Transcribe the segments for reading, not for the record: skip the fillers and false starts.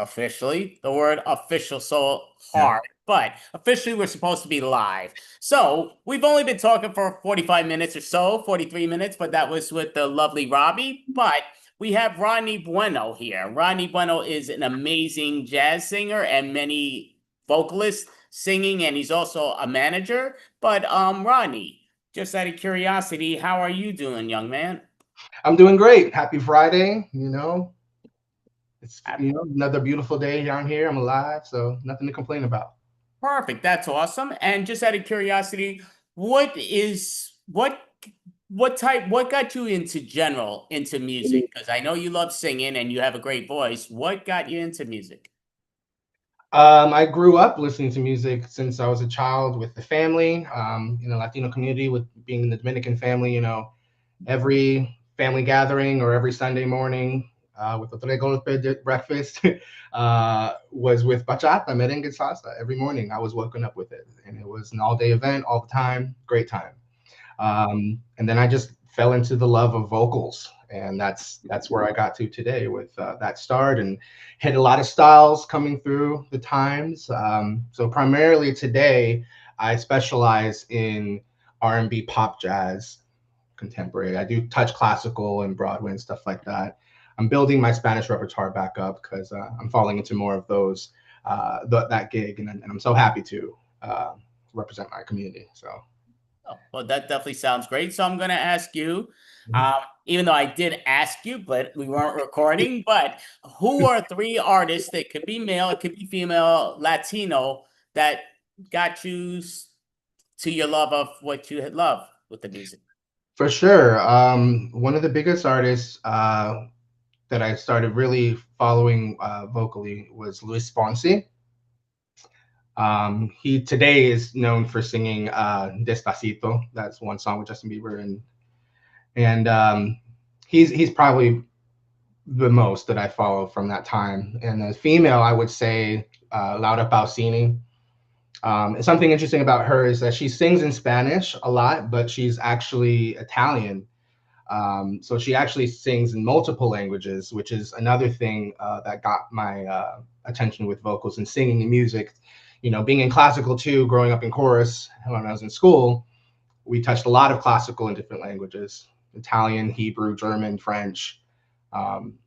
officially. The word official so Yeah. hard, but officially we're supposed to be live. So we've only been talking for 45 minutes or so, 43 minutes, but that was with the lovely Robbie. But we have Rodney Bueno here. Rodney Bueno is an amazing jazz singer and many vocalists singing, and he's also a manager. But Rodney, just out of curiosity, how are you doing, young man? I'm doing great. Happy Friday. It's another beautiful day down here. I'm alive, so nothing to complain about. Perfect. That's awesome. And just out of curiosity, what is what got you into music? Because I know you love singing and you have a great voice. What got you into music? I grew up listening to music since I was a child with the family, in the Latino community, with being in the Dominican family. Every family gathering or every Sunday morning with the tres golpe breakfast was with bachata, merengue, salsa. Every morning I was woken up with it, and it was an all-day event, all the time, great time. And then I just fell into the love of vocals, and that's where I got to today with that start, and hit a lot of styles coming through the times. So primarily today, I specialize in R&B, pop, jazz, contemporary. I do touch classical and Broadway and stuff like that. I'm building my Spanish repertoire back up because I'm falling into more of those that gig, and I'm so happy to represent my community. So. Oh, well, that definitely sounds great. So I'm going to ask you, Mhm. even though I did ask you, but we weren't recording, but who are three artists that could be male, it could be female, Latino, that got you to your love of what you had loved with the music? For sure. One of the biggest artists that I started really following vocally was Luis Fonsi. He today is known for singing Despacito. That's one song with Justin Bieber, and he's probably the most that I follow from that time. And as female, I would say Laura Pausini. And something interesting about her is that she sings in Spanish a lot, but she's actually Italian. So she actually sings in multiple languages, which is another thing that got my attention with vocals and singing and music. Being in classical too, growing up in chorus when I was in school, we touched a lot of classical in different languages: Italian, Hebrew, German, French. Um,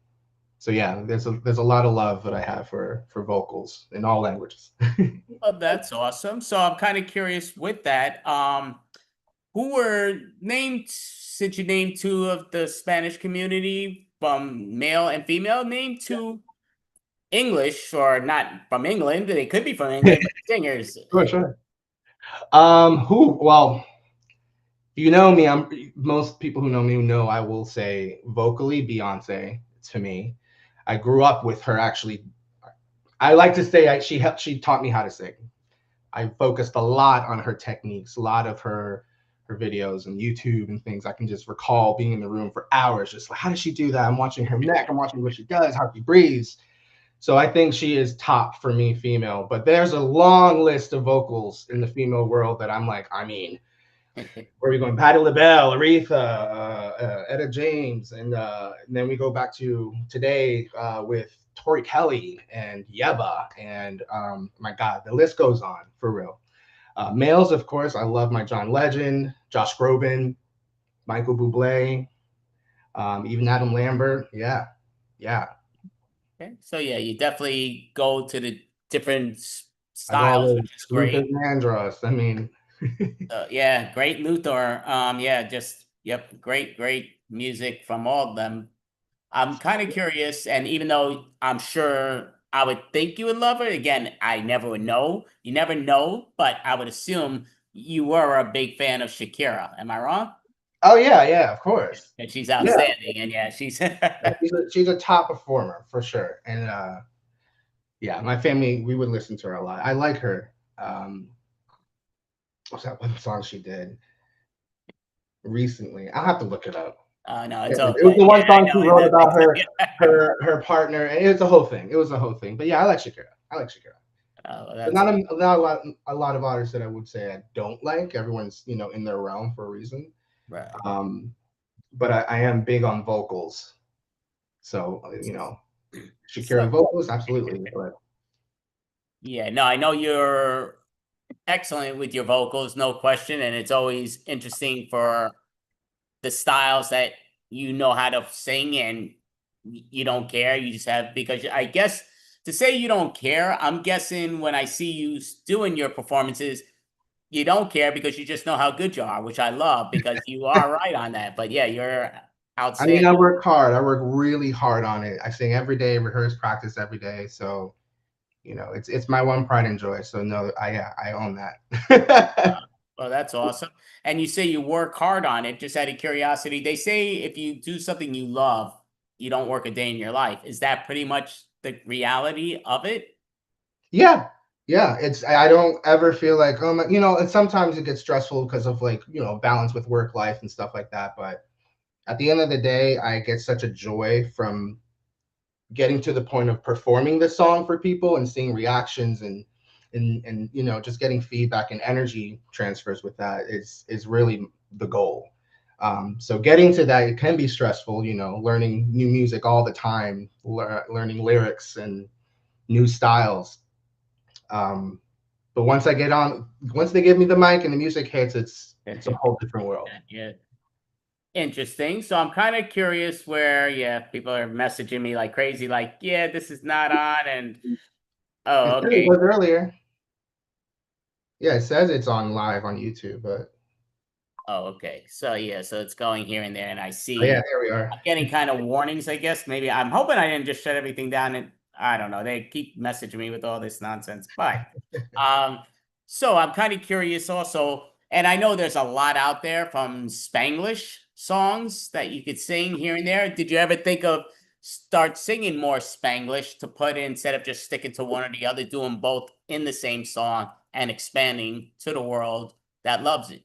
so yeah, there's a lot of love that I have for vocals in all languages. Oh, that's awesome. So I'm kind of curious with that. Who were named, since you named two of the Spanish community from male and female, name two English or not from England. They could be from England, but singers. Sure, sure. Who? Well, me. Most people who know me know I will say vocally Beyonce to me. I grew up with her actually. I like to say she taught me how to sing. I focused a lot on her techniques, a lot of her videos and YouTube and things. I can just recall being in the room for hours, just like, how does she do that? I'm watching her neck, I'm watching what she does, how she breathes. So I think she is top for me, female. But there's a long list of vocals in the female world that I'm like, where are we going? Patti LaBelle, Aretha, Etta James, and then we go back to today with Tori Kelly and Yeba, and my God, the list goes on for real. Males, of course, I love my John Legend, Josh Groban, Michael Bublé, even Adam Lambert. Yeah, yeah. Okay. So yeah, you definitely go to the different I go all styles, the way which is Luther great. Vandross. I mean, Yeah, great Luther. Yeah, just yep, great music from all of them. I'm kind of curious, and even though I'm sure I would think you would love her, again, I never would know. You never know, but I would assume you were a big fan of Shakira. Am I wrong? oh yeah, yeah, of course. And she's Yeah, outstanding, and yeah, she's she's a top performer for sure. And yeah, my family, we would listen to her a lot. I like her. What's that one song she did recently? I'll have to look it up. no, it's It was okay. the Yeah, one song I she know wrote about it. her partner, and it was a whole thing. It was a whole thing. But yeah, I like Shakira. I like Shakira. Oh, But that's not a lot of artists that I would say I don't like. Everyone's in their realm for a reason. right. Um, but I am big on vocals. So Shakira So vocals, absolutely. But yeah, no, I know you're excellent with your vocals, no question, and it's always interesting for the styles that you know how to sing and you don't care. You just have because I guess to say you don't care, I'm guessing when I see you doing your performances, you don't care because you just know how good you are, which I love because you are right on that. But yeah, you're I mean, I outstanding. work hard. I work really hard on it. I sing every day, rehearse, practice every day. So, it's my one pride and joy. So no, I own that. Well, that's awesome. And you say you work hard on it, just out of curiosity. They say if you do something you love, you don't work a day in your life. Is that pretty much the reality of it? Yeah. Yeah. I don't ever feel like, and sometimes it gets stressful because of like, balance with work life and stuff like that. But at the end of the day, I get such a joy from getting to the point of performing the song for people and seeing reactions and just getting feedback and energy transfers with that is really the goal. So getting to that, it can be stressful, learning new music all the time, learning lyrics and new styles. um, but once they give me the mic and the music hits, it's a whole different world. Yeah. Interesting. So I'm kind of curious where, yeah, people are messaging me like crazy, like, yeah, this is not on. And It oh, said it okay. was earlier. Yeah, it says it's on live on YouTube, but Oh, okay. So yeah, so it's going here and there, and I oh yeah, see there we are. I'm getting kind of warnings, I guess. Maybe I'm hoping I didn't just shut everything down and I don't know. They keep messaging me with all this nonsense. But um so I'm kind of curious also, and I know there's a lot out there from Spanglish songs that you could sing here and there. Did you ever think of start singing more Spanglish to put in instead of just sticking to one or the other, doing both in the same song and expanding to the world that loves it?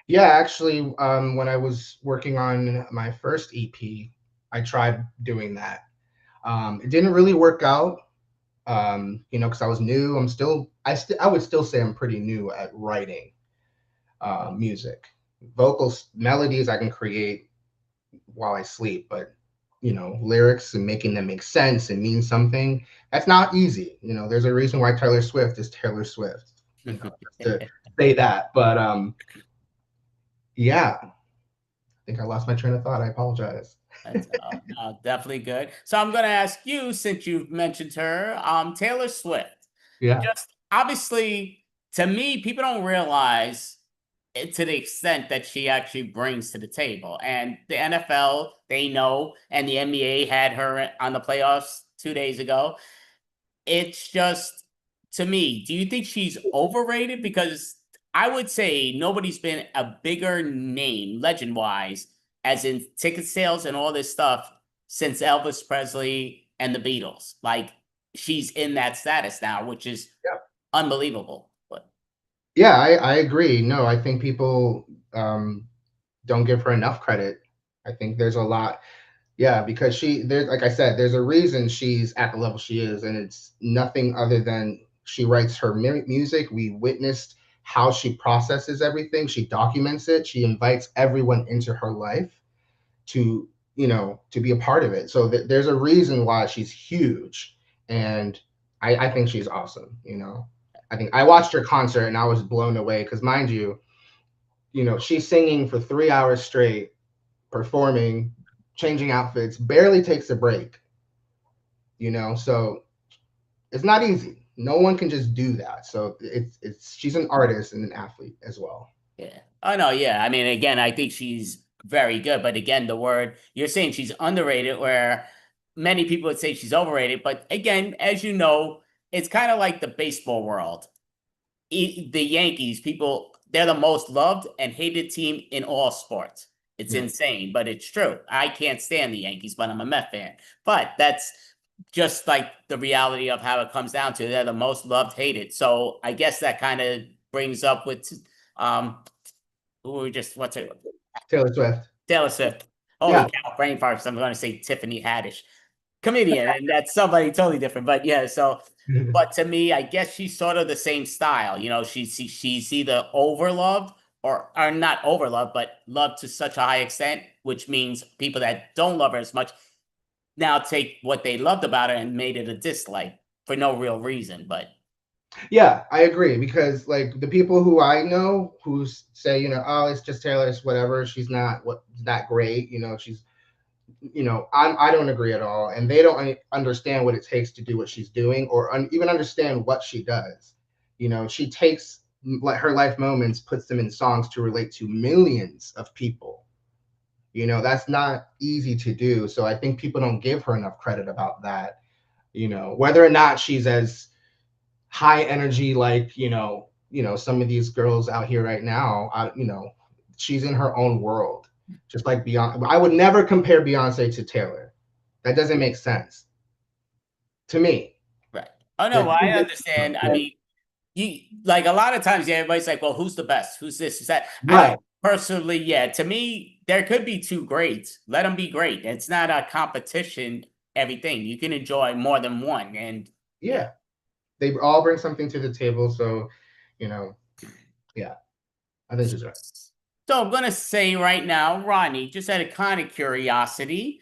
Yeah, actually, when I was working on my first EP, I tried doing that. It didn't really work out, because I was new. I would still say I'm pretty new at writing music. Vocals, melodies I can create while I sleep, but lyrics and making them make sense and mean something, that's not easy. There's a reason why Taylor Swift is Taylor Swift. Just to say that, but yeah, I think I lost my train of thought. I apologize. That's definitely good. So I'm going to ask you, since you've mentioned her, Taylor Swift. Yeah. Just obviously, to me, people don't realize it to the extent that she actually brings to the table. And the NFL, they know, and the NBA had her on the playoffs 2 days ago. It's just to me, do you think she's overrated? Because I would say nobody's been a bigger name, legend wise, as in ticket sales and all this stuff since Elvis Presley and the Beatles. Like she's in that status now, which is Yeah. unbelievable. But Yeah, I agree. No, I think people don't give her enough credit. I think there's a lot. Yeah, because there's like I said, there's a reason she's at the level she is, and it's nothing other than she writes her music. We witnessed how she processes everything. She documents it. She invites everyone into her life to to be a part of it. So there's a reason why she's huge, and I think she's awesome. I think I watched her concert and I was blown away because, mind you, she's singing for 3 hours straight, performing, changing outfits, barely takes a break. So it's not easy. No one can just do that. So it's she's an artist and an athlete as well. yeah. Oh no, yeah. I mean, again, I think she's very good. But again, the word you're saying she's underrated, where many people would say she's overrated. But again, as you know, it's kind of like the baseball world. The Yankees, people, they're the most loved and hated team in all sports. It's Yeah. insane, but it's true. I can't stand the Yankees, but I'm a Met fan. But that's just like the reality of how it comes down to. They're the most loved, hated. So I guess that kind of brings up with um who we just what's it Taylor Swift. Taylor Swift. Holy Yeah. cow, brain farts. I'm going to say Tiffany Haddish, comedian, and that's somebody totally different. But yeah, so but to me, I guess she's sort of the same style. She's either overloved or not overloved, but loved to such a high extent, which means people that don't love her as much now take what they loved about it and made it a dislike for no real reason. But Yeah, I agree because like the people who I know who say, oh, it's just Taylor, it's whatever. She's not that great. She's, I don't agree at all, and they don't understand what it takes to do what she's doing, or even understand what she does. She takes like her life moments, puts them in songs to relate to millions of people. That's not easy to do. So I think people don't give her enough credit about that. Whether or not she's as high energy like some of these girls out here right now, she's in her own world, just like Beyonce. I would never compare Beyonce to Taylor. That doesn't make sense to me. right. Oh no, They're well, two I different understand. I people. mean, you like a lot of times, yeah, everybody's like, well, who's the best? Who's this? Is that? I Right. don't personally, yeah. To me, there could be two greats. Let them be great. It's not a competition, everything. You can enjoy more than one. And yeah. Yeah, they all bring something to the table. So, you know, yeah, I think she's right. So I'm gonna say right now, Rodney, just out of kind of curiosity,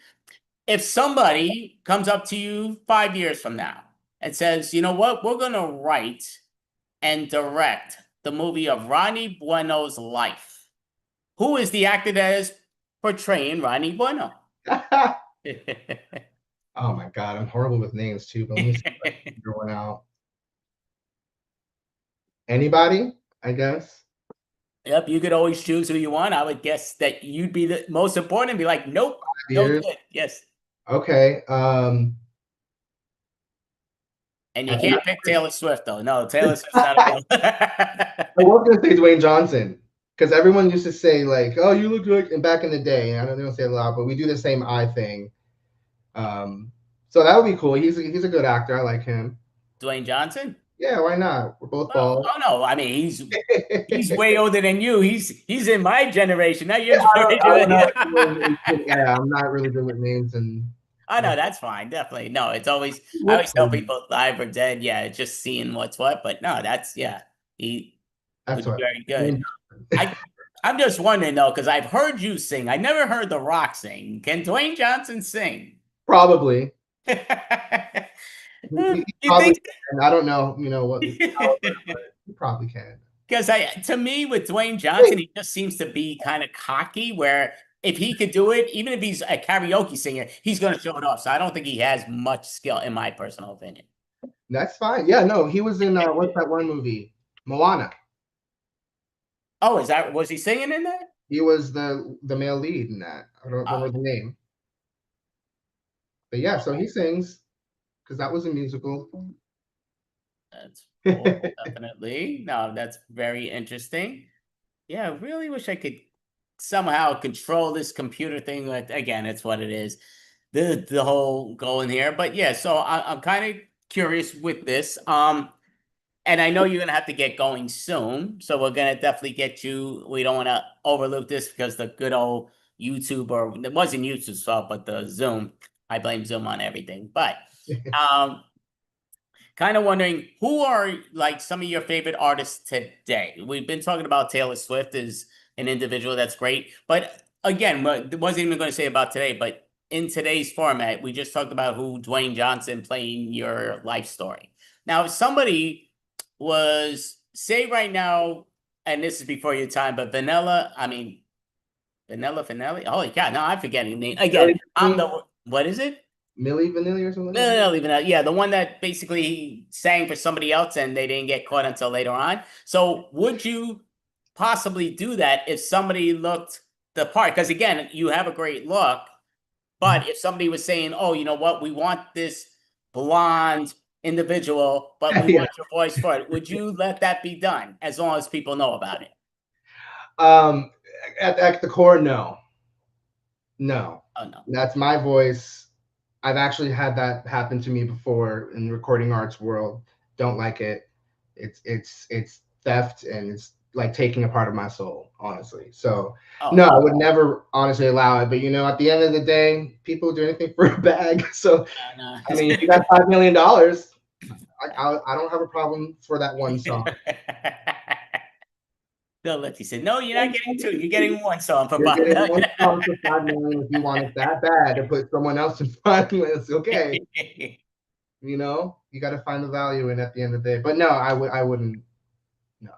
if somebody comes up to you 5 years from now and says, you know what, we're gonna write and direct the movie of Ronnie Bueno's life, who is the actor that is portraying Ronnie Bueno? Oh my God, I'm horrible with names too, but let me see if I can figure one out. Anybody, I guess. Yep, you could always choose who you want. I would guess that you'd be the most important and be like, nope, no Years. good. Yes. Okay. And you I can't pick Taylor Swift, though. No, Taylor Swift's not available. was gonna say Dwayne Johnson because everyone used to say like, "Oh, you look like," and back in the day, I don't say it a lot, but we do the same eye thing. So that would be cool. He's a good actor. I like him. Dwayne Johnson? Yeah, why not? We're both Oh, bald. oh no. I mean, he's way older than you. He's in my generation, not your I don't generation. know. Yeah, I'm not really good with names and. I know that's fine. Definitely. No, it's always I What's always tell people live or dead. Yeah, it's just seeing what's what. But no, that's yeah. He That's would be what. very good. I I'm just wondering though, because I've heard you sing. I never heard The Rock sing. Can Dwayne Johnson sing? Probably. He You probably think? can. I don't know. What his power, but he probably can. Because to me, with Dwayne Wait, Johnson, he just seems to be kind of cocky. Where if he could do it, even if he's a karaoke singer, he's going to show it off. So I don't think he has much skill, in my personal opinion. that's fine. Yeah, no, he was in what's that one movie? Moana. Oh, was he singing in that? He was the male lead in that. I don't remember the name. But yeah, so he sings because that was a musical. That's cool, definitely. No, that's very interesting. Yeah, I really wish I could somehow control this computer thing. But again, it's what it is. The whole goal in here. But yeah, so I'm kind of curious with this. And I know you're gonna have to get going soon, so we're gonna definitely get you. We don't want to overlook this because the good old YouTube, or it wasn't YouTube's fault, but the Zoom. I blame Zoom on everything. But um, kind of wondering who are like some of your favorite artists today. We've been talking about Taylor Swift as an individual that's great, but again, wasn't even going to say about today, but in today's format, we just talked about who Dwayne Johnson playing your life story. Now, if somebody was say right now, and this is before your time, but Vanilla Finelli. Holy cow! No, I'm forgetting the name again. I'm the what is it? Millie Vanilli or something like No, that? no, no, leaving out. Yeah, the one that basically sang for somebody else and they didn't get caught until later on. So, would you possibly do that if somebody looked the part? Because again, you have a great look, but if somebody was saying, "Oh, you know what? We want this blonde individual, but we Yeah. want your voice for it," would you let that be done as long as people know about it? Um, at the core, no. No, Oh no. that's my voice. I've actually had that happen to me before in the recording arts world. Don't like it. It's theft and it's like taking a part of my soul, honestly. So no, Oh I would never honestly allow it. But at the end of the day, people do anything for a bag. So no, I mean, if you no. got $5 million, I don't have a problem for that one song. Bill Lipsy said, "No, you're not getting two. You're getting one song for You're getting one 5 song for 5 million. If you want it that bad to put someone else in 5 million, it's okay. million." You got to find the value in at the end of the day. But no, I wouldn't. No.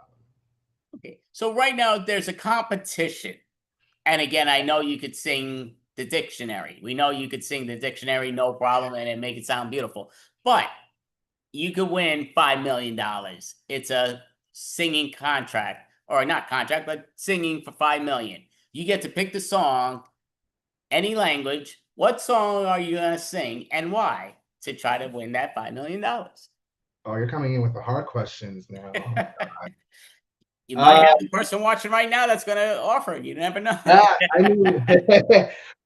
Okay, so right now there's a competition, and again, I know you could sing the dictionary. We know you could sing the dictionary, no problem, and make it sound beautiful. But you could win $5 million. It's a singing contract, or not contract, but singing for 5 million. You get to pick the song, any language. What song are you gonna sing, and why, to try to win that $5 million? Oh, you're coming in with the hard questions now. You might Uh, have the person watching right now that's gonna offer it. You never know. I mean,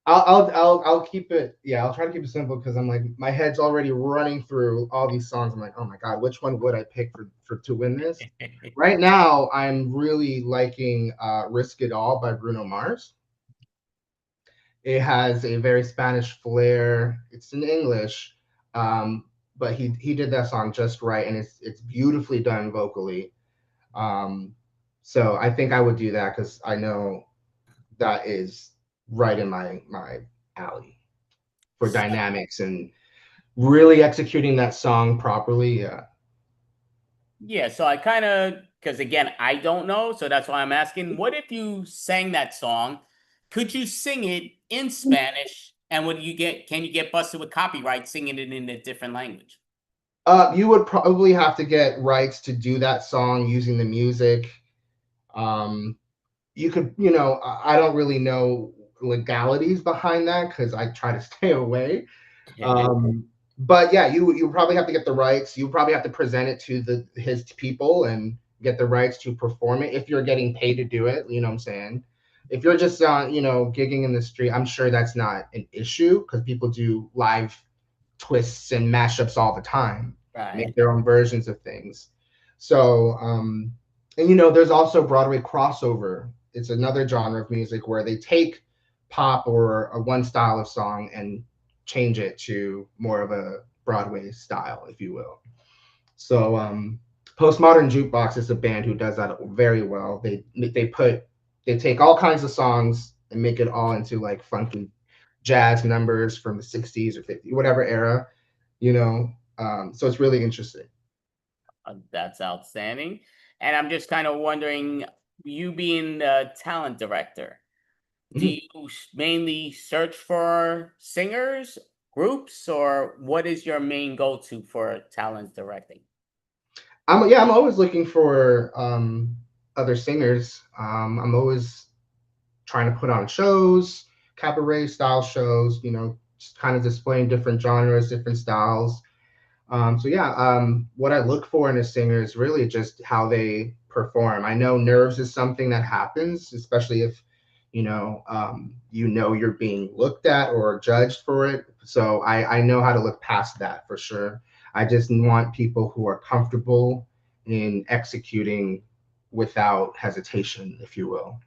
I'll keep it. Yeah, I'll try to keep it simple because I'm like my head's already running through all these songs. I'm like, oh my god, which one would I pick for to win this? Right now, I'm really liking "Risk It All" by Bruno Mars. It has a very Spanish flair. It's in English, but he did that song just right, and it's beautifully done vocally. Um, so I think I would do that because I know that is right in my alley for So, dynamics and really executing that song properly. Yeah. yeah, so I kind of, because again, I don't know, so that's why I'm asking. What if you sang that song? Could you sing it in Spanish? And would you get? Can you get busted with copyright singing it in a different language? You would probably have to get rights to do that song using the music. Um, you could, I don't really know legalities behind that because I try to stay away. Um, but yeah, you probably have to get the rights. You probably have to present it to his people and get the rights to perform it if you're getting paid to do it. You know what I'm saying? If you're just gigging in the street, I'm sure that's not an issue because people do live twists and mashups all the time, make Right. their own versions of things. So, and there's also Broadway crossover. It's another genre of music where they take pop or a one style of song and change it to more of a Broadway style, if you will. So, Postmodern Jukebox is a band who does that very well. They take all kinds of songs and make it all into like funky jazz numbers from the 60s or 50s, whatever era, so it's really interesting. That's outstanding. And I'm just kind of wondering, you being a talent director, do Mhm. you mainly search for singers, groups, or what is your main go-to for talent directing? I'm always looking for other singers. I'm always trying to put on shows, cabaret style shows, just kind of displaying different genres, different styles. So yeah, what I look for in a singer is really just how they perform. I know nerves is something that happens, especially if you're being looked at or judged for it. So I know how to look past that for sure. I just want people who are comfortable in executing without hesitation, if you will.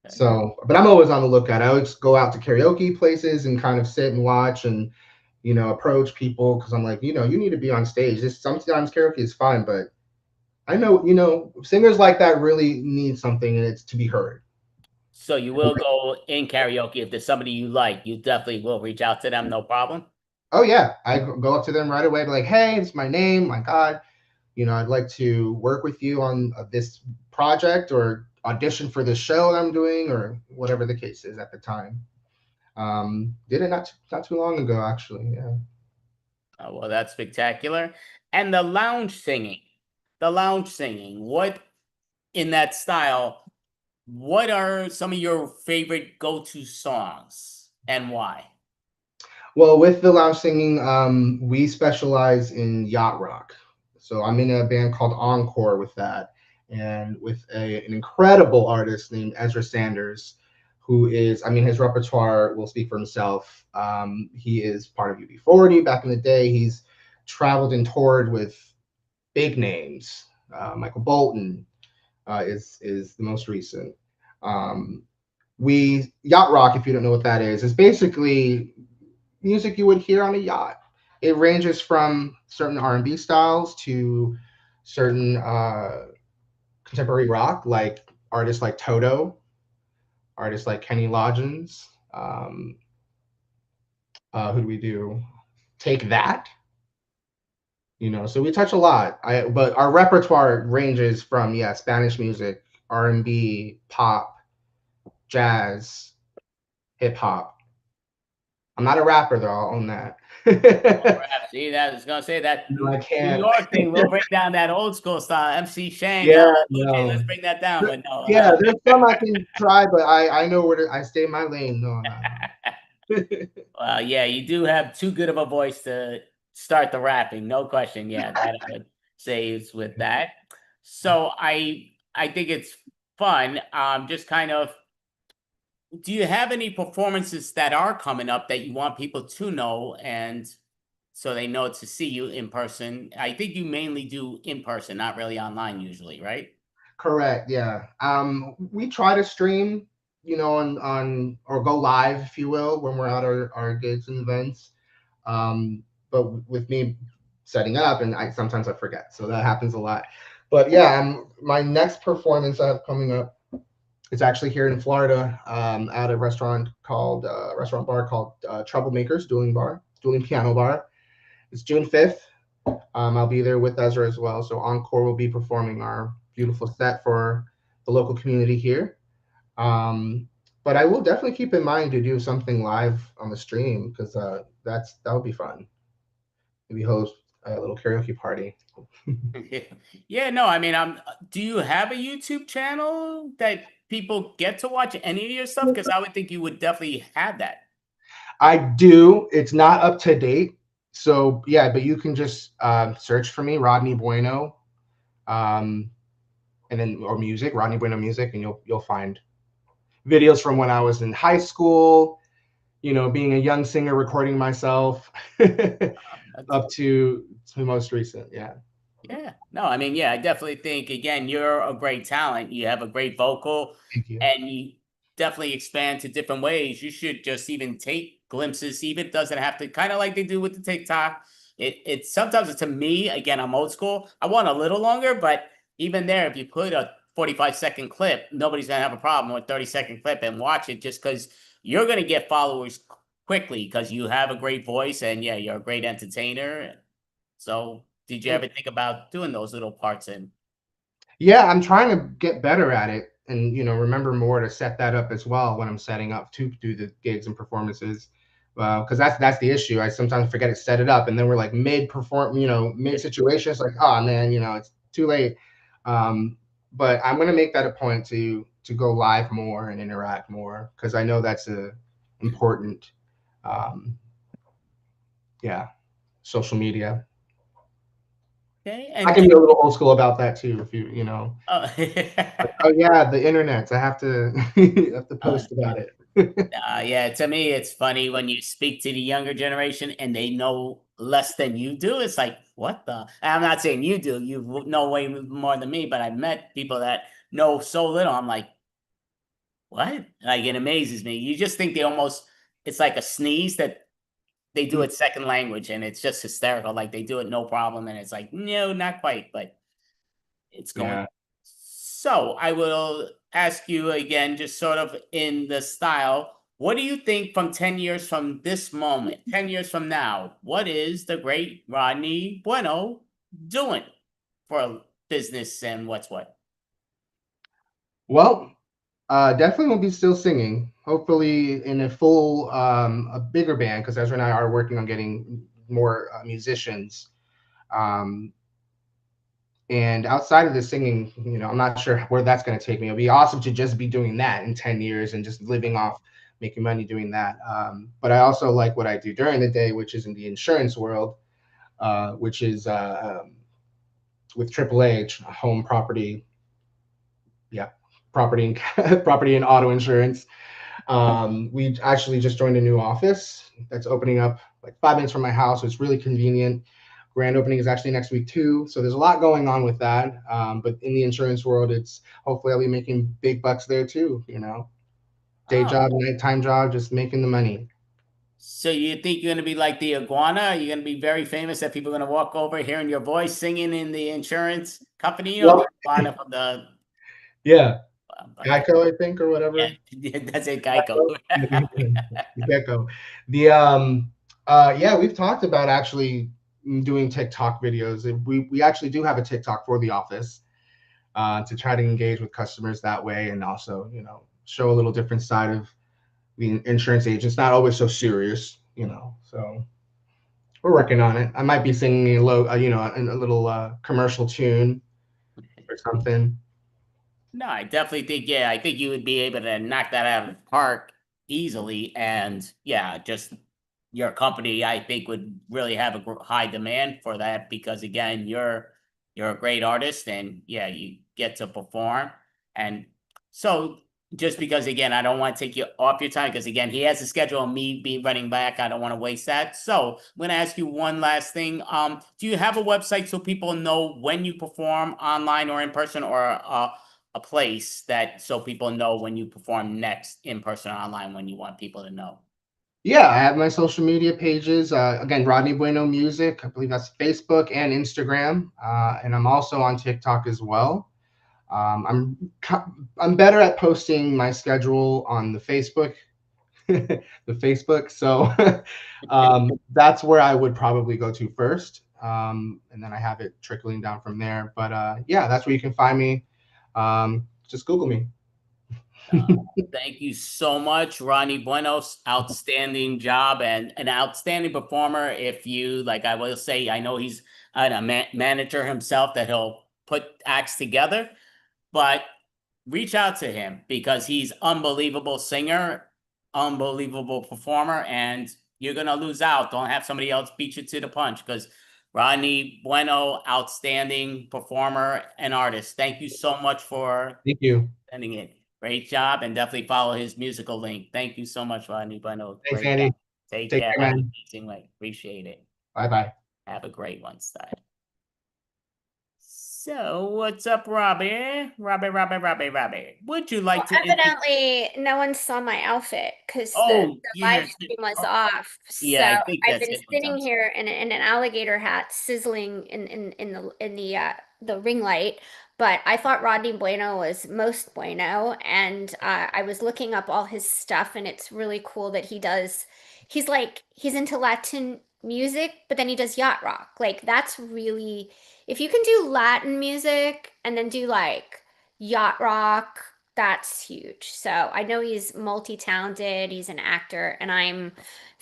Okay. So, but I'm always on the lookout. I always go out to karaoke places and kind of sit and watch and approach people because I'm like, you need to be on stage. This sometimes karaoke is fine, but I know, singers like that really need something and it's to be heard. So you will go in karaoke if there's somebody you like, you definitely will reach out to them, no problem. Oh yeah, I go up to them right away, be like, hey, it's my name. My God, I'd like to work with you on this project or audition for this show that I'm doing or whatever the case is at the time. Did it not too long ago, actually. Yeah. Oh, well, that's spectacular. And the lounge singing, what in that style, what are some of your favorite go-to songs and why? Well, with the lounge singing, we specialize in yacht rock. So I'm in a band called Encore with that, and with an incredible artist named Ezra Sanders, who is, I mean, his repertoire will speak for himself. He is part of UB40 back in the day. He's traveled and toured with big names. Michael Bolton is the most recent. Um, we yacht rock, if you don't know what that is basically music you would hear on a yacht. It ranges from certain R&B styles to certain contemporary rock, like artists like Toto, artists like Kenny Loggins. Who do we do? Take That. So we touch a lot. But our repertoire ranges from Spanish music, R&B, pop, jazz, hip hop. I'm not a rapper though. I'll own that. Rap. See that? I was gonna say that No, I New can't. York thing. We'll break down that old school style. MC Shane, Yeah, okay, let's no. bring that down. But no. Yeah, there's some I can try, but I know where I stay in my lane. No, no, no. Well, yeah, you do have too good of a voice to start the rapping, no question. Yeah, that I would say is with that. So I think it's fun. Just kind of, do you have any performances that are coming up that you want people to know and so they know to see you in person? I think you mainly do in person, not really online usually, right? Correct. Yeah. We try to stream, on or go live, if you will, when we're at our gigs and events. But with me setting up, and sometimes I forget, so that happens a lot. But yeah, my next performance I have coming up is actually here in Florida, at a restaurant bar called Troublemakers Dueling Piano Bar. It's June 5th. I'll be there with Ezra as well. So Encore will be performing our beautiful set for the local community here. But I will definitely keep in mind to do something live on the stream, because that would be fun. Maybe host a little karaoke party. Yeah, no, I mean, do you have a YouTube channel that people get to watch any of your stuff? Because I would think you would definitely have that. I do. It's not up to date. So yeah, but you can just search for me, Rodney Bueno, and then or music, Rodney Bueno music, and you'll find videos from when I was in high school, being a young singer, recording myself, That's up to most recent. Yeah. Yeah. No, I mean, yeah, I definitely think again, you're a great talent. You have a great vocal Thank you. and you definitely expand to different ways. You should just even take glimpses, even doesn't have to kind of like they do with the TikTok. It's sometimes to me, again, I'm old school. I want a little longer, but even there, if you put a 45-second clip, nobody's gonna have a problem with 30-second clip and watch it just because you're gonna get followers quickly because you have a great voice and yeah, you're a great entertainer. So, did you ever think about doing those little parts in? Yeah, I'm trying to get better at it, and remember more to set that up as well when I'm setting up to do the gigs and performances. Because that's the issue. I sometimes forget to set it up, and then we're like mid situation. It's like, oh man, it's too late. But I'm gonna make that a point to go live more and interact more, because I know that's a important, um, yeah, social media. Okay, I and can be a little old school about that too, if oh, like, oh yeah, the internet. I have to have to uh, post about it. yeah, to me, it's funny when you speak to the younger generation and they know less than you do. It's like, what the? I'm not saying you do. You know way more than me, but I've met people that know so little. I'm like, what? Like, it amazes me. You just think they almost, it's like a sneeze that they do it second language and it's just hysterical. Like, they do it no problem. And it's like, no, not quite, but it's going. Yeah. So I will ask you again, just sort of in the style, what do you think from 10 years from this moment, 10 years from now, what is the great Rodney Bueno doing for business and what's what? Well, definitely will be still singing. Hopefully in a bigger band, because Ezra and I are working on getting more musicians. Um, and outside of the singing, I'm not sure where that's going to take me. It'll be awesome to just be doing that in 10 years and just living off making money doing that. But I also like what I do during the day, which is in the insurance world, which is with AAA, home property, yeah, property and property and auto insurance. We actually just joined a new office that's opening up like 5 minutes from my house, so it's really convenient. Grand opening is actually next week too, so there's a lot going on with that. But in the insurance world, it's hopefully I'll be making big bucks there too. Day Oh, job, nighttime job, just making the money. so you think you're going to be like the iguana? You're going to be very famous that people are going to walk over hearing your voice singing in the insurance company, Well, the iguana from the Yeah, But Geico, I think, or yeah, whatever. that's it, Geico. Gecko. The yeah, we've talked about actually doing TikTok videos. We actually do have a TikTok for the office to try to engage with customers that way, and also show a little different side of the insurance agents. Not always so serious, So we're working on it. I might be singing a little commercial tune or something. No, I definitely think, yeah, I think you would be able to knock that out of the park easily. And yeah, just your company, I think, would really have a high demand for that because again, you're a great artist and yeah, you get to perform. And so just because again, I don't want to take you off your time because again, he has a schedule and me be running back. I don't want to waste that. So I'm gonna ask you one last thing. Do you have a website so people know when you perform online or in person or a place that so people know when you perform next in person or online when you want people to know? Yeah, I have my social media pages. Again, Rodney Bueno Music. I believe that's Facebook and Instagram, and I'm also on TikTok as well. I'm better at posting my schedule on the Facebook, the Facebook. So that's where I would probably go to first, and then I have it trickling down from there. But yeah, that's where you can find me. Just Google me. Uh, Thank you so much, Ronnie Buenos. Outstanding job and an outstanding performer. If you like, I will say, I know he's a manager himself that he'll put acts together, but reach out to him because he's unbelievable singer, unbelievable performer, and you're gonna lose out. Don't have somebody else beat you to the punch because Rodney Bueno, outstanding performer and artist. Thank you so much for Thank you. sending it. Great job, and definitely follow his musical link. Thank you so much, Rodney Bueno. Thanks, Great job. Andy. Take Take care. care, Have an man. amazing way. Appreciate it. Bye bye. Have a great one, Stein. So, what's up, Robbie? Robbie. Would you Well, like to introduce? evidently, no one saw my outfit because Oh, the you're live here. stream was Oh, off. So yeah, I think I've that's been it. sitting here in an alligator hat, sizzling in the ring light. But I thought Rodney Bueno was most bueno, and I was looking up all his stuff, and it's really cool that he does. He's into Latin music, but then he does yacht rock. Like that's really if you can do Latin music and then do like yacht rock, that's huge. So I know he's multi-talented, he's an actor, and I'm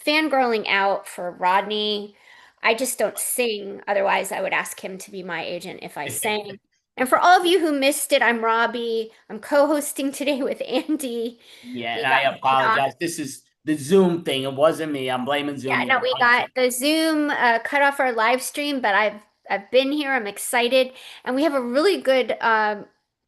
fangirling out for Rodney. I just don't sing. Otherwise, I would ask him to be my agent if I sang. And for all of you who missed it, I'm Robbie. I'm co-hosting today with Andy. Yeah, and We I got apologize. This is the Zoom thing. It wasn't me. I'm blaming Zoom. Yeah, You no, know, we got the Zoom cut off our live stream, but I've been here. I'm excited, and we have a really good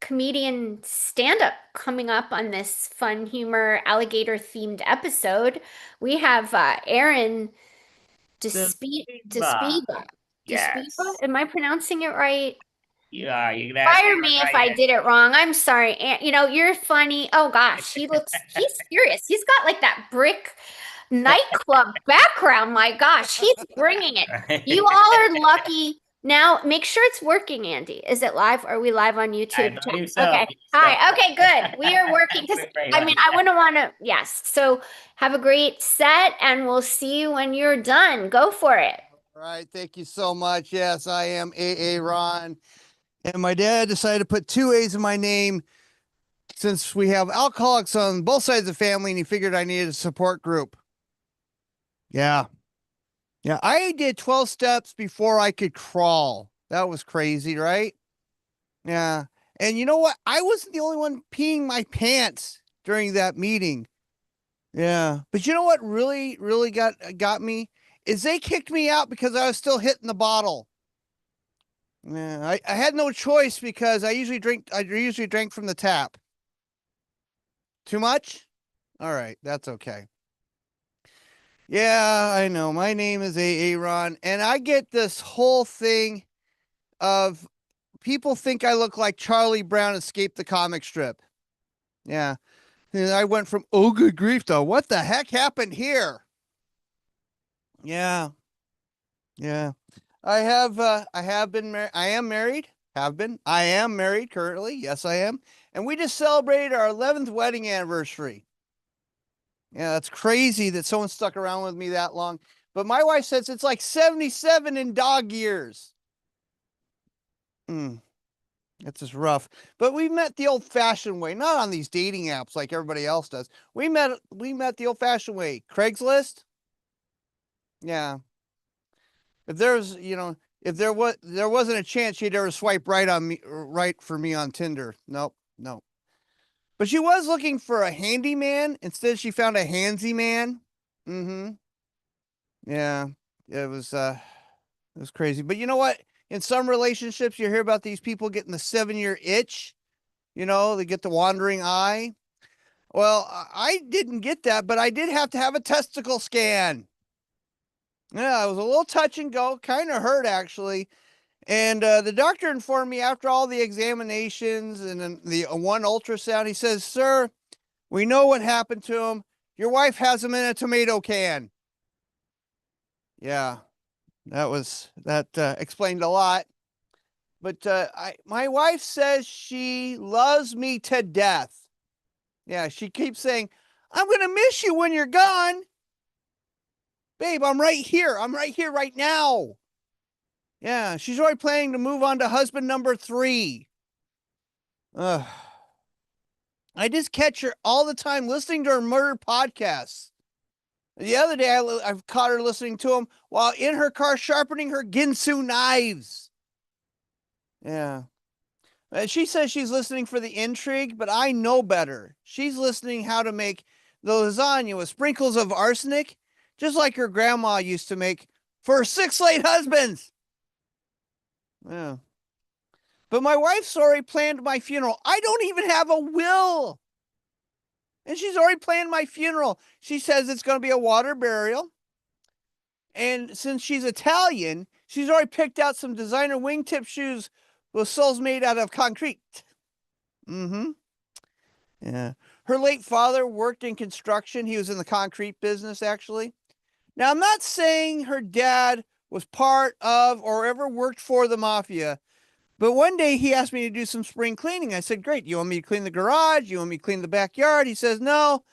comedian stand-up coming up on this fun humor alligator themed episode. We have Aaron the Despiva. Despiva? yes. Am I pronouncing it right? You are. You're gonna ask Fire Aaron me if right I here. did it wrong. I'm sorry. And you're funny. Oh gosh, he's serious. He's got like that brick nightclub background. My gosh, he's bringing it. You all are lucky. Now, make sure it's working, Andy. Is it live? Are we live on I YouTube? believe so. Okay. Hi. Okay, good. We are working because Great I one. mean, I wouldn't want to. Yes. So have a great set, and we'll see you when you're done. Go for it. All right, thank you so much. Yes, I am AA Ron. And my dad decided to put two A's in my name since we have alcoholics on both sides of the family, and he figured I needed a support group. Yeah. Yeah, I did 12 steps before I could crawl. That was crazy, right? Yeah. And you know what? I wasn't the only one peeing my pants during that meeting. Yeah. But you know what really got me? Is they kicked me out because I was still hitting the bottle. Yeah, I had no choice because I usually drink from the tap. Too much? All right, that's okay. Yeah, I know. My name is Aaron, and I get this whole thing of people think I look like Charlie Brown escaped the comic strip. Yeah. And I went from, oh, good grief, though. What the heck happened here? Yeah. Yeah. I am married. Have been. I am married currently. Yes, I am. And we just celebrated our 11th wedding anniversary. Yeah, that's crazy that someone stuck around with me that long. But my wife says it's like 77 in dog years. That's just rough. But we met the old-fashioned way, not on these dating apps like everybody else does. We met the old-fashioned way. Craigslist? Yeah. If there's, if there wasn't a chance she'd ever swipe right on me, right for me on Tinder. Nope, no. But she was looking for a handyman. Instead, she found a handsy man. Yeah, it was crazy. But you know what? In some relationships, you hear about these people getting the 7-year itch. They get the wandering eye. Well, I didn't get that, but I did have to have a testicle scan. Yeah, it was a little touch and go, kind of hurt actually. And the doctor informed me after all the examinations and then the one ultrasound, he says, "Sir, we know what happened to him. Your wife has him in a tomato can." Yeah, that explained a lot. But my wife says she loves me to death. Yeah, she keeps saying, "I'm going to miss you when you're gone." Babe, I'm right here. I'm right here right now. Yeah, she's already planning to move on to husband number 3. I just catch her all the time listening to her murder podcasts. The other day, I've caught her listening to them while in her car sharpening her Ginsu knives. Yeah. She says she's listening for the intrigue, but I know better. She's listening how to make the lasagna with sprinkles of arsenic, just like her grandma used to make for her 6 late husbands. Yeah. But my wife's already planned my funeral. I don't even have a will. And she's already planned my funeral. She says it's going to be a water burial. And since she's Italian, she's already picked out some designer wingtip shoes with soles made out of concrete. Yeah. Her late father worked in construction. He was in the concrete business, actually. Now, I'm not saying her dad was part of or ever worked for the mafia, but one day he asked me to do some spring cleaning. I said, "Great. You want me to clean the garage? You want me to clean the backyard?" He says, "No,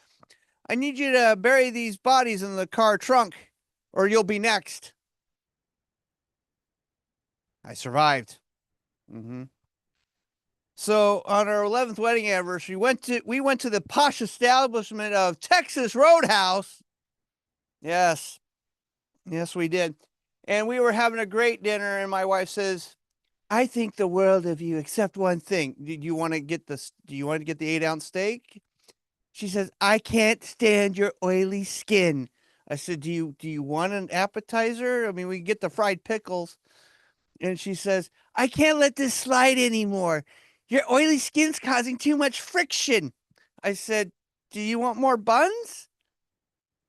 I need you to bury these bodies in the car trunk or you'll be next." I survived. So on our 11th wedding anniversary, we went to the posh establishment of Texas Roadhouse. Yes, we did. And we were having a great dinner, and my wife says, "I think the world of you, except one thing. Do you want to get the 8-ounce steak?" She says, "I can't stand your oily skin." I said, Do you want an appetizer? I mean, we can get the fried pickles." And she says, "I can't let this slide anymore. Your oily skin's causing too much friction." I said, "Do you want more buns?"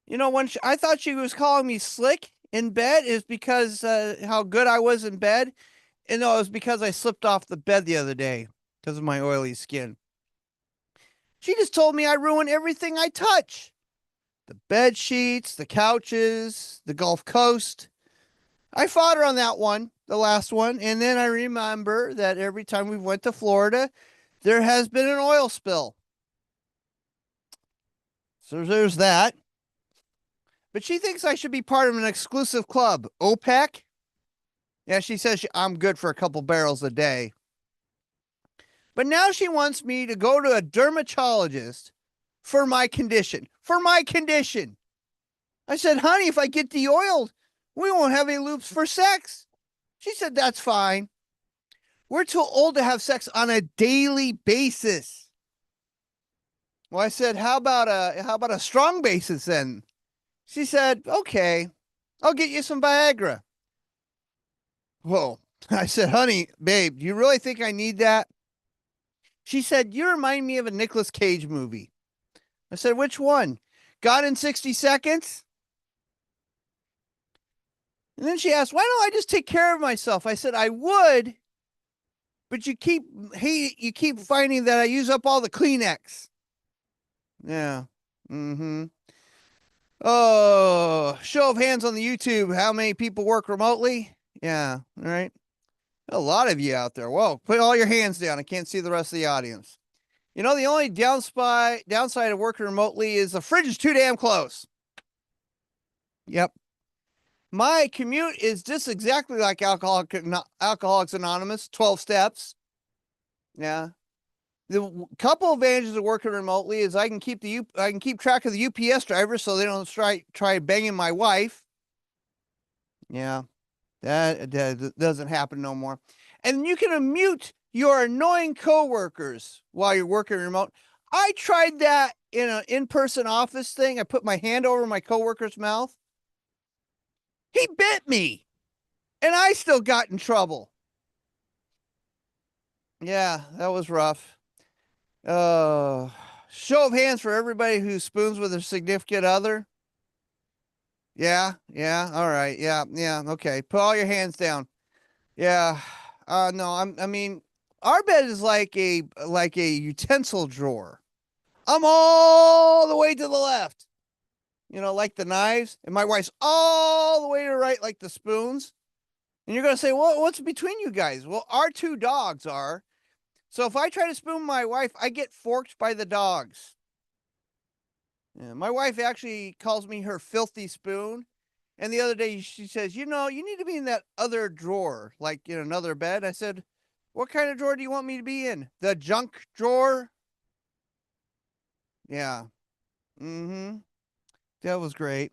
When I thought she was calling me slick in bed is because how good I was in bed. And no, it was because I slipped off the bed the other day because of my oily skin. She just told me I ruin everything I touch. The bed sheets, the couches, the Gulf Coast. I fought her on that one, the last one. And then I remember that every time we went to Florida, there has been an oil spill. So there's that. But she thinks I should be part of an exclusive club. OPEC? Yeah, she says I'm good for a couple barrels a day. But now she wants me to go to a dermatologist for my condition. For my condition. I said, "Honey, if I get de-oiled, we won't have any loops for sex." She said, "That's fine. We're too old to have sex on a daily basis." Well, I said, how about a strong basis then?" She said, "Okay, I'll get you some Viagra." Whoa. I said, "Honey, babe, do you really think I need that?" She said, "You remind me of a Nicolas Cage movie." I said, "Which one? Gone in 60 Seconds? And then she asked, "Why don't I just take care of myself?" I said, "I would, but you keep finding that I use up all the Kleenex." Yeah. Oh, show of hands on the YouTube. How many people work remotely? Yeah. All right. A lot of you out there. Whoa, put all your hands down. I can't see the rest of the audience. You know, the only downside of working remotely is the fridge is too damn close. Yep. My commute is just exactly like Alcoholics Anonymous, 12 steps. Yeah. The couple advantages of working remotely is I can keep track of the UPS drivers so they don't try banging my wife. Yeah. That doesn't happen no more. And you can mute your annoying coworkers while you're working remote. I tried that in an in-person office thing. I put my hand over my coworker's mouth. He bit me, and I still got in trouble. Yeah, that was rough. Show of hands for everybody who spoons with their significant other. Yeah, all right, yeah, okay. Put all your hands down. Yeah, no, I mean, our bed is like a utensil drawer. I'm all the way to the left, like the knives, and my wife's all the way to the right, like the spoons. And you're gonna say, well, what's between you guys? Well, our two dogs are. So if I try to spoon my wife, I get forked by the dogs. Yeah, my wife actually calls me her filthy spoon. And the other day she says, you need to be in that other drawer, like in another bed. I said, what kind of drawer do you want me to be in? The junk drawer? Yeah. Mm-hmm. That was great.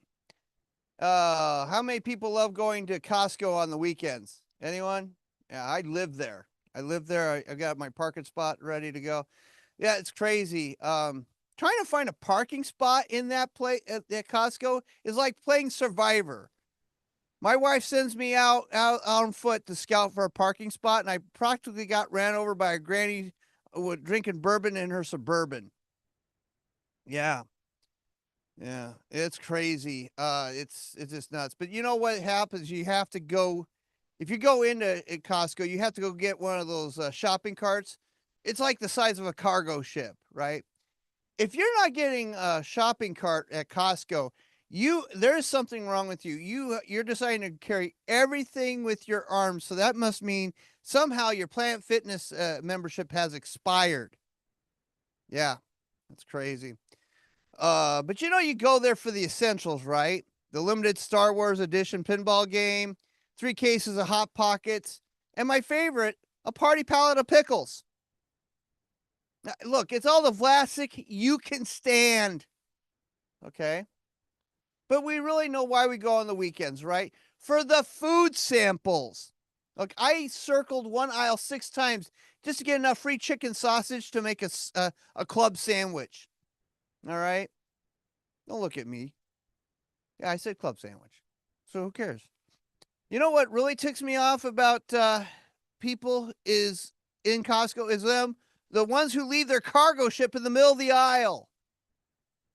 How many people love going to Costco on the weekends? Anyone? Yeah, I live there. I got my parking spot ready to go. Yeah, it's crazy. Trying to find a parking spot in that place at Costco is like playing Survivor. My wife sends me out on foot to scout for a parking spot, and I practically got ran over by a granny drinking bourbon in her Suburban. Yeah. Yeah, it's crazy. It's just nuts. But you know what happens? You have to go, if you go into Costco, you have to go get one of those shopping carts. It's like the size of a cargo ship, right? If you're not getting a shopping cart at Costco, there's something wrong with you. You're deciding to carry everything with your arms, so that must mean somehow your Planet Fitness membership has expired. Yeah, that's crazy. But you go there for the essentials, right? The limited Star Wars edition pinball game, 3 cases of Hot Pockets, and my favorite, a party pallet of pickles. Now, look, it's all the Vlasic you can stand. Okay? But we really know why we go on the weekends, right? For the food samples. Look, I circled one aisle 6 times just to get enough free chicken sausage to make a club sandwich. All right? Don't look at me. Yeah, I said club sandwich. So who cares? You know what really ticks me off about people is in Costco is the ones who leave their cargo ship in the middle of the aisle.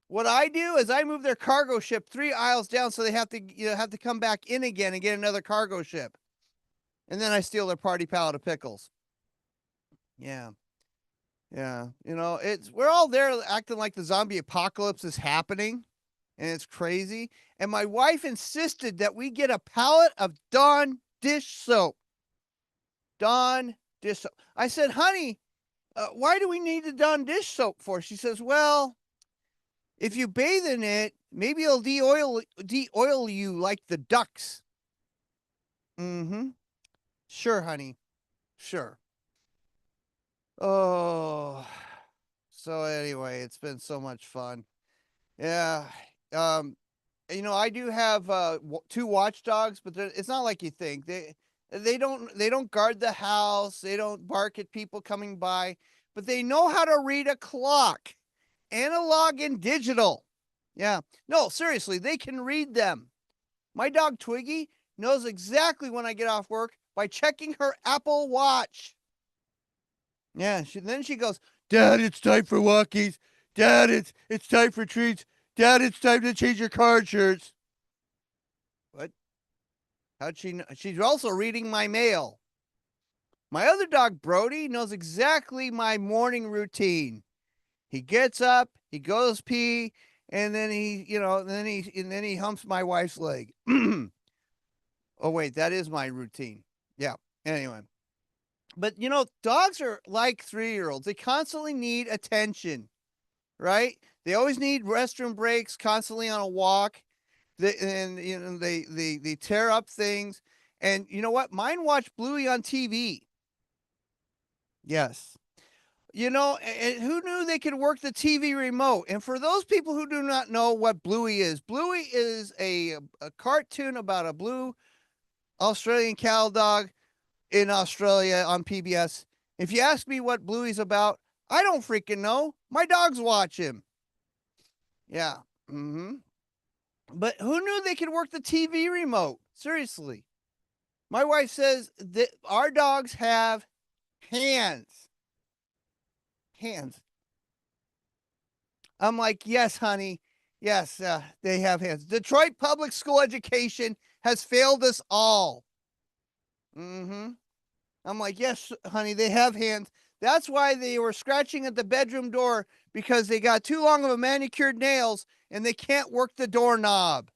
What I do is I move their cargo ship 3 aisles down so they have to come back in again and get another cargo ship. And then I steal their party pallet of pickles. Yeah. Yeah. We're all there acting like the zombie apocalypse is happening. And it's crazy. And my wife insisted that we get a pallet of Dawn dish soap. Dawn dish soap. I said, honey, why do we need the Dawn dish soap for? She says, well, if you bathe in it, maybe it'll de-oil you like the ducks. Mm-hmm. Sure, honey. Sure. Oh. So anyway, it's been so much fun. Yeah. I do have 2 watchdogs, but it's not like you think. They don't guard the house. They don't bark at people coming by, but they know how to read a clock, analog and digital. Yeah. No, seriously, they can read them. My dog Twiggy knows exactly when I get off work by checking her Apple Watch. Yeah. Then she goes, Dad, it's time for walkies. Dad, it's time for treats. Dad, it's time to change your car insurance. What? How'd she know? She's also reading my mail. My other dog, Brody, knows exactly my morning routine. He gets up, he goes pee, and then he humps my wife's leg. Oh wait, that is my routine. Yeah. Anyway, But you know, dogs are like 3-year-olds. They constantly need attention, right? They always need restroom breaks, constantly on a walk. And you know, they tear up things. And you know what? Mine watch Bluey on TV. Yes. You know, and who knew they could work the TV remote? And for those people who do not know what Bluey is a cartoon about a blue Australian cattle dog in Australia on PBS. If you ask me what Bluey's about, I don't freaking know. My dogs watch him. Yeah. But who knew they could work the TV remote? Seriously. My wife says that our dogs have hands. Hands. I'm like, yes, honey. Yes, they have hands. Detroit public school education has failed us all. I'm like, yes, honey, they have hands. That's why they were scratching at the bedroom door, because they got too long of a manicured nails and they can't work the doorknob.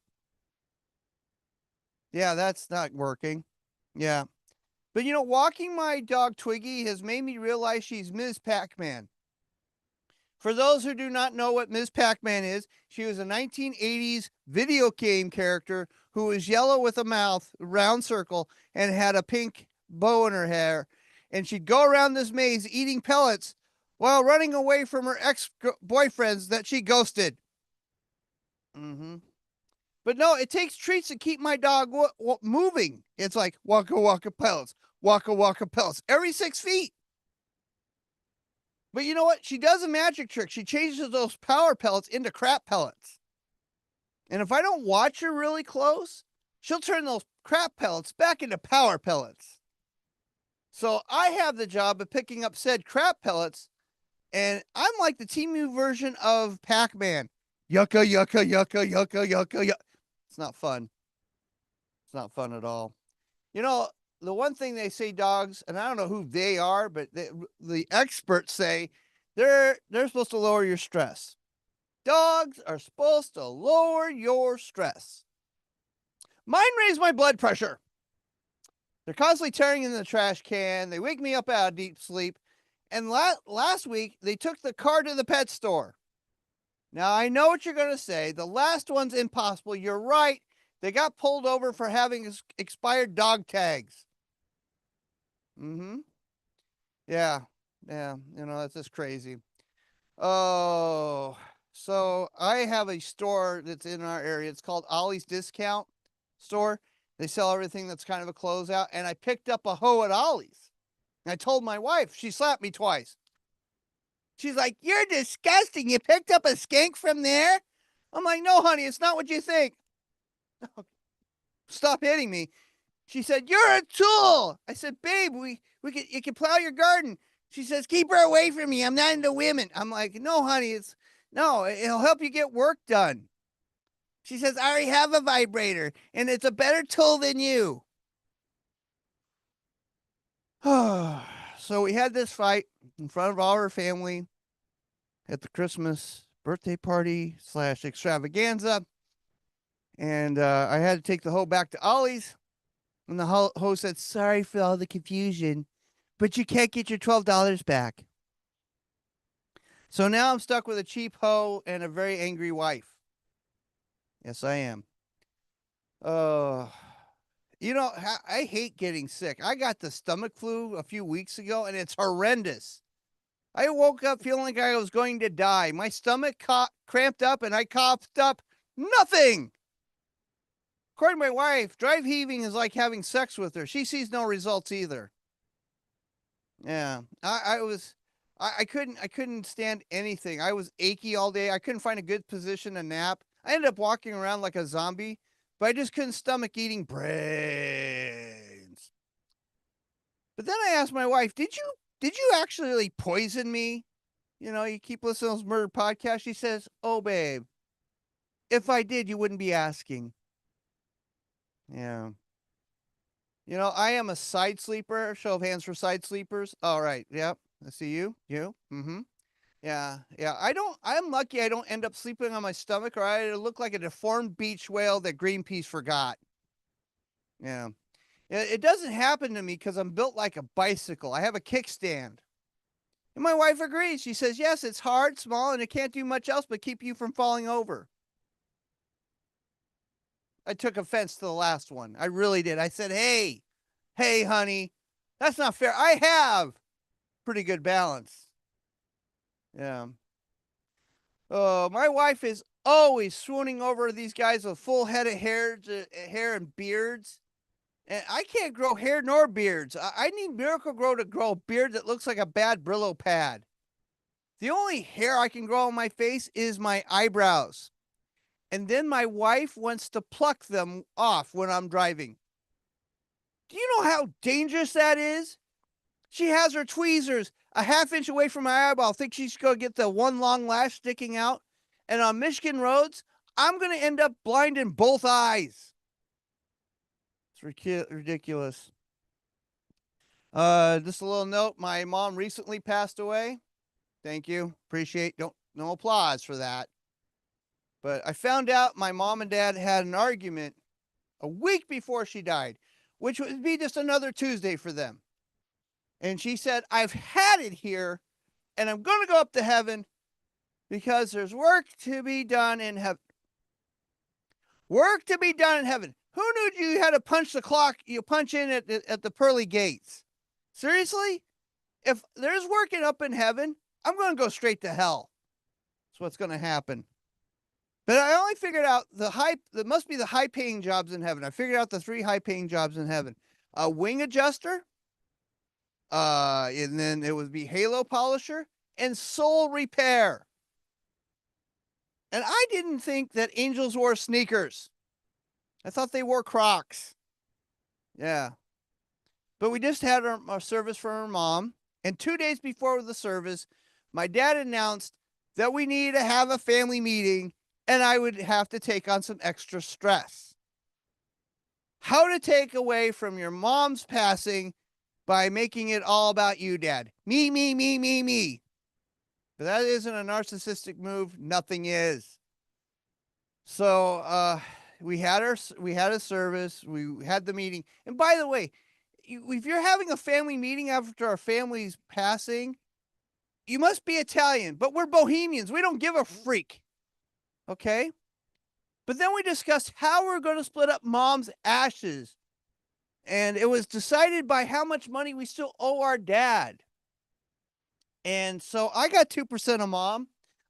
Yeah, that's not working. Yeah. But you know, walking my dog Twiggy has made me realize she's Ms. Pac-Man. For those who do not know what Ms. Pac-Man is, she was a 1980s video game character who was yellow with a mouth, round circle, and had a pink bow in her hair. And she'd go around this maze eating pellets while running away from her ex-boyfriends that she ghosted. But no, it takes treats to keep my dog moving. It's like waka waka pellets, waka waka pellets every 6 feet. But you know what? She does a magic trick. She changes those power pellets into crap pellets. And if I don't watch her really close, she'll turn those crap pellets back into power pellets. So I have the job of picking up said crap pellets, and I'm like the TV version of Pac-Man. Yucca, yucca, yucca, yucca, yucca, yucca. It's not fun. It's not fun at all. You know, the one thing they say dogs, and I don't know who they are, but the experts say they're supposed to lower your stress. Dogs are supposed to lower your stress. Mine raise my blood pressure. They're constantly tearing in the trash can. They wake me up out of deep sleep. And last week, they took the car to the pet store. Now, I know what you're going to say. The last one's impossible. You're right. They got pulled over for having expired dog tags. Yeah. You know, that's just crazy. Oh, so I have a store that's in our area. It's called Ollie's Discount Store. They sell everything that's kind of a closeout. And I picked up a hoe at Ollie's. And I told my wife. She slapped me twice. She's like, "You're disgusting. You picked up a skank from there?" I'm like, "No, honey, it's not what you think." Stop hitting me. She said, "You're a tool." I said, "Babe, you can plow your garden." She says, "Keep her away from me. I'm not into women." I'm like, "No, honey, it'll help you get work done." She says, "I already have a vibrator, and it's a better tool than you." So we had this fight in front of all her family at the Christmas birthday party / extravaganza. And I had to take the hoe back to Ollie's. And the hoe said, "Sorry for all the confusion, but you can't get your $12 back." So now I'm stuck with a cheap hoe and a very angry wife. Yes, I am. You know, I hate getting sick. I got the stomach flu a few weeks ago, and it's horrendous. I woke up feeling like I was going to die. My stomach cramped up, and I coughed up nothing. According to my wife, dry heaving is like having sex with her. She sees no results either. Yeah, I couldn't stand anything. I was achy all day. I couldn't find a good position to nap. I ended up walking around like a zombie, but I just couldn't stomach eating brains. But then I asked my wife, did you actually poison me? You know, you keep listening to those murder podcasts. She says, "Oh, babe, if I did, you wouldn't be asking." Yeah. You know, I am a side sleeper. Show of hands for side sleepers. All right. Yep. I see you. You. Yeah. I'm lucky I don't end up sleeping on my stomach, or I look like a deformed beach whale that Greenpeace forgot. Yeah. It doesn't happen to me because I'm built like a bicycle. I have a kickstand. And my wife agrees. She says, yes, it's hard, small, and it can't do much else but keep you from falling over. I took offense to the last one. I really did. I said, hey, honey, that's not fair. I have pretty good balance. Yeah. Oh, my wife is always swooning over these guys with full head of hair and beards. And I can't grow hair nor beards. I need Miracle Grow to grow a beard that looks like a bad Brillo pad. The only hair I can grow on my face is my eyebrows. And then my wife wants to pluck them off when I'm driving. Do you know how dangerous that is? She has her tweezers a half inch away from my eyeball. Think she's going to get the one long lash sticking out. And on Michigan roads, I'm going to end up blind in both eyes. It's ridiculous. Just a little note. My mom recently passed away. Thank you. Appreciate. No applause for that. But I found out my mom and dad had an argument a week before she died, which would be just another Tuesday for them. And she said, I've had it here, and I'm going to go up to heaven because there's work to be done in heaven. Work to be done in heaven. Who knew you had to punch the clock? You punch in at the pearly gates. Seriously? If there's working up in heaven, I'm going to go straight to hell. That's what's going to happen. But I only figured out there must be the high-paying jobs in heaven. I figured out the 3 high-paying jobs in heaven. A wing adjuster, and then it would be halo polisher and soul repair. And I didn't think that angels wore sneakers. I thought they wore Crocs. Yeah. But we just had our service for her mom. And 2 days before the service, my dad announced that we needed to have a family meeting and I would have to take on some extra stress. How to take away from your mom's passing by making it all about you, Dad. Me, me, me, me, me. But that isn't a narcissistic move. Nothing is. So we had a service. We had the meeting. And by the way, if you're having a family meeting after our family's passing, you must be Italian. But we're Bohemians. We don't give a freak. Okay? But then we discussed how we're going to split up mom's ashes. And it was decided by how much money we still owe our dad. And so I got 2% of mom.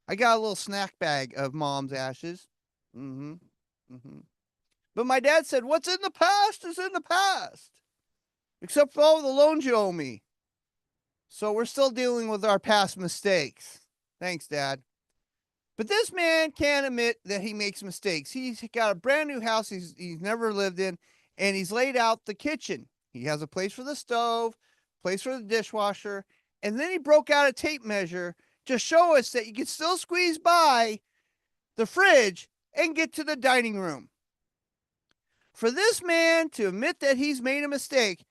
I got a little snack bag of mom's ashes. But my dad said, what's in the past is in the past. Except for all the loans you owe me. So we're still dealing with our past mistakes. Thanks, Dad. But this man can't admit that he makes mistakes. He's got a brand new house he's never lived in, and he's laid out the kitchen. He has a place for the stove, place for the dishwasher, and then he broke out a tape measure to show us that you can still squeeze by the fridge and get to the dining room. For this man to admit that he's made a mistake,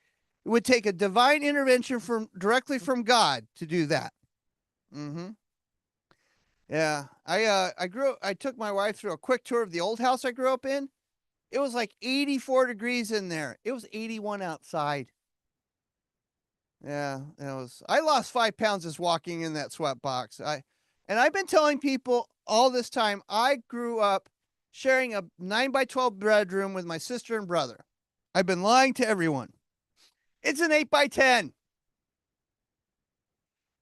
it would take a divine intervention directly from God to do that. Yeah, I took my wife through a quick tour of the old house I grew up in. It was like 84 degrees in there. It was 81 outside. Yeah, I lost 5 pounds just walking in that sweat box. And I've been telling people all this time, I grew up sharing a 9x12 bedroom with my sister and brother. I've been lying to everyone. It's an 8x10.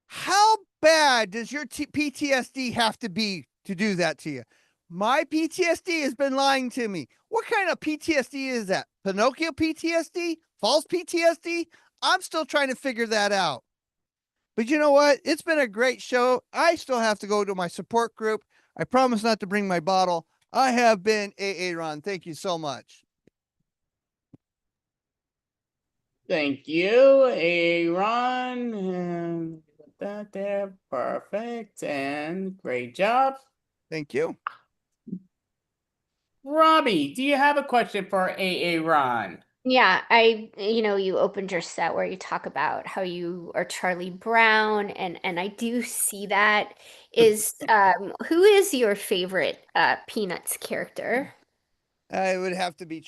How bad does your PTSD have to be to do that to you? My PTSD has been lying to me. What kind of PTSD is that? Pinocchio PTSD? False PTSD? I'm still trying to figure that out. But you know what? It's been a great show. I still have to go to my support group. I promise not to bring my bottle. I have been AA Ron. Thank you so much. Thank you, Aaron. And put that there. Perfect. And great job. Thank you. Robbie, do you have a question for Aaron? Yeah, you opened your set where you talk about how you are Charlie Brown, and I do see that. Who is your favorite Peanuts character? It would have to be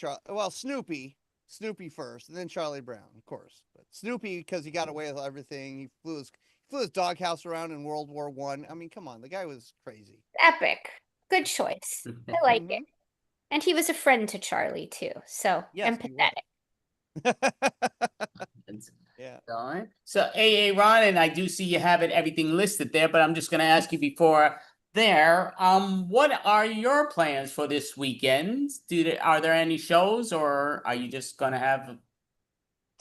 Snoopy. Snoopy first, and then Charlie Brown, of course. But Snoopy, because he got away with everything. He flew his doghouse around in World War One. I mean, come on, the guy was crazy. Epic. Good choice. I like it. Mhm. And he was a friend to Charlie too, so Yes, he was. empathetic. Yeah. So, AA Ron, and I do see you have everything listed there, but I'm just going to ask you before there, what are your plans for this weekend? Are there any shows, or are you just going to have?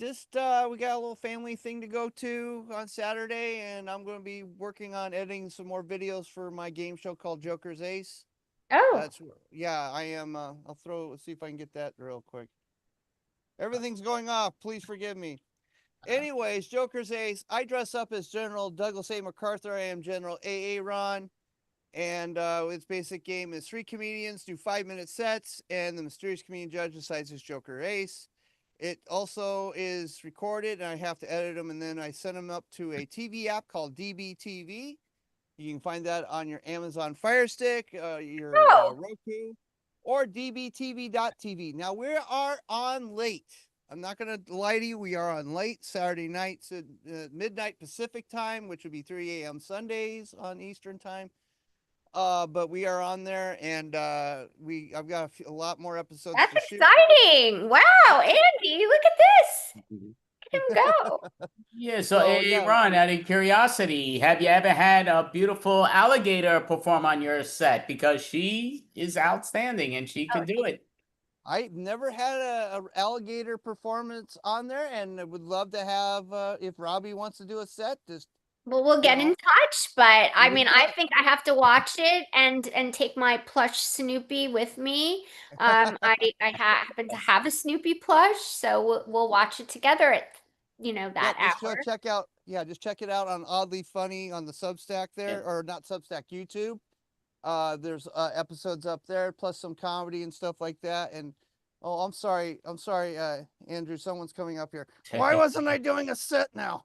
Just we got a little family thing to go to on Saturday, and I'm going to be working on editing some more videos for my game show called Joker's Ace. Oh, Yeah, I am. See if I can get that real quick. Everything's going off. Please forgive me. Anyways, Joker's Ace. I dress up as General Douglas A. MacArthur. I am General AA Ron. And its basic game is 3 comedians do 5-minute sets, and the mysterious comedian judge decides it's Joker Ace. It also is recorded, and I have to edit them, and then I send them up to a TV app called DBTV. You can find that on your Amazon Fire Stick, your Roku, or dbtv.tv. Now, we are on late. I'm not going to lie to you. We are on late Saturday nights at midnight Pacific time, which would be 3 a.m. Sundays on Eastern time. But we are on there, and I've got a lot more episodes. that's to shoot. exciting. Wow, Andy, look at this. Let him go. Yeah, so Oh, AA yeah. Ron, out of curiosity, have you ever had a beautiful alligator perform on your set? Because she is outstanding and she can do it. I've never had a alligator performance on there, and I would love to have, if Robbie wants to do a set, just Well, we'll get in touch, but I Get in mean, I touch. think I have to watch it and take my plush Snoopy with me. I happen to have a Snoopy plush, so we'll watch it together at that just hour. just check it out on Oddly Funny on the Substack there, or not Substack, YouTube. There's episodes up there, plus some comedy and stuff like that. And oh, I'm sorry, Andrew, someone's coming up here. Why wasn't I doing a set now?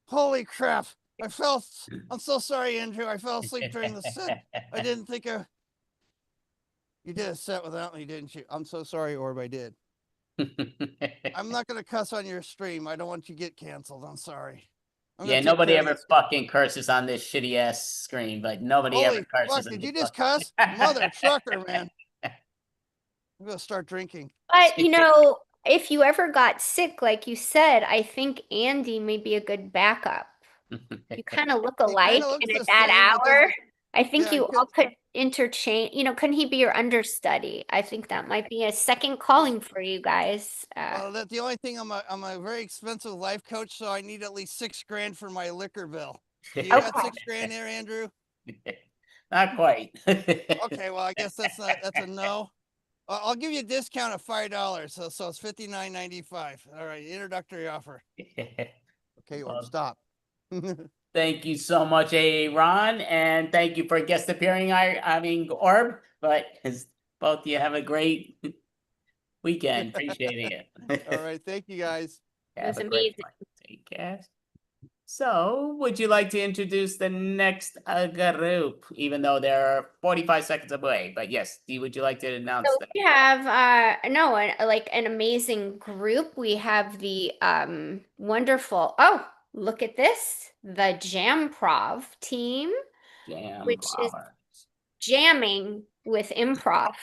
Holy crap! I'm so sorry, Andrew. I fell asleep during the set. I didn't think you did a set without me, didn't you? I'm so sorry, Orb. I did. I'm not gonna cuss on your stream. I don't want you to get canceled. I'm sorry. Yeah, nobody ever fucking curses on this shitty ass screen, but nobody ever curses. Fuck, did you just cuss? Mother trucker, man. I'm gonna start drinking. But if you ever got sick, like you said, I think Andy may be a good backup. You kind of look alike, and at that hour, I think you all could interchange. Couldn't he be your understudy? I think that might be a second calling for you guys. Well, that's the only thing. I'm a very expensive life coach, so I need at least $6,000 for my liquor bill. You got $6,000 there, Andrew? Not quite. Okay, well, I guess that's a no. I'll give you a discount of $5, so it's $59.95. All right, introductory offer. Okay, Orb, stop. Thank you so much, AA Ron, and thank you for guest appearing. I mean Orb, but both of you have a great weekend. Appreciating it. All right, thank you guys. Have a great one. Take care. So, would you like to introduce the next group, even though they're 45 seconds away? But yes, would you like to announce So that? we have an amazing group. We have the wonderful, look at this, the Jamprov team, which is jamming with improv.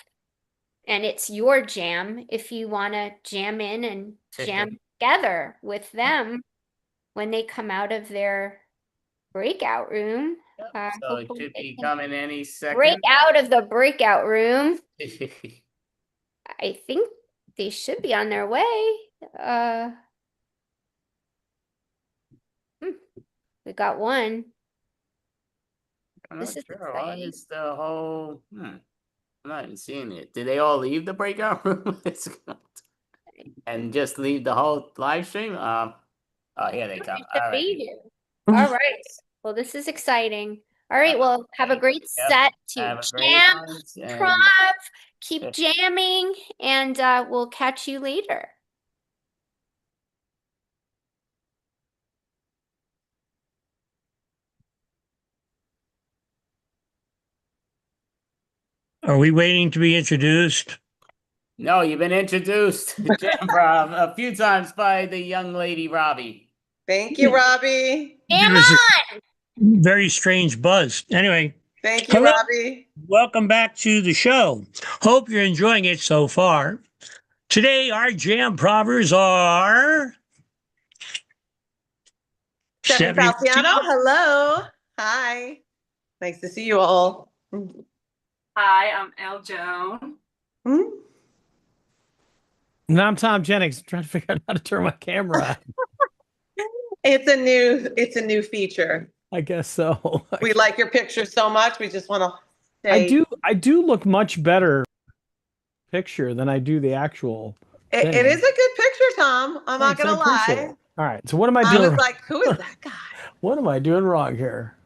And it's your jam if you want to jam in and jam together with them when they come out of their breakout room. So it should be coming any second. Break out of the breakout room. I think they should be on their way. We got one. I'm This not is sure. Why exciting. is the whole? I'm not even seeing it. Did they all leave the breakout room and just leave the whole live stream? Oh, here they come. All right. All right. Well, this is exciting. All right. Well, have a great set to jam, improv, keep jamming, and we'll catch you later. Are we waiting to be introduced? No, you've been introduced, Jamprov, a few times by the young lady Robbie. Thank you, Robbie. Damn There's a on! very strange buzz. Anyway, Thank you, hello. Robbie. Welcome back to the show. Hope you're enjoying it so far. Today, our jam provers are Stephanie Falciano, hello. Hi. Nice to see you all. Hi, I'm Elle Joan. Hmm? And I'm Tom Jennings, trying to figure out how to turn my camera on. It's a new feature. I guess so. We like your picture so much. We just want to say I do look much better picture than I do the actual it thing. is a good picture, Tom. I'm not Thanks, I gonna appreciate lie. it. All right, so what am I I doing? was like, who is that guy? What am I doing wrong here?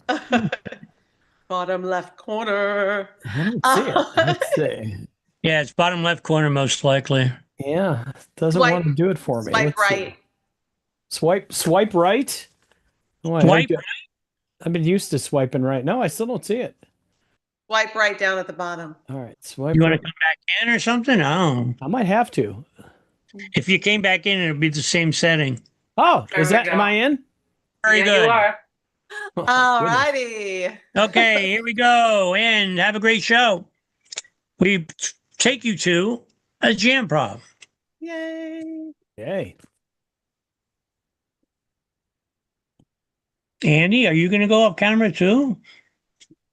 Bottom left corner. I don't see it. Let's see. Yeah, it's bottom left corner most likely. Yeah, doesn't Swipe- want to do it for me. Swipe Let's see. right. Swipe right. Oh, Swipe I've been used to swiping right. No, I still don't see it. Swipe right down at the bottom. All right, swipe. You want to right. come back in or something? Oh, I might have to. if you came back in, it'd be the same setting. Oh, There is we that? go. Am I in? Very Yeah, good. you are. Oh, All goodness. righty. Okay, here we go. And have a great show. We take you to a jam prov. Yay. Yay. Andy, are you going to go off camera too?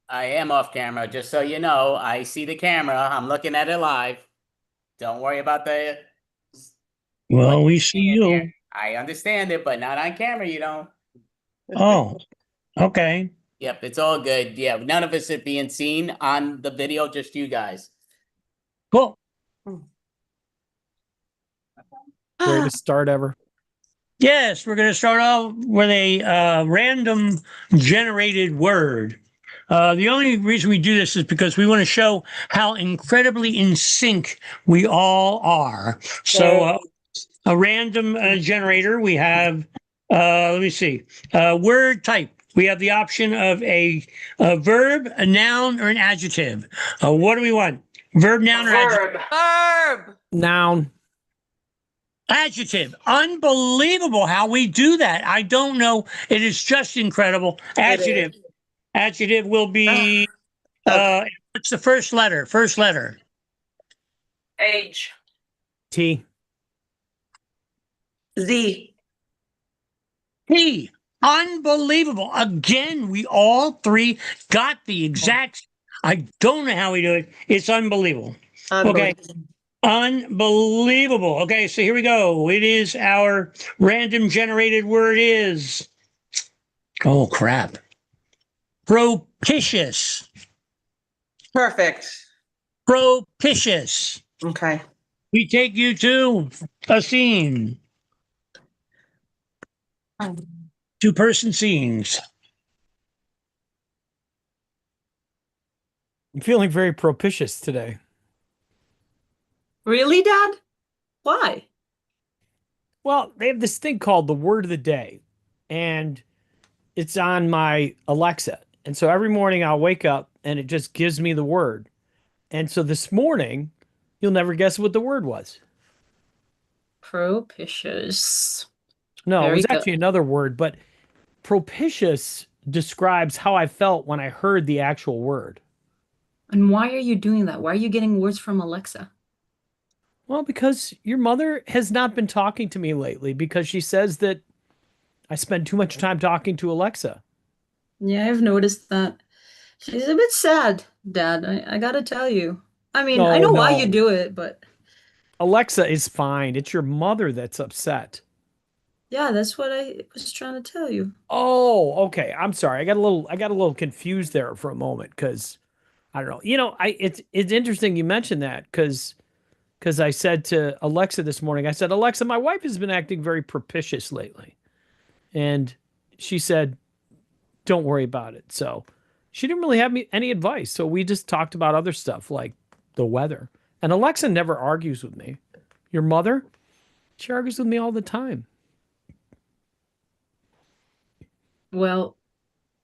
I am off camera, just so you know. I see the camera. I'm looking at it live. Don't worry about the. Well, what we you see in you. there. I understand it, but not on camera, you know. Oh, okay. Yep, it's all good. Yeah, none of us are being seen on the video, just you guys. Cool. Greatest start ever. Yes, we're going to start off with a random generated word. The only reason we do this is because we want to show how incredibly in sync we all are. So, a random generator, we have, let me see, word type. We have the option of a verb, a noun, or an adjective. What do we want? Verb, noun, or adjective? Verb. Verb. Noun. Adjective. Unbelievable how we do that. I don't know. It is just incredible. Adjective. Adjective will be, what's the first letter? First letter. Age. T. Z. P. Unbelievable. Again, we all three got the exact. I don't know how we do it. It's unbelievable. Okay. Unbelievable. Okay, so here we go. It is our random generated word is. Oh, crap. Propitious. Perfect. Propitious. Okay. We take you to a scene. Two-person scenes. I'm feeling very propitious today. Really, Dad? Why? Well, they have this thing called the word of the day, and it's on my Alexa. And so every morning I'll wake up and it just gives me the word. And so this morning, you'll never guess what the word was. Propitious. No, it Very was good. actually another word, but propitious describes how I felt when I heard the actual word. And why are you doing that? Why are you getting words from Alexa? Well, because your mother has not been talking to me lately because she says that I spend too much time talking to Alexa. Yeah, I've noticed that. She's a bit sad, Dad. I gotta tell you. I mean, I know why you No. do it, but Alexa is fine. It's your mother that's upset. yeah, that's what I was trying to tell you. Oh, okay. I'm sorry. I got a little confused there for a moment because I don't know. It's interesting you mentioned that because I said to Alexa this morning, I said, Alexa, my wife has been acting very propitious lately. And she said, don't worry about it. So she didn't really have me any advice. So we just talked about other stuff like the weather. And Alexa never argues with me. Your mother, she argues with me all the time. Well,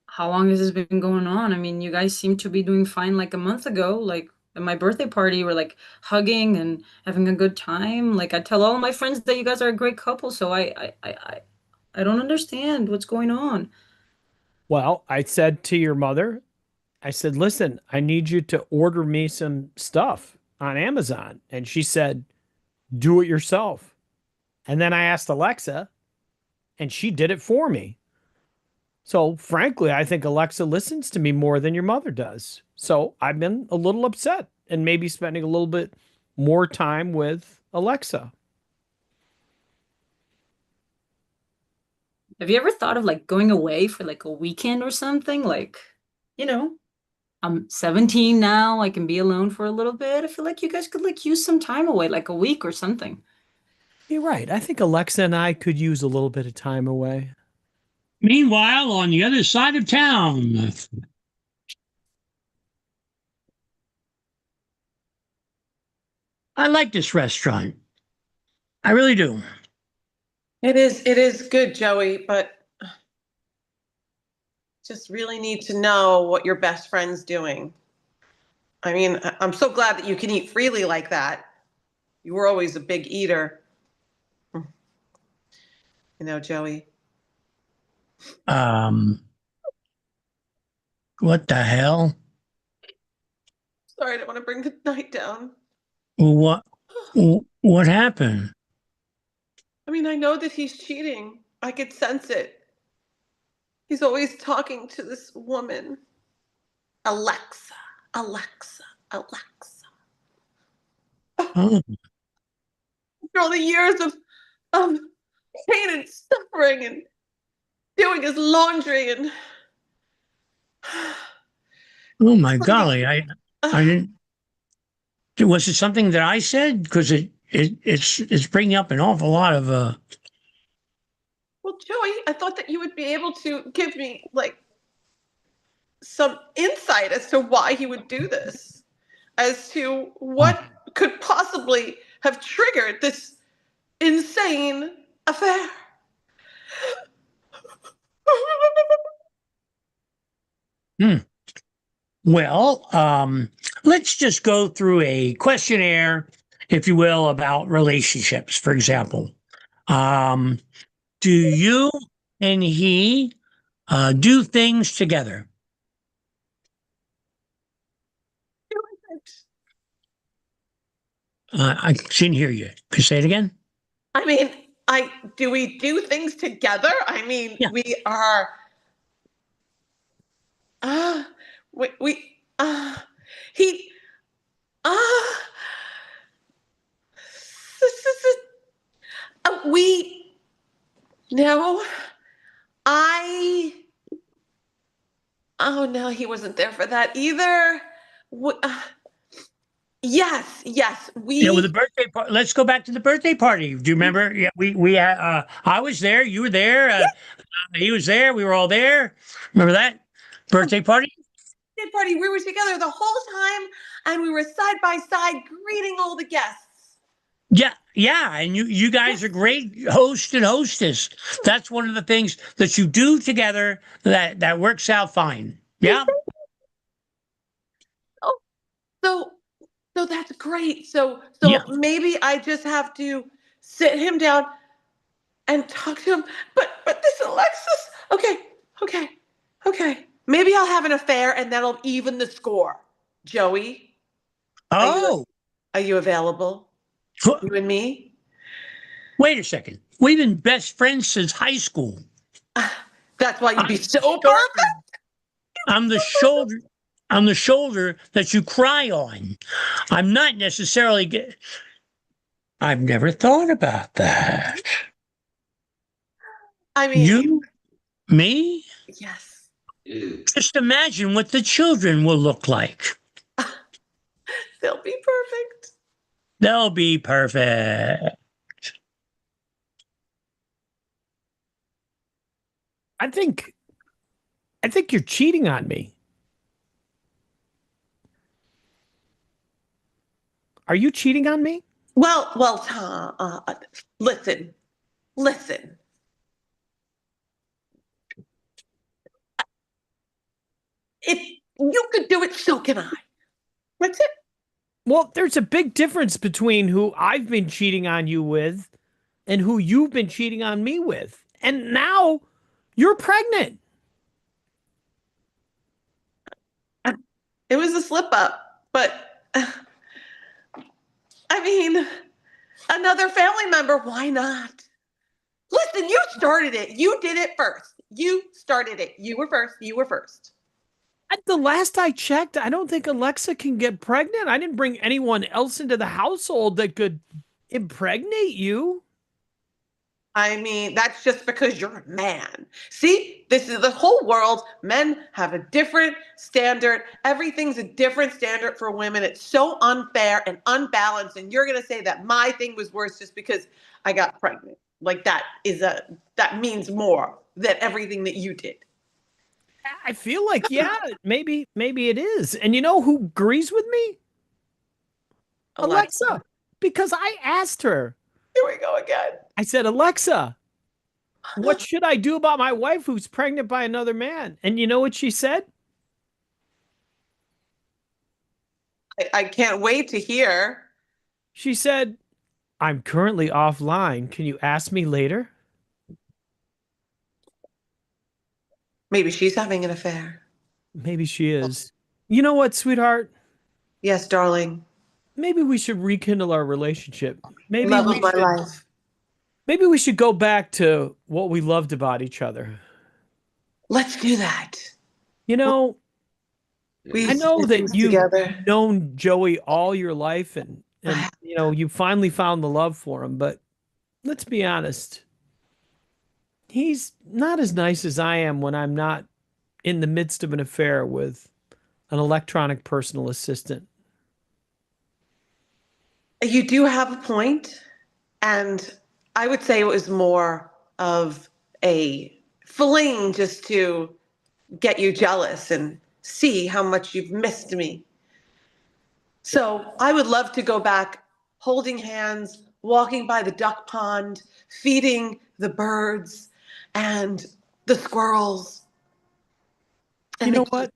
how long has this been going on? I mean, you guys seem to be doing fine like a month ago. Like, at my birthday party, we're like hugging and having a good time. Like I tell all my friends that you guys are a great couple, so I don't understand what's going on. Well, I said to your mother, I said, listen, I need you to order me some stuff on Amazon. And she said, do it yourself. And then I asked Alexa, and she did it for me. So, frankly, I think Alexa listens to me more than your mother does. So, I've been a little upset and maybe spending a little bit more time with Alexa. Have you ever thought of like going away for like a weekend or something? Like, you know, I'm 17 now. I can be alone for a little bit. I feel like you guys could like use some time away, like a week or something. You're right. I think Alexa and I could use a little bit of time away. Meanwhile, on the other side of town, I like this restaurant. I really do. It is good, Joey, but just really need to know what your best friend's doing. I mean, I'm so glad that you can eat freely like that. You were always a big eater. You know, Joey. What the hell? Sorry, I don't want to bring the night down. What happened? I mean, I know that he's cheating. I could sense it. He's always talking to this woman. Alexa, Alexa, Alexa. Oh, After all the years of pain and suffering and doing his laundry and oh my golly! I didn't. Was it something that I said? Because it's bringing up an awful lot of Well, Joey, I thought that you would be able to give me like some insight as to why he would do this, as to what could possibly have triggered this insane affair. Well, let's just go through a questionnaire, if you will, about relationships. For example, do you and he do things together? I didn't hear you. Could you say it again? I mean, do we do things together? I mean, Yeah. we are. We he we no I oh no, he wasn't there for that either. Yes, Yeah, well, the birthday party. Let's go back to the birthday party. Do you remember? Yeah, we I was there. You were there. He was there. We were all there. Remember that birthday party? party. We were together the whole time, and we were side by side greeting all the guests. Yeah, and you guys are great host and hostess. That's one of the things that you do together that works out fine. Yeah. Oh, so that's great. So Yeah. maybe I just have to sit him down and talk to him. But this Alexis. Okay. Maybe I'll have an affair, and that'll even the score. Joey. Oh. Are you available? You and me? Wait a second. We've been best friends since high school. That's why you'd be so perfect. I'm the shoulder. I'm the shoulder that you cry on. I'm not necessarily. I've never thought about that. I mean, you, me? Yes. Just imagine what the children will look like. They'll be perfect. They'll be perfect. I think you're cheating on me. Are you cheating on me? Well, Tom, listen. If you could do it, so can I. That's it. Well, there's a big difference between who I've been cheating on you with and who you've been cheating on me with. And now you're pregnant. It was a slip up, but I mean, another family member, why not? Listen, you started it. You did it first. You started it. You were first. You were first. The last I checked, I don't think Alexa can get pregnant. I didn't bring anyone else into the household that could impregnate you. I mean, that's just because you're a man. See, this is the whole world. Men have a different standard. Everything's a different standard for women. It's so unfair and unbalanced. And you're going to say that my thing was worse just because I got pregnant. Like that means more than everything that you did. I feel like, yeah, maybe it is. And you know who agrees with me? Alexa. Because I asked her. Here we go again. I said, Alexa, what should I do about my wife who's pregnant by another man? And you know what she said? I can't wait to hear. She said, I'm currently offline. Can you ask me later? Maybe she's having an affair. Maybe she is. You know what, sweetheart? Yes, darling. Maybe we should rekindle our relationship. Maybe Love of my life. Maybe we should go back to what we loved about each other. Let's do that. You know, I know that you've together. known Joey all your life and you know, you finally found the love for him, but let's be honest. He's not as nice as I am when I'm not in the midst of an affair with an electronic personal assistant. You do have a point, and I would say it was more of a fling just to get you jealous and see how much you've missed me. So I would love to go back holding hands, walking by the duck pond, feeding the birds and the squirrels. You know what?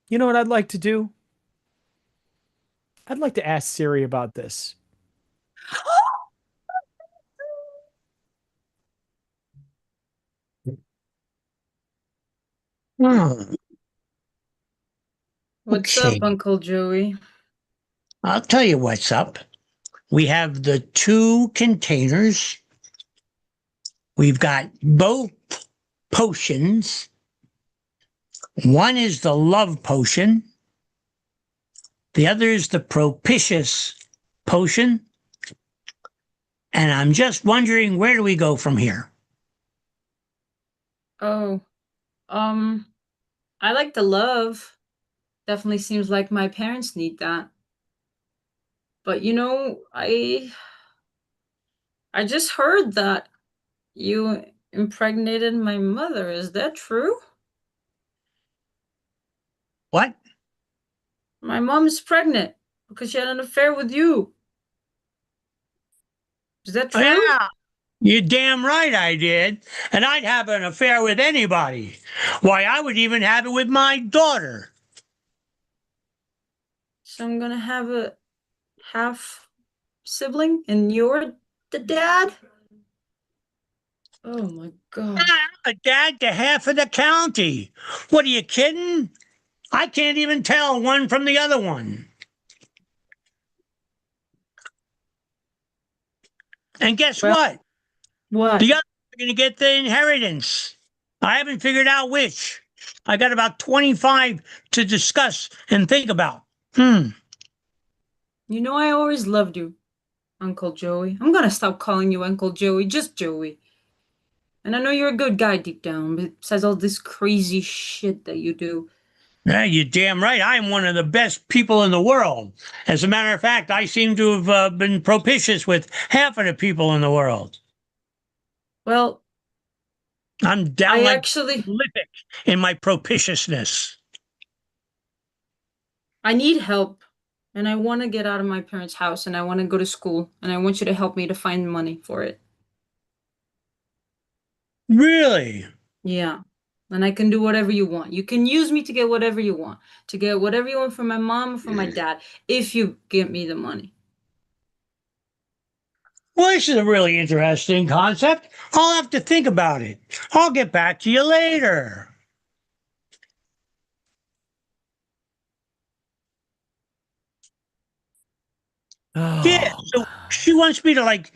You know what I'd like to do? I'd like to ask Siri about this. What's Okay. up, Uncle Joey? I'll tell you what's up. We have the 2 containers. We've got both potions. One is the love potion. The other is the propitious potion. And I'm just wondering, where do we go from here? Oh, I like the love. Definitely seems like my parents need that. But you know, I just heard that you impregnated my mother. Is that true? What? My mom's pregnant because she had an affair with you. Is that true? Yeah, you're damn right I did. And I'd have an affair with anybody. Why, I would even have it with my daughter. So I'm gonna have a half sibling and you're the dad? Oh my God. A dad to half of the county. What, are you kidding? I can't even tell one from the other one. And guess what? What? The others are going to get the inheritance. I haven't figured out which. I got about 25 to discuss and think about. You know, I always loved you, Uncle Joey. I'm gonna stop calling you Uncle Joey, just Joey. And I know you're a good guy deep down, but besides all this crazy shit that you do. Yeah, you're damn right. I'm one of the best people in the world. As a matter of fact, I seem to have been propitious with half of the people in the world. Well, I'm down I like actually prolific in my propitiousness. I need help, and I want to get out of my parents' house, and I want to go to school, and I want you to help me to find money for it. Really? Yeah. and I can do whatever you want. You can use me to get whatever you want, from my mom or from my dad, if you give me the money. Well, this is a really interesting concept. I'll have to think about it. I'll get back to you later. Yeah, so she wants me to, like,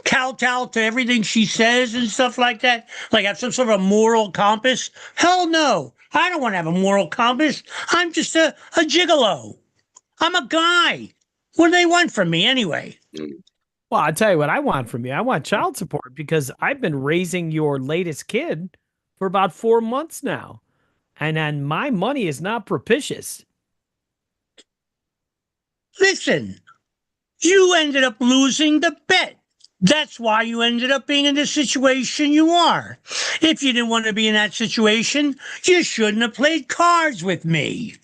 kowtow to everything she says and stuff like that. Like, have some sort of a moral compass. Hell no. I don't want to have a moral compass. I'm just a gigolo. I'm a guy. What do they want from me anyway? Well, I'll tell you what I want from you. I want child support because I've been raising your latest kid for about 4 months now. And then my money is not propitious. Listen, you ended up losing the bet. That's why you ended up being in the situation you are. If you didn't want to be in that situation, you shouldn't have played cards with me.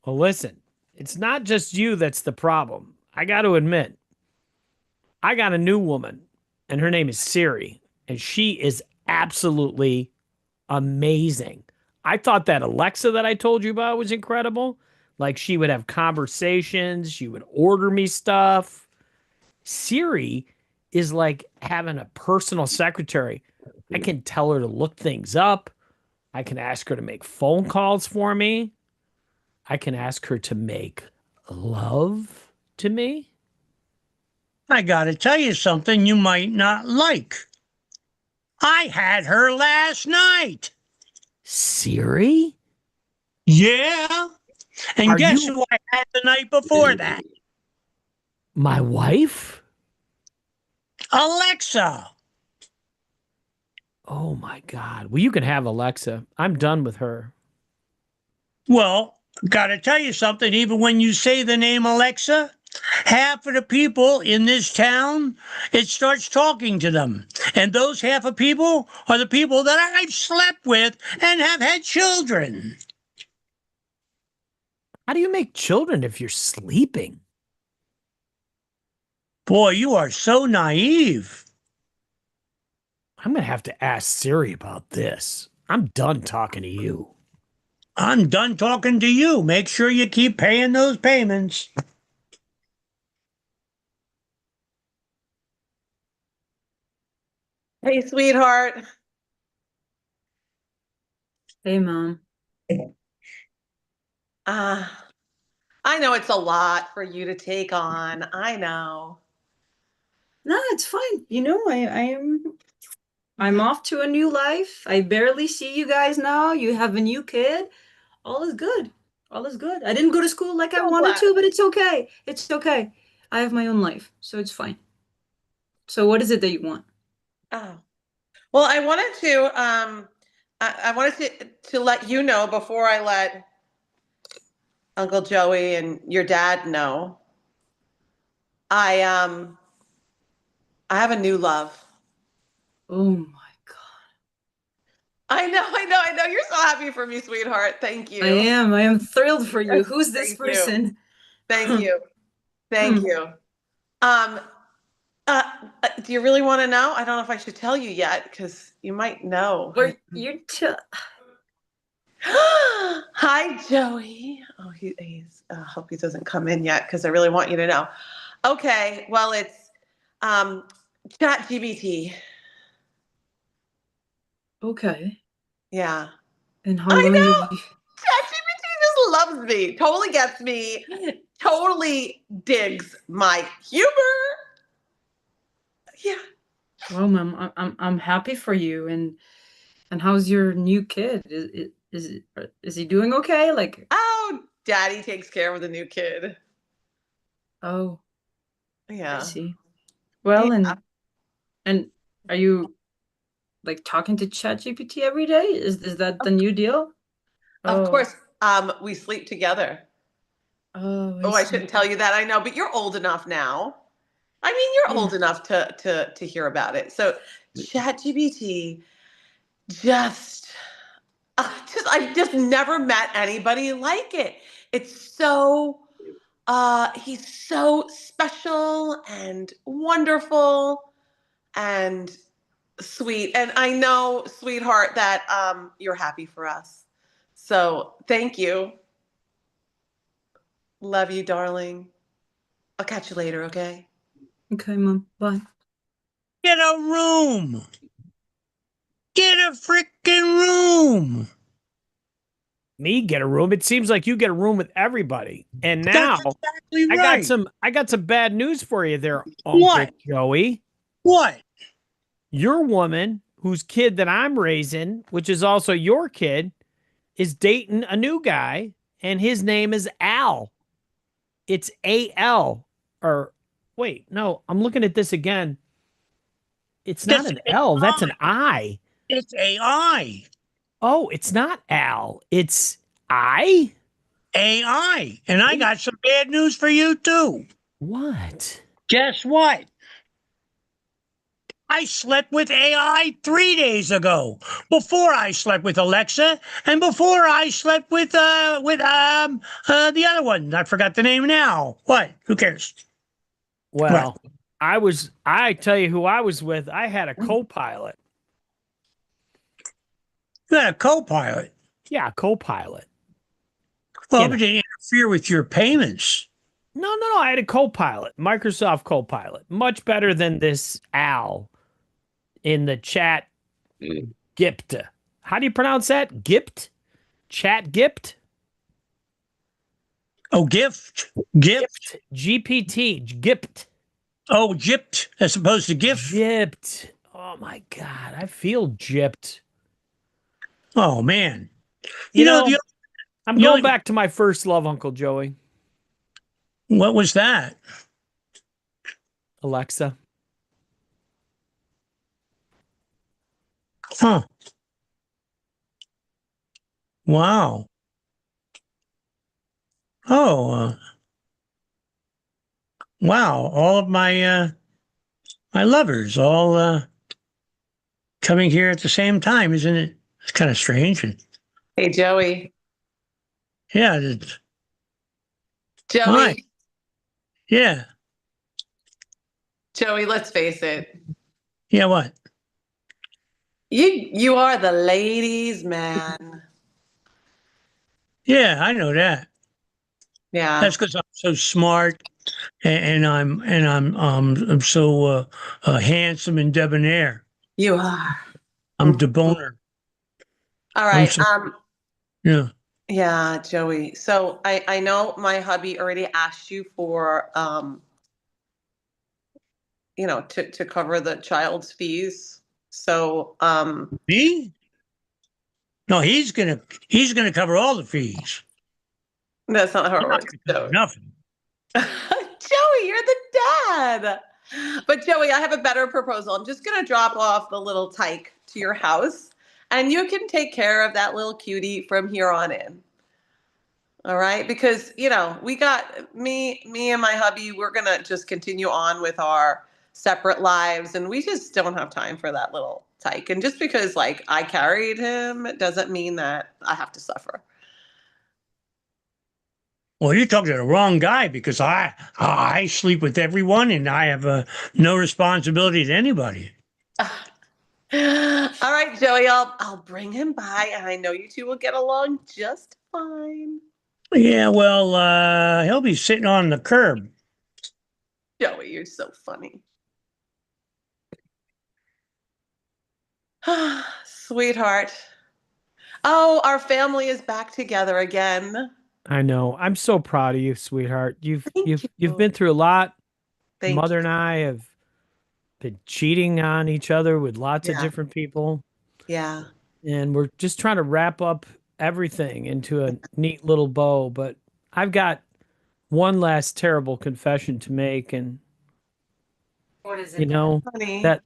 Well, listen, it's not just you that's the problem. I got to admit, I got a new woman, and her name is Siri, and she is absolutely amazing. I thought that Alexa that I told you about was incredible. Like, she would have conversations, she would order me stuff. Siri is like having a personal secretary. I can tell her to look things up. I can ask her to make phone calls for me. I can ask her to make love to me. I gotta tell you something you might not like. I had her last night. Siri? Yeah. And Are guess you who I had the night before that? my wife? Alexa. Oh my God. Well, you can have Alexa. I'm done with her. Well, gotta tell you something. Even when you say the name Alexa, half of the people in this town, it starts talking to them. And those half of people are the people that I've slept with and have had children. How do you make children if you're sleeping? Boy, you are so naive. I'm going to have to ask Siri about this. I'm done talking to you. I'm done talking to you. Make sure you keep paying those payments. Hey, sweetheart. Hey, Mom. I know it's a lot for you to take on. I know. No, it's fine. I'm off to a new life. I barely see you guys now. You have a new kid. All is good. All is good. I didn't go to school like I So wanted glad. to, but it's okay. It's okay. I have my own life, so it's fine. So what is it that you want? Oh, well, I wanted to let you know before I let Uncle Joey and your dad know. I have a new love. Oh my God. I know. You're so happy for me, sweetheart. Thank you. I am thrilled for you. Yes, Who's this thank you. person? Thank you. Thank you. Um, do you really want to know? I don't know if I should tell you yet because you might know. Hi, Joey. Oh, he's. Hope he doesn't come in yet because I really want you to know. Okay, well, it's ChatGPT. Okay. Yeah. And how I long know. have you... ChatGPT just loves me. Totally gets me. Totally digs my humor. Yeah. Well, Mom, I'm happy for you. And how's your new kid? Is he doing okay? Like, Oh, Daddy takes care of the new kid. oh, Yeah. I see. Well, Yeah. and are you like talking to ChatGPT every day? Is that the new deal? Of Oh, course, we sleep together. oh, Oh, I see. shouldn't tell you that. I know, but you're old enough now. I mean, you're old enough to hear about it. So, ChatGPT I've just never met anybody like it. It's so he's so special and wonderful, and sweet. And I know, sweetheart, that you're happy for us. So thank you. Love you, darling. I'll catch you later, okay? Okay, Mom. Bye. Get a room. Get a freaking room. Me get a room. It seems like you get a room with everybody. And now That's exactly I right. got some bad news for you there, Uncle What? Joey. What? Your woman, whose kid that I'm raising, which is also your kid, is dating a new guy, and his name is Al. It's A-L. Or wait, no, I'm looking at this again. It's not That's an L, that's an I. It's AI. Oh, it's not Al. It's I? AI. And I got some bad news for you, too. What? Guess what? I slept with AI 3 days ago. Before I slept with Alexa, and before I slept with the other one. I forgot the name now. What? Who cares? Well, I tell you who I was with. I had a co-pilot. You got a co-pilot. Yeah, co-pilot. Well, You but know. they interfere with your payments. No. I had a co-pilot, Microsoft Copilot. Much better than this Al in the chat Gipt. How do you pronounce that? Gipt? Chat Gipt? Oh, gift. GPT. Gipt. Oh, gypped as opposed to gift. Gypped. Oh my God. I feel gypped. Oh, man. You know, the I'm the going only- back to my first love, Uncle Joey. What was that? Alexa. Huh. Wow. Oh, wow. All of my my lovers all coming here at the same time, isn't it? It's kind of strange. And Hey, Joey. yeah, Joey. Hi. Yeah. Joey, let's face it. Yeah, what? You are the ladies' man. Yeah, I know that. Yeah. That's because I'm so smart and I'm so handsome and debonair. You are. I'm debonair. All right. Yeah. Yeah, Joey. So I know my hubby already asked you for to cover the child's fees. So Me? No, he's gonna cover all the fees. that's not how it I'm not works, gonna cover Joey. nothing. Joey, you're the dad. But Joey, I have a better proposal. I'm just gonna drop off the little tyke to your house, and you can take care of that little cutie from here on in. All right, because we got me and my hubby. We're gonna just continue on with our separate lives, and we just don't have time for that little tyke. And just because like I carried him doesn't mean that I have to suffer. Well, you're talking to the wrong guy because I sleep with everyone and I have no responsibility to anybody. All right, Joey, I'll bring him by, and I know you two will get along just fine. Yeah, well, he'll be sitting on the curb. Joey, you're so funny. Sweetheart. Oh, our family is back together again. I know. I'm so proud of you, sweetheart. You've Thank you've been through a lot. Thank Mother and I have been cheating on each other with lots of Yeah. different people. Yeah. And we're just trying to wrap up everything into a neat little bow. But I've got one last terrible confession to make. And, What is it? you know, Honey. that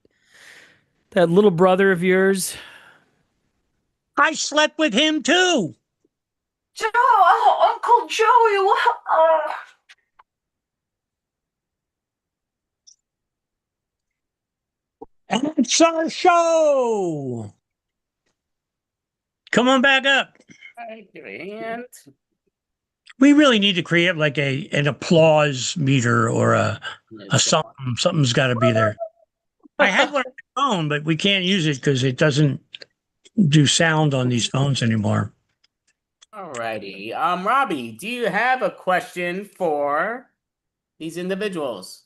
little brother of yours, I slept with him too. Uncle Joey, what? It's our show. Come on back up. And We really need to create like an applause meter or a something. Something's got to be there. I had one at the phone, but we can't use it because it doesn't do sound on these phones anymore. Alrighty. Robbie, do you have a question for these individuals?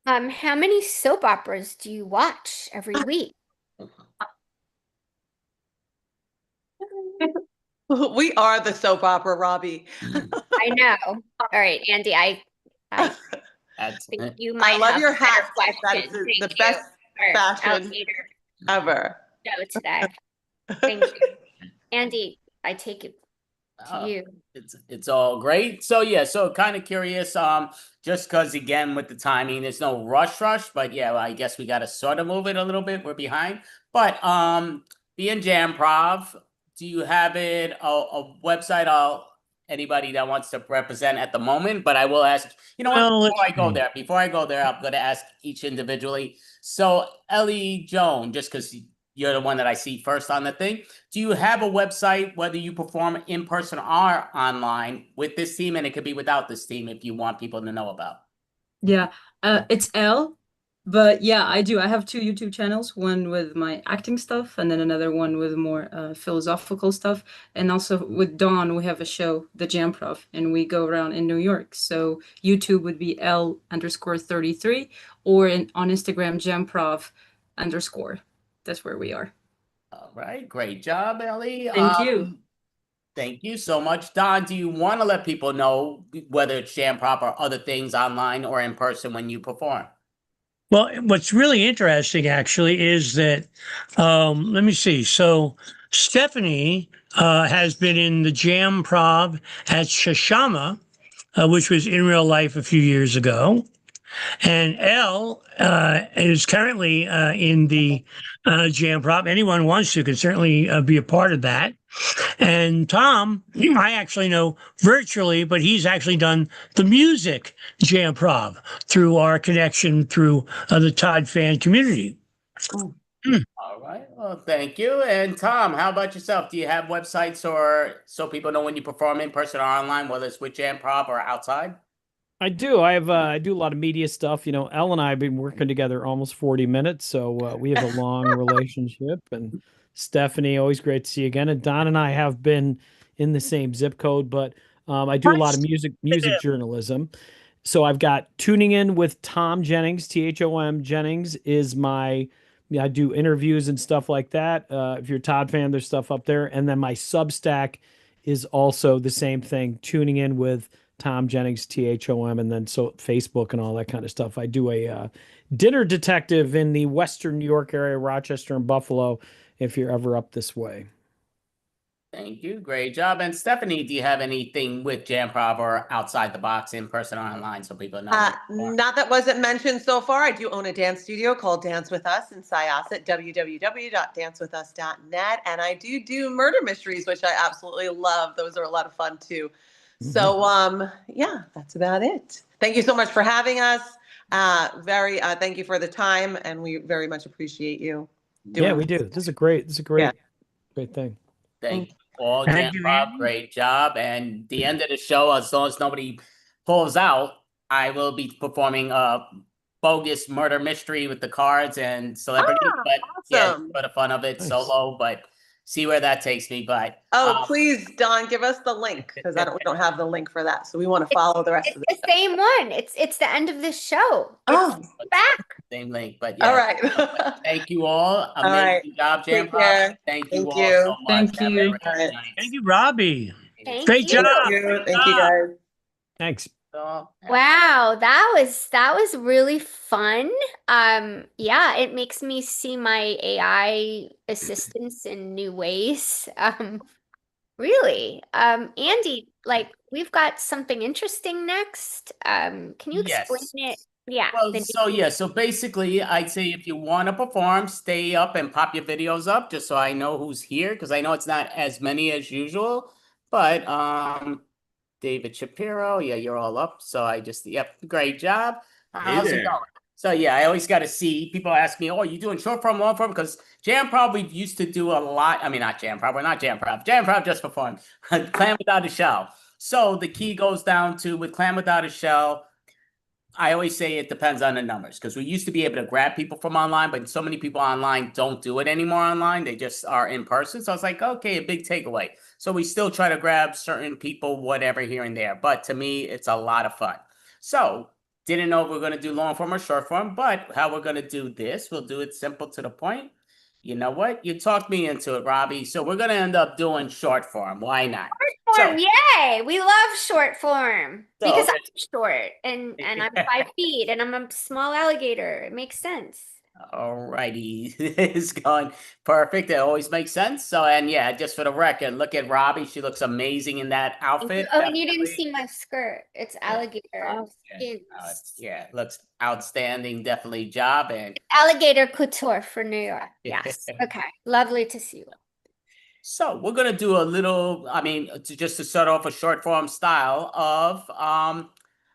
How many soap operas do you watch every week? We are the soap opera, Robbie. I know. All right, Andy, I That's think it. you might I love have your a better hat. question. That's the Thank you. best Or fashion Alligator ever. show today. Thank you. Andy, I take it to Oh, you. it's all great. So yeah, so kind of curious. Just because again with the timing, there's no rush, but yeah, well, I guess we got to sort of move it a little bit. We're behind, but being Jamprov, do you have it a website? Anybody that wants to represent at the moment, but I will ask. You know what? Well, Before I go there, I'm going to ask each individually. So Ellie Joan, just because you're the one that I see first on the thing. Do you have a website, whether you perform in person or online with this team? And it could be without this team if you want people to know about. Yeah, it's L, but yeah, I do. I have two YouTube channels, one with my acting stuff and then another one with more philosophical stuff. And also with Dawn, we have a show, The Jamprov, and we go around in New York. So YouTube would be L_33 or on Instagram, Jamprov_. That's where we are. All right. Great job, Ellie. Thank you. Thank you so much. Don, do you want to let people know whether it's Jamprov or other things online or in person when you perform? Well, what's really interesting actually is that, let me see. So Stephanie has been in the Jamprov at Shashama, which was in real life a few years ago. And Elle is currently in the Jamprov. Anyone wants to can certainly be a part of that. And Tom, I actually know virtually, but he's actually done the music Jamprov through our connection through the Todd fan community. All right. Well, thank you. And Tom, how about yourself? Do you have websites or so people know when you perform in person or online, whether it's with Jamprov or outside? I do. I do a lot of media stuff. You know, Elle and I have been working together almost 40 minutes, so we have a long relationship. And Stephanie, always great to see you again. And Don and I have been in the same zip code, but I do a lot of music journalism. So I've got Tuning In with Tom Jennings, THOM Jennings is my. I do interviews and stuff like that. If you're a Todd fan, there's stuff up there. And then my Substack is also the same thing, Tuning In with Tom Jennings, THOM, and then so Facebook and all that kind of stuff. I do a dinner detective in the Western New York area, Rochester and Buffalo, if you're ever up this way. Thank you. Great job. And Stephanie, do you have anything with Jamprov or outside the box, in person or online, so people know? Not that wasn't mentioned so far. I do own a dance studio called Dance With Us in Syosset, www.dancewithus.net. And I do murder mysteries, which I absolutely love. Those are a lot of fun too. So, yeah, that's about it. Thank you so much for having us. Thank you for the time, and we very much appreciate you. Yeah, we do. This is a great thing. Thank you all, Jamprov. Great job. And the end of the show, as long as nobody pulls out, I will be performing a bogus murder mystery with the cards and celebrities. But yeah, for the fun of it, solo. But see where that takes me. But please, Don, give us the link because we don't have the link for that, so we want to follow the rest of it. It's the same one. It's the end of this show. It's back. Same link, but yeah. All right. Thank you all. Amazing job, Jamprov. Thank you all so much. Thank you. Thank you, Robbie. Great job. Thank you, guys. Thanks. Wow, that was really fun. Yeah, it makes me see my AI assistants in new ways. Really. Andy, like we've got something interesting next. Can you explain it? Yeah. Well, so basically I'd say if you want to perform, stay up and pop your videos up just so I know who's here, because I know it's not as many as usual, but David Shapiro, yeah, you're all up. So great job. How's it going? So yeah, I always got to see, people ask me, oh, you doing short form, long form? Because Jamprov, we used to do a lot. I mean, not Jamprov, we're not Jamprov. Jamprov just performed Clan Without a Shell. So the key goes down to with Clan Without a Shell, I always say it depends on the numbers because we used to be able to grab people from online, but so many people online don't do it anymore online. They just are in person. So I was like, okay, a big takeaway. So we still try to grab certain people, whatever, here and there. But to me, it's a lot of fun. So didn't know if we're going to do long form or short form, but how we're going to do this, we'll do it simple to the point. You know what? You talked me into it, Robbie. So we're going to end up doing short form. Why not? Form, yay! We love short form because So- I'm short and I'm 5 feet and I'm a small alligator. It makes sense. Alrighty, it's going perfect. It always makes sense. So, and yeah, just for the record, look at Robbie. She looks amazing in that outfit. Oh, and you didn't Definitely. see my skirt. It's alligator skins. Yeah, looks outstanding. Definitely job. And Alligator couture for New York. Yes. Okay. Lovely to see you. so we're gonna do a little. I mean, just to start off a short form style of. I'm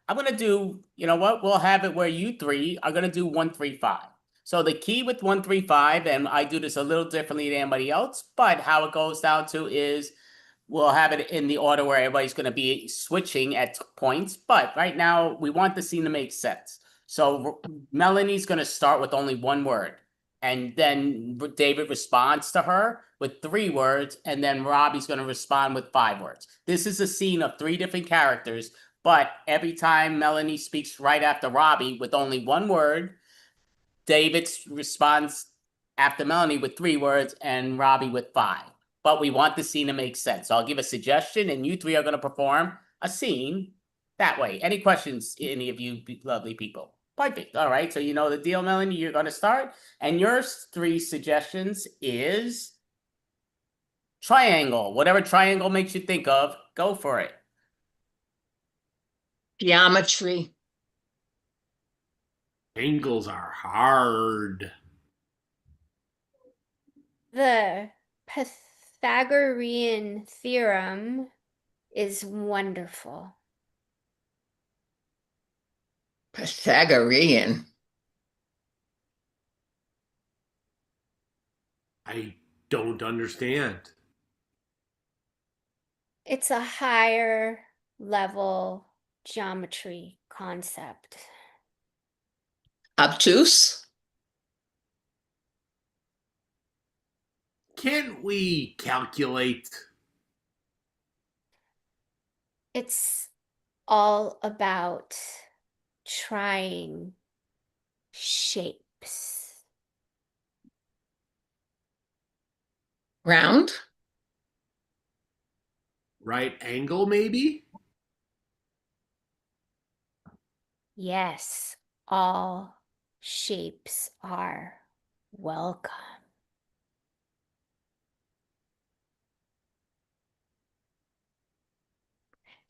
gonna do. You know what? We'll have it where you three are gonna do 1-3-5. So the key with 1-3-5, and I do this a little differently than anybody else, but how it goes down to is we'll have it in the order where everybody's going to be switching at points. But right now, we want the scene to make sense. So Melanie's going to start with only one word. And then David responds to her with 3 words. And then Robbie's going to respond with 5 words. This is a scene of 3 different characters. But every time Melanie speaks right after Robbie with only one word, David responds after Melanie with 3 words and Robbie with 5. But we want the scene to make sense. So I'll give a suggestion and you 3 are going to perform a scene that way. Any questions, any of you lovely people? Perfect. All right. So you know the deal, Melanie. You're going to start. And your 3 suggestions is triangle. Whatever triangle makes you think of, go for it. Geometry. Angles are hard. The Pythagorean theorem is wonderful. Pythagorean. I don't understand. It's a higher level geometry concept. Obtuse. Can't we calculate? It's all about trying shapes. Round. Right angle, maybe? Yes, all shapes are welcome.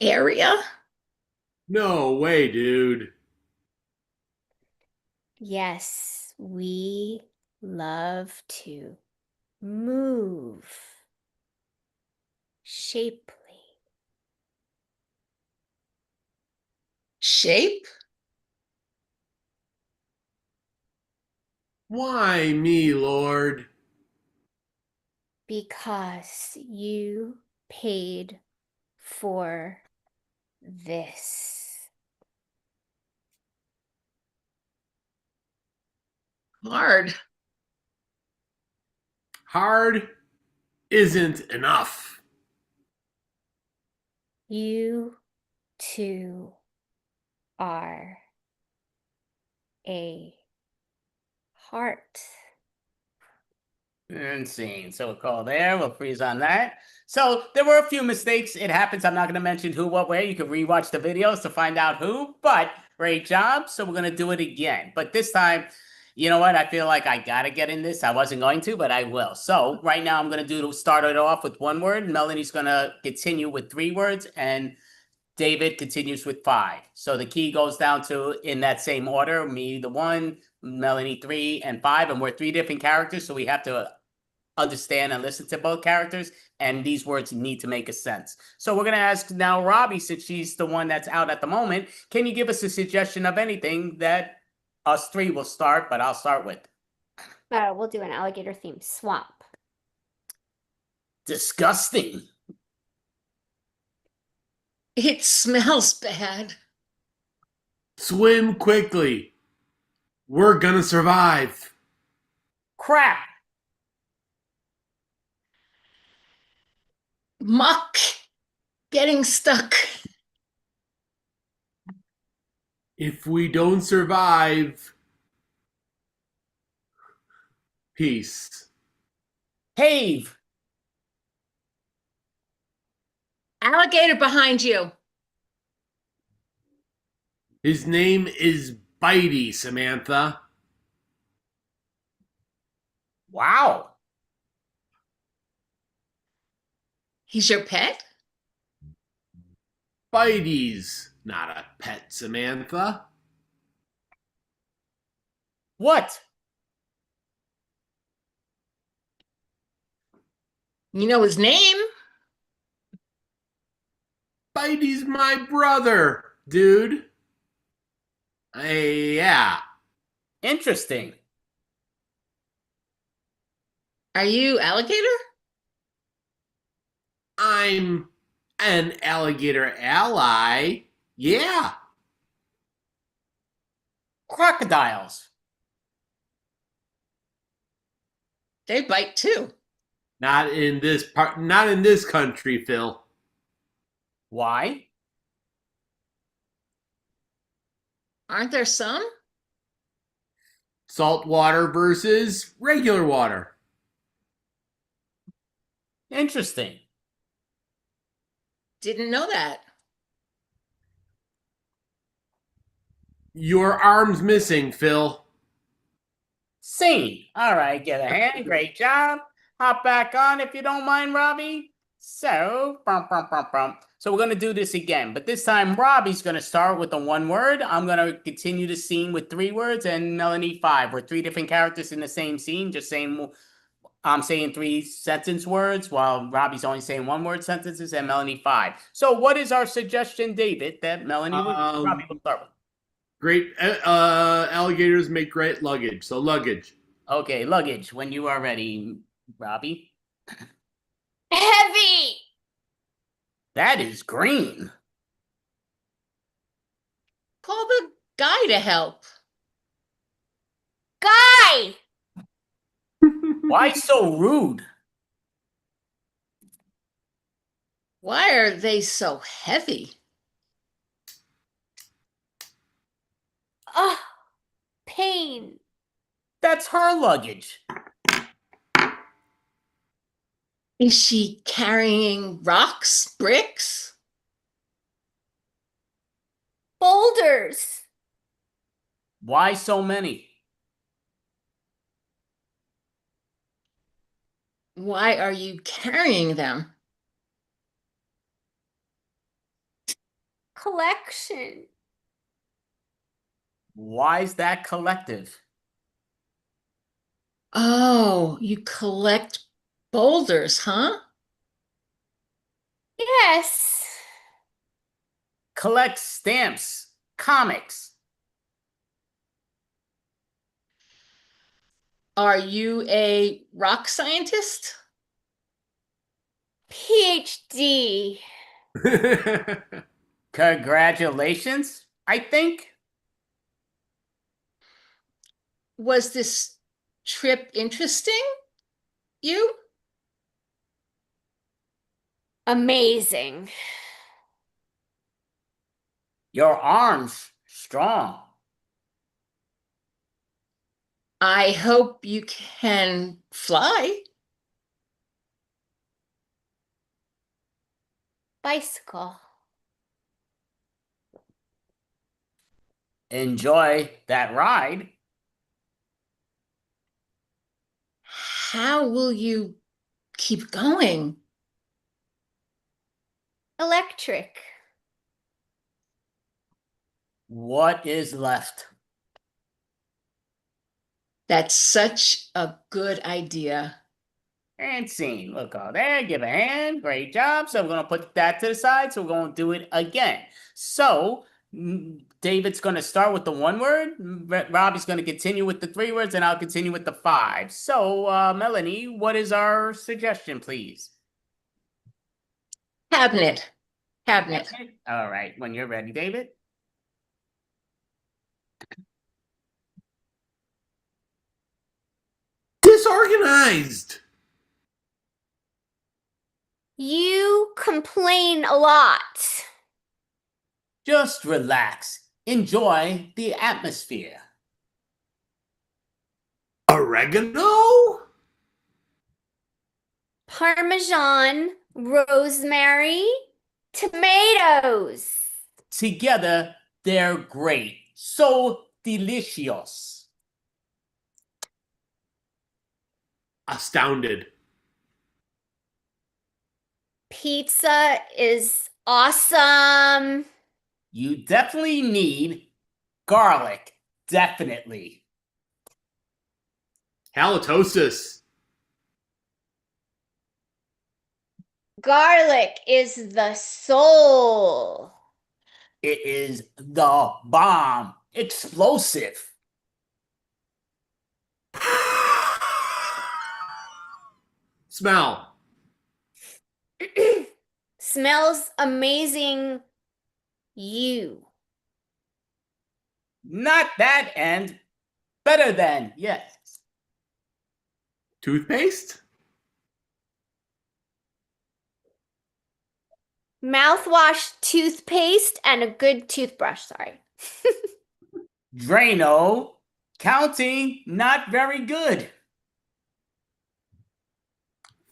Area. No way, dude. Yes, we love to move shapely. Shape. Why me, Lord? Because you paid for this. Hard. Hard isn't enough. You two are a heart. And scene. So we'll call there. We'll freeze on that. So there were a few mistakes. It happens. I'm not going to mention who, what, where. You can rewatch the videos to find out who. But great job. So we're going to do it again. But this time, you know what? I feel like I got to get in this. I wasn't going to, but I will. So right now I'm going to start it off with 1 word. Melanie's going to continue with 3 words. And David continues with 5. So the key goes down to in that same order. Me, the 1, Melanie, 3, and 5. And we're 3 different characters. So we have to understand and listen to both characters, and these words need to make a sense. So we're going to ask now Robbie, since she's the one that's out at the moment, can you give us a suggestion of anything that us 3 will start, but I'll start with? We'll do an alligator theme. Swamp. Disgusting. It smells bad. Swim quickly. We're gonna survive. Crap. Muck. Getting stuck. If we don't survive, peace. Cave. Alligator behind you. His name is Bitey, Samantha. Wow. He's your pet? Bitey's not a pet, Samantha. What? You know his name? Bitey's my brother, dude. Yeah. Interesting. Are you Alligator? I'm an alligator ally. Yeah. Crocodiles. They bite too. Not in this country, Phil. Why? Aren't there some? Salt water versus regular water. Interesting. Didn't know that. Your arm's missing, Phil. Scene. All right, get a hand. Great job. Hop back on if you don't mind, Robbie. So, So we're going to do this again, but this time Robbie's going to start with the one word. I'm going to continue the scene with 3 words and Melanie 5. We're 3 different characters in the same scene, just saying I'm saying 3 sentence words while Robbie's only saying 1 word sentences and Melanie 5. So what is our suggestion, David, that Robbie will start with? Great alligators make great luggage. So luggage. Okay, luggage. When you are ready, Robbie. Heavy. That is green. Call the guy to help. Guy. Why so rude? Why are they so heavy? Ugh. Pain. That's her luggage. Is she carrying rocks, bricks? Boulders. Why so many? Why are you carrying them? Collection. Why is that collective? Oh, you collect boulders, huh? Yes. Collect stamps, comics. Are you a rock scientist? PhD. Congratulations, I think. Was this trip interesting? You? Amazing. Your arms strong. I hope you can fly. Bicycle. Enjoy that ride. How will you keep going? Electric. What is left? That's such a good idea. And scene. Look all there. Give a hand. Great job. So we're going to put that to the side. So we're going to do it again. So David's going to start with the 1 word. Robbie's going to continue with the 3 words, and I'll continue with the 5. So, Melanie, what is our suggestion, please? Cabinet. Cabinet. All right. When you're ready, David. Disorganized. You complain a lot. Just relax. Enjoy the atmosphere. Oregano? Parmesan, rosemary, tomatoes. Together, they're great. So delicious. Astounded. Pizza is awesome. You definitely need garlic. Definitely. Halitosis. Garlic is the soul. It is the bomb. Explosive. Smell. Smells amazing. You. Not that and better than. Yes. Toothpaste? Mouthwash, toothpaste, and a good toothbrush. Sorry. Drano. Counting. Not very good.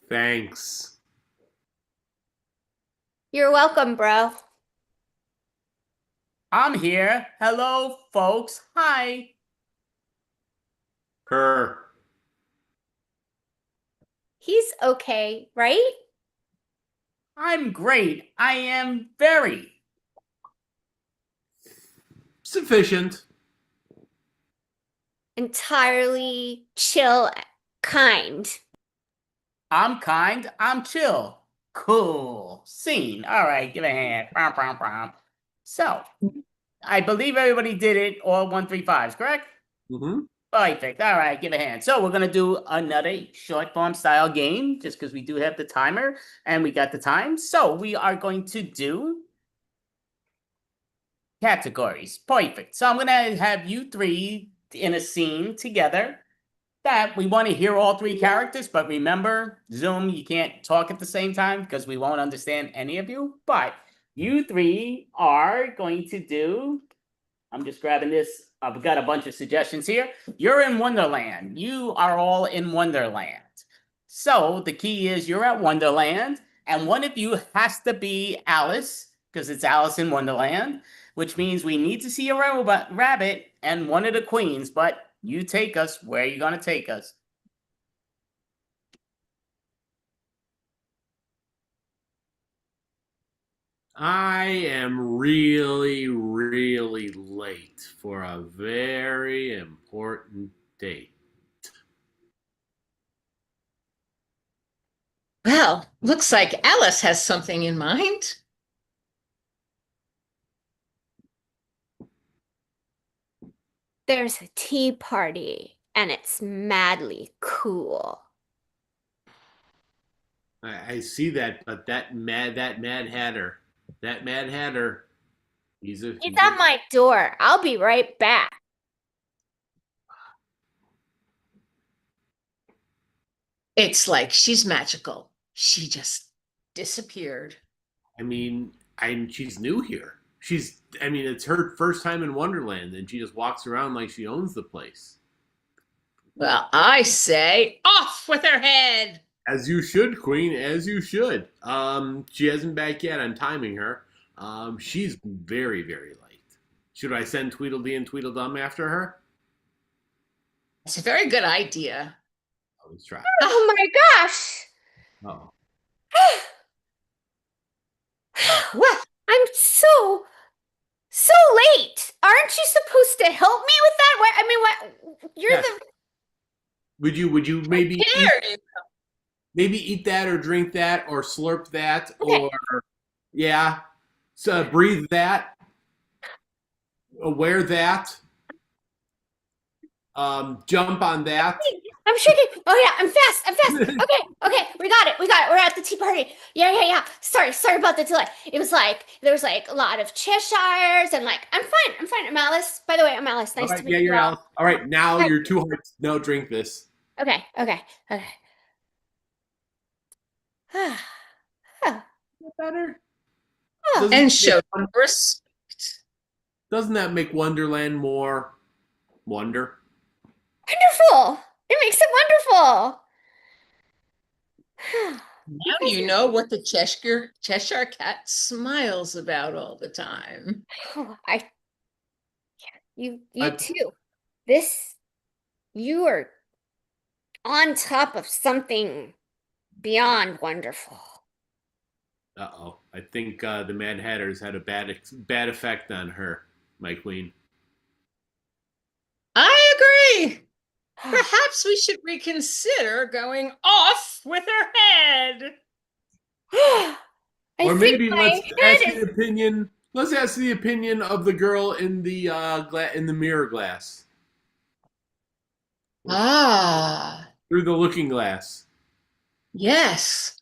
Thanks. You're welcome, bro. I'm here. Hello, folks. Hi. Her. He's okay, right? I'm great. I am very. Sufficient. Entirely chill, kind. I'm kind. I'm chill. Cool. Scene. All right. Give a hand. Brum, brum, brum. So, I believe everybody did it all 135s, correct? Mm-hmm. Perfect. All right, give a hand. So we're gonna do another short form style game, just because we do have the timer and we got the time. So we are going to do categories. Perfect. So I'm gonna have you three in a scene together. That we want to hear all three characters, but remember, Zoom, you can't talk at the same time because we won't understand any of you. But you three are going to do. I'm just grabbing this. I've got a bunch of suggestions here. You're in Wonderland. You are all in Wonderland. So the key is you're at Wonderland, and one of you has to be Alice, because it's Alice in Wonderland, which means we need to see a rabbit and one of the queens, but you take us. Where are you going to take us? I am really, really late for a very important date. Well, looks like Alice has something in mind. There's a tea party, and it's madly cool. I see that, but that Mad Hatter, he's He's at my door. I'll be right back. It's like she's magical. She just disappeared. I mean, she's new here. It's her first time in Wonderland, and she just walks around like she owns the place. Well, I say off with her head. As you should, Queen, as you should. She hasn't back yet. I'm timing her. She's very, very late. Should I send Tweedledee and Tweedledum after her? It's a very good idea. Let's try. Oh my gosh! Oh. What? I'm so late. Aren't you supposed to help me with that? What? I mean, what? You're Yes. the. Would you maybe Here. eat that or drink that or slurp that Okay. or yeah, so breathe that, wear that, jump on that. I'm shaking. Oh yeah, I'm fast. I'm fast. Okay, we got it. We're at the tea party. Yeah. Sorry about the delay. It was like there was like a lot of Cheshires and like I'm fine. I'm Alice. By the way, I'm Alice. All Nice right, to yeah, meet you you're all. out. All right, now Hi. you're 2 hearts. No, drink this. Okay. Better. Oh, And show them respect. Doesn't that make Wonderland more wonder? wonderful. It makes it wonderful. Now you know what the Cheshire Cat smiles about all the time. You I- too. You are on top of something beyond wonderful. Uh-oh. I think the Mad Hatter's had a bad effect on her, my queen. I agree. Perhaps we should reconsider going off with her head. Or maybe let's ask head the opinion. Let's ask the opinion of the girl in the mirror glass Ah, through the looking glass. yes.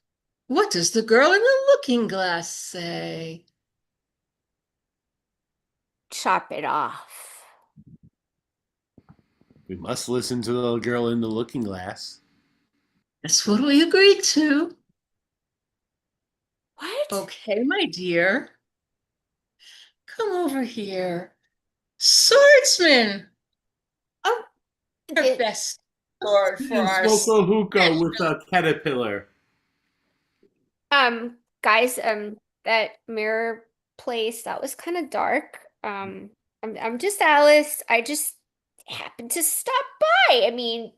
What does the girl in the looking glass say? chop it off. We must listen to the girl in the looking glass. That's what we agreed to. What? Okay, my dear. Come over here. Swordsman! Oh, Your best sword for our Smoke a hookah with a caterpillar. guys, that mirror place, that was kind of dark. I'm just Alice. I just happened to stop by. I mean,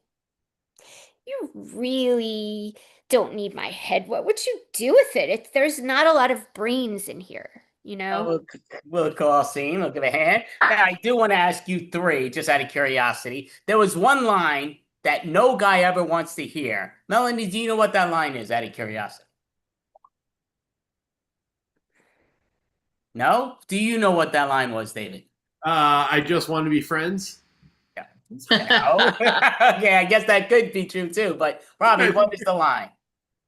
you really don't need my head. What would you do with it? There's not a lot of brains in here, you know? We'll call scene. Look at the hand. Now, I do want to ask you three, just out of curiosity. There was one line that no guy ever wants to hear. Melanie, do you know what that line is, out of curiosity? No? Do you know what that line was, David? I just want to be friends. No. Okay, I guess that could be true too. But Robbie, what is the line?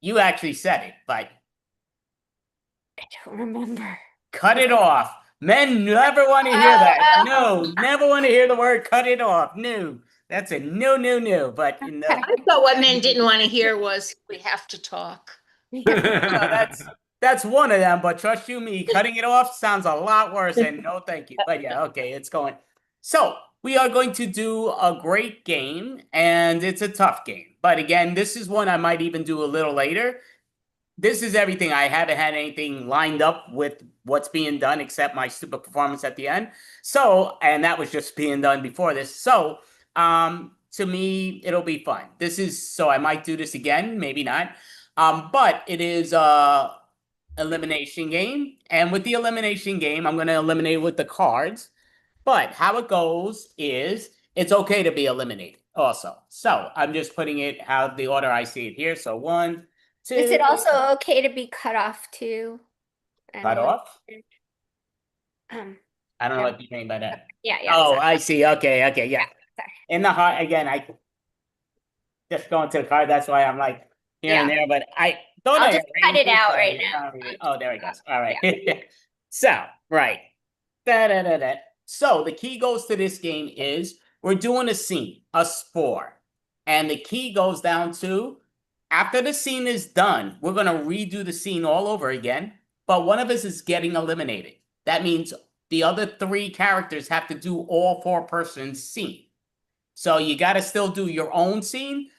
You actually said it, but I don't remember. cut it off. Men never want to hear that. No, never want to hear the word cut it off. No. That's a no. But no. I thought what men didn't want to hear was we have to talk. That's one of them, but trust you me, cutting it off sounds a lot worse, and no thank you. But yeah, okay, it's going. So we are going to do a great game, and it's a tough game. But again, this is one I might even do a little later. This is everything. I haven't had anything lined up with what's being done except my stupid performance at the end. So, and that was just being done before this. So, to me, it'll be fun. So I might do this again, maybe not. But it is elimination game, and with the elimination game I'm going to eliminate with the cards, but how it goes is it's okay to be eliminated also. So I'm just putting it how the order I see it here. So 1, 2. Is it also okay to be cut off too? Cut off? I don't know yeah. what you mean by that. Yeah. Oh, Sorry. I see. Okay, yeah. Sorry. In the heart again, I just going to the card, that's why I'm like here and there, but I thought I'll I just cut it out right now. now. Oh, there it goes. All right. So, right. Da. So the key goes to this game is we're doing a scene, a spore. And the key goes down to after the scene is done, we're going to redo the scene all over again. But one of us is getting eliminated. That means the other 3 characters have to do all 4 persons' scene. So you got to still do your own scene.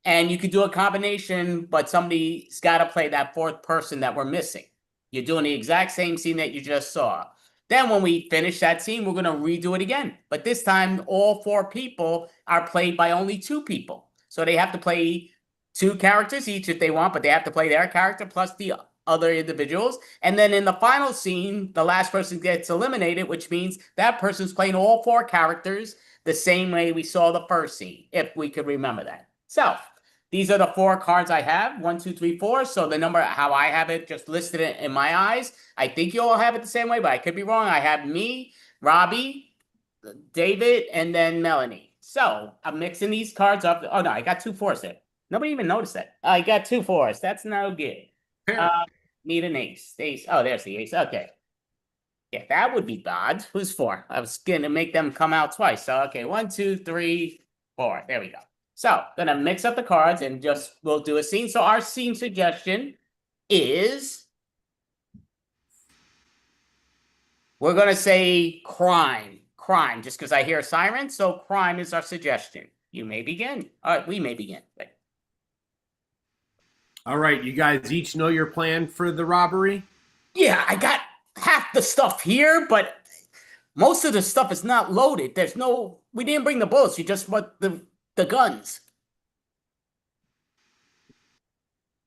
And you could do a combination, but somebody's got to play that 4th person that we're missing. You're doing the exact same scene that you just saw. Then when we finish that scene, we're going to redo it again. But this time, all 4 people are played by only 2 people. So they have to play 2 characters each if they want, but they have to play their character plus the other individuals. And then in the final scene, the last person gets eliminated, which means that person's playing all 4 characters the same way we saw the first scene, if we could remember that. So these are the 4 cards I have, 1, 2, 3, 4. So the number, how I have it, just listed it in my eyes. I think you all have it the same way, but I could be wrong. I have me, Robbie, David, and then Melanie. So I'm mixing these cards up. Oh no, I got 2 4s there. Nobody even noticed that. I got 2 4s. That's no good. Pair. Need an ace. Ace. Oh, there's the ace. Okay. Yeah, that would be odd. Who's 4? I was gonna make them come out twice. So okay, 1, 2, 3, 4. There we go. So gonna mix up the cards and just we'll do a scene. So our scene suggestion is we're gonna say crime. Crime, just because I hear a siren. So crime is our suggestion. You may begin. All right, we may begin. All right, you guys each know your plan for the robbery? Yeah, I got half the stuff here, but most of the stuff is not loaded. There's no. We didn't bring the bullets. We just brought the guns.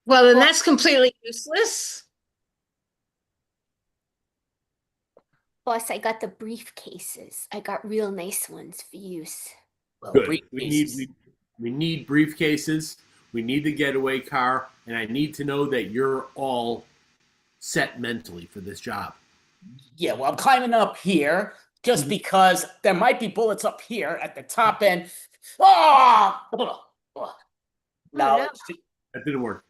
Well, then that's completely useless. Boss, I got the briefcases. I got real nice ones for use. Well, Good. briefcases. We need briefcases. We need the getaway car, and I need to know that you're all set mentally for this job. Yeah, well, I'm climbing up here just because there might be bullets up here at the top end. Oh! No, no. That didn't work.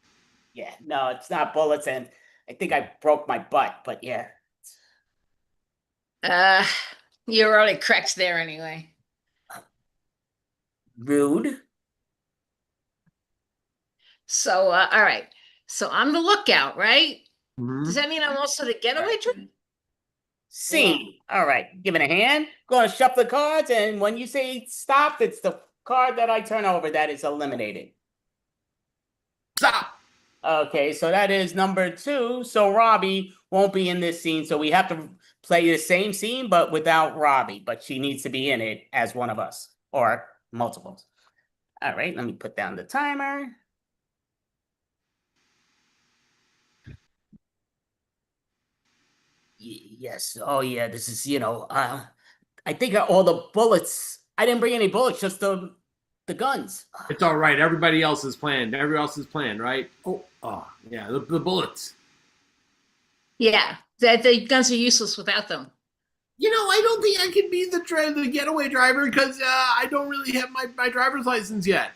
Yeah, no, it's not bullets, and I think I broke my butt, but yeah. You already cracked there anyway. Rude. So, all right. So I'm the lookout, right? Mhm. Does that mean I'm also the getaway driver? Scene. All right, give it a hand. Going to shuffle the cards, and when you say stop, it's the card that I turn over that is eliminated. Stop. Okay, so that is number 2. So Robbie won't be in this scene, so we have to play the same scene, but without Robbie. But she needs to be in it as one of us, or multiples. All right, let me put down the timer. Yes. Oh, yeah. This is, I think all the bullets. I didn't bring any bullets, just the guns. It's all right. Everybody else is planned. Everybody else is planned, right? Oh, yeah. The bullets. Yeah, the guns are useless without them. I don't think I can be the getaway driver because I don't really have my driver's license yet.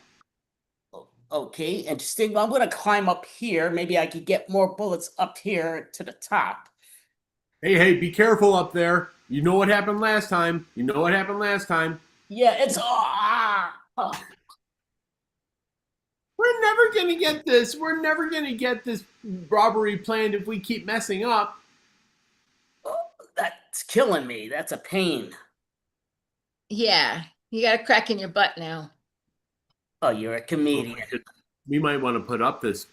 Okay, interesting. I'm going to climb up here. Maybe I could get more bullets up here to the top. Hey, be careful up there. You know what happened last time. Yeah, it's... We're never going to get this. We're never going to get this robbery planned if we keep messing up. That's killing me. That's a pain. Yeah, you got a crack in your butt now. Oh, you're a comedian. We might want to put off this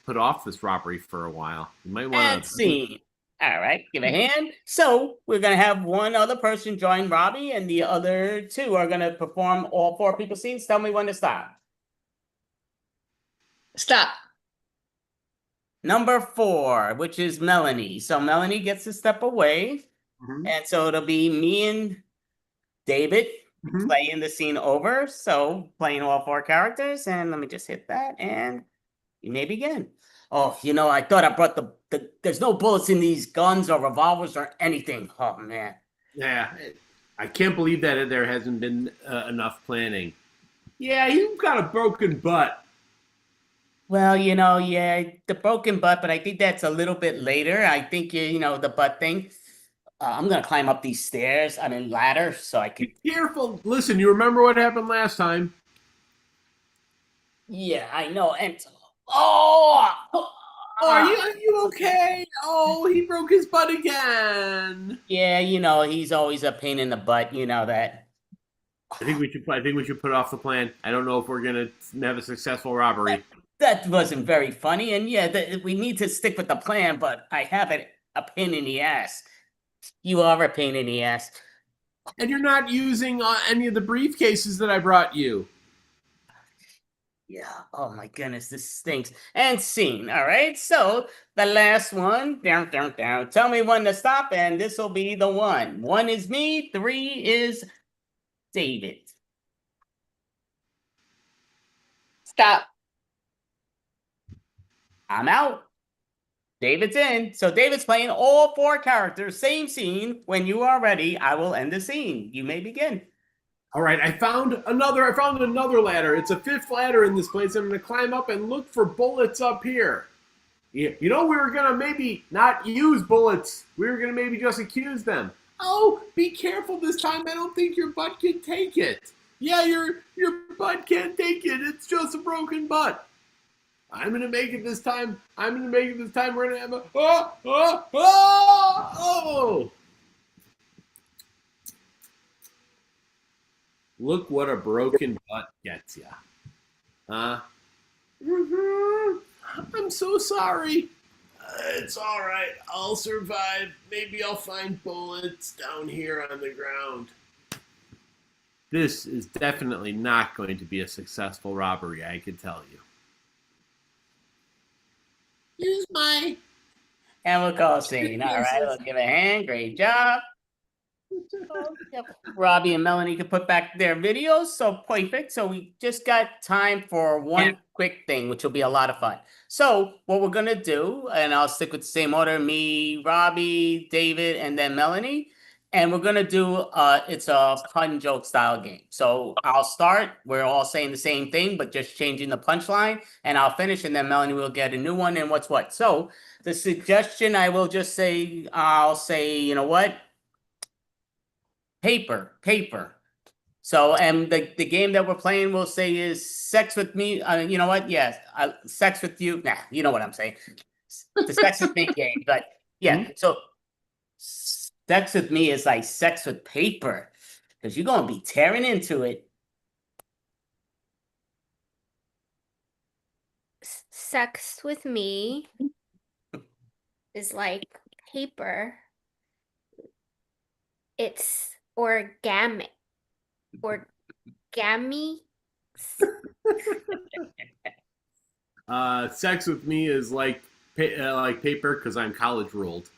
robbery for a while. We might want And to scene. All right, give a hand. So we're going to have one other person join Robbie, and the other 2 are going to perform all 4 people's scenes. Tell me when to stop. Stop. Number 4, which is Melanie. So Melanie gets to step away. Mhm. And so it'll be me and David Mhm. playing the scene over. So playing all 4 characters. And let me just hit that. And you may begin. Oh, I thought I brought there's no bullets in these guns or revolvers or anything. Oh, man. Yeah, I can't believe that there hasn't been enough planning. Yeah, you've got a broken butt. Well, yeah, the broken butt, but I think that's a little bit later. I think, the butt thing. I'm going to climb up these stairs. I mean, ladder, so I can. Be careful. Listen, you remember what happened last time? Yeah, I know. And oh, Are you okay? Oh, he broke his butt again. Yeah, he's always a pain in the butt. You know that. I think we should put off the plan. I don't know if we're gonna have a successful robbery. That wasn't very funny. And yeah, we need to stick with the plan. But I have a pain in the ass. You are a pain in the ass. And you're not using any of the briefcases that I brought you. Yeah. Oh my goodness, this stinks. And scene. All right. So the last one. Down. Tell me when to stop, and this will be the one. 1 is me. 3 is David. Stop. I'm out. David's in. So David's playing all 4 characters, same scene. When you are ready, I will end the scene. You may begin. All right, I found another ladder. It's a 5th ladder in this place. I'm going to climb up and look for bullets up here. You know, we were going to maybe not use bullets. We were going to maybe just accuse them. Oh, be careful this time. I don't think your butt can take it. Yeah, your butt can't take it. It's just a broken butt. I'm going to make it this time. We're going to have a... Oh! Look what a broken butt gets ya. I'm so sorry. It's all right. I'll survive. Maybe I'll find bullets down here on the ground. This is definitely not going to be a successful robbery, I can tell you. Use my... And we'll call scene. All right, let's give a hand. Great job. Robbie and Melanie can put back their videos, so perfect. So we just got time for one quick thing, which will be a lot of fun. So what we're gonna do, and I'll stick with the same order: me, Robbie, David, and then Melanie. And we're gonna do it's a pun joke style game. So I'll start. We're all saying the same thing, but just changing the punchline, and I'll finish, and then Melanie will get a new one. And what's what? So the suggestion, I will just say, I'll say, you know what? Paper. So, and the game that we're playing, we'll say, is sex with me. You know what? Yes, sex with you. Nah, you know what I'm saying. The sex with me game. But yeah, so sex with me is like sex with paper, because you're gonna be tearing into it. Sex with me is like paper. It's origami. Sex with me is like paper because I'm college rolled.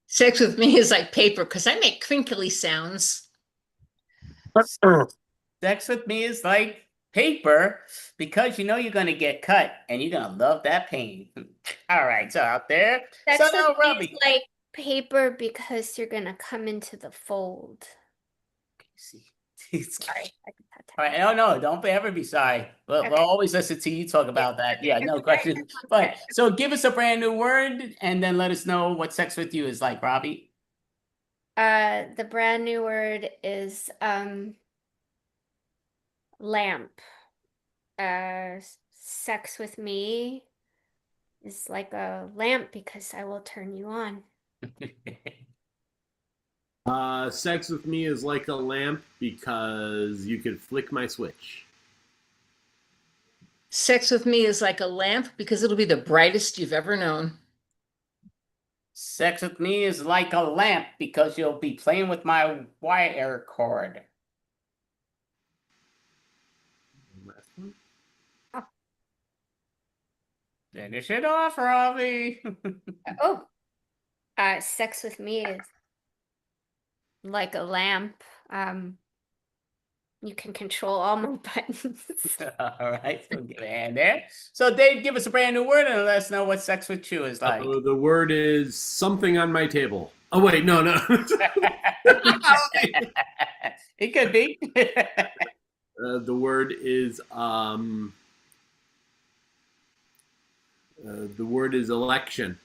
Sex with me is like paper because I make crinkly sounds. Sex with me is like paper because you know you're gonna get cut and you're gonna love that pain. All right, so out there. Sex So now, with me Robbie. is like paper because you're gonna come into the fold. See. Sorry. All right, no, don't ever be sorry. We'll always listen to you talk about that. Yeah, no question. But so give us a brand new word and then let us know what sex with you is like, Robbie. The brand new word is lamp. Sex with me is like a lamp because I will turn you on. Sex with me is like a lamp because you could flick my switch. Sex with me is like a lamp because it'll be the brightest you've ever known. Sex with me is like a lamp because you'll be playing with my wire cord. Finish it off, Robbie. Sex with me is like a lamp. You can control all my buttons. All right, so get a hand there. So Dave, give us a brand new word and let us know what sex with you is like. The word is something on my table. Oh wait, no. It could be. The word is election.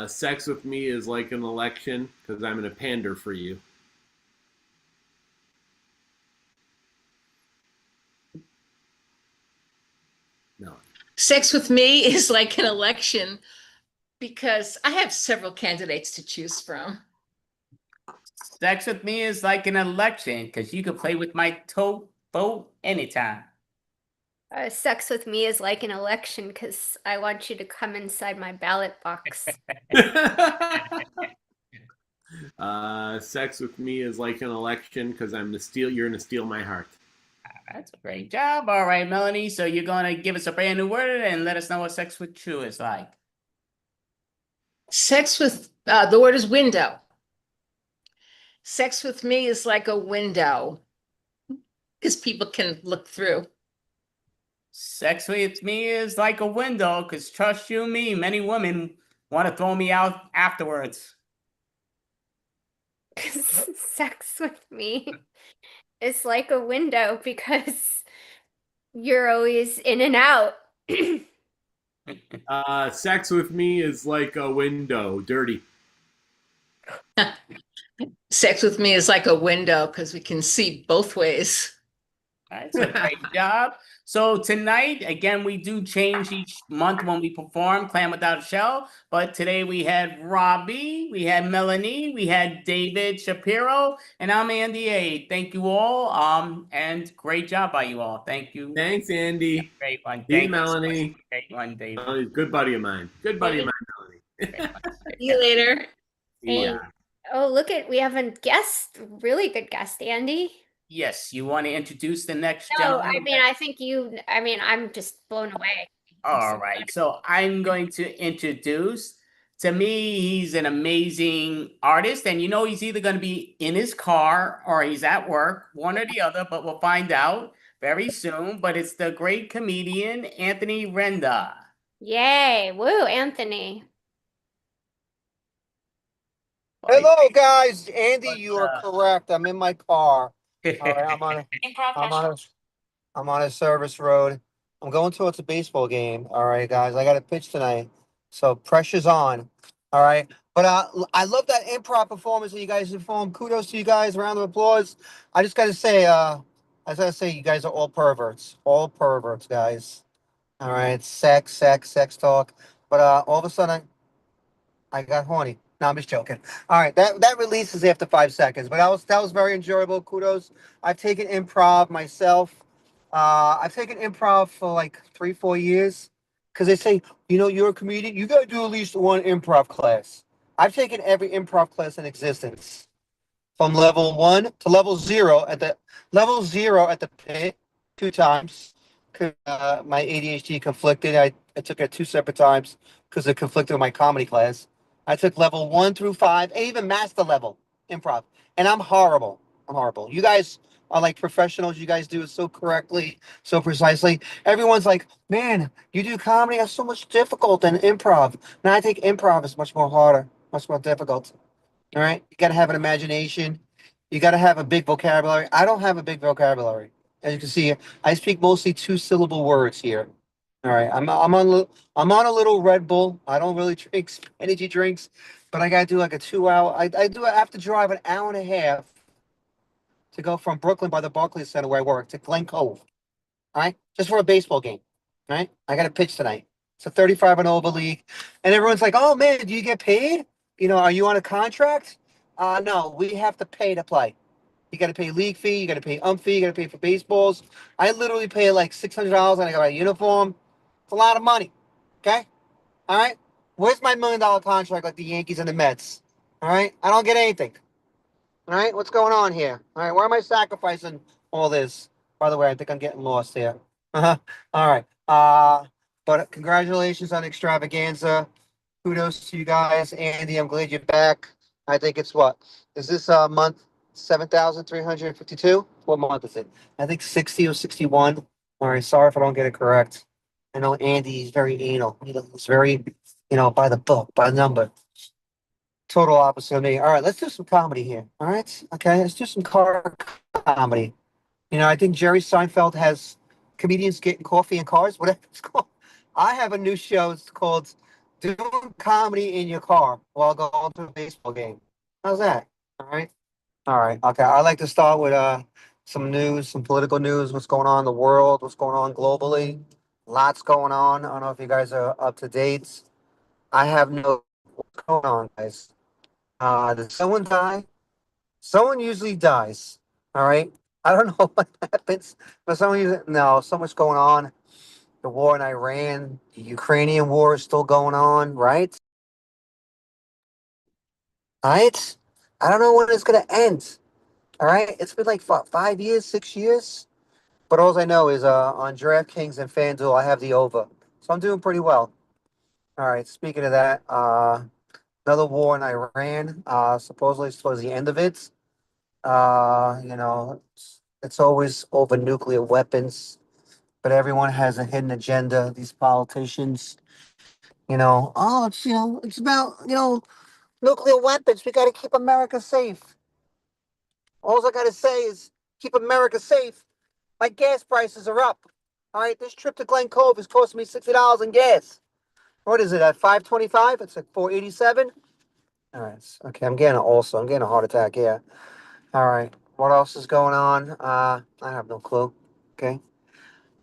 Sex with me is like an election because I'm gonna pander for you. No. Sex with me is like an election because I have several candidates to choose from. Sex with me is like an election because you can play with my vote anytime. Sex with me is like an election because I want you to come inside my ballot box. Sex with me is like an election because you're gonna steal my heart. That's a great job. All right, Melanie. So you're gonna give us a brand new word and let us know what sex with you is like. Sex with the word is window. Sex with me is like a window because people can look through. Sex with me is like a window because trust you me, many women want to throw me out afterwards. Sex with me is like a window because you're always in and out. Sex with me is like a window, dirty. Sex with me is like a window because we can see both ways. All right, so great job. So tonight, again, we do change each month when we perform Clan Without a Shell. But today we had Robbie, we had Melanie, we had David Shapiro, and I'm Andy A. Thank you all. And great job by you all. Thank you. Thanks, Andy. Great one. See you, Thank you. Melanie. Great one, David. Melanie's a good buddy of mine. Good buddy of mine, Melanie. Great one. See you later. Yeah. Oh, look we have a guest, really good guest, Andy. Yes, you want to introduce the next No, gentleman? I mean, I'm just blown away. All right, so I'm going to introduce. To me, he's an amazing artist, and he's either going to be in his car or he's at work, one or the other, but we'll find out very soon. But it's the great comedian Anthony Renda. Yay. Woo, Anthony. Hello, guys. Andy, you are correct. I'm in my car. All right, I'm on a service road. I'm going towards a baseball game. All right, guys. I got a pitch tonight, so pressure's on. All right, but I love that improv performance that you guys performed. Kudos to you guys. Round of applause. I just got to say, you guys are all perverts. All perverts, guys. All right, sex talk. But all of a sudden, I got horny. No, I'm just joking. All right, that releases after 5 seconds, but that was very enjoyable. Kudos. I've taken improv myself. I've taken improv for like 3-4 years because they say, you're a comedian, you got to do at least one improv class. I've taken every improv class in existence, from level 1 to level 0 at the pit 2 times. My ADHD conflicted. I took it 2 separate times because it conflicted with my comedy class. I took level 1 through 5, and even master level improv. And I'm horrible. You guys are like professionals. You guys do it so correctly, so precisely. Everyone's like, man, you do comedy? That's so much difficult than improv. Now I think improv is much more harder, much more difficult. All right? You got to have an imagination. You got to have a big vocabulary. I don't have a big vocabulary. As you can see, I speak mostly 2-syllable words here. All right, I'm on a little Red Bull. I don't really drink energy drinks, but I gotta do like a 2-hour. I have to drive an hour and a half to go from Brooklyn by the Barclays Center where I work to Glen Cove. All right, just for a baseball game. All right, I got a pitch tonight. It's a 35 and over league, and everyone's like, "Oh man, do you get paid? Are you on a contract?" No, we have to pay to play. You got to pay league fee. You got to pay fee. You got to pay for baseballs. I literally pay like $600 and I got my uniform. It's a lot of money. Okay? All right? Where's my $1 million contract like the Yankees and the Mets? All right? I don't get anything. All right? What's going on here? All right? Where am I sacrificing all this? By the way, I think I'm getting lost here. All right. But congratulations on Extravaganza. Kudos to you guys. Andy, I'm glad you're back. I think it's what? Is this month 7,352? What month is it? I think 60 or 61. All right. Sorry if I don't get it correct. I know Andy is very anal. He's very, by the book, by the number. Total opposite of me. All right, let's do some comedy here. All right? Okay, let's do some car comedy. I think Jerry Seinfeld has comedians getting coffee in cars, whatever it's called. I have a new show. It's called Doing Comedy in Your Car while going to a baseball game. How's that? All right? All right. Okay, I like to start with some news, some political news, what's going on in the world, what's going on globally. Lots going on. I don't know if you guys are up to date. I have no what's going on, guys. Did someone die? Someone usually dies. All right. I don't know what happens, but so much going on. The war in Iran, the Ukrainian war is still going on, right? Right? I don't know when it's gonna end. All right. It's been like 5 years, 6 years. But all I know is on DraftKings and FanDuel, I have the over. So I'm doing pretty well. All right, speaking of that, another war in Iran, supposedly it's towards the end of it. It's always over nuclear weapons, but everyone has a hidden agenda. These politicians, it's about, nuclear weapons. We got to keep America safe. All I gotta say is keep America safe. My gas prices are up. All right, this trip to Glen Cove is costing me $60 in gas. What is it at 525? It's like 487. All right, okay. I'm getting a heart attack. Yeah. All right. What else is going on? I have no clue. Okay.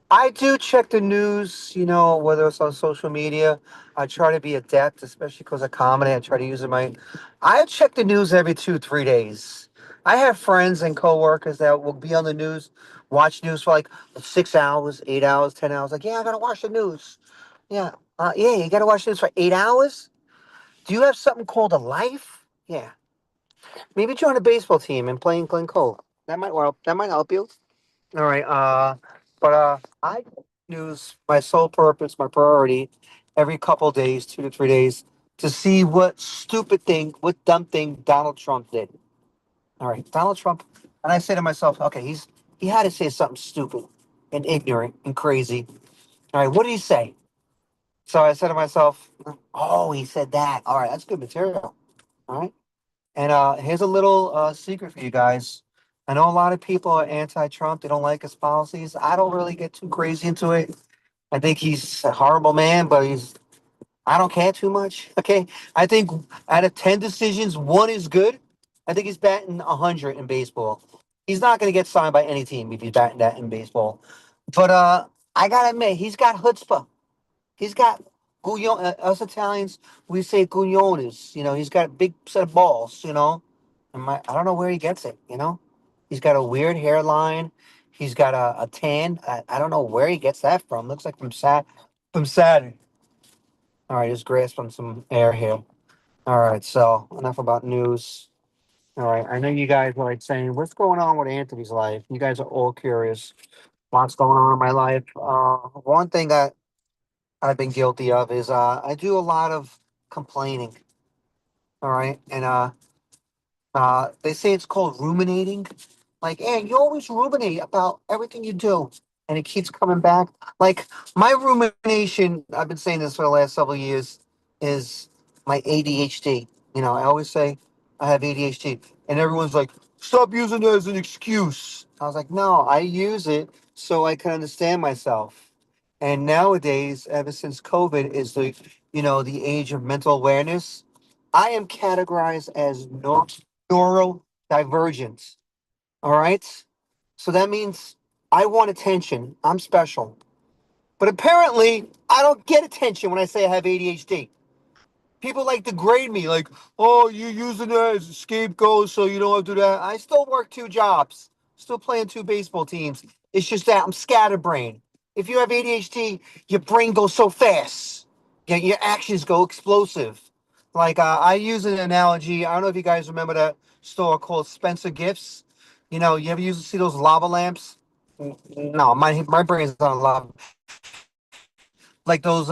I do check the news, whether it's on social media. I try to be adept, especially because of comedy. I try to use it I check the news every 2, 3 days. I have friends and coworkers that will be on the news, watch news for like 6 hours, 8 hours, 10 hours. Like, yeah, I gotta watch the news. Yeah, yeah, you gotta watch the news for 8 hours. Do you have something called a life? Yeah, maybe join a baseball team and play in Glen Cove. That might help you. All right. But I use my sole purpose, my priority, every couple days, 2 to 3 days, to see what dumb thing Donald Trump did. All right, Donald Trump, and I say to myself, okay, he had to say something stupid and ignorant and crazy. All right, what did he say? So I said to myself, oh, he said that. All right, that's good material. All right. And here's a little secret for you guys. I know a lot of people are anti-Trump. They don't like his policies. I don't really get too crazy into it. I think he's a horrible man, but I don't care too much. Okay. I think out of 10 decisions, one is good. I think he's batting 100 in baseball. He's not going to get signed by any team if he's batting that in baseball. But I got to admit, he's got chutzpah. He's got us Italians, we say gugliones. He's got a big set of balls, I don't know where he gets it, He's got a weird hairline. He's got a tan. I don't know where he gets that from. Looks like from Saturn. All right, just grasping some air here. All right, so enough about news. All right, I know you guys are like saying, what's going on with Anthony's life? You guys are all curious. What's going on in my life? One thing that I've been guilty of is I do a lot of complaining. All right, and they say it's called ruminating. Like, and you always ruminate about everything you do, and it keeps coming back. Like my rumination, I've been saying this for the last several years, is my ADHD. I always say I have ADHD, and everyone's like, "Stop using it as an excuse." I was like, "No, I use it so I can understand myself." And nowadays, ever since COVID is the age of mental awareness, I am categorized as neurodivergent. All right. So that means I want attention. I'm special. But apparently, I don't get attention when I say I have ADHD. People like degrade me, like, oh, you're using it as a scapegoat, so you don't have to do that. I still work 2 jobs, still playing 2 baseball teams. It's just that I'm scatterbrained. If you have ADHD, your brain goes so fast. Your actions go explosive. Like, I use an analogy. I don't know if you guys remember that store called Spencer Gifts. You ever see those lava lamps? No, my brain's not lava, like those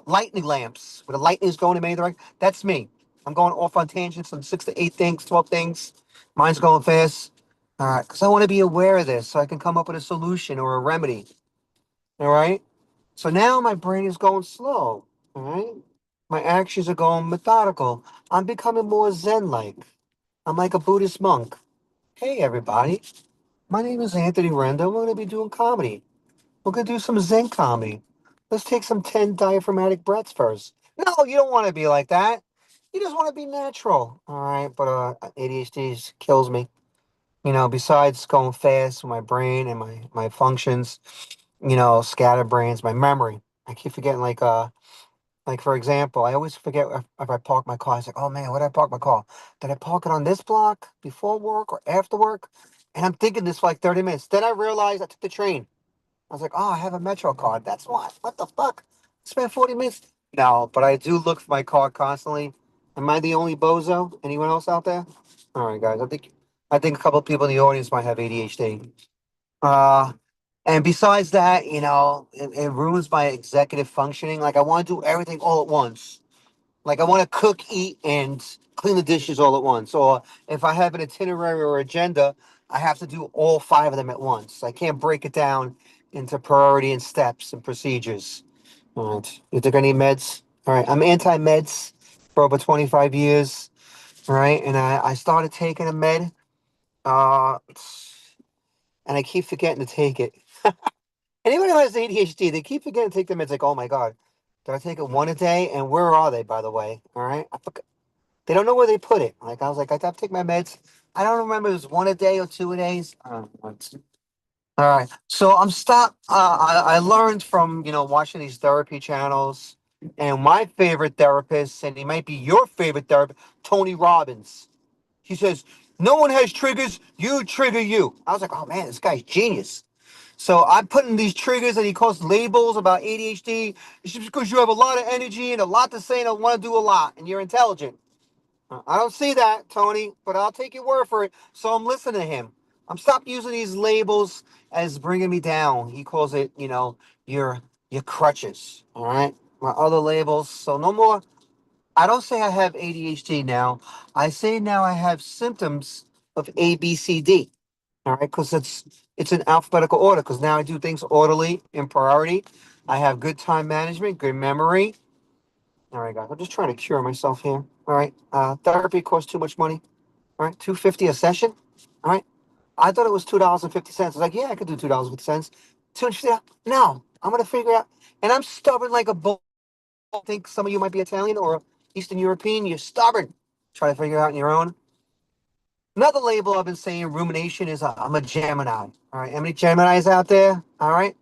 lightning lamps where the lightning's going in many directions. That's me. I'm going off on tangents on 6 to 8 things, 12 things. Mine's going fast. All right, because I want to be aware of this so I can come up with a solution or a remedy. All right. So now my brain is going slow. All right. My actions are going methodical. I'm becoming more Zen-like. I'm like a Buddhist monk. Hey, everybody. My name is Anthony Renda. We're going to be doing comedy. We're going to do some Zen comedy. Let's take some 10 diaphragmatic breaths first. No, you don't want to be like that. You just want to be natural. All right. But ADHD kills me. Besides going fast with my brain and my functions, scatterbrains, my memory. I keep forgetting, like for example, I always forget if I park my car. I was like, oh man, where did I park my car? Did I park it on this block before work or after work? And I'm thinking this for like 30 minutes. Then I realized I took the train. I was like, oh, I have a Metro card. That's why. What the fuck? Spent 40 minutes. No, but I do look for my car constantly. Am I the only bozo? Anyone else out there? All right, guys. I think a couple of people in the audience might have ADHD. Uh, and besides that, it ruins my executive functioning. Like I want to do everything all at once. Like I want to cook, eat, and clean the dishes all at once. Or if I have an itinerary or agenda, I have to do all 5 of them at once. I can't break it down into priority and steps and procedures. All right. You took any meds? All right. I'm anti-meds for over 25 years. All right. And I started taking a med and I keep forgetting to take it. Anybody who has ADHD, they keep forgetting to take the meds. Like, oh my god, do I take it one a day? And where are they, by the way? All right, I forgot. They don't know where they put it. Like I was like, I have to take my meds. I don't remember if it was one a day or two a days. I don't know. All right, so I'm stopped. I learned from watching these therapy channels, and my favorite therapist, and he might be your favorite therapist, Tony Robbins. He says, "No one has triggers. You trigger you." I was like, "Oh man, this guy's genius." So I'm putting these triggers that he calls labels about ADHD. It's just because you have a lot of energy and a lot to say and want to do a lot, and you're intelligent. I don't see that, Tony, but I'll take your word for it. So I'm listening to him. I'm stop using these labels as bringing me down. He calls it, your crutches. All right, my other labels. So no more. I don't say I have ADHD now. I say now I have symptoms of ABCD. All right, because it's in alphabetical order. Because now I do things orderly in priority. I have good time management, good memory. All right, guys. I'm just trying to cure myself here. All right. Therapy costs too much money. All right, $250 a session. All right. I thought it was $2.50. I was like, yeah, I could do $2.50. $250. No, I'm gonna figure it out. And I'm stubborn like a bull. I think some of you might be Italian or Eastern European. You're stubborn. Try to figure it out on your own. Another label I've been saying, rumination, is I'm a Gemini. All right, how many Geminis out there? All right.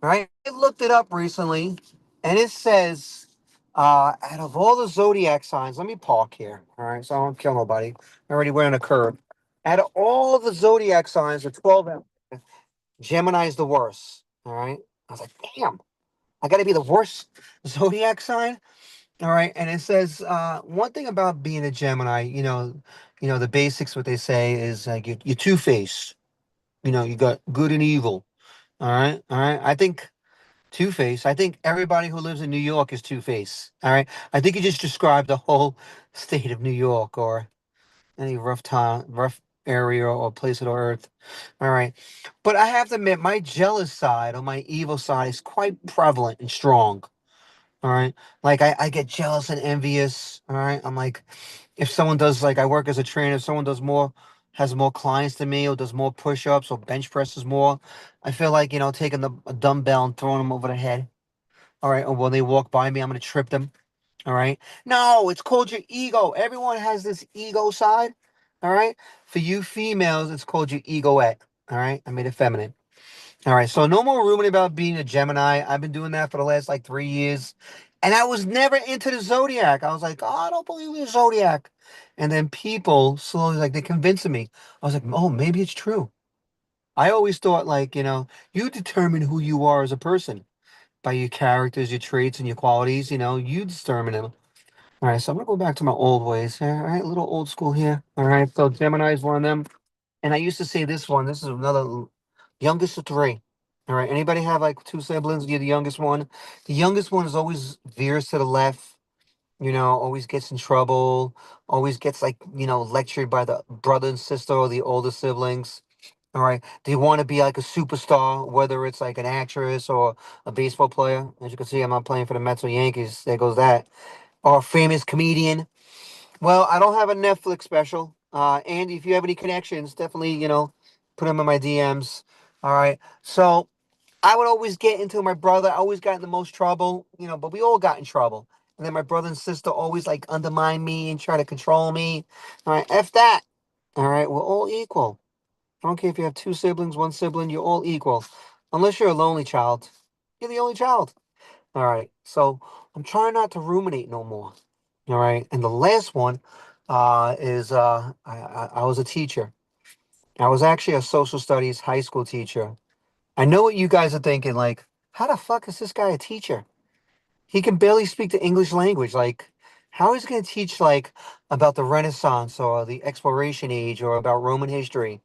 All right. I looked it up recently, and it says, out of all the zodiac signs, let me park here. All right, so I don't kill nobody. I'm already wearing a curb. Out of all of the zodiac signs, the 12, Gemini is the worst. All right. I was like, damn, I got to be the worst zodiac sign. All right, and it says one thing about being a Gemini. The basics. What they say is like you're two faced. You got good and evil. All right. I think Two-Face. I think everybody who lives in New York is Two-Face. All right. I think you just described the whole state of New York or any rough time, rough area or place of the earth. All right. But I have to admit, my jealous side or my evil side is quite prevalent and strong. All right. Like I get jealous and envious. All right. I'm like, if someone does, like, I work as a trainer, if someone has more clients than me or does more push-ups or bench presses more, I feel like, taking a dumbbell and throwing them over the head. All right. Or when they walk by me, I'm going to trip them. All right. No, it's called your ego. Everyone has this ego side. All right. For you females, it's called your egoette. All right. I made it feminine. All right, so no more ruminating about being a Gemini. I've been doing that for the last like 3 years. And I was never into the zodiac. I was like, oh, I don't believe in the zodiac. And then people slowly, like, they convinced me. I was like, oh, maybe it's true. I always thought, like, you determine who you are as a person by your characters, your traits, and your qualities. You determine them. All right, so I'm going to go back to my old ways here. All right, a little old school here. All right, so Gemini is one of them. And I used to say this one. This is another youngest of three. All right. Anybody have like two siblings? You're the youngest one. The youngest one is always veers to the left. Always gets in trouble. Always gets like lectured by the brother and sister or the older siblings. All right. They want to be like a superstar, whether it's like an actress or a baseball player. As you can see, I'm not playing for the Mets or Yankees. There goes that. Or a famous comedian. Well, I don't have a Netflix special. Andy, if you have any connections, definitely, put them in my DMs. All right. So I would always get into my brother. I always got in the most trouble, but we all got in trouble. And then my brother and sister always like undermine me and try to control me. All right. F that. All right. We're all equal. I don't care if you have two siblings, one sibling, you're all equal. Unless you're a lonely child. You're the only child. All right. So I'm trying not to ruminate no more. All right. And the last one is I was a teacher. I was actually a social studies high school teacher. I know what you guys are thinking. Like, how the fuck is this guy a teacher? He can barely speak the English language. Like, how is he going to teach, like, about the Renaissance or the Exploration Age or about Roman history?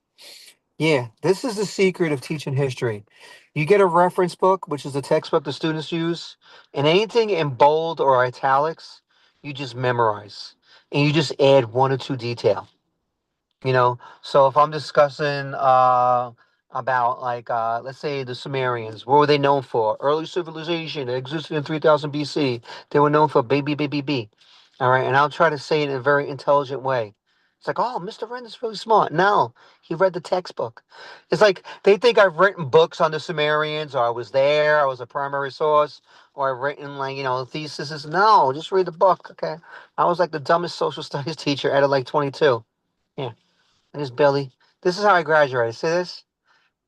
Yeah, this is the secret of teaching history. You get a reference book, which is the textbook the students use, and anything in bold or italics, you just memorize. And you just add one or two detail. So if I'm discussing about like let's say the Sumerians, what were they known for? Early civilization, it existed in 3000 BC. They were known for baby baby b. All right, and I'll try to say it in a very intelligent way. It's like, oh, Mr. Render's really smart. No, he read the textbook. It's like they think I've written books on the Sumerians, or I was there, I was a primary source, or I've written like, theses. No, just read the book, okay? I was like the dumbest social studies teacher at like 22. Yeah, I just barely. This is how I graduated. See this?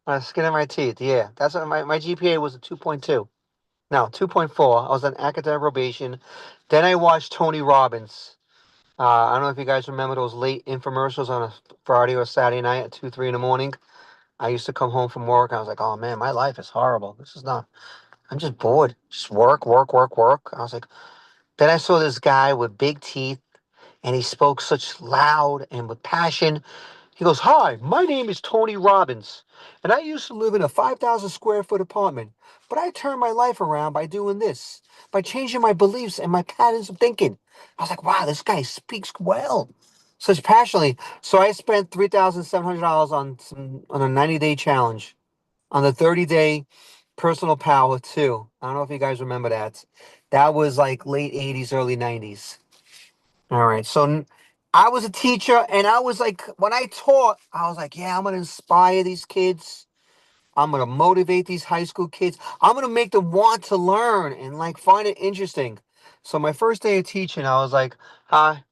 My skin in my teeth. Yeah, that's what my GPA was a 2.2. No, 2.4. I was on academic probation. Then I watched Tony Robbins. I don't know if you guys remember those late infomercials on a Friday or Saturday night at 2, 3 in the morning. I used to come home from work and I was like, oh man, my life is horrible. This is not, I'm just bored. Just work, work, work, work. I was like, then I saw this guy with big teeth and he spoke such loud and with passion. He goes, hi, my name is Tony Robbins, and I used to live in a 5,000 square foot apartment, but I turned my life around by doing this, by changing my beliefs and my patterns of thinking. I was like, wow, this guy speaks well, such passionately. So I spent $3,700 on a 90-day challenge, on the 30-day personal power too. I don't know if you guys remember that. That was like late 80s, early 90s. All right. So I was a teacher and I was like, when I taught, I was like, yeah, I'm going to inspire these kids. I'm going to motivate these high school kids. I'm going to make them want to learn and like find it interesting. So my first day of teaching, I was like, hi.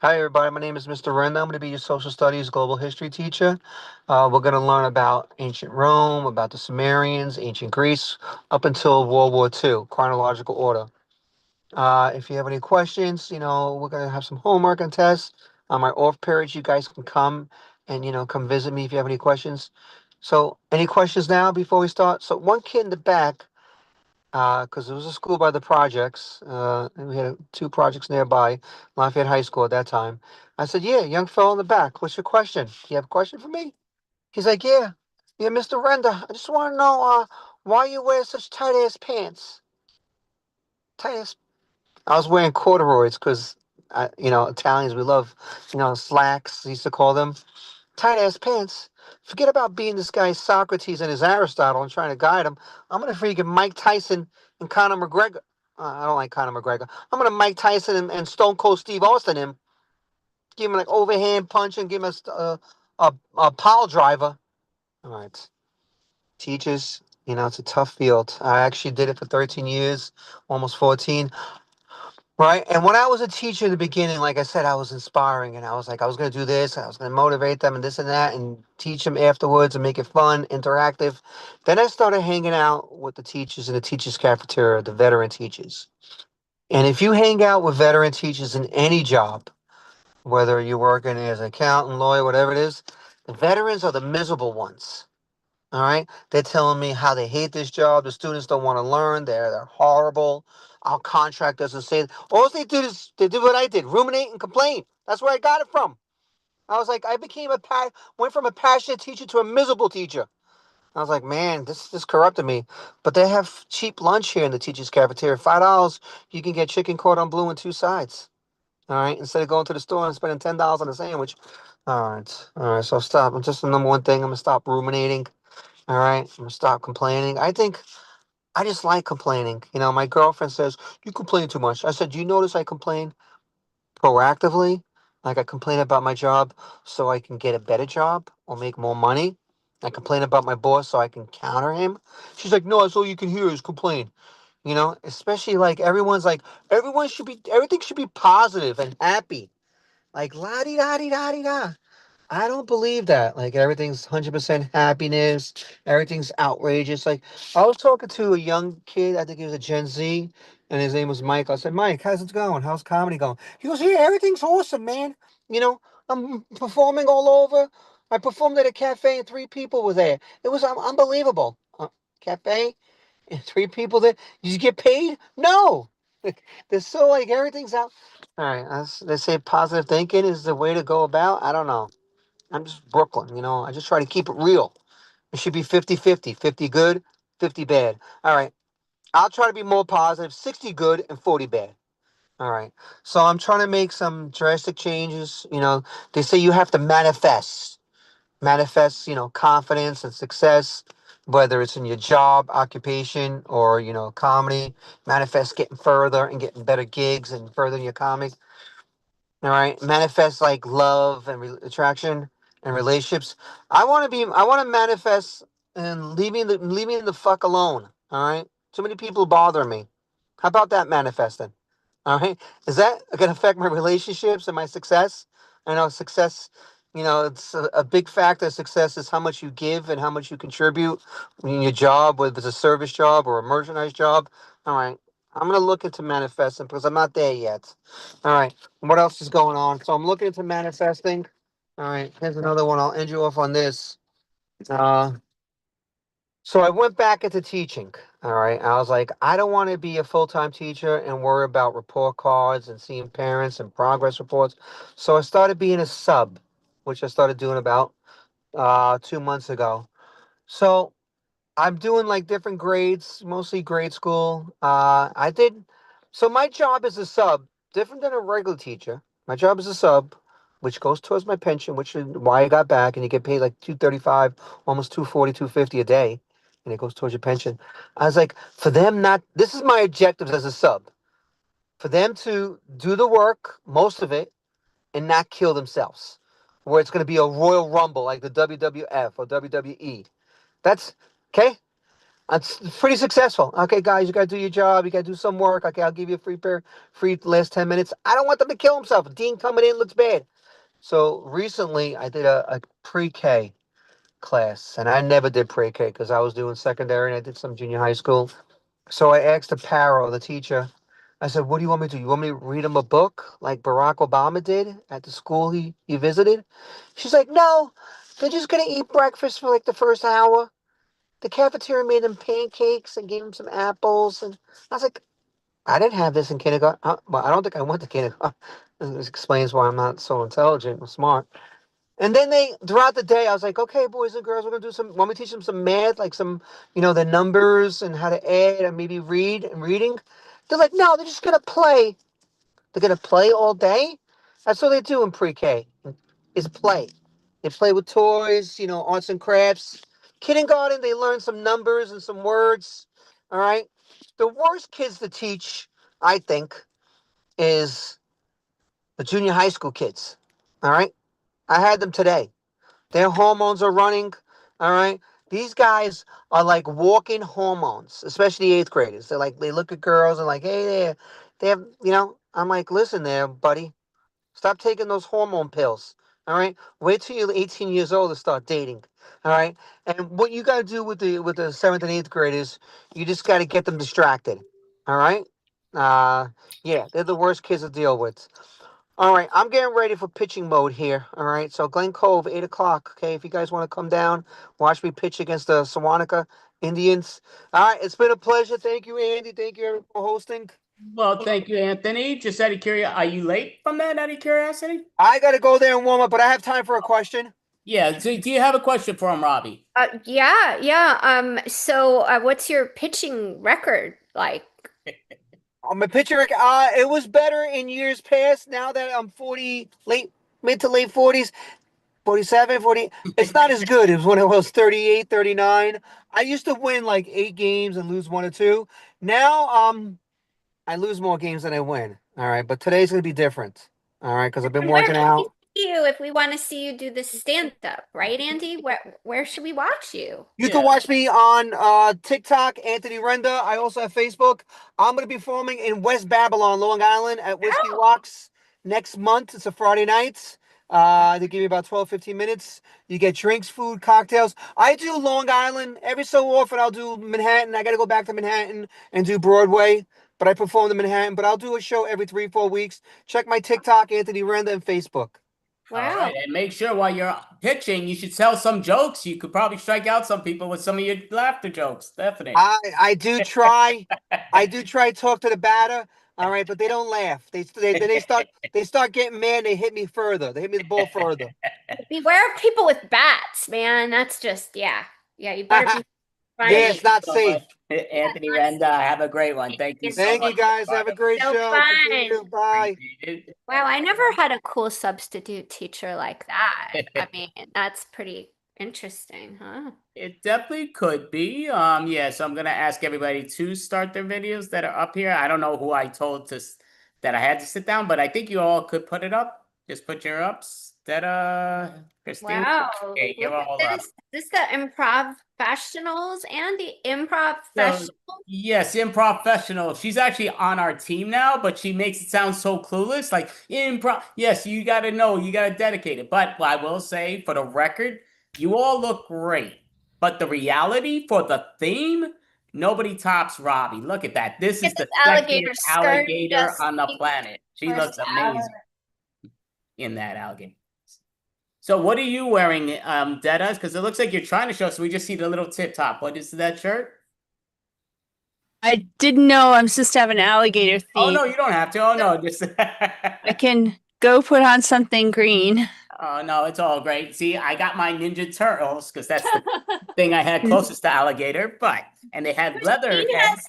Hi, everybody. My name is Mr. Renda. I'm going to be your social studies global history teacher. We're going to learn about ancient Rome, about the Sumerians, ancient Greece, up until World War II, chronological order. If you have any questions, we're gonna have some homework and tests. On my off periods, you guys can come and come visit me if you have any questions. So, any questions now before we start? So, one kid in the back, because it was a school by the projects, and we had two projects nearby, Lafayette High School at that time. I said, "Yeah, young fellow in the back, what's your question? You have a question for me?" He's like, "Yeah, Mr. Renda, I just want to know, why you wear such tight ass pants? Tight ass." I was wearing corduroys because, Italians, we love, slacks, used to call them. Tight ass pants. Forget about being this guy Socrates and his Aristotle and trying to guide him. I'm going to freaking Mike Tyson and Conor McGregor. I don't like Conor McGregor. I'm going to Mike Tyson and Stone Cold Steve Austin him. Give him like overhand punch and give him a pile driver. All right. Teachers, it's a tough field. I actually did it for 13 years, almost 14. Right. And when I was a teacher in the beginning, like I said, I was inspiring and I was like, I was going to do this. I was going to motivate them and this and that and teach them afterwards and make it fun, interactive. Then I started hanging out with the teachers in the teachers' cafeteria, the veteran teachers. And if you hang out with veteran teachers in any job, whether you're working as an accountant, lawyer, whatever it is, the veterans are the miserable ones. All right. They're telling me how they hate this job. The students don't want to learn. They're horrible. Our contract doesn't say that. All they did is they did what I did, ruminate and complain. That's where I got it from. I was like, I went from a passionate teacher to a miserable teacher. I was like, man, this corrupted me. But they have cheap lunch here in the teachers' cafeteria. $5, you can get chicken cordon bleu and two sides. All right. Instead of going to the store and spending $10 on a sandwich. All right. All right. So stop. Just the number one thing. I'm gonna stop ruminating. All right, I'm gonna stop complaining. I think I just like complaining. My girlfriend says, you complain too much. I said, do you notice I complain proactively? Like I complain about my job so I can get a better job or make more money. I complain about my boss so I can counter him. She's like, no, that's all you can hear is complain. Especially like everything should be positive and happy. Like la di da di da di da. I don't believe that. Like everything's 100% happiness. Everything's outrageous. Like I was talking to a young kid. I think he was a Gen Z, and his name was Mike. I said, Mike, how's it going? How's comedy going? He goes, yeah, everything's awesome, man. I'm performing all over. I performed at a cafe and three people were there. It was unbelievable. Cafe and three people there. Did you get paid? No. They're so like everything's out. All right. They say positive thinking is the way to go about. I don't know. I'm just Brooklyn, I just try to keep it real. It should be 50-50. 50 good, 50 bad. All right. I'll try to be more positive, 60 good and 40 bad. All right. So I'm trying to make some drastic changes. They say you have to manifest. Manifest, confidence and success, whether it's in your job, occupation, or, comedy. Manifest getting further and getting better gigs and furthering your comedy. All right, manifest like love and attraction and relationships. I want to manifest and leaving the fuck alone. All right, too many people bother me. How about that manifesting? All right, is that going to affect my relationships and my success? I know success. It's a big factor of success is how much you give and how much you contribute in your job, whether it's a service job or a merchandise job. All right, I'm gonna look into manifesting because I'm not there yet. All right. What else is going on? So I'm looking into manifesting. All right, here's another one. I'll end you off on this. Uh, so I went back into teaching. All right, I was like, I don't want to be a full-time teacher and worry about report cards and seeing parents and progress reports. So I started being a sub, which I started doing about 2 months ago. So I'm doing like different grades, mostly grade school. So my job as a sub, different than a regular teacher. My job as a sub, which goes towards my pension, which is why I got back, and you get paid like 235, almost 240, 250 a day, and it goes towards your pension. I was like, for them not, this is my objectives as a sub, for them to do the work, most of it, and not kill themselves, where it's going to be a Royal Rumble like the WWF or WWE. That's okay. It's pretty successful. Okay, guys, you got to do your job. You got to do some work. Okay, I'll give you a free last 10 minutes. I don't want them to kill himself. Dean coming in looks bad. So recently I did a pre-K class, and I never did pre-K because I was doing secondary and I did some junior high school. So I asked the paro, the teacher, I said, what do you want me to do? You want me to read him a book like Barack Obama did at the school he visited? She's like, no, they're just going to eat breakfast for like the first hour. The cafeteria made them pancakes and gave them some apples. And I was like, I didn't have this in kindergarten. Well, I don't think I went to kindergarten. This explains why I'm not so intelligent or smart. And then throughout the day, I was like, okay, boys and girls, we're going to want me to teach them some math, like some, the numbers and how to add and maybe read and reading. They're like, no, they're just going to play. They're going to play all day. That's what they do in pre-K, is play. They play with toys, arts and crafts. Kindergarten, they learn some numbers and some words. All right. The worst kids to teach, I think, is the junior high school kids. All right. I had them today. Their hormones are running. All right. These guys are like walking hormones, especially eighth graders. They look at girls and like, hey, they have, I'm like, listen there, buddy. Stop taking those hormone pills. All right. Wait till you're 18 years old to start dating. All right. And what you gotta do with the seventh and eighth graders, you just gotta get them distracted. All right. Yeah, they're the worst kids to deal with. All right, I'm getting ready for pitching mode here. All right, so Glen Cove, 8 o'clock. Okay, if you guys want to come down, watch me pitch against the Sewanaka Indians. All right, it's been a pleasure. Thank you, Andy. Thank you for hosting. Well, thank you, Anthony. Just out of curiosity, are you late from that? Out of curiosity? I got to go there and warm up, but I have time for a question. Yeah. So do you have a question for him, Robbie? Yeah. So what's your pitching record like? My pitching record, it was better in years past. Now that I'm 40, mid to late 40s, 47, 40, it's not as good as when I was 38, 39. I used to win like 8 games and lose 1 or 2. Now, I lose more games than I win. All right, but today's gonna be different. All right, because I've been working out. If we want to see you do the stand up, right, Andy? Where should we watch you? You can watch me on TikTok, Anthony Renda. I also have Facebook. I'm going to be performing in West Babylon, Long Island at Whiskey Rocks next month. It's a Friday night. They give you about 12, 15 minutes. You get drinks, food, cocktails. I do Long Island. Every so often I'll do Manhattan. I got to go back to Manhattan and do Broadway. But I perform in Manhattan. But I'll do a show every 3, 4 weeks. Check my TikTok, Anthony Renda, and Facebook. Wow. All right, and make sure while you're pitching, you should tell some jokes. You could probably strike out some people with some of your laughter jokes. Definitely. I do try. I do try to talk to the batter. All right, but they don't laugh. They start getting mad. They hit me further. They hit me the ball further. Beware of people with bats, man. That's just yeah. You better be. Yeah, it's not safe. Anthony Renda, have a great one. Thank you so much. Thank you, guys. Have a great show. Fun. Bye. Wow, I never had a cool substitute teacher like that. I mean, that's pretty interesting, huh? It definitely could be. Yeah, so I'm gonna ask everybody to start their videos that are up here. I don't know who I told to that I had to sit down, but I think you all could put it up. Just put your ups. Christine. Wow. Okay, you're Look all at up. this. This the improv professionals and the improv So, professionals. yes, improv professional. She's actually on our team now, but she makes it sound so clueless. Like improv. Yes, you got to know, you got to dedicate it. But I will say, for the record, you all look great. But the reality for the theme, nobody tops Robbie. Look at that. This is Look the at this alligator sexiest skirt alligator just on the being planet. She first looks amazing in that alligator. So what are you wearing, Deadass? Because it looks like you're trying to show, so we just see the little tip top. What is that shirt? I didn't know I'm supposed to have an alligator theme. Oh no, you don't have to. Oh no, just I can go put on something green. Oh no, it's all great. See, I got my Ninja Turtles because that's the thing I had closest to alligator, and they had leather heads.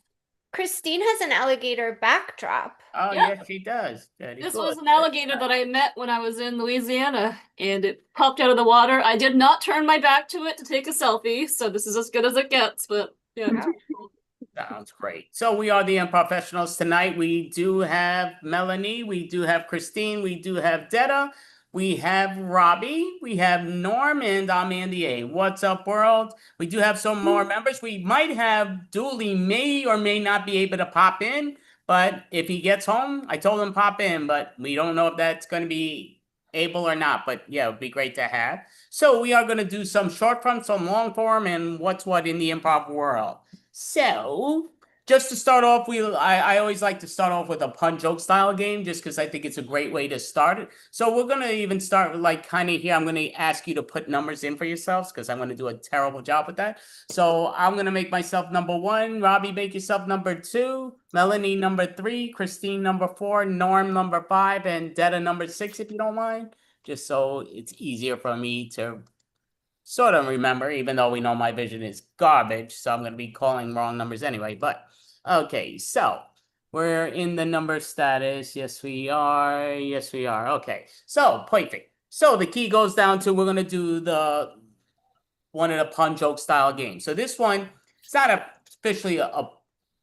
Christine has an alligator backdrop. Oh Yeah. yes, she does. Very This good. was an alligator that I met when I was in Louisiana, and it popped out of the water. I did not turn my back to it to take a selfie, so this is as good as it gets, but yeah. Sounds great. So we are the Unprofessionals tonight. We do have Melanie, we do have Christine, we do have Detta, we have Robbie, we have Norm, and I'm Andy A. What's up, world? We do have some more members. We might have Dooley may or may not be able to pop in, but if he gets home, I told him pop in, but we don't know if that's going to be able or not. But yeah, it'd be great to have. So we are going to do some short form, some long form, and what's what in the improv world. So, just to start off, I always like to start off with a pun joke style game, just because I think it's a great way to start it. So we're gonna even start with like kind of here. I'm gonna ask you to put numbers in for yourselves because I'm gonna do a terrible job with that. So I'm gonna make myself number 1. Robbie, make yourself number 2. Melanie number 3. Christine number 4. Norm number 5, and Detta number 6, if you don't mind. Just so it's easier for me to sort of remember, even though we know my vision is garbage, so I'm going to be calling wrong numbers anyway. But okay, so we're in the number status. Yes, we are. Yes, we are. Okay, so perfect. So the key goes down to we're going to do one of the pun joke style games. So this one, it's not officially a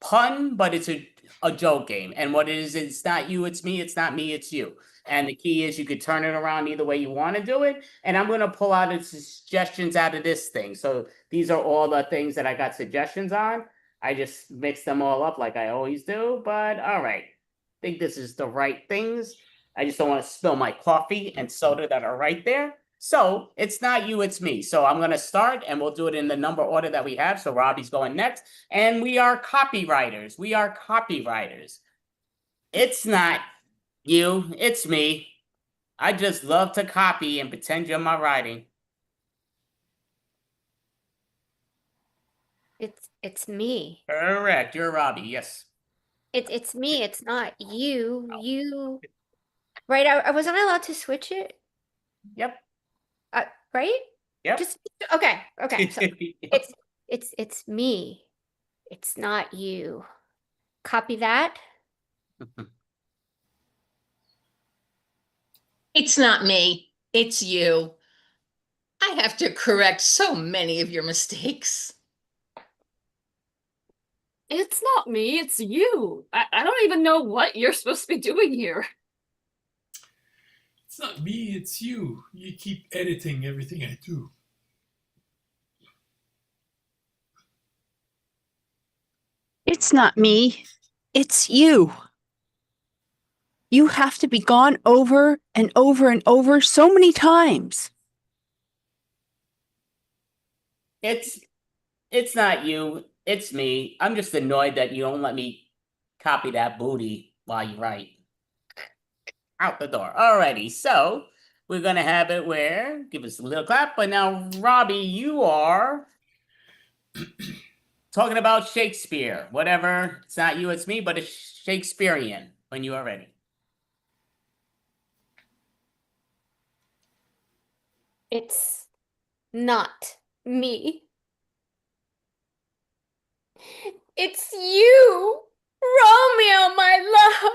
pun, but it's a joke game. And what it is, it's not you, it's me. It's not me, it's you. And the key is you could turn it around either way you want to do it. And I'm going to pull out the suggestions out of this thing. So these are all the things that I got suggestions on. I just mix them all up like I always do. But all right, I think this is the right things. I just don't want to spill my coffee and soda that are right there. So it's not you, it's me. So I'm going to start and we'll do it in the number order that we have. So Robbie's going next. And we are copywriters. We are copywriters. It's not you, it's me. I just love to copy and pretend you're my writing. It's me. Correct. You're Robbie. Yes. It's me. It's not you. You. Right? I wasn't allowed to switch it. Yep. Right? Yep. Just okay. Okay. So it's me. It's not you. Copy that. It's not me, it's you. I have to correct so many of your mistakes. It's not me, it's you. I don't even know what you're supposed to be doing here. It's not me, it's you. You keep editing everything I do. It's not me. It's you. You have to be gone over and over and over so many times. It's not you, it's me. I'm just annoyed that you don't let me copy that booty while you write. Out the door. Alrighty, so we're gonna have it where give us a little clap. But now, Robbie, you are talking about Shakespeare. Whatever. It's not you, it's me, but it's Shakespearean when you are ready. It's not me. It's you, Romeo, my love.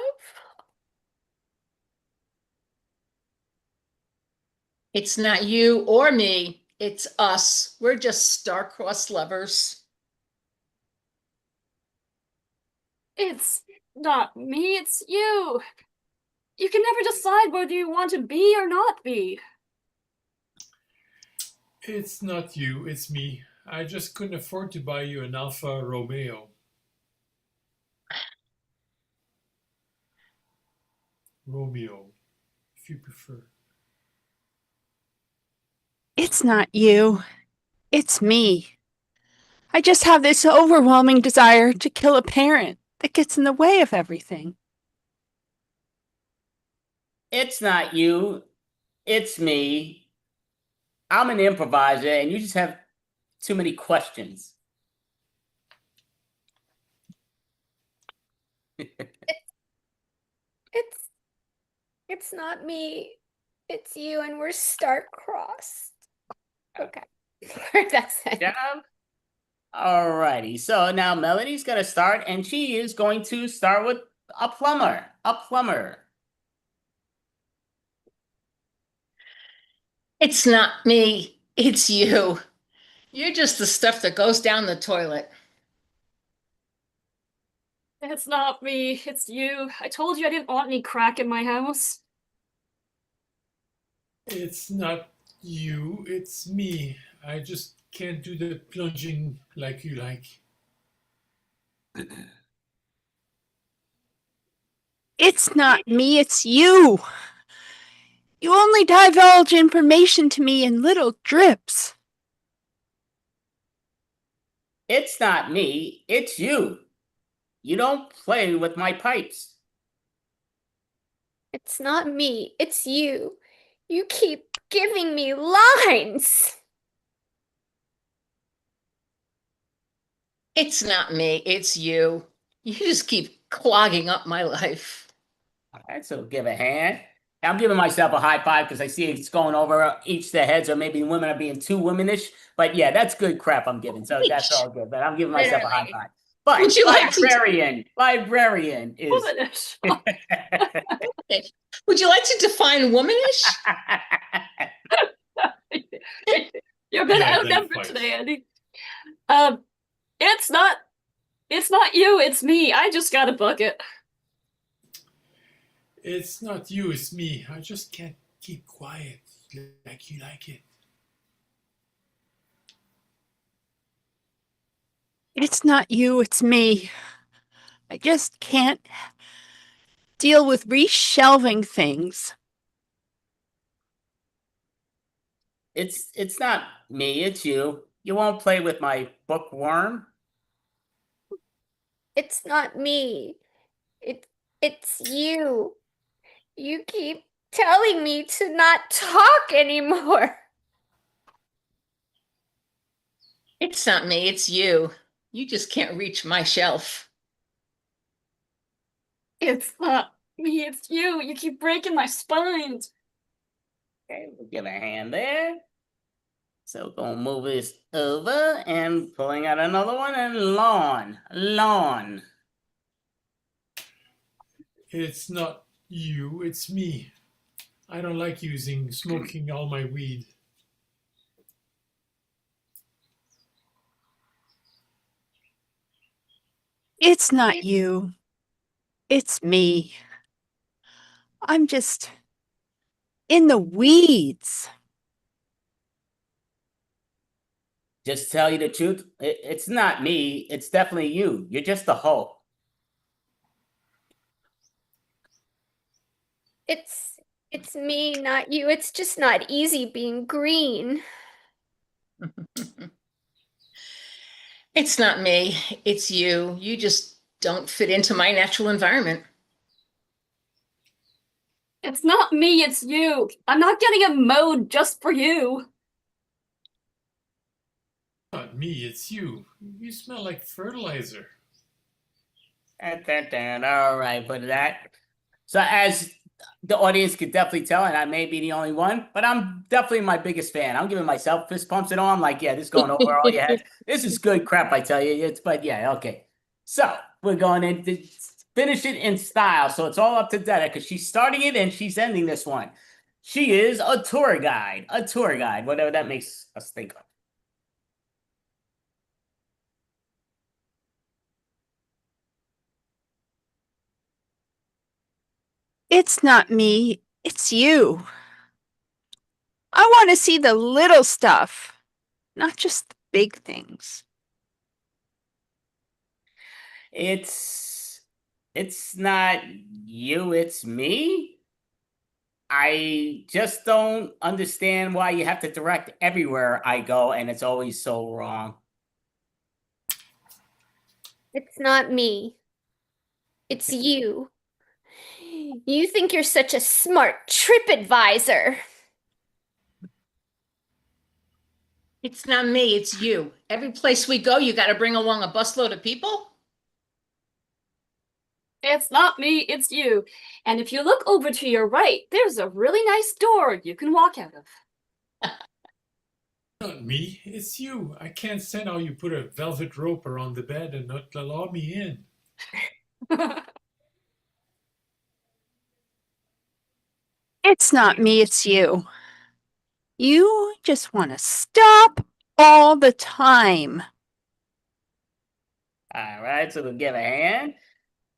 It's not you or me, it's us. We're just star-crossed lovers. It's not me, it's you. You can never decide whether you want to be or not be. It's not you, it's me. I just couldn't afford to buy you an Alfa Romeo. Romeo, if you prefer. It's not you. It's me. I just have this overwhelming desire to kill a parent that gets in the way of everything. It's not you. It's me. I'm an improviser, and you just have too many questions. It's not me. It's you, and we're star-crossed. Okay. That's it. Yeah. Alrighty. So now Melody's gonna start, and she is going to start with a plumber. A plumber. It's not me, it's you. You're just the stuff that goes down the toilet. It's not me, it's you. I told you I didn't want any crack in my house. It's not you, it's me. I just can't do the plunging like you like. It's not me, it's you. You only divulge information to me in little drips. It's not me. It's you. You don't play with my pipes. It's not me. It's you. You keep giving me lines. It's not me, it's you. You just keep clogging up my life. All right, so give a hand. I'm giving myself a high five because I see it's going over each their heads, or maybe women are being too womanish. But yeah, that's good crap I'm giving. So that's all good. But I'm giving myself a high five. But Would you like librarian is Womanish. Okay. Would you like to define womanish? You've been Yeah, outnumbered then today, Andy. It's not you, it's me. I just got a bucket. It's not you, it's me. I just can't keep quiet like you like it. It's not you, it's me. I just can't deal with reshelving things. it's not me, it's you. You won't play with my bookworm. It's not me. It's you. You keep telling me to not talk anymore. It's not me, it's you. You just can't reach my shelf. It's not me, it's you. You keep breaking my spines. Okay, we'll give a hand there. So gonna move this over and pulling out another one, and lawn. It's not you, it's me. I don't like smoking all my weed. It's not you. It's me. I'm just in the weeds. Just tell you the truth, it's not me. It's definitely you. You're just a hoe. It's me, not you. It's just not easy being green. It's not me, it's you. You just don't fit into my natural environment. It's not me, it's you. I'm not getting a mode just for you. Not me, it's you. You smell like fertilizer. All right, but that. So as the audience could definitely tell, and I may be the only one, but I'm definitely my biggest fan. I'm giving myself fist pumps and all. I'm like, yeah, this is going over all your heads. This is good crap, I tell you. But yeah, okay. So we're going in to finish it in style. So it's all up to Detta because she's starting it and she's ending this one. She is a tour guide, whatever that makes us think of. It's not me, it's you. I want to see the little stuff, not just the big things. It's not you, it's me. I just don't understand why you have to direct everywhere I go and it's always so wrong. It's not me. It's you. You think you're such a smart trip advisor. It's not me, it's you. Every place we go, you got to bring along a busload of people? It's not me, it's you. And if you look over to your right, there's a really nice door you can walk out of. Not me, it's you. I can't stand how you put a velvet rope around the bed and not allow me in. It's not me, it's you. You just want to stop all the time. All right, so we'll give a hand.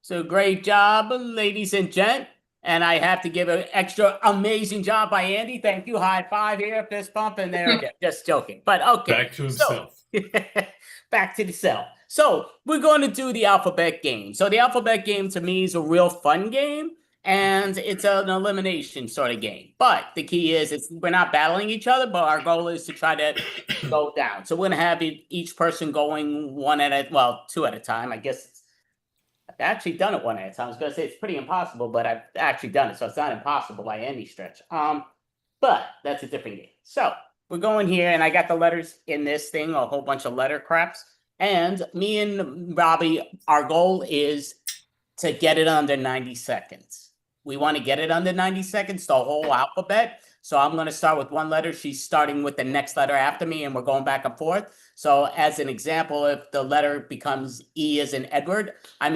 So great job, ladies and gent. And I have to give an extra amazing job by Andy. Thank you. High five here, fist bump, and there we go. Just joking. But okay. Back to himself. So, back to the cell. So we're going to do the alphabet game. So the alphabet game to me is a real fun game. And it's an elimination sort of game. But the key is we're not battling each other, but our goal is to try to go down. So we're going to have each person going two at a time. I guess I've actually done it one at a time. I was going to say it's pretty impossible, but I've actually done it. So it's not impossible by any stretch. But that's a different game. So we're going here, and I got the letters in this thing, a whole bunch of letter craps. And me and Robbie, our goal is to get it under 90 seconds. We want to get it under 90 seconds, the whole alphabet. So I'm going to start with one letter. She's starting with the next letter after me, and we're going back and forth. So as an example, if the letter becomes E as in Edward, I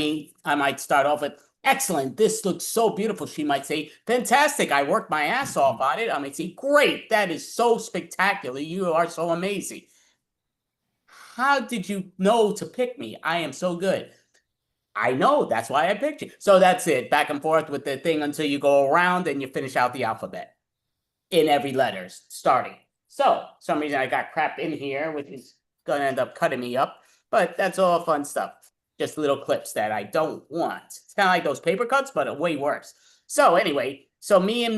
might start off with, excellent, this looks so beautiful. She might say, fantastic, I worked my ass off on it. I might say, great, that is so spectacular. You are so amazing. How did you know to pick me? I am so good. I know, that's why I picked you. So that's it, back and forth with the thing until you go around and you finish out the alphabet in every letter starting. So, for some reason I got crap in here, which is going to end up cutting me up, but that's all fun stuff. Just little clips that I don't want. It's kind of like those paper cuts, but way worse. So anyway, me and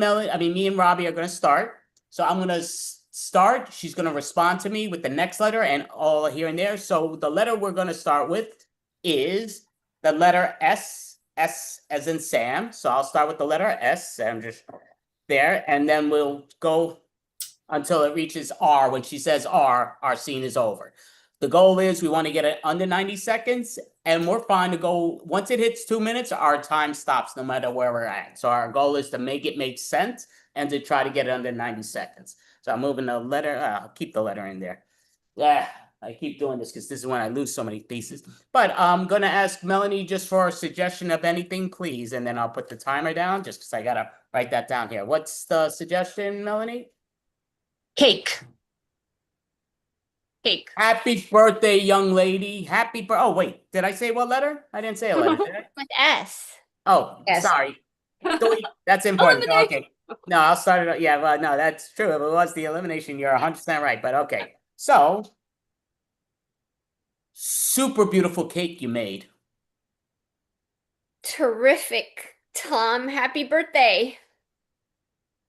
Robbie are going to start. So I'm going to start. She's going to respond to me with the next letter and all here and there. So the letter we're going to start with is the letter S, S as in Sam. So I'll start with the letter S. I'm just there. And then we'll go until it reaches R. When she says R, our scene is over. The goal is we want to get it under 90 seconds. And we're fine to go, once it hits 2 minutes, our time stops no matter where we're at. So our goal is to make it make sense and to try to get it under 90 seconds. So I'm moving the letter. I'll keep the letter in there. Yeah. I keep doing this because this is when I lose so many pieces. But I'm going to ask Melanie just for a suggestion of anything, please. And then I'll put the timer down just because I got to write that down here. What's the suggestion, Melanie? Cake. Cake. Happy birthday, young lady. Happy birthday. Oh, wait. Did I say what letter? I didn't say a letter, did I? With S. Oh, S. sorry. That's important. Okay. No, I'll start it. Yeah, well, no, that's true. If it was the elimination, you're 100% right. But okay. So, super beautiful cake you made. Terrific, Tom. Happy birthday.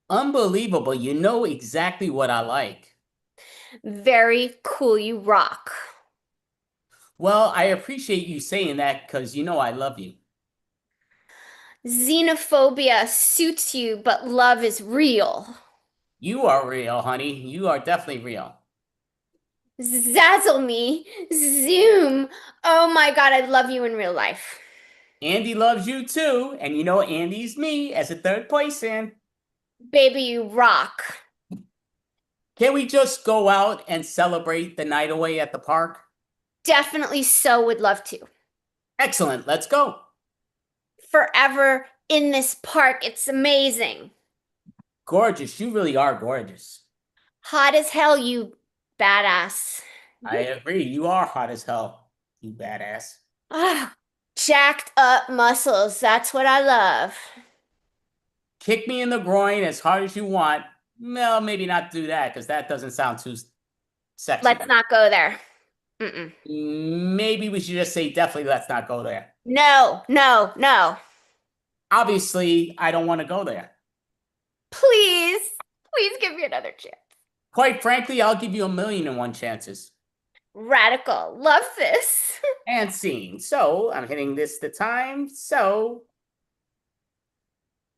Unbelievable. You know exactly what I like. Very cool. You rock. Well, I appreciate you saying that because you know I love you. Xenophobia suits you, but love is real. You are real, honey. You are definitely real. Zazzle me. Zoom. Oh my God, I love you in real life. Andy loves you too. And you know Andy's me as a third person. Baby, you rock. Can we just go out and celebrate the night away at the park? Definitely so would love to. Excellent. Let's go. Forever in this park. It's amazing. Gorgeous. You really are gorgeous. Hot as hell, you badass. I agree. You are hot as hell, you badass. Ah, jacked up muscles. That's what I love. kick me in the groin as hard as you want. Well, maybe not do that because that doesn't sound too sexy. Let's not go there. Mm-mm. Maybe we should just say definitely let's not go there. No, no, no. Obviously, I don't want to go there. Please, please give me another chance. Quite frankly, I'll give you 1,000,001 chances. Radical. Love this. And scene. So I'm hitting this the time. So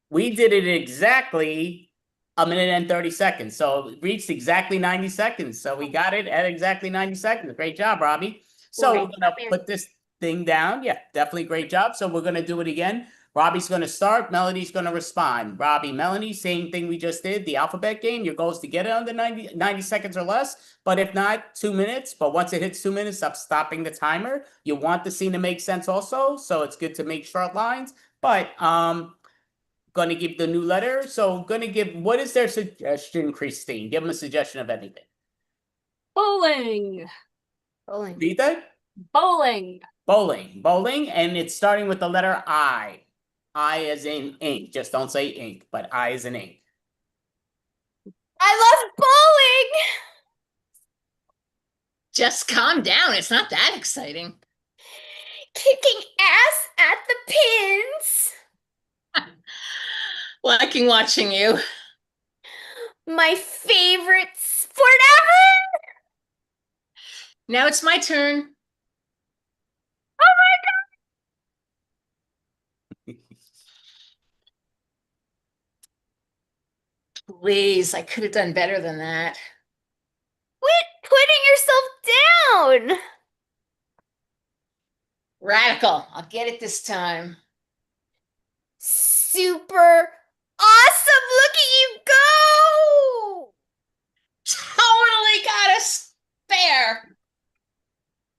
we did it exactly 1 minute and 30 seconds. So it reached exactly 90 seconds. So we got it at exactly 90 seconds. Great job, Robbie. So we're going to put this thing down. Yeah, definitely great job. So we're going to do it again. Robbie's going to start. Melody's going to respond. Robbie, Melody, same thing we just did. The alphabet game. Your goal is to get it under 90 seconds or less. But if not, 2 minutes. But once it hits 2 minutes, stop stopping the timer. You want the scene to make sense also. So it's good to make short lines. But going to give the new letter. So going to give, what is their suggestion, Christine? Give them a suggestion of anything. Bowling. Bowling. Read that? Bowling. Bowling. Bowling. And it's starting with the letter I. I as in ink. Just don't say ink, but I as in ink. I love bowling. Just calm down. It's not that exciting. Kicking ass at the pins. Liking watching you. My favorite sport ever. Now it's my turn. Oh my God. Please, I could have done better than that. Quit putting yourself down. Radical. I'll get it this time. Super awesome. Look at you go. Totally got a spare.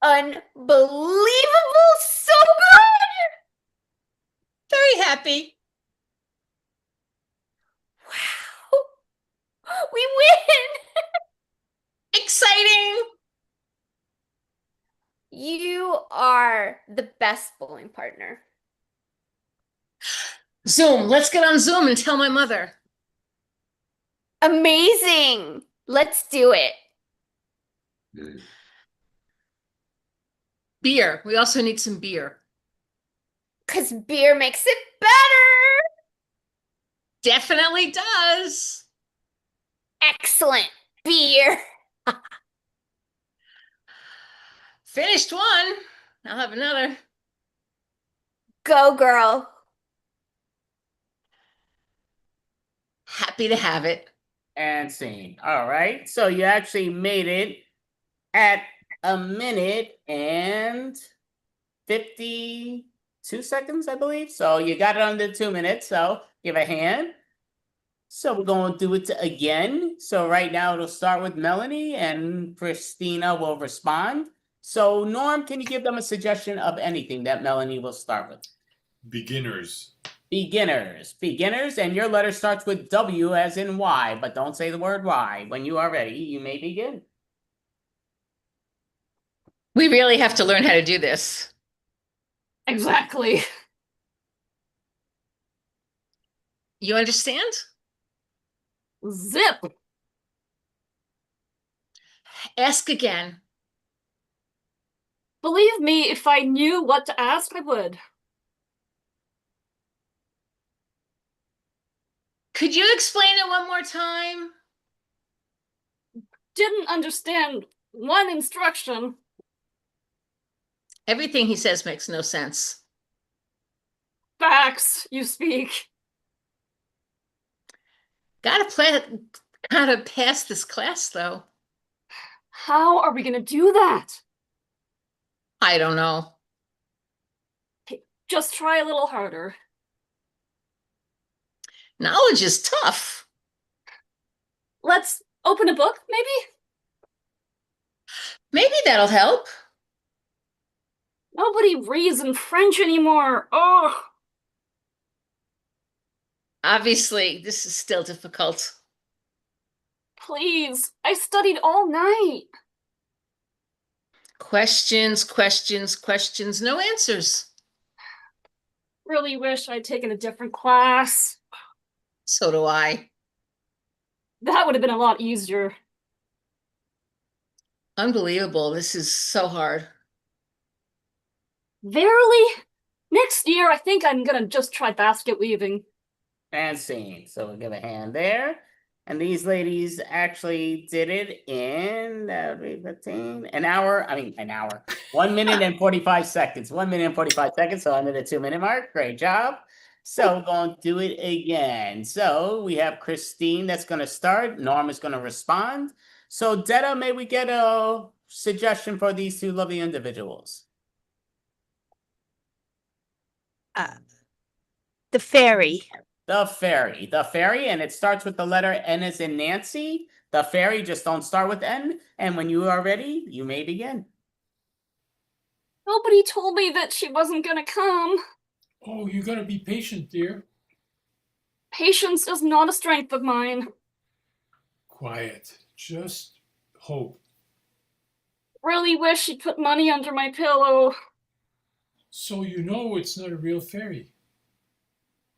Unbelievable. So good. Very happy. Wow. We win. Exciting. You are the best bowling partner. Zoom. Let's get on Zoom and tell my mother. Amazing. Let's do it. Beer. We also need some beer. 'Cause beer makes it better. Definitely does. Excellent. Beer. Finished one. I'll have another. Go, girl. Happy to have it. And scene. All right. So you actually made it at 1 minute and 52 seconds, I believe. So you got it under 2 minutes. So give a hand. So we're going to do it again. So right now it'll start with Melanie and Christina will respond. So Norm, can you give them a suggestion of anything that Melanie will start with? Beginners. Beginners. Beginners, and your letter starts with W as in Y, but don't say the word Y. When you are ready, you may begin. We really have to learn how to do this. Exactly. You understand? Zip. Ask again. Believe me, if I knew what to ask, I would. Could you explain it one more time? Didn't understand one instruction. Everything he says makes no sense. Facts, you speak. Gotta pass this class, though. How are we gonna do that? I don't know. Hey, just try a little harder. Knowledge is tough. Let's open a book, maybe? Maybe that'll help. Nobody reads in French anymore. Oh. Obviously, this is still difficult. Please, I studied all night. Questions, questions, questions, no answers. Really wish I'd taken a different class. So do I. That would have been a lot easier. Unbelievable. This is so hard. Verily? Next year, I think I'm gonna just try basket weaving. And scene. So we'll give a hand there. And these ladies actually did it in that would be 15 an hour. I mean, an hour. 1 minute and 45 seconds. 1 minute and 45 seconds. So under the 2-minute mark. Great job. So we're going to do it again. So we have Christine that's going to start. Norm is going to respond. So Detta, may we get a suggestion for these two lovely individuals? The fairy. The fairy, and it starts with the letter N as in Nancy. The fairy, just don't start with N. And when you are ready, you may begin. Nobody told me that she wasn't gonna come. Oh, you gotta be patient, dear. Patience is not a strength of mine. Quiet. Just hope. Really wish she'd put money under my pillow. So you know it's not a real fairy.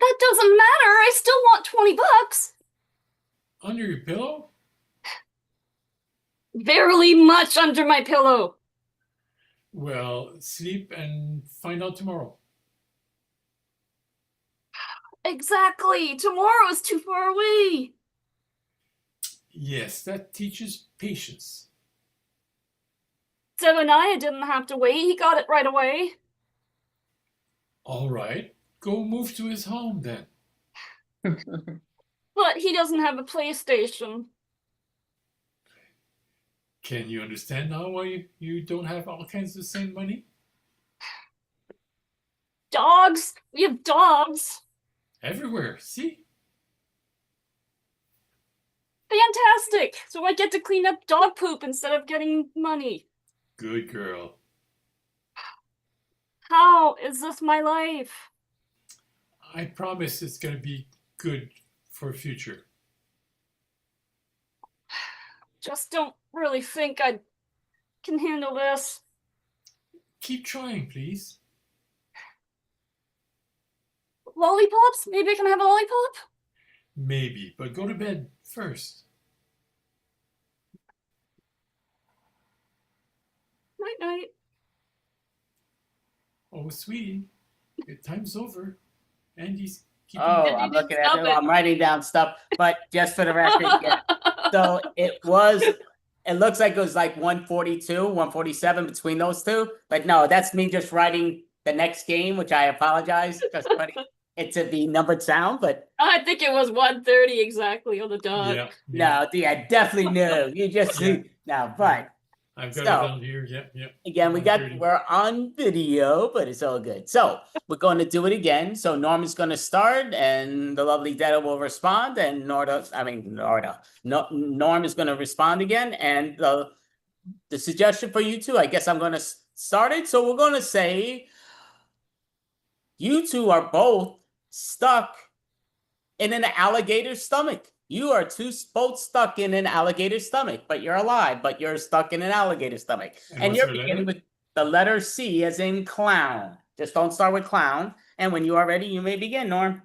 That doesn't matter. I still want $20. Under your pillow? Verily much under my pillow. Well, sleep and find out tomorrow. Exactly. Tomorrow is too far away. Yes, that teaches patience. Zebaniah didn't have to wait. He got it right away. All right, go move to his home then. But he doesn't have a PlayStation. Can you understand now why you don't have all kinds of same money? Dogs? We have dogs. Everywhere, see? Fantastic. So I get to clean up dog poop instead of getting money. Good girl. How is this my life? I promise it's going to be good for future. Just don't really think I can handle this. Keep trying, please. Lollipops? Maybe I can have a lollipop? Maybe, but go to bed first. Night night. Oh, sweetie, your time's over. Andy's keeping. Oh, I'm looking at it. I'm writing down stuff, but just for the record, yeah. So it looks like it was like 142, 147 between those two. But no, that's me just writing the next game, which I apologize. Just putting it to the numbered sound, but I think it was 1:30 exactly on the dot. Yeah. no, I definitely knew. You just no, but I've got it so down here. Yep. again, we're on video, but it's all good. So we're going to do it again. So Norm is going to start, and the lovely Detta will respond, and Norm is going to respond again. And the suggestion for you two, I guess I'm going to start it. So we're going to say you two are both stuck in an alligator's stomach. You are both stuck in an alligator's stomach, but you're alive, but you're stuck in an alligator's stomach. And you're beginning with the letter C as in clown. Just don't start with clown. And when you are ready, you may begin, Norm.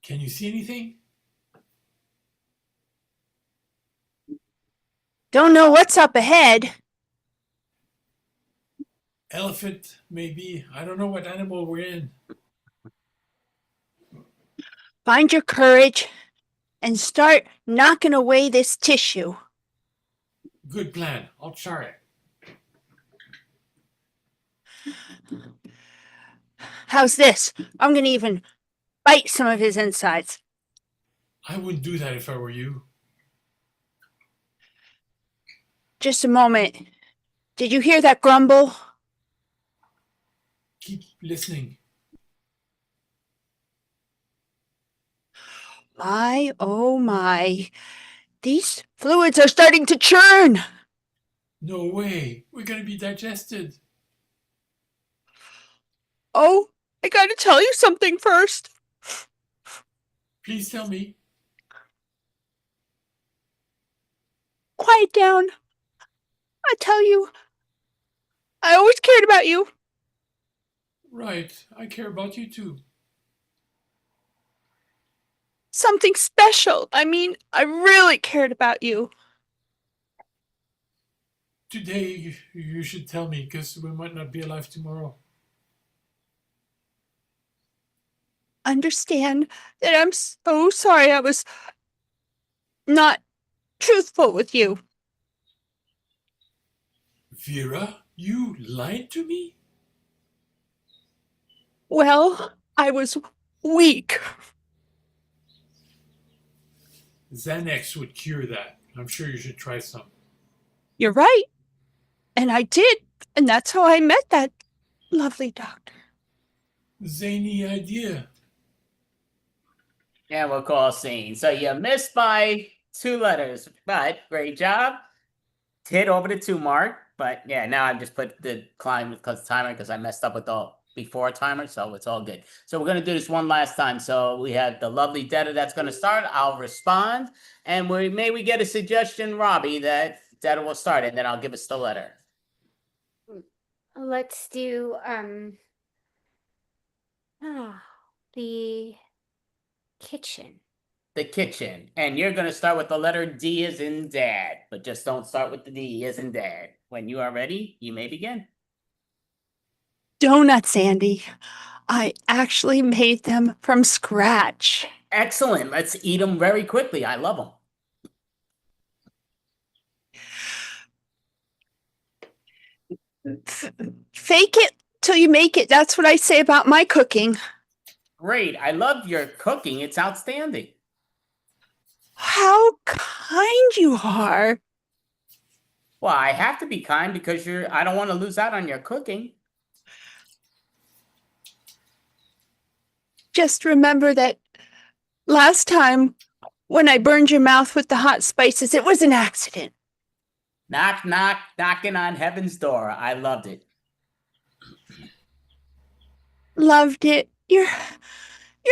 Can you see anything? Don't know what's up ahead. Elephant, maybe. I don't know what animal we're in. Find your courage and start knocking away this tissue. Good plan. I'll try it. How's this? I'm going to even bite some of his insides. I wouldn't do that if I were you. Just a moment. Did you hear that grumble? Keep listening. My, oh my. These fluids are starting to churn. No way. We're going to be digested. Oh, I gotta tell you something first. Please tell me. Quiet down. I tell you, I always cared about you. Right. I care about you too. something special. I mean, I really cared about you. Today, you should tell me, because we might not be alive tomorrow. Understand that I'm so sorry I was not truthful with you. Vera, you lied to me? Well, I was weak. Xanax would cure that. I'm sure you should try some. You're right. And I did. And that's how I met that lovely doctor. Zany idea. Yeah, we'll call scene. So you missed by 2 letters, but great job. Hit over the 2 mark. But yeah, now I've just put the climb because timer because I messed up with the before timer, so it's all good. So we're gonna do this one last time. So we have the lovely Detta that's gonna start. I'll respond, and we get a suggestion, Robbie, that Detta will start, and then I'll give us the letter. Let's do the kitchen. The kitchen, and you're gonna start with the letter D as in dad, but just don't start with the D as in dad. When you are ready, you may begin. Donuts, Andy. I actually made them from scratch. Excellent. Let's eat them very quickly. I love them. Fake it till you make it. That's what I say about my cooking. Great. I love your cooking. It's outstanding. How kind you are. Well, I have to be kind because I don't want to lose out on your cooking. Just remember that last time when I burned your mouth with the hot spices, it was an accident. Knock, knock, knocking on heaven's door. I loved it. Loved it. You're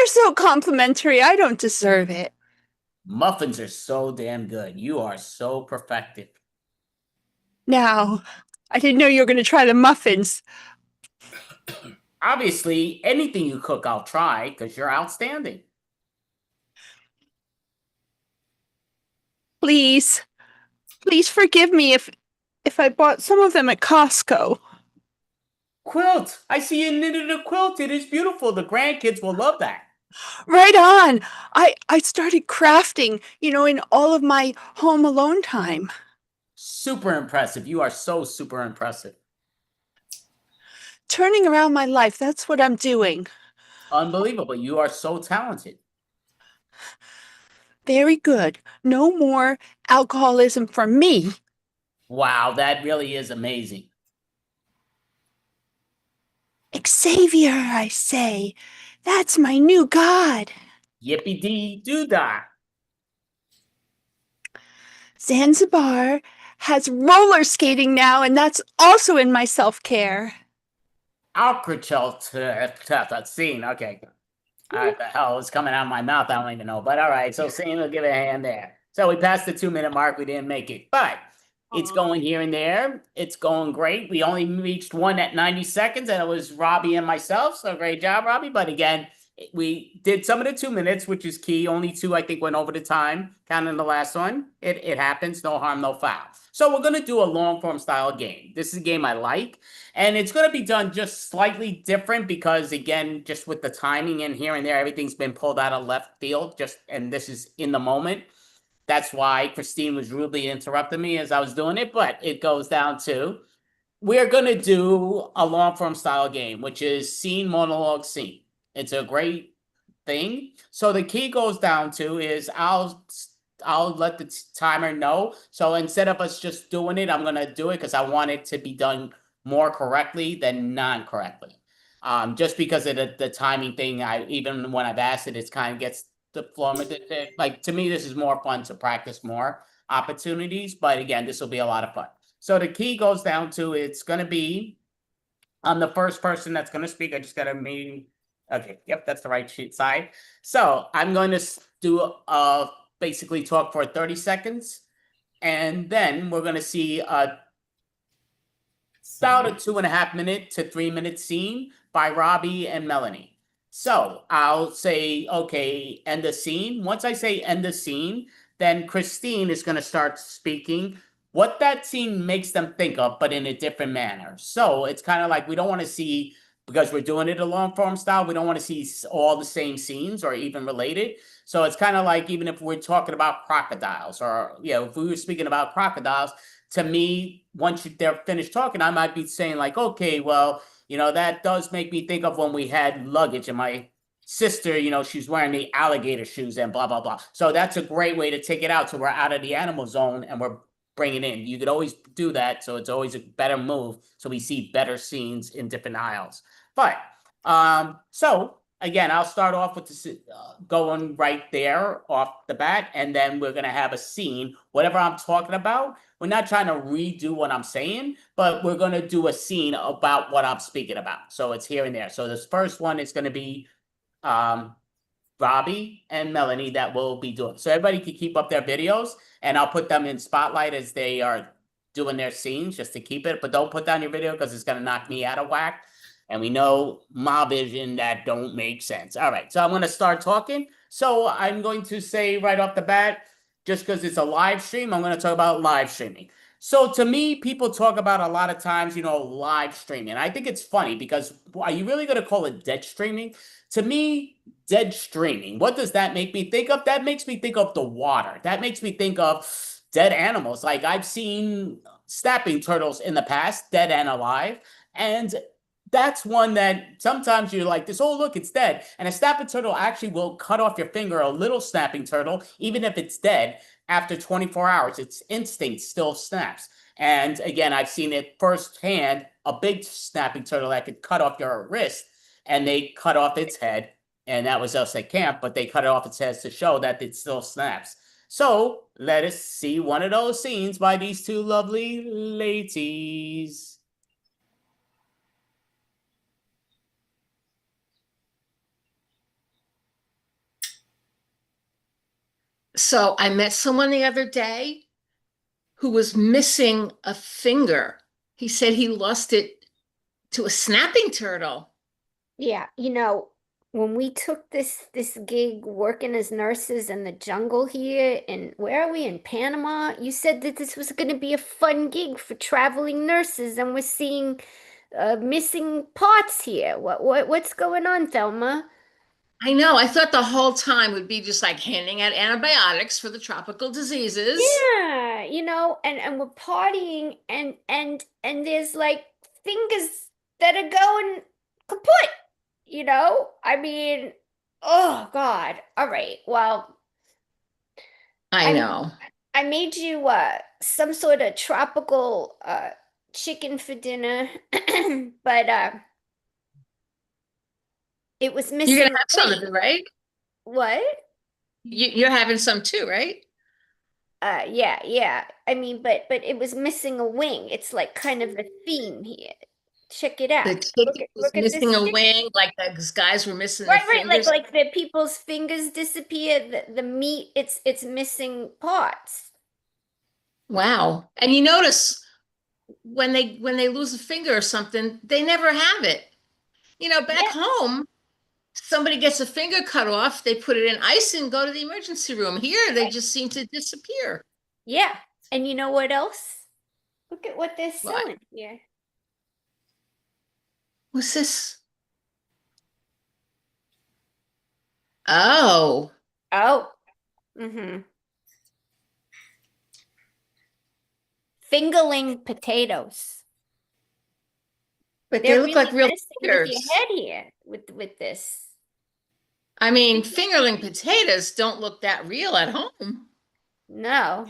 so complimentary. I don't deserve it. Muffins are so damn good. You are so perfected. Now, I didn't know you were going to try the muffins. Obviously, anything you cook, I'll try because you're outstanding. Please forgive me if I bought some of them at Costco. Quilt. I see you knitted a quilt. It is beautiful. The grandkids will love that. Right on. I started crafting, in all of my home alone time. Super impressive. You are so super impressive. Turning around my life, that's what I'm doing. Unbelievable. You are so talented. Very good. No more alcoholism for me. Wow, that really is amazing. Xavier, I say. That's my new god. Yippee-dee-doo-dah. Zanzibar has roller skating now, and that's also in my self-care. Alcrachel scene. Okay. What the hell is coming out of my mouth? I don't even know. But all right. So scene, we'll give it a hand there. So we passed the 2-minute mark. We didn't make it. But it's going here and there. It's going great. We only reached one at 90 seconds, and it was Robbie and myself. So great job, Robbie. But again, we did some of the 2 minutes, which is key. Only 2, I think, went over the time. Counting the last one. It happens. No harm, no foul. So we're going to do a long-form style game. This is a game I like. And it's going to be done just slightly different because, again, just with the timing and here and there, everything's been pulled out of left field. And this is in the moment. That's why Christine was rudely interrupting me as I was doing it. But it goes down to, we're going to do a long-form style game, which is scene, monologue, scene. It's a great thing. So the key goes down to is I'll let the timer know. So instead of us just doing it, I'm going to do it because I want it to be done more correctly than non-correctly. Just because of the timing thing, even when I've asked it, it kind of gets the flow. Like, to me, this is more fun to practice more opportunities. But again, this will be a lot of fun. So the key goes down to, it's going to be, I'm the first person that's going to speak. I just got a meeting. Okay, yep, that's the right side. So I'm going to do basically talk for 30 seconds. And then we're going to see about a 2.5 minute to 3 minute scene by Robbie and Melanie. So I'll say, okay, end the scene. Once I say end the scene, then Christine is going to start speaking what that scene makes them think of, but in a different manner. So it's kind of like we don't want to see, because we're doing it a long form style, we don't want to see all the same scenes or even related. So it's kind of like, even if we're talking about crocodiles, or, you know, if we were speaking about crocodiles, to me, once they're finished talking, I might be saying like, okay, well, you know, that does make me think of when we had luggage and my sister, you know, she's wearing the alligator shoes and blah, blah, blah. So that's a great way to take it out. So we're out of the animal zone and we're bringing in. You could always do that. So it's always a better move. So we see better scenes in different aisles. But so again, I'll start off with this, going right there off the bat, and then we're going to have a scene, whatever I'm talking about. We're not trying to redo what I'm saying, but we're going to do a scene about what I'm speaking about. So it's here and there. So this first one is going to be Robbie and Melanie that will be doing. So everybody can keep up their videos, and I'll put them in spotlight as they are doing their scenes just to keep it. But don't put down your video because it's going to knock me out of whack. And we know my vision that don't make sense. All right, so I'm going to start talking. So I'm going to say right off the bat, just because it's a live stream, I'm going to talk about live streaming. So to me, people talk about a lot of times, you know, live streaming. I think it's funny because are you really going to call it dead streaming? To me, dead streaming, what does that make me think of? That makes me think of the water. That makes me think of dead animals. Like I've seen snapping turtles in the past, dead and alive. And that's one that sometimes you're like this, oh, look, it's dead. And a snapping turtle actually will cut off your finger, a little snapping turtle, even if it's dead, after 24 hours, its instinct still snaps. And again, I've seen it firsthand, a big snapping turtle that could cut off your wrist, and they cut off its head. And that was us at camp, but they cut it off its head to show that it still snaps. So let us see one of those scenes by these two lovely ladies. So I met someone the other day who was missing a finger. He said he lost it to a snapping turtle. Yeah, you know, when we took this gig working as nurses in the jungle here, and where are we, in Panama? You said that this was going to be a fun gig for traveling nurses, and we're seeing missing parts here. What's going on, Thelma? I know. I thought the whole time would be just like handing out antibiotics for the tropical diseases. Yeah, you know, and we're partying, and there's like fingers that are going kaput. You know, I mean, oh God. All right. Well, I know. I made you some sort of tropical chicken for dinner, but it was missing. You're gonna have some of it, right? What? You're having some too, right? Yeah. I mean, but it was missing a wing. It's like kind of the theme here. Check it out. The chicken was missing a wing, like the guys were missing their fingers. Like the people's fingers disappear. The meat, it's missing parts. Wow. And you notice when they lose a finger or something, they never have it. You know, back home, somebody gets a finger cut off, they put it in ice and go to the emergency room. Here, they just seem to disappear. Yeah. And you know what else? Look at what they're selling here. What's this? Oh. Mm-hmm. Fingerling potatoes. But they look like real fingers. With your head here with this. I mean, fingerling potatoes don't look that real at home. No,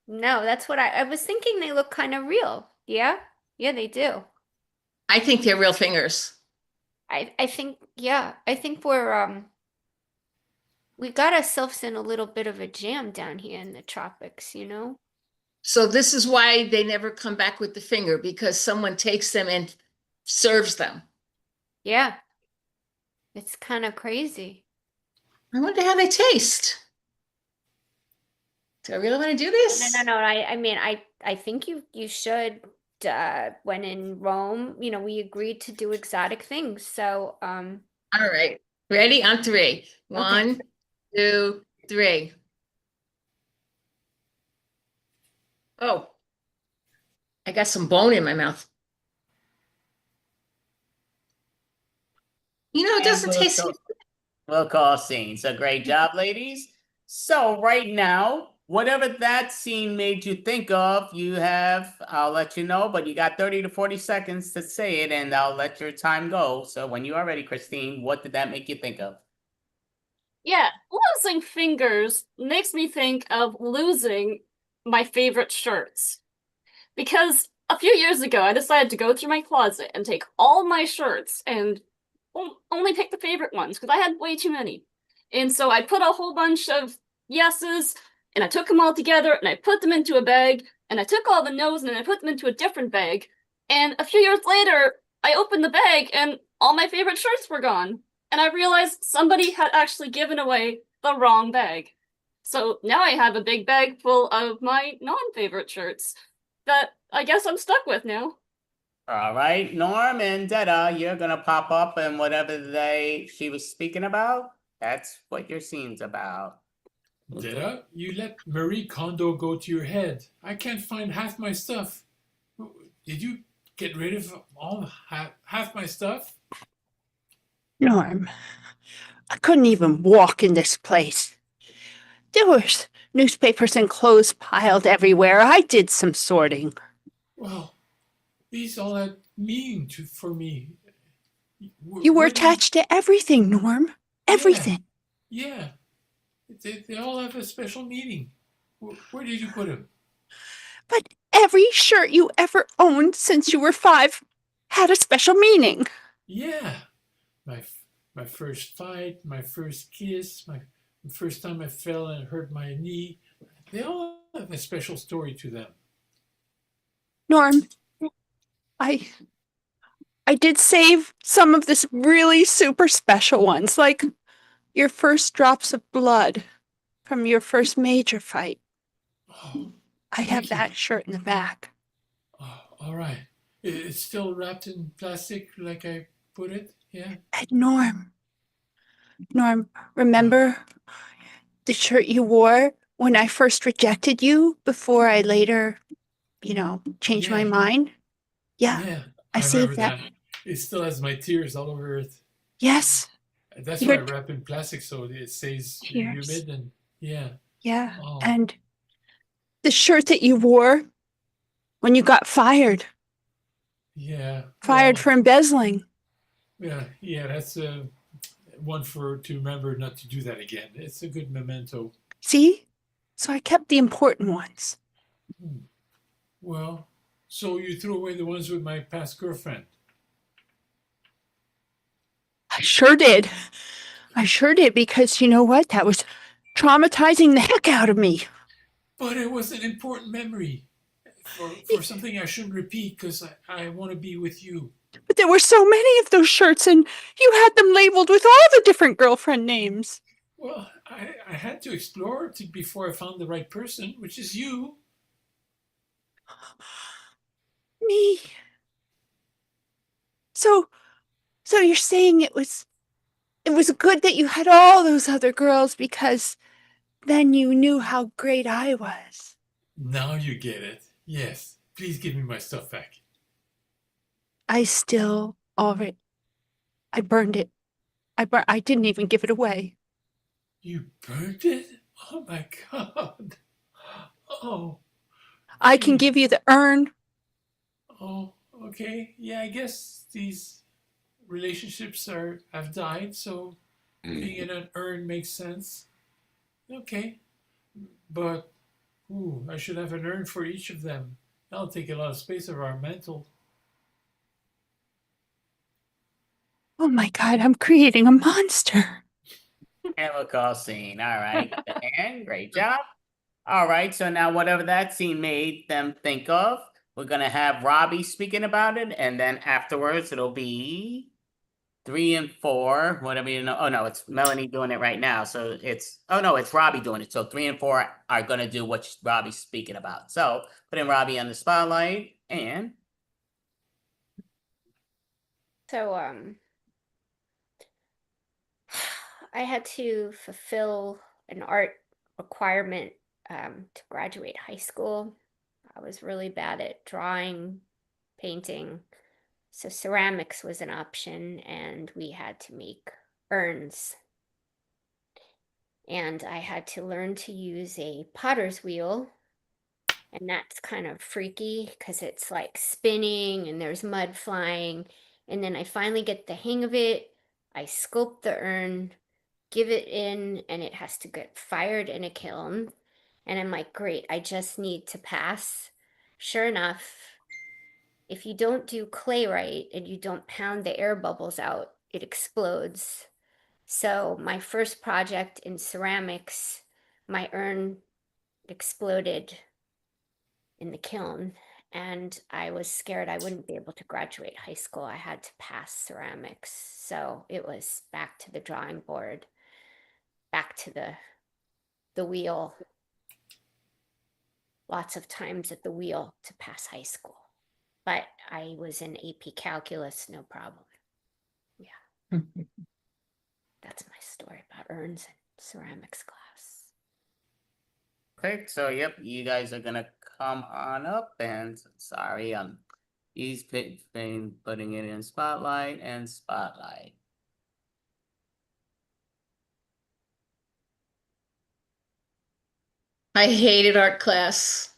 that's what I was thinking. They look kind of real. Yeah, they do. I think they're real fingers. I think, yeah. I think we got ourselves in a little bit of a jam down here in the tropics, you know? So this is why they never come back with the finger, because someone takes them and serves them. Yeah. It's kind of crazy. I wonder how they taste. Do I really want to do this? No. I mean, I think you should. When in Rome, you know, we agreed to do exotic things. So, all right. Ready? On three. One, 2, 3. Oh, I got some bone in my mouth. You know, it doesn't taste. We'll call scene. So great job, ladies. So right now, whatever that scene made you think of, you have, I'll let you know, but you got 30 to 40 seconds to say it and I'll let your time go. So when you are ready, Christine, what did that make you think of? Yeah, losing fingers makes me think of losing my favorite shirts. Because a few years ago, I decided to go through my closet and take all my shirts and only pick the favorite ones because I had way too many. And so I put a whole bunch of yeses and I took them all together and I put them into a bag and I took all the no's and I put them into a different bag. And a few years later, I opened the bag and all my favorite shirts were gone. And I realized somebody had actually given away the wrong bag. So now I have a big bag full of my non-favorite shirts that I guess I'm stuck with now. All right, Norm and Detta, you're gonna pop up and whatever she was speaking about, that's what your scene's about. Detta, you let Marie Kondo go to your head. I can't find half my stuff. Did you get rid of half my stuff? Norm, I couldn't even walk in this place. There was newspapers and clothes piled everywhere. I did some sorting. Well, these all had meaning for me. You were attached to everything, Norm. Everything. Yeah. They all have a special meaning. Where did you put them? But every shirt you ever owned since you were 5 had a special meaning. Yeah. My first fight, my first kiss, my first time I fell and hurt my knee. They all have a special story to them. Norm, I did save some of this really super special ones, like your first drops of blood from your first major fight. Oh, I have that shirt in the back. Oh, all right. It's still wrapped in plastic like I put it? Yeah? And Norm, remember the shirt you wore when I first rejected you before I later, changed my mind? Yeah. I saved that. It still has my tears all over it. Yes. That's why I wrap in plastic so it stays humid and yeah. Yeah. Oh. And the shirt that you wore when you got fired. Yeah. Fired for embezzling. Yeah, that's one to remember not to do that again. It's a good memento. See? So I kept the important ones. Well, so you threw away the ones with my past girlfriend. I sure did. Because you know what? That was traumatizing the heck out of me. But it was an important memory for something I shouldn't repeat because I want to be with you. But there were so many of those shirts and you had them labeled with all the different girlfriend names. Well, I had to explore before I found the right person, which is you. Me. So you're saying it was good that you had all those other girls because then you knew how great I was. Now you get it. Yes. Please give me my stuff back. I burned it. I didn't even give it away. You burned it? Oh my God. Oh. I can give you the urn. Oh, okay. Yeah, I guess these relationships have died, so being in an urn makes sense. Okay. But I should have an urn for each of them. That'll take a lot of space of our mantle. Oh my God, I'm creating a monster. And we'll call scene. All right. And great job. All right. So now whatever that scene made them think of, we're going to have Robbie speaking about it. And then afterwards, it'll be 3 and 4, whatever you know. Oh, no, it's Melanie doing it right now. So it's Robbie doing it. So 3 and 4 are going to do what Robbie's speaking about. So putting Robbie on the spotlight and. So, I had to fulfill an art requirement to graduate high school. I was really bad at drawing, painting, so ceramics was an option, and we had to make urns. And I had to learn to use a potter's wheel, and that's kind of freaky because it's like spinning and there's mud flying. And then I finally get the hang of it. I sculpt the urn, give it in, and it has to get fired in a kiln. And I'm like, great, I just need to pass. Sure enough, if you don't do clay right and you don't pound the air bubbles out, it explodes. So my first project in ceramics, my urn exploded in the kiln, and I was scared I wouldn't be able to graduate high school. I had to pass ceramics. So it was back to the drawing board, back to the wheel. Lots of times at the wheel to pass high school. But I was in AP calculus, no problem. Yeah. That's my story about urns and ceramics class. Okay, so yep, you guys are gonna come on up, and sorry, he's been putting it in spotlight and spotlight. I hated art class.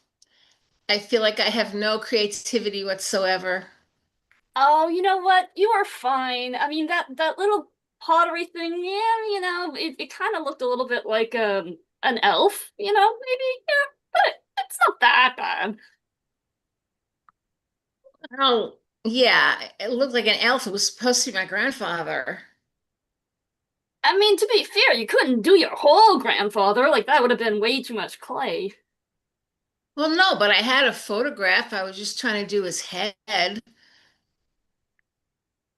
I feel like I have no creativity whatsoever. Oh, you know what? You are fine. I mean, that little pottery thing, yeah, it kind of looked a little bit like an elf, maybe, yeah, but it's not that bad. Oh, yeah, it looked like an elf. It was supposed to be my grandfather. I mean, to be fair, you couldn't do your whole grandfather. Like, that would have been way too much clay. Well, no, but I had a photograph. I was just trying to do his head.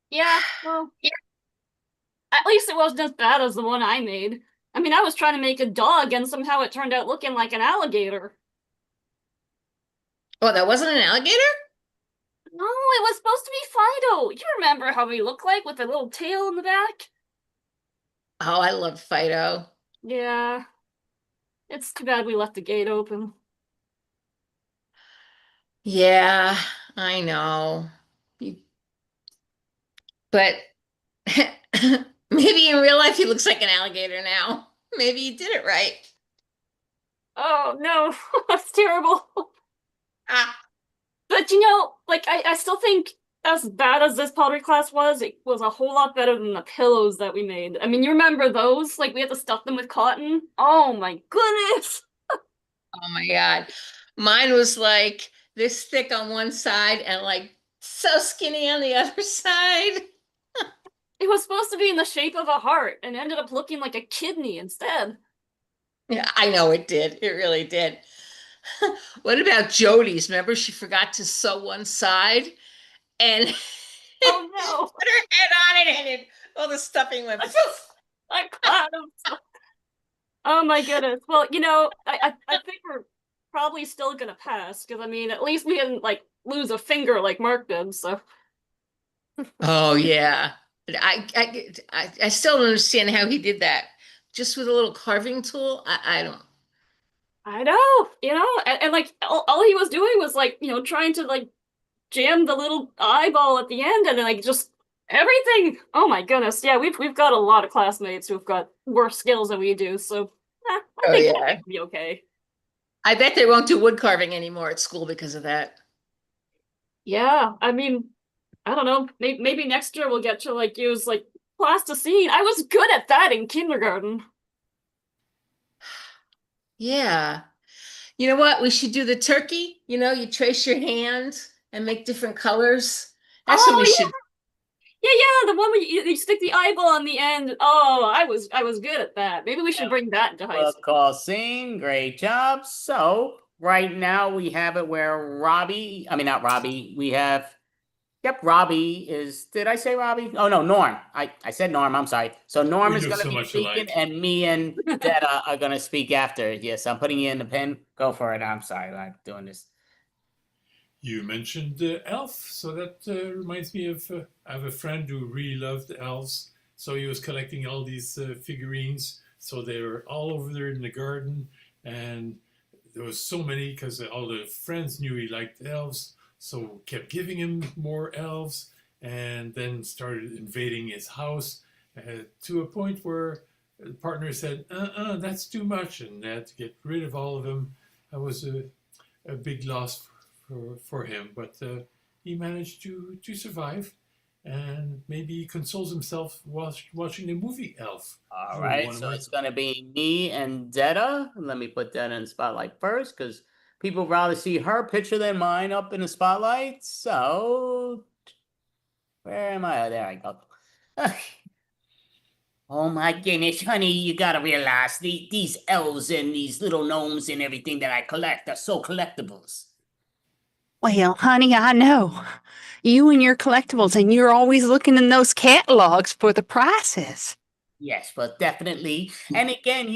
Yeah, well, yeah. At least it wasn't as bad as the one I made. I mean, I was trying to make a dog, and somehow it turned out looking like an alligator. Oh, that wasn't an alligator? No, it was supposed to be Fido. You remember how he looked like with the little tail in the back? Oh, I love Fido. Yeah. It's too bad we left the gate open. Yeah, I know. But maybe in real life he looks like an alligator now. Maybe you did it right. Oh, no. That's terrible. Ah. But, I still think as bad as this pottery class was, it was a whole lot better than the pillows that we made. I mean, you remember those? Like, we had to stuff them with cotton? Oh, my goodness. Oh, my God. Mine was like this thick on one side and like so skinny on the other side. It was supposed to be in the shape of a heart and ended up looking like a kidney instead. Yeah, I know it did. It really did. What about Jody's? Remember, she forgot to sew one side and oh no, put her head on it and all the stuffing went poof. I caught him. Oh my goodness. Well, I think we're probably still gonna pass because I mean, at least we didn't lose a finger like Mark did. So. Oh yeah, I still don't understand how he did that. Just with a little carving tool, I don't. I know, and all he was doing was trying to jam the little eyeball at the end, and then just everything. Oh my goodness, yeah, we've got a lot of classmates who've got worse skills than we do, so I think we'll be okay. I bet they won't do wood carving anymore at school because of that. Yeah, I mean, I don't know. Maybe next year we'll get to use plasticine. I was good at that in kindergarten. Yeah. You know what? We should do the turkey. You trace your hand and make different colors. That's what we should. Yeah, the one where you stick the eyeball on the end. Oh, I was good at that. Maybe we should bring that into high school. Call scene. Great job. So right now we have it where not Robbie. We have. Yep, Robbie is. Did I say Robbie? Oh no, Norm. I said Norm. I'm sorry. So Norm is going to be speaking, and me and Detta are going to speak after. Yes, I'm putting you in the pen. Go for it. I'm sorry, I'm doing this. You mentioned elf, so that reminds me of I have a friend who really loved elves, So he was collecting all these figurines. So they were all over there in the garden, and there was so many because all the friends knew he liked elves, so kept giving him more elves, and then started invading his house to a point where the partner said, that's too much, and they had to get rid of all of them. That was a big loss for him, but he managed to survive, and maybe he consoles himself watching the movie Elf. All right, so it's gonna be me and Detta. Let me put that in the spotlight first, because people rather see her picture than mine up in the spotlight. So, where am I? There I go. Oh my goodness, honey, you gotta realize these elves and these little gnomes and everything that I collect are so collectibles. Well, honey, I know. You and your collectibles, and you're always looking in those catalogs for the prices. Yes, but definitely. And again,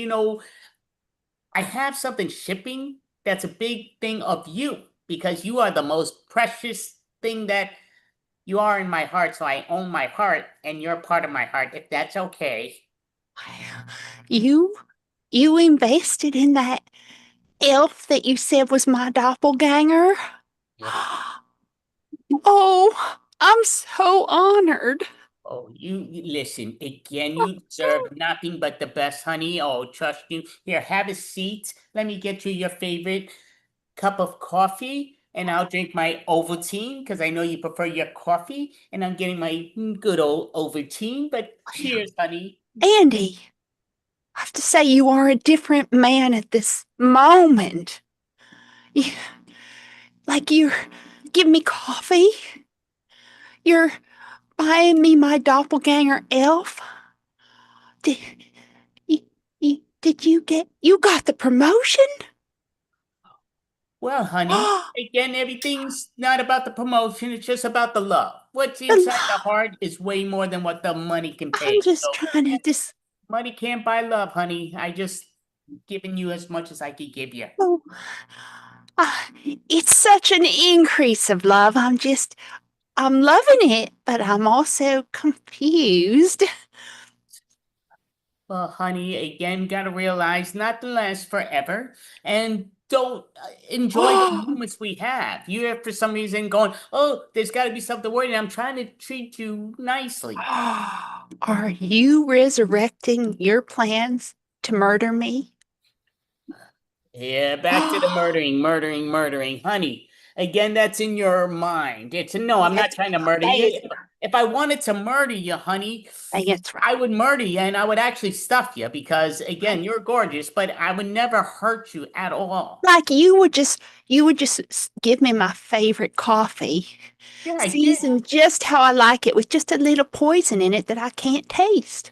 I have something shipping that's a big thing of you, because you are the most precious thing that you are in my heart. So I own my heart, and you're part of my heart, if that's okay. You invested in that elf that you said was my doppelganger? Oh, I'm so honored. Oh, you listen, again, you deserve nothing but the best, honey. Oh, trust you. Here, have a seat. Let me get you your favorite cup of coffee, and I'll drink my Ovaltine, because I know you prefer your coffee, and I'm getting my good old Ovaltine. But cheers, honey. Andy, I have to say you are a different man at this moment. You're giving me coffee. You're buying me my doppelganger elf. Did you got the promotion? Well, honey, again, everything's not about the promotion. It's just about the love. What's inside the heart is way more than what the money can pay. I'm just trying to money can't buy love, honey. I just giving you as much as I could give you. Oh, it's such an increase of love. I'm loving it, but I'm also confused. Well, honey, again, gotta realize nothing lasts forever, and don't enjoy the moments we have. You're for some reason going, oh, there's got to be something worried. I'm trying to treat you nicely. Are you resurrecting your plans to murder me? Yeah, back to the murdering, honey. Again, that's in your mind. No, I'm not trying to murder you. If I wanted to murder you, honey, I would murder you, and I would actually stuff you, because again, you're gorgeous, but I would never hurt you at all. Like you would just give me my favorite coffee, seasoned just how I like it, with just a little poison in it that I can't taste.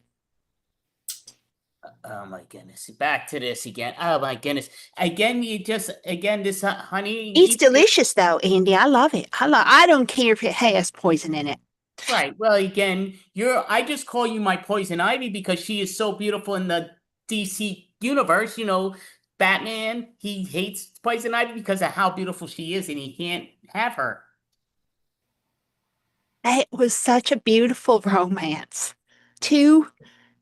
Oh my goodness! Back to this again. Oh my goodness! Again, this honey. It's delicious though, Andy. I love it. I don't care if it has poison in it. Right. Well, again, I just call you my poison ivy because she is so beautiful in the DC universe. Batman, he hates poison ivy because of how beautiful she is, and he can't have her. It was such a beautiful romance. Two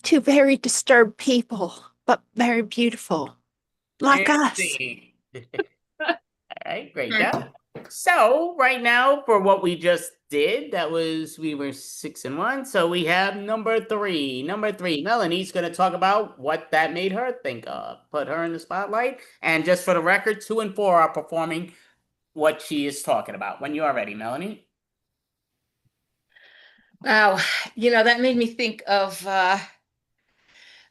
very disturbed people, but very beautiful, like us. All right, great job. So right now, for what we just did, we were 6-1. So we have number three. Melanie's going to talk about what that made her think of. Put her in the spotlight. And just for the record, 2 and 4 are performing what she is talking about. When you are ready, Melanie. Wow, that made me think of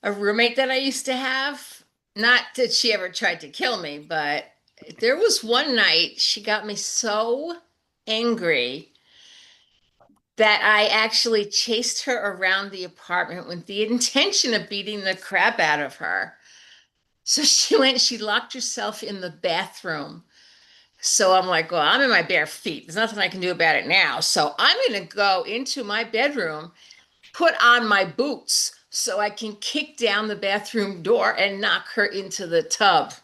a roommate that I used to have. Not that she ever tried to kill me, but there was one night she got me so angry that I actually chased her around the apartment with the intention of beating the crap out of her. So she locked herself in the bathroom. So I'm like, well, I'm in my bare feet. There's nothing I can do about it now. So I'm going to go into my bedroom, put on my boots so I can kick down the bathroom door and knock her into the tub.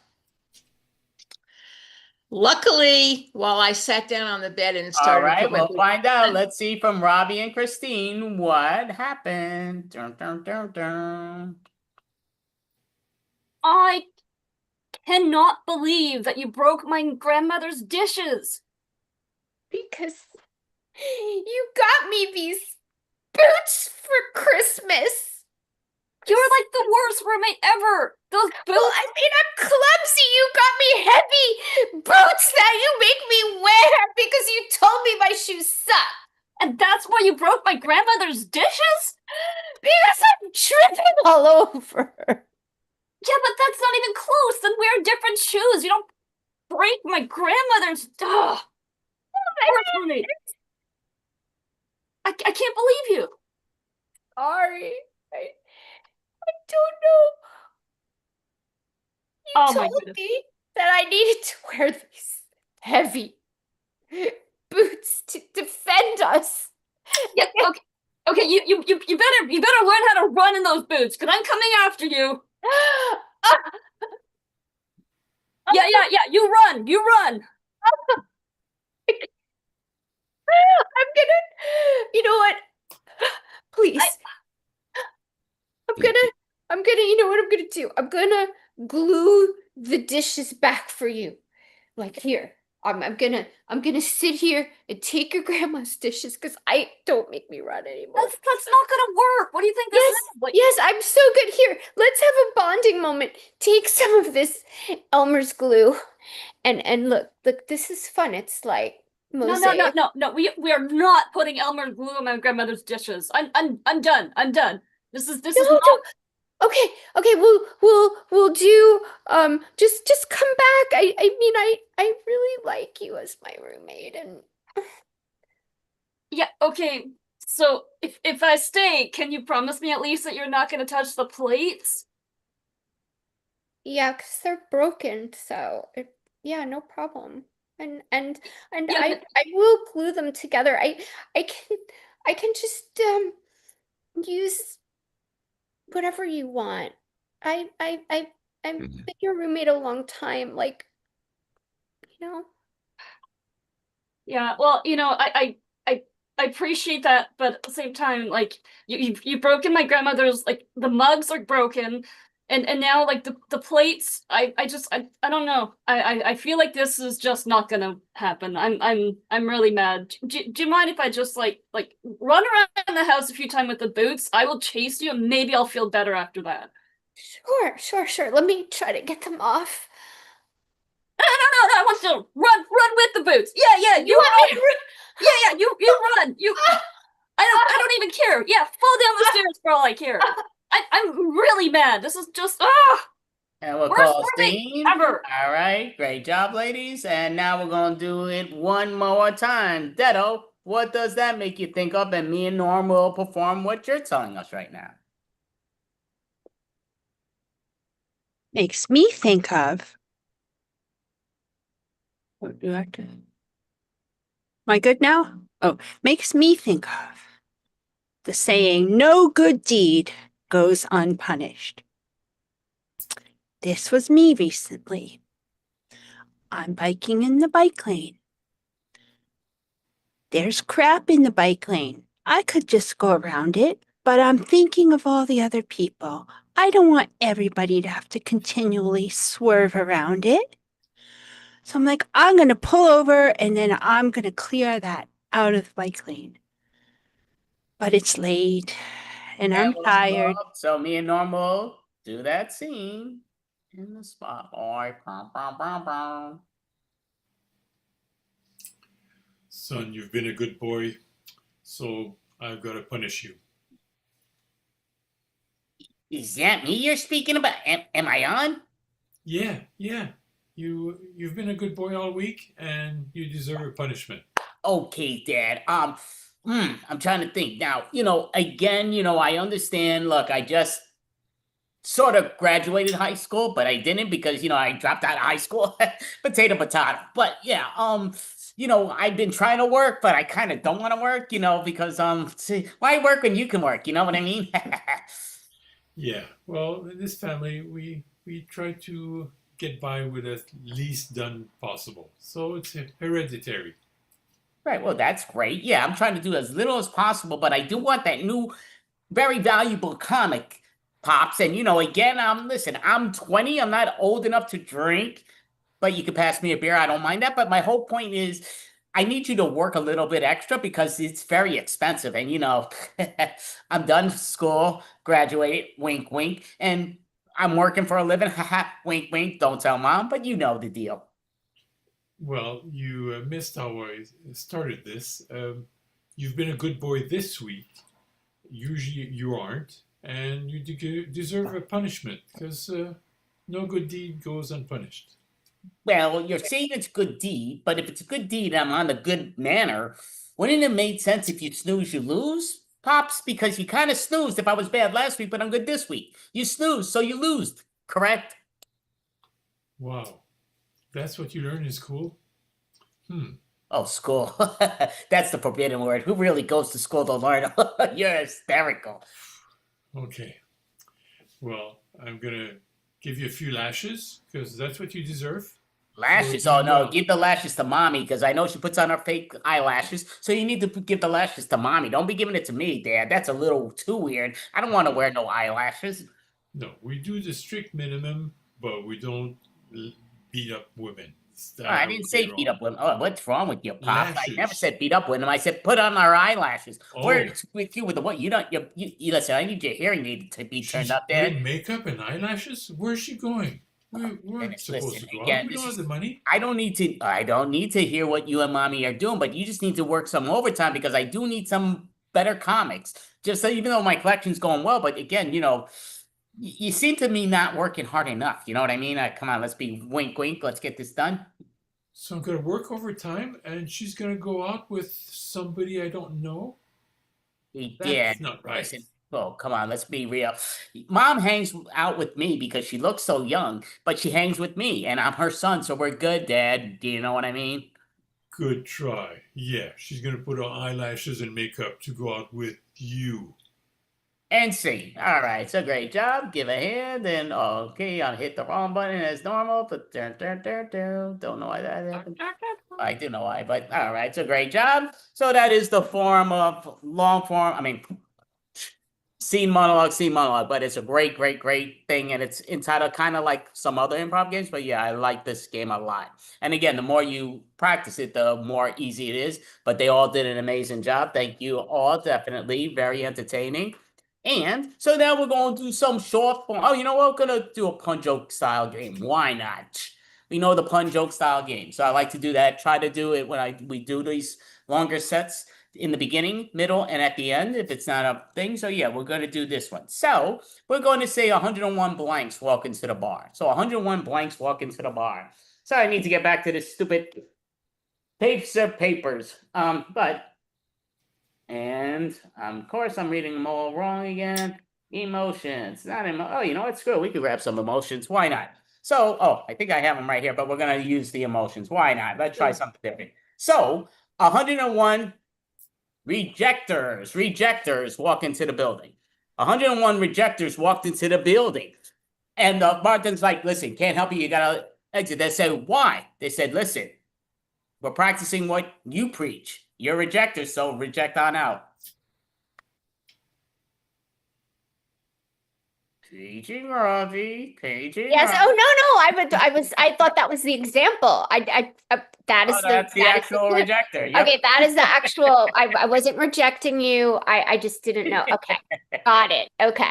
Luckily, while I sat down on the bed and All started to right, put my we'll find out. Let's see from Robbie and Christine what happened. Dun, dun, dun, dun. I cannot believe that you broke my grandmother's dishes. Because you got me these boots for Christmas. You're like the worst roommate ever. Those boots. Well, I mean, I'm clumsy. You got me heavy boots that you make me wear because you told me my shoes suck. And that's why you broke my grandmother's dishes? Because I'm tripping all over. Yeah, but that's not even close. Then wear different shoes. You don't break my grandmother's. Ugh. Worst roommate. I can't believe you. Sorry. I don't know. You Oh my told goodness. me that I needed to wear these heavy boots to defend us. Yeah, okay. You better learn how to run in those boots, because I'm coming after you. Yeah. You run. I'm gonna. You know what? Please. I'm gonna. You know what I'm gonna do? I'm gonna glue the dishes back for you. Like here. I'm gonna sit here and take your grandma's dishes because I don't make me run anymore. That's not gonna work. What do you think this is? Like, Yes, I'm so good. Here, let's have a bonding moment. Take some of this Elmer's glue, and look, this is fun. It's like mosaic. No. We are not putting Elmer's glue on my grandmother's dishes. I'm done. This is not. Okay, we'll do just come back. I mean I really like you as my roommate and Yeah, okay. So if I stay, can you promise me at least that you're not gonna touch the plates? yeah, because they're broken, so yeah, no problem. And Yeah, I will glue them together. I can just use whatever you want. I've been your roommate a long time, like, you know. Yeah, well, I appreciate that, but at the same time, like you've broken my grandmother's, like the mugs are broken, and now like the plates, I don't know. I feel like this is just not gonna happen. I'm really mad. Do you mind if I just like run around the house a few times with the boots? I will chase you and maybe I'll feel better after that. Sure. Let me try to get them off. No, I want to run with the boots. Yeah, you run. Yeah, you run. I don't even care. Yeah, fall down the stairs for all I care. I'm really mad. This is just And we'll worst call roommate Steam. ever. All right, great job, ladies. And now we're gonna do it one more time. Dedo, what does that make you think of? And me and Norm will perform what you're telling us right now. Makes me think of. What do I have to? Am I good now? Oh, makes me think of the saying, no good deed goes unpunished. This was me recently. I'm biking in the bike lane. There's crap in the bike lane. I could just go around it, but I'm thinking of all the other people. I don't want everybody to have to continually swerve around it. So I'm like, I'm going to pull over and then I'm going to clear that out of the bike lane. But it's late and I'm tired. So me and Norm will do that scene in the spotlight. Son, you've been a good boy, so I've got to punish you. Is that me you're speaking about? Am I on? Yeah. You've been a good boy all week, and you deserve a punishment. Okay, Dad. I'm trying to think now. Again, I understand. Look, I just sort of graduated high school, but I didn't because I dropped out of high school. Potato. But yeah, I've been trying to work, but I kind of don't want to work, because see, why work when you can work? You know what I mean? Yeah. Well, in this family, we try to get by with the least done possible. So it's hereditary. Right. Well, that's great. Yeah, I'm trying to do as little as possible, but I do want that new, very valuable comic, Pops. And again, listen, I'm 20. I'm not old enough to drink, but you can pass me a beer. I don't mind that. But my whole point is, I need you to work a little bit extra because it's very expensive. And I'm done school, graduated, wink, wink, and I'm working for a living. Haha, wink, wink. Don't tell mom, but you know the deal. Well, you missed how I started this. You've been a good boy this week. Usually you aren't, and you deserve a punishment because no good deed goes unpunished. Well, you're saying it's a good deed, but if it's a good deed, I'm on a good manner. Wouldn't it make sense if you snooze, you lose, Pops? Because you kind of snoozed if I was bad last week, but I'm good this week. You snooze, so you lose, correct? Wow. That's what you learn in school? Oh, school. That's the forbidden word. Who really goes to school to learn? You're hysterical. Okay. Well, I'm going to give you a few lashes because that's what you deserve. Lashes? Oh, no. Give the lashes to mommy because I know she puts on her fake eyelashes. So you need to give the lashes to mommy. Don't be giving it to me, Dad. That's a little too weird. I don't want to wear no eyelashes. No, we do the strict minimum, but we don't beat up women. I didn't say beat up women. Oh, what's wrong with you, Pop? Lashes. I never said beat up women. I said put on our eyelashes. Oh. Where's with you with the what? You don't. You listen. I need your hearing aid to be turned up, Dad. Wearing makeup and eyelashes? Where's she going? We're supposed to go out. We don't have the money. I don't need to hear what you and mommy are doing, but you just need to work some overtime because I do need some better comics. Just so even though my collection's going well, but again, you seem to me not working hard enough. You know what I mean? Come on, let's be wink, wink. Let's get this done. So I'm going to work overtime, and she's going to go out with somebody I don't know? That's not right. Listen, oh, come on, let's be real. Mom hangs out with me because she looks so young, but she hangs with me, and I'm her son, so we're good, Dad. Do you know what I mean? Good try. Yeah, she's going to put on eyelashes and makeup to go out with you. And scene. All right, so great job. Give a hand, and okay, I'll hit the wrong button as normal, but don't know why that happened. I do know why, but all right, so great job. So that is the form of long form. Scene monologue, but it's a great thing, and it's entitled kind of like some other improv games, but yeah, I like this game a lot. And again, the more you practice it, the more easy it is, but they all did an amazing job. Thank you all, definitely, very entertaining. And so now we're going to do some short form. Oh, you know what? We're going to do a pun joke style game. Why not? We know the pun joke style game. So I like to do that. Try to do it when we do these longer sets in the beginning, middle, and at the end if it's not a thing. So yeah, we're going to do this one. So we're going to say 101 blanks walk into the bar. So 101 blanks walk into the bar. Sorry, I need to get back to this stupid piece of papers. And of course, I'm reading them all wrong again. Emotions, not oh, you know what? Screw it. We could grab some emotions. Why not? So, I think I have them right here, but we're gonna use the emotions. Why not? Let's try something different. So, 101 rejectors walk into the building. 101 rejectors walked into the building, and the bartender's like, "Listen, can't help you. You gotta exit." They said, "Why?" They said, "Listen, we're practicing what you preach. You're rejectors, so reject on out." Paging Ravi, paging. Yes. Ravi. Oh no. I thought that was the example. That's the actual rejector. Yep. Okay, that is the actual. I wasn't rejecting you. I just didn't know. Okay, got it. Okay,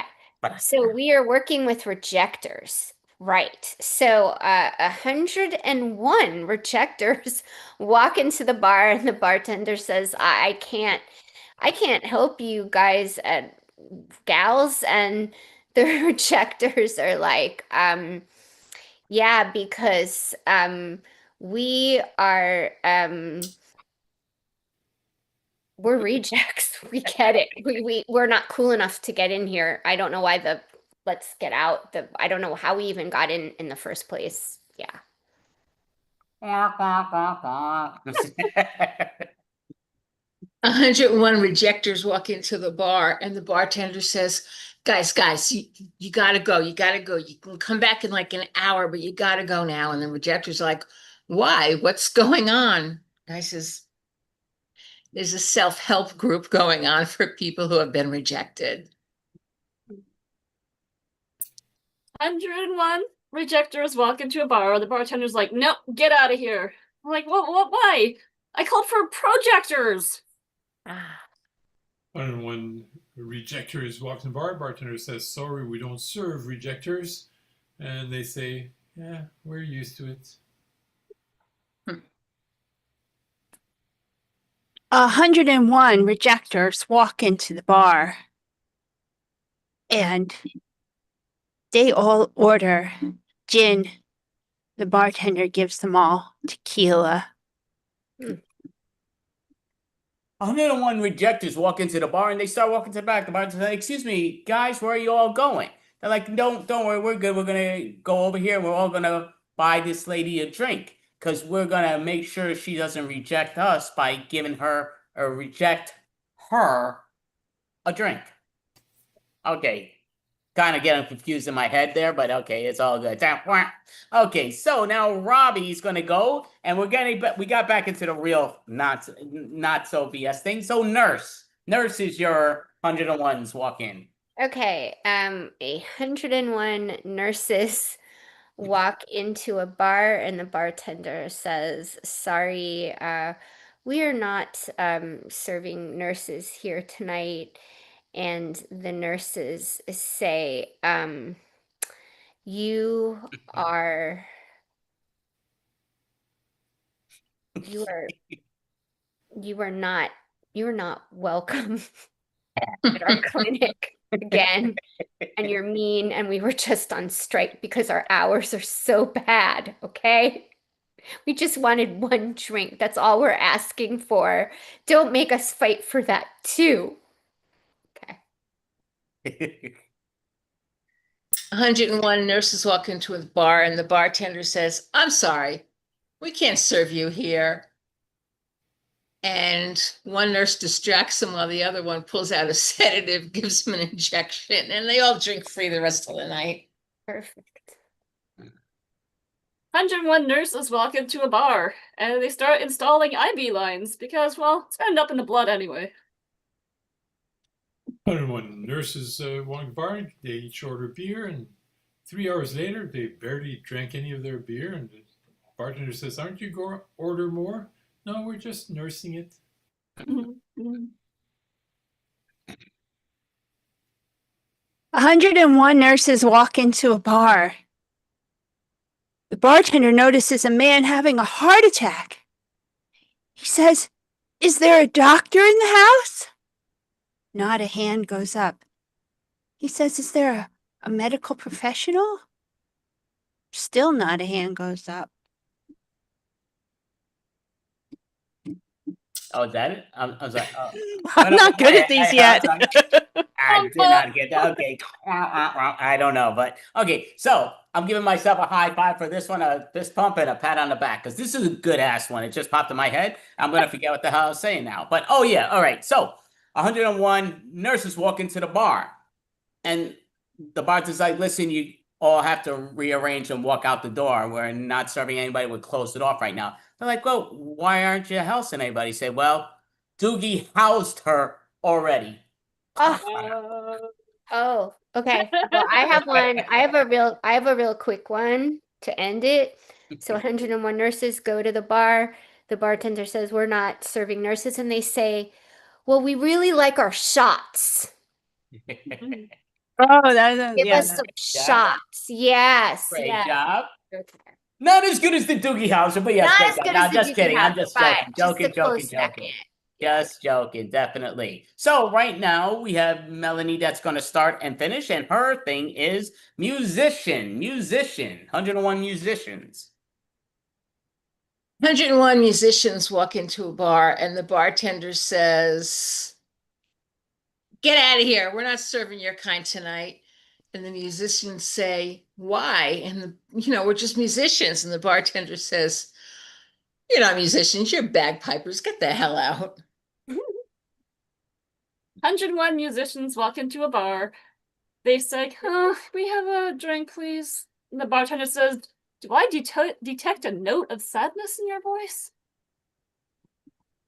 so we are working with rejectors. Right. So 101 rejectors walk into the bar and the bartender says, I can't help you guys, gals. And the rejectors are like, yeah, because we are we're rejects. We get it. We're not cool enough to get in here. I don't know why let's get out. I don't know how we even got in the first place. Yeah. 101 rejectors walk into the bar, and the bartender says, guys, you gotta go. You gotta go. You can come back in like an hour, but you gotta go now. And the rejector's like, why? What's going on? Guy says, there's a self-help group going on for people who have been rejected. 101 rejectors walk into a bar. The bartender's like, nope, get out of here. I'm like, what, why? I called for projectors. And when rejectors walk in the bar, bartender says, sorry, we don't serve rejectors. And they say, yeah, we're used to it. 101 rejectors walk into the bar and they all order gin. The bartender gives them all tequila. 101 rejectors walk into the bar and they start walking to the back. The bartender's like, excuse me, guys, where are you all going? They're like, don't worry, we're good. We're gonna go over here. We're all gonna buy this lady a drink because we're gonna make sure she doesn't reject us by giving her or reject her a drink. Okay. Kind of getting confused in my head there, but okay, it's all good. Okay, so now Robbie's gonna go, and we got back into the real not so BS thing. So nurse is your 101s walk in. Okay, 101 nurses walk into a bar and the bartender says, sorry, we are not serving nurses here tonight. And the nurses say, you are not welcome at our clinic again, and you're mean, and we were just on strike because our hours are so bad. Okay, we just wanted one drink. That's all we're asking for. Don't make us fight for that too. 101 nurses walk into a bar and the bartender says, I'm sorry, we can't serve you here. And one nurse distracts them while the other one pulls out a sedative, gives them an injection, and they all drink free the rest of the night. Perfect. 101 nurses walk into a bar and they start installing IV lines because, well, it's gonna end up in the blood anyway. 101 nurses walk in the bar, they each order beer, and 3 hours later, they barely drank any of their beer, and the bartender says, aren't you going to order more? No, we're just nursing it. 101 nurses walk into a bar. The bartender notices a man having a heart attack. He says, is there a doctor in the house? Not a hand goes up. He says, is there a medical professional? Still not a hand goes up. Oh, is that it? I was like, oh. I'm not good at these yet. I did not get that. Okay. I don't know, but okay. So I'm giving myself a high five for this one, a fist pump and a pat on the back, because this is a good ass one. It just popped in my head. I'm going to forget what the hell I was saying now. But oh, yeah. All right. So 101 nurses walk into the bar, and the bartender's like, listen, you all have to rearrange and walk out the door. We're not serving anybody. We're closed it off right now. They're like, well, why aren't you housing anybody? Say, well, Doogie housed her already. Oh, okay. Well, I have one. I have a real quick one to end it. So 101 nurses go to the bar. The bartender says, we're not serving nurses. And they say, well, we really like our shots. Oh, that's Give us some shots. Yes. Great yes. job. Okay. Not as good as the Doogie Howser, but yes, Not great as job. good No, as the just Doogie kidding. I'm Howser, just but joking. just a Joking. close second. Just joking, definitely. So right now we have Melanie that's going to start and finish, and her thing is musician, 101 musicians. 101 musicians walk into a bar and the bartender says, get out of here. We're not serving your kind tonight. And the musicians say, why? And we're just musicians. And the bartender says, you're not musicians, you're bagpipers. Get the hell out. 101 musicians walk into a bar They say, we have a drink, please. And the bartender says, do I detect a note of sadness in your voice?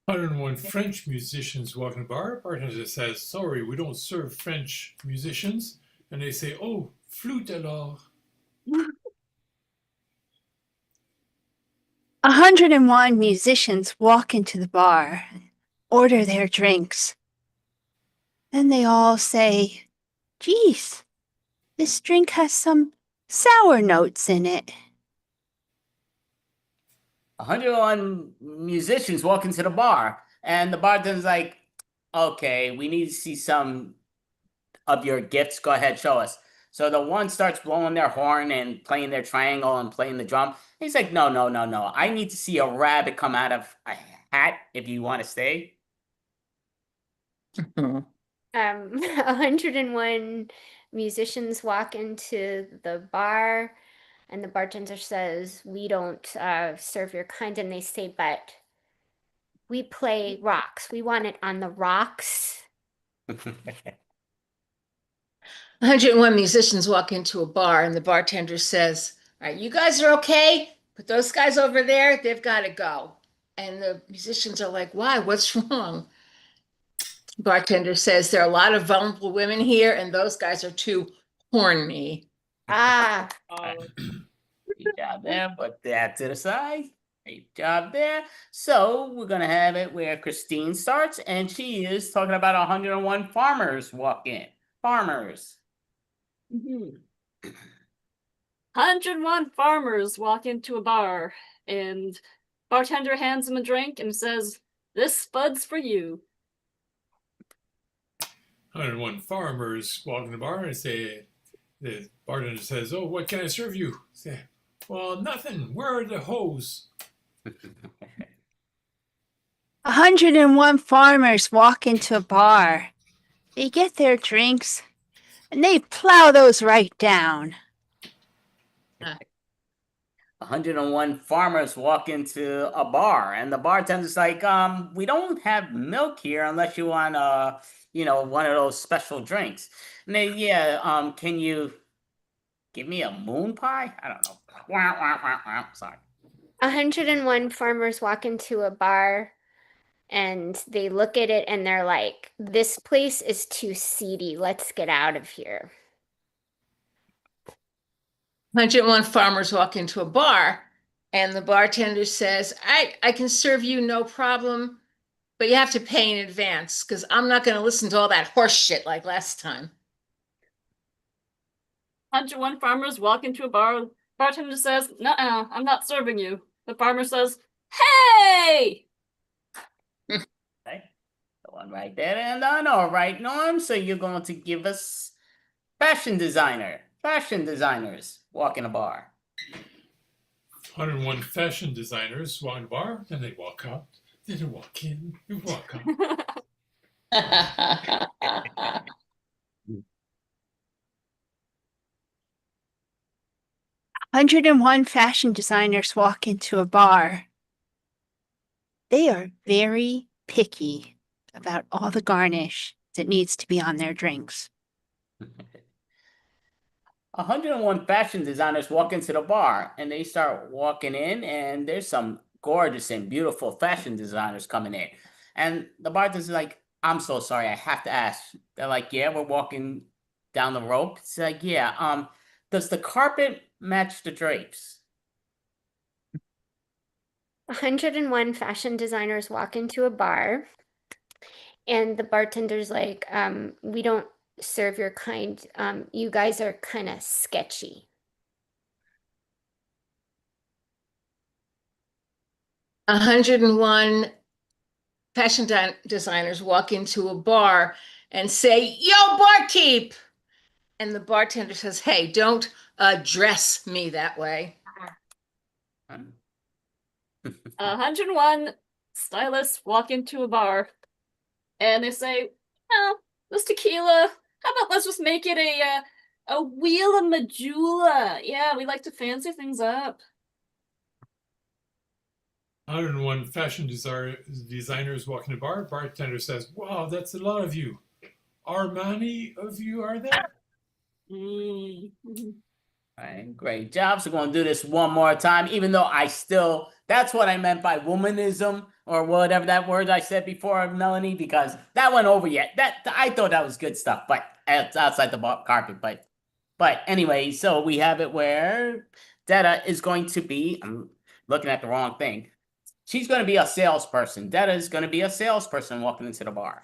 101 French musicians walk in a bar. Bartender says, sorry, we don't serve French musicians. And they say, oh, flûte alors. 101 musicians walk into the bar, order their drinks. Then they all say, geez, this drink has some sour notes in it. 101 musicians walk into the bar, and the bartender's like, okay, we need to see some of your gifts. Go ahead, show us. So the one starts blowing their horn and playing their triangle and playing the drum. He's like, no. I need to see a rabbit come out of a hat if you want to stay. 101 musicians walk into the bar, and the bartender says, we don't serve your kind. And they say, but we play rocks. We want it on the rocks. 101 musicians walk into a bar and the bartender says, all right, you guys are okay, but those guys over there, they've got to go. And the musicians are like, why? What's wrong? Bartender says, there are a lot of vulnerable women here and those guys are too horny. Great job there. Put that to the side. Great job there. So we're going to have it where Christine starts, and she is talking about 101 farmers walk in. Farmers. 101 farmers walk into a bar, and bartender hands them a drink and says, this spud's for you. 101 farmers walk in the bar and say, the bartender says, oh, what can I serve you? Say, well, nothing. Where are the hoes? 101 farmers walk into a bar. They get their drinks, and they plow those right down. 101 farmers walk into a bar, and the bartender's like, we don't have milk here unless you want one of those special drinks. And they, can you give me a moon pie? I don't know. Sorry. 101 farmers walk into a bar, and they look at it and they're like, this place is too seedy. Let's get out of here. 101 farmers walk into a bar and the bartender says, I can serve you no problem, but you have to pay in advance because I'm not going to listen to all that horse shit like last time. 101 farmers walk into a bar. Bartender says, nuh-uh, I'm not serving you. The farmer says, hey! Okay. The one right there. And all right, Norm. So you're going to give us fashion designers walk in a bar. 101 fashion designers walk in a bar, then they walk out, then they walk in, they walk out. 101 fashion designers walk into a bar. They are very picky about all the garnish that needs to be on their drinks. 101 fashion designers walk into the bar, and they start walking in, and there's some gorgeous and beautiful fashion designers coming in. And the bartender's like, I'm so sorry, I have to ask. They're like, yeah, we're walking down the rope. It's like, yeah, does the carpet match the drapes? 101 fashion designers walk into a bar, and the bartender's like, we don't serve your kind. You guys are kind of sketchy. 101 fashion designers walk into a bar and say, yo, barkeep! And the bartender says, hey, don't address me that way. 101 stylists walk into a bar, and they say, oh, this tequila, how about let's just make it a wheel of Majula. Yeah, we like to fancy things up. 101 fashion designers walk in a bar. Bartender says, wow, that's a lot of you. How many of you are there? All right, great job. So we're going to do this one more time, even though that's what I meant by womanism or whatever that word I said before, Melanie, because that went over yet. I thought that was good stuff, but it's outside the carpet. But anyway, so we have it where Detta is going to be, I'm looking at the wrong thing. She's going to be a salesperson. Detta is going to be a salesperson walking into the bar.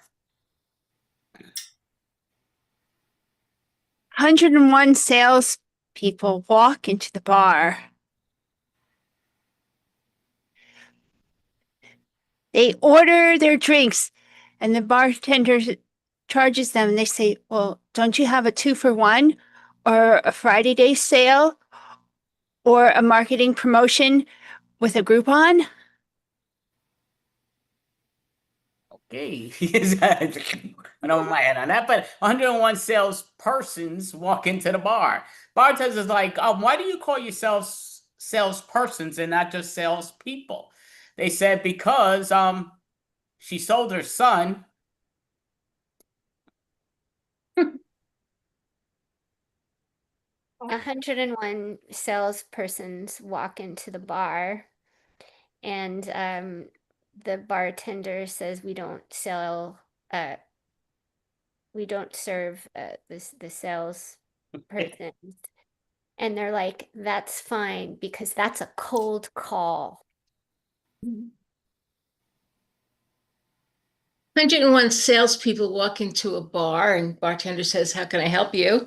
101 salespeople walk into the bar. They order their drinks, and the bartender charges them. And they say, well, don't you have a 2-for-1 or a Friday day sale or a marketing promotion with a Groupon? Okay. I don't know my head on that, but 101 salespersons walk into the bar. Bartender's like, why do you call yourselves salespersons and not just salespeople? They said because she sold her son. 101 salespersons walk into the bar, and the bartender says we don't serve the sales person. And they're like, that's fine because that's a cold call. 101 salespeople walk into a bar and bartender says, how can I help you?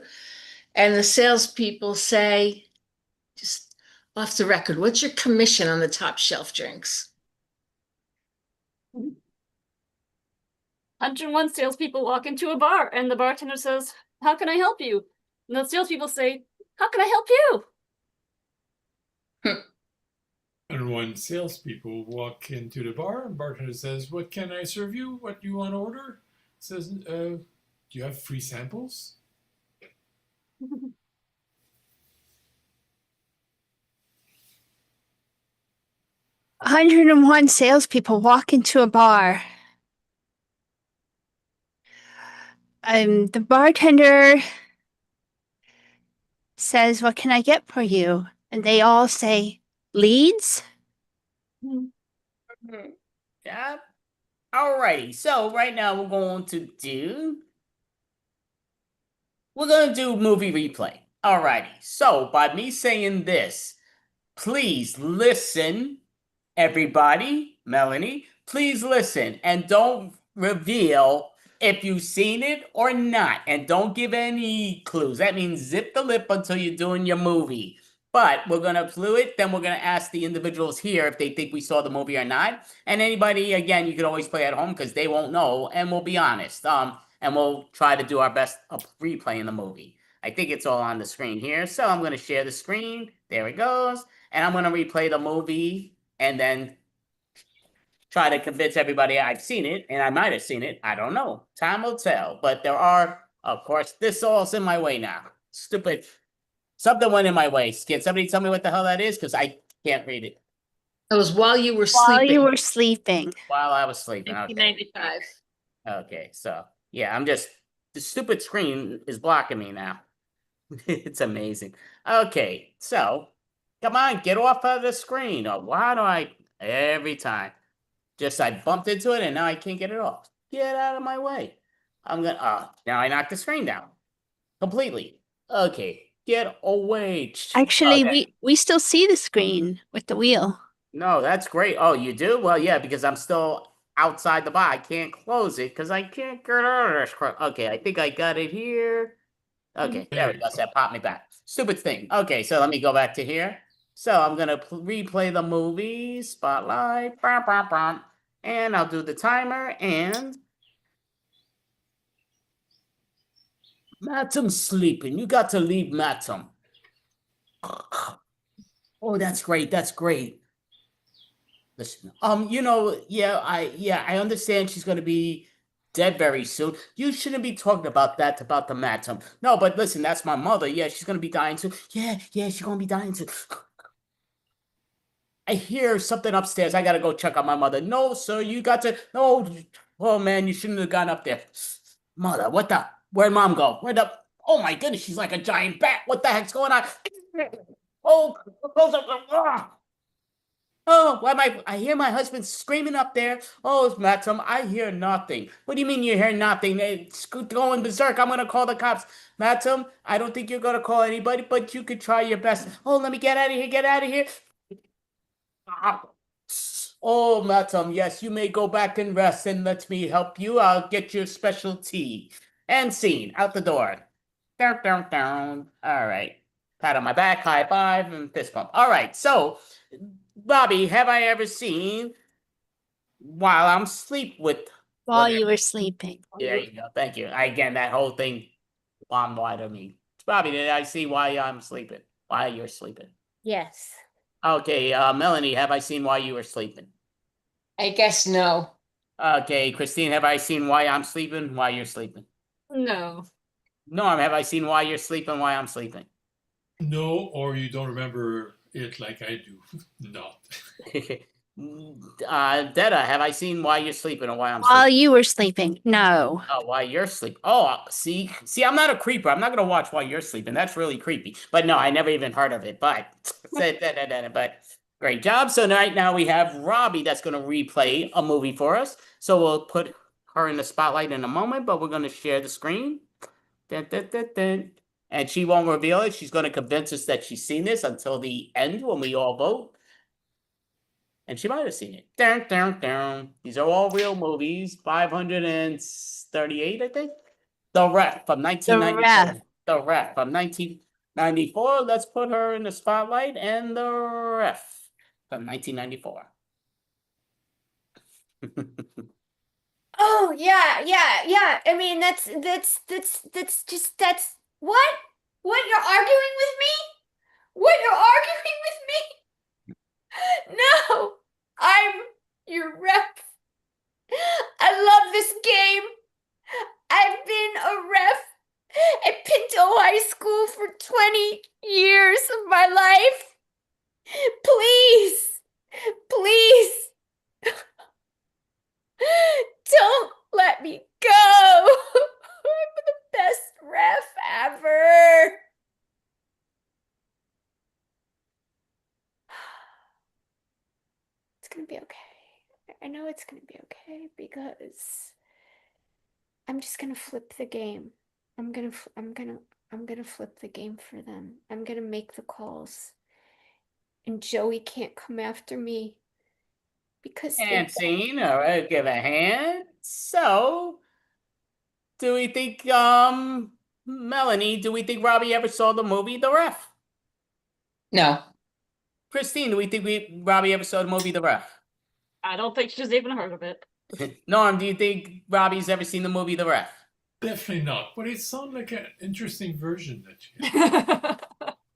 And the salespeople say, just off the record, what's your commission on the top shelf drinks? 101 salespeople walk into a bar and the bartender says, how can I help you? And the salespeople say, how can I help you? And when salespeople walk into the bar, and bartender says, "What can I serve you? What do you want to order?" Says, "Do you have free samples?" 101 salespeople walk into a bar. The bartender says, what can I get for you? And they all say, leads? Yeah. Alrighty. So right now we're going to do movie replay. Alrighty. So by me saying this, please listen, everybody. Melanie, please listen and don't reveal if you've seen it or not, and don't give any clues. That means zip the lip until you're doing your movie. But we're going to clue it, then we're going to ask the individuals here if they think we saw the movie or not. And anybody, again, you can always play at home because they won't know, and we'll be honest. And we'll try to do our best of replaying the movie. I think it's all on the screen here, so I'm going to share the screen. There it goes. And I'm going to replay the movie and then try to convince everybody I've seen it, and I might have seen it. I don't know. Time will tell. But there are, of course, this all's in my way now. Stupid. Something went in my way. Can somebody tell me what the hell that is? Because I can't read it. It was while you were While sleeping. you were sleeping. While I was sleeping. Okay. 1995. Okay, so, yeah, the stupid screen is blocking me now. It's amazing. Okay, so, come on, get off of the screen. Oh, why do every time. Just I bumped into it and now I can't get it off. Get out of my way. Now I knocked the screen down. Completely. Okay, get away. Actually, Okay. we still see the screen with the wheel. No, that's great. Oh, you do? Well, yeah, because I'm still outside the bar. I can't close it because I can't get out of this. Okay, I think I got it here. Okay, there we go. So that popped me back. Stupid thing. Okay, so let me go back to here. So I'm going to replay the movie, spotlight, and I'll do the timer, and Matum's sleeping. You got to leave Matum. Oh, that's great. That's great. Listen, I understand she's going to be dead very soon. You shouldn't be talking about that, about the Matum. No, but listen, that's my mother. Yeah, she's going to be dying soon. Yeah, she's going to be dying soon. I hear something upstairs. I gotta go check on my mother. No, sir, you got to. No, oh man, you shouldn't have gone up there. Mother, what the? Where'd mom go? Oh my goodness, she's like a giant bat. What the heck's going on? Oh, close up. Oh, why I hear my husband screaming up there. Oh, Matsum, I hear nothing. What do you mean you hear nothing? It's going berserk. I'm gonna call the cops. Matsum, I don't think you're gonna call anybody, but you could try your best. Oh, let me get out of here. Get out of here. Ah. Oh, Matsum, yes, you may go back and rest and let me help you. I'll get your special tea. And scene, out the door. Down, down, down. All right. Pat on my back, high five, and fist bump. All right, so, Bobby, have I ever seen While I'm Sleep with... While you were sleeping. There you go. Thank you. Again, that whole thing on why to me. Bobby, did I see Why I'm Sleeping? Why you're sleeping? Yes. Okay, Melanie, have I seen Why You Were Sleeping? I guess no. Okay, Christine, have I seen Why I'm Sleeping? Why You're Sleeping? No. Norm, have I seen Why You're Sleeping? Why I'm Sleeping? No, or you don't remember it like I do. Not. Detta, have I seen Why You're Sleeping or Why I'm While Sleeping? you were sleeping. No. Oh, Why You're Sleeping. Oh, see, I'm not a creeper. I'm not gonna watch Why You're Sleeping. That's really creepy. But no, I never even heard of it. But great job. So right now we have Robbie that's gonna replay a movie for us. So we'll put her in the spotlight in a moment, but we're gonna share the screen. Dun, dun, dun, dun. And she won't reveal it. She's gonna convince us that she's seen this until the end when we all vote. And she might have seen it. Dun, dun, dun. These are all real movies. 538, I think. The Ref from 1994. The Ref from 1994. Let's put her in the spotlight. And The Ref from 1994. Oh yeah. I mean that's what? What, you're arguing with me? What, you're arguing with me? No, I'm your ref. I love this game. I've been a ref at Pinto High School for 20 years of my life. Please, please, don't let me go. I'm the best ref ever. It's gonna be okay. I know it's gonna be okay because I'm just gonna flip the game. I'm gonna flip the game for them. I'm gonna make the calls. And Joey can't come after me because And scene, all right, give a hand. So, do we think, Melanie, do we think Robbie ever saw the movie The Ref? No. Christine, do we think Robbie ever saw the movie The Ref? I don't think she's even heard of it. Norm, do you think Robbie's ever seen the movie The Ref? Definitely not. But it sounds like an interesting version that you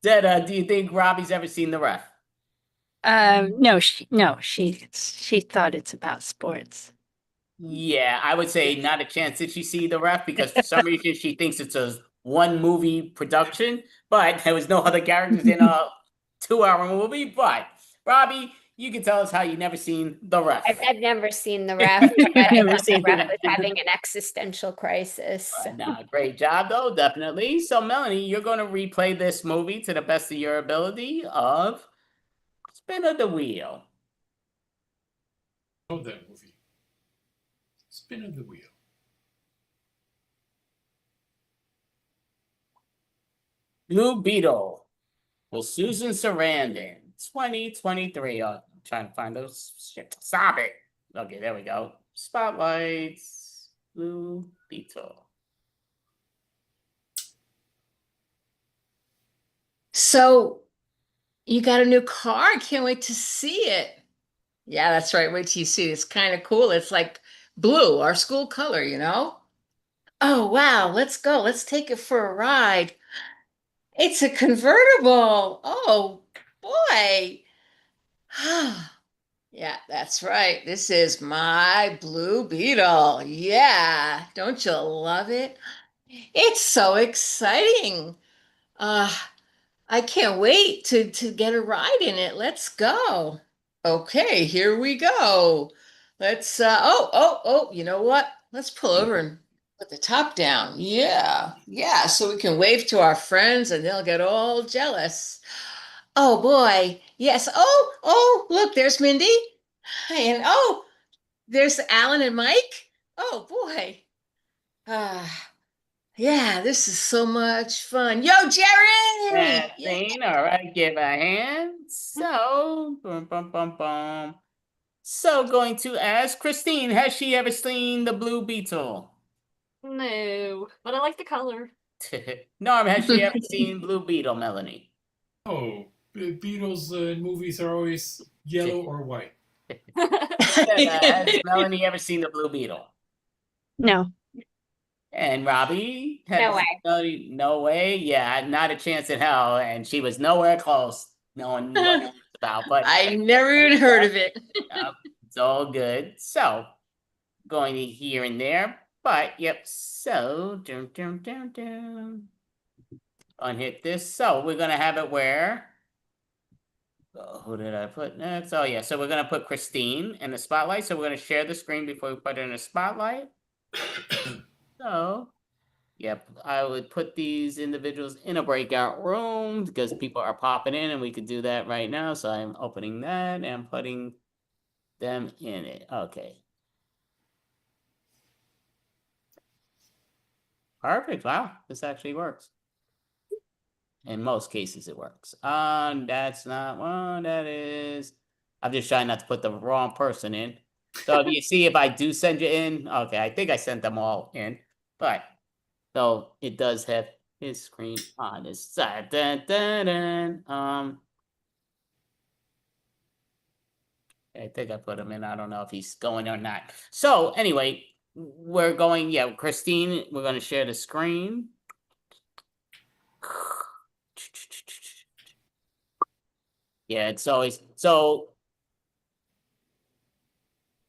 Detta, do you think Robbie's ever seen The Ref? No, she thought it's about sports. Yeah, I would say not a chance did she see The Ref because for some reason she thinks it's a one movie production, but there was no other characters in a 2-hour movie. But Robbie, you can tell us how you never seen The Ref. I've never seen The Ref. I thought The Ref was having an existential crisis. No, great job though, definitely. So Melanie, you're going to replay this movie to the best of your ability of Spin of the Wheel. know that movie. Spin of the Wheel. Blue Beetle with Susan Sarandon, 2023. I'm trying to find those. Shit, stop it. Okay, there we go. Spotlights, Blue Beetle. So you got a new car? I can't wait to see it. Yeah, that's right. Wait till you see it. It's kind of cool. It's like blue, our school color, you know? Oh, wow. Let's go. Let's take it for a ride. It's a convertible. Oh, boy. Yeah, that's right. This is my Blue Beetle. Yeah. Don't you love it? It's so exciting. I can't wait to get a ride in it. Let's go. Okay, here we go. Let's you know what? Let's pull over and Put the top down. Yeah. Yeah. So we can wave to our friends and they'll get all jealous. Oh boy. Yes. Oh, look, there's Mindy. And oh, there's Alan and Mike. Oh boy. Yeah, this is so much fun. Yo, Jerry! And scene, all right, give a hand. So, boom, boom, boom, boom. So, going to ask Christine, has she ever seen the Blue Beetle? No, but I like the color. Norm, has she ever seen Blue Beetle, Melanie? Oh, Beatles movies are always yellow or white. Has Melanie ever seen the Blue Beetle? No. And Robbie? No way. No way? Yeah, not a chance in hell. And she was nowhere close. No one knew what it was about. But I never even heard of it. it's all good. So, going to here and there. But, yep, so, unhit this. So, we're going to have it where... Oh, who did I put next? Oh, yeah, so we're going to put Christine in the spotlight. So, we're going to share the screen before we put her in the spotlight. So, yep, I would put these individuals in a breakout room because people are popping in and we could do that right now. So I'm opening that and putting them in it. Okay. Perfect. Wow, this actually works. In most cases, it works. That's not one. That is. I'm just trying not to put the wrong person in. So if you see if I do send you in, okay, I think I sent them all in, but. So it does have his screen on his side. Dun, dun, dun. I think I put him in. I don't know if he's going or not. So anyway, we're going, yeah, Christine, we're going to share the screen. Yeah, it's always, so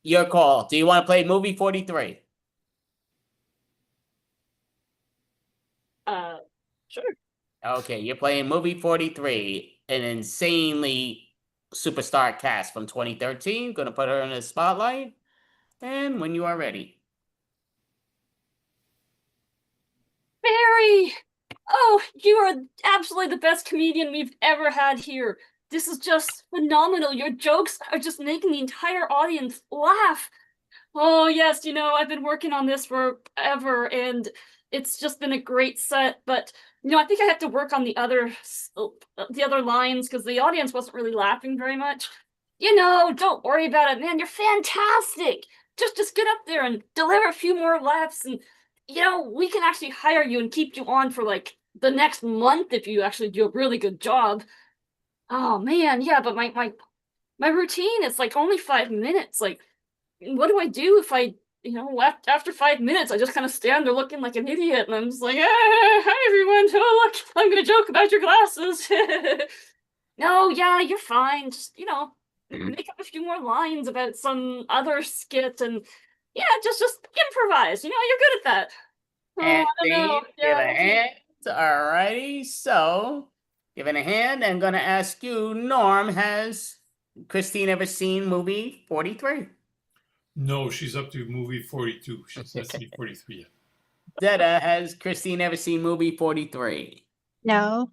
your call. Do you want to play movie 43? Sure. Okay, you're playing movie 43, an insanely superstar cast from 2013. Gonna put her in the spotlight. And when you are ready. Barry! Oh, you are absolutely the best comedian we've ever had here. This is just phenomenal. Your jokes are just making the entire audience laugh. Oh, yes, I've been working on this forever, and it's just been a great set, but, I think I have to work on the other lines, because the audience wasn't really laughing very much. Don't worry about it, man, you're fantastic! Just get up there and deliver a few more laughs, and, we can actually hire you and keep you on for, like, the next month if you actually do a really good job. Oh, man, yeah, but my routine is, like, only 5 minutes, like, what do I do if I, after 5 minutes, I just kind of stand there looking like an idiot, and I'm just like, hi everyone, oh look, I'm gonna joke about your glasses. No, yeah, you're fine. Just, make up a few more lines about some other skit, and yeah, just improvise. You're good at that. Oh, And I don't know. Steve, give a hand. Alrighty, so giving a hand, I'm gonna ask you, Norm, has Christine ever seen movie 43? No, she's up to movie 42. She hasn't seen 43 yet. Detta, has Christine ever seen movie 43? No.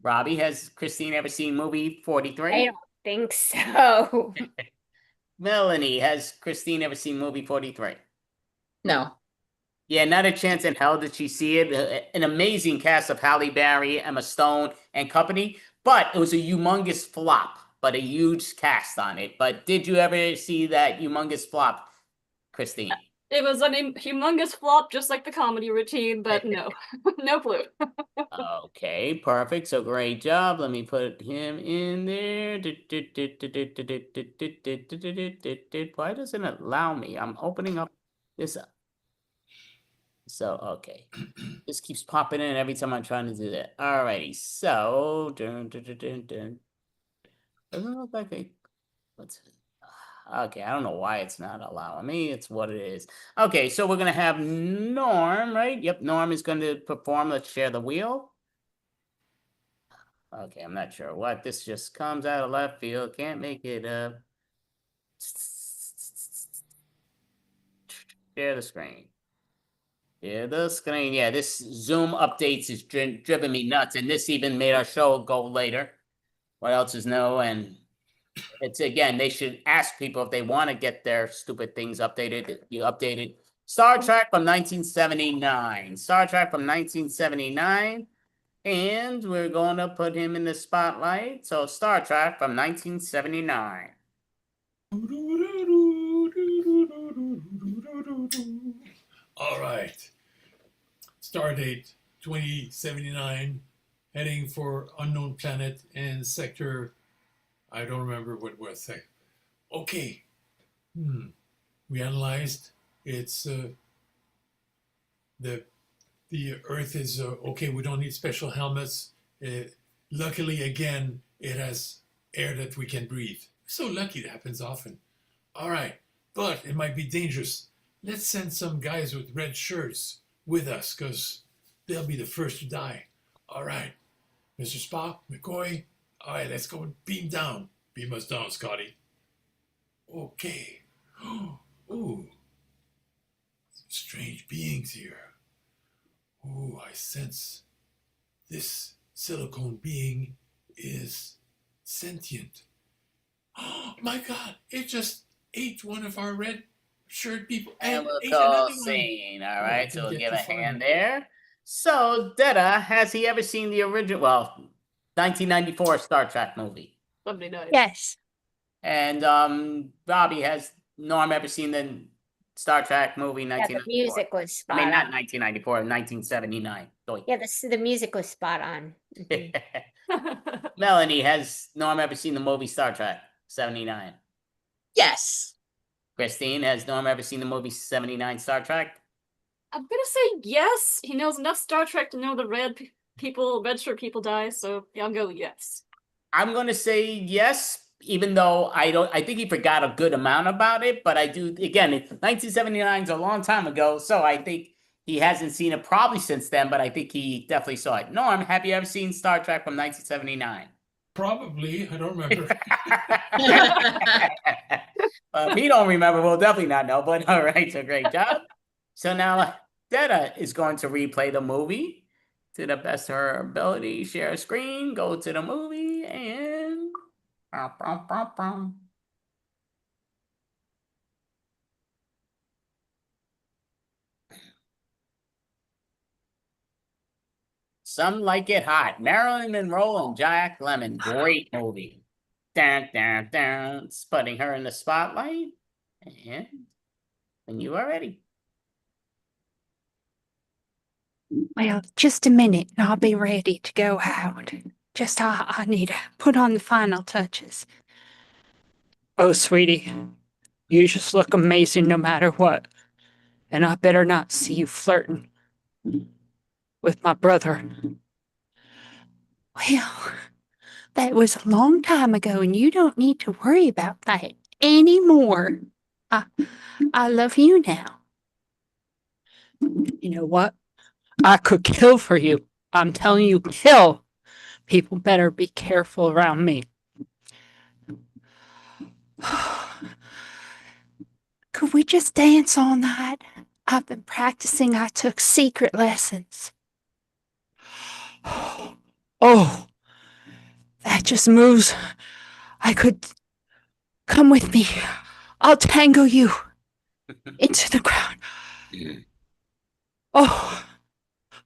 Robbie, has Christine ever seen movie 43? I don't think so. Melanie, has Christine ever seen movie 43? No. Yeah, not a chance in hell did she see it. An amazing cast of Halle Berry, Emma Stone, and company, but it was a humongous flop, but a huge cast on it. But did you ever see that humongous flop, Christine? It was a humongous flop, just like the comedy routine, but no, no clue. Okay, perfect. So great job. Let me put him in there. Why doesn't it allow me? I'm opening up this up. So, okay. This keeps popping in every time I'm trying to do that. Alrighty, so doesn't look like let's okay, I don't know why it's not allowing me. It's what it is. Okay, so we're gonna have Norm, right? Yep, Norm is going to perform. Let's share the wheel. Okay, I'm not sure what. This just comes out of left field. Can't make it up. Share the screen. Yeah, the screen. Yeah, this Zoom updates is driven me nuts, and this even made our show go later. What else is new? And it's again, they should ask people if they want to get their stupid things updated. You updated Star Trek from 1979. Star Trek from 1979. And we're going to put him in the spotlight. So Star Trek from 1979. All right. Stardate 2079, heading for unknown planet and sector. I don't remember what was. Okay. We analyzed. It's the Earth is okay. We don't need special helmets. Luckily, again, it has air that we can breathe. So lucky, it happens often. All right, but it might be dangerous. Let's send some guys with red shirts with us, because they'll be the first to die. All right, Mr. Spock, McCoy. All right, let's go beam down. Beam us down, Scotty. Okay. Ooh. Strange beings here. Ooh, I sense this silicone being is sentient. Oh my God, it just ate one of our red shirt people. And we'll ate call another one. scene. All Oh, I right, can so we'll get give the a fun. hand there. So, Detta, has he ever seen the original, 1994 Star Trek movie? Somebody knows. Yes. And Robbie, has Norm ever seen the Star Trek movie Yeah, the 1994? music was spot I mean, not on. 1994, 1979. Yeah, the music was spot on. Mhm. Melanie, has Norm ever seen the movie Star Trek 79? Yes. Christine, has Norm ever seen the movie 79 Star Trek? I'm gonna say yes. He knows enough Star Trek to know the red shirt people die. So yeah, I'll go yes. I'm gonna say yes, even though I think he forgot a good amount about it, but I do, again, 1979 is a long time ago, so I think he hasn't seen it probably since then, but I think he definitely saw it. Norm, have you ever seen Star Trek from 1979? Probably, I don't remember. If he don't remember, we'll definitely not know, but all right, so great job. So now Detta is going to replay the movie to the best of her ability. Share a screen, go to the movie, and Some Like It Hot. Marilyn Monroe and Jack Lemmon. Great movie. Dun, dun, dun. Putting her in the spotlight. And when you are ready. Well, just a minute and I'll be ready to go out. Just I need to put on the final touches. Oh, sweetie, you just look amazing no matter what. And I better not see you flirting with my brother. Well, that was a long time ago and you don't need to worry about that anymore. I love you now. You know what? I could kill for you. I'm telling you, kill. People better be careful around me. Could we just dance all night? I've been practicing. I took secret lessons. Oh, that just moves. I could come with me. I'll tango you into the ground. Oh,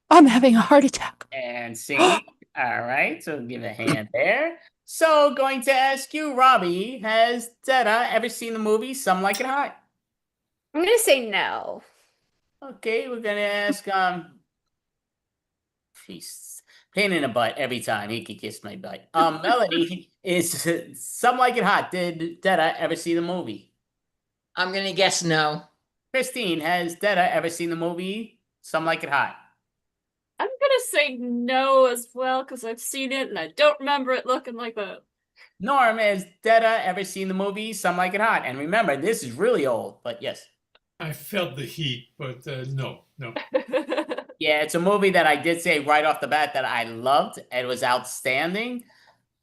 I'm having a heart attack. And sing. All right, so give a hand there. So, going to ask you, Robbie, has Detta ever seen the movie Some Like It Hot? I'm gonna say no. Okay, we're gonna ask jeez, pain in the butt every time. He could kiss my butt. Melody, is Some Like It Hot. Did Detta ever see the movie? I'm gonna guess no. Christine, has Detta ever seen the movie Some Like It Hot? I'm gonna say no as well because I've seen it and I don't remember it looking like that. Norm, has Detta ever seen the movie Some Like It Hot? And remember, this is really old, but yes. I felt the heat, but no. Yeah, it's a movie that I did say right off the bat that I loved. It was outstanding.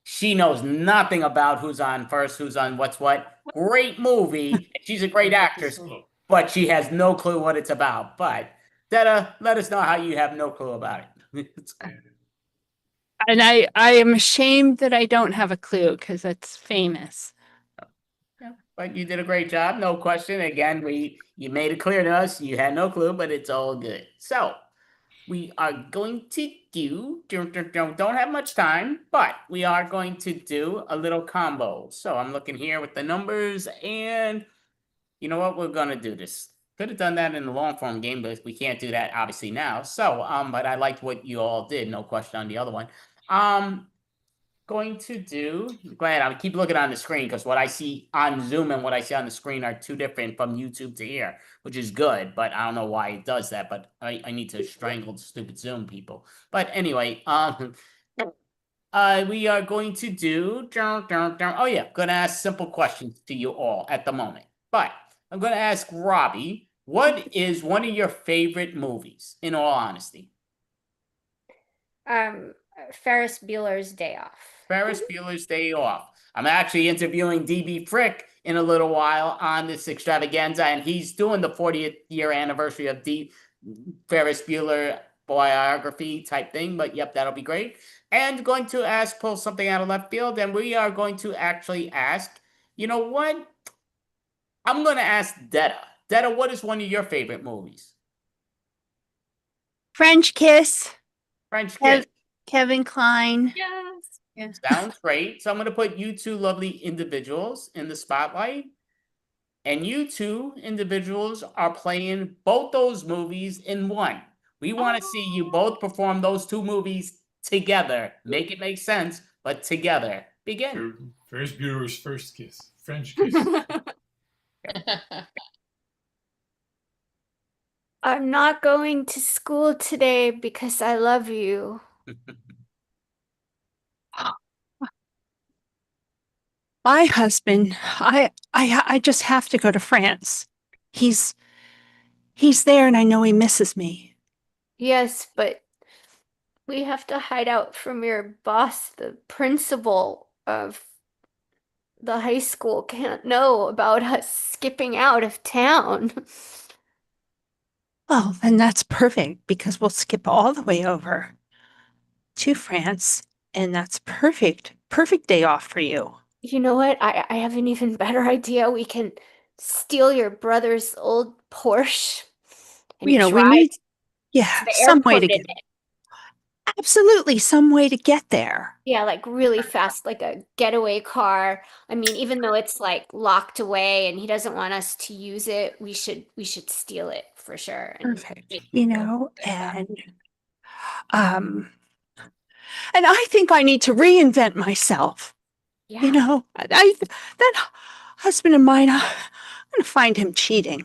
She knows nothing about who's on first, who's on what's what. Great movie. She's a great actress, but she has no clue what it's about. But Detta, let us know how you have no clue about it. And I am ashamed that I don't have a clue because it's famous. Yeah, but you did a great job, no question. Again, you made it clear to us you had no clue, but it's all good. So we are going to don't have much time, but we are going to do a little combo. So I'm looking here with the numbers, and you know what? We're gonna do this. Could have done that in the long form game, but we can't do that obviously now. So but I liked what you all did, no question on the other one. Going to do, glad I keep looking on the screen because what I see on Zoom and what I see on the screen are two different from YouTube to here, which is good, but I don't know why it does that, but I need to strangle the stupid Zoom people. But anyway, we are going to do, oh yeah, gonna ask simple questions to you all at the moment. But I'm gonna ask Robbie, what is one of your favorite movies, in all honesty? Ferris Bueller's Day Off. Ferris Bueller's Day Off. I'm actually interviewing DB Frick in a little while on this extravaganza, and he's doing the 40th year anniversary of the Ferris Bueller biography type thing. But yep, that'll be great. And going to pull something out of left field, and we are going to actually ask, you know what? I'm going to ask Detta. Detta, what is one of your favorite movies? French Kiss. French Kiss. Kevin Kline. Yes. Yeah. Sounds great. So I'm going to put you two lovely individuals in the spotlight. And you two individuals are playing both those movies in one. We want to see you both perform those two movies together. Make it make sense, but together. Begin. Ferris Bueller's First Kiss. French Kiss. I'm not going to school today because I love you. My husband, I just have to go to France. He's there and I know he misses me. Yes, but we have to hide out from your boss. The principal of the high school can't know about us skipping out of town. Well, then that's perfect because we'll skip all the way over to France and that's perfect. Perfect day off for you. You know what? I have an even better idea. We can steal your brother's old Porsche and We drive need, to the some way airport to in get, it. absolutely some way to get there. Yeah, like really fast, like a getaway car. I mean, even though it's like locked away and he doesn't want us to use it, we should steal it for sure. Perfect. And I think I need to reinvent myself. Yeah. That husband of mine, I'm gonna find him cheating.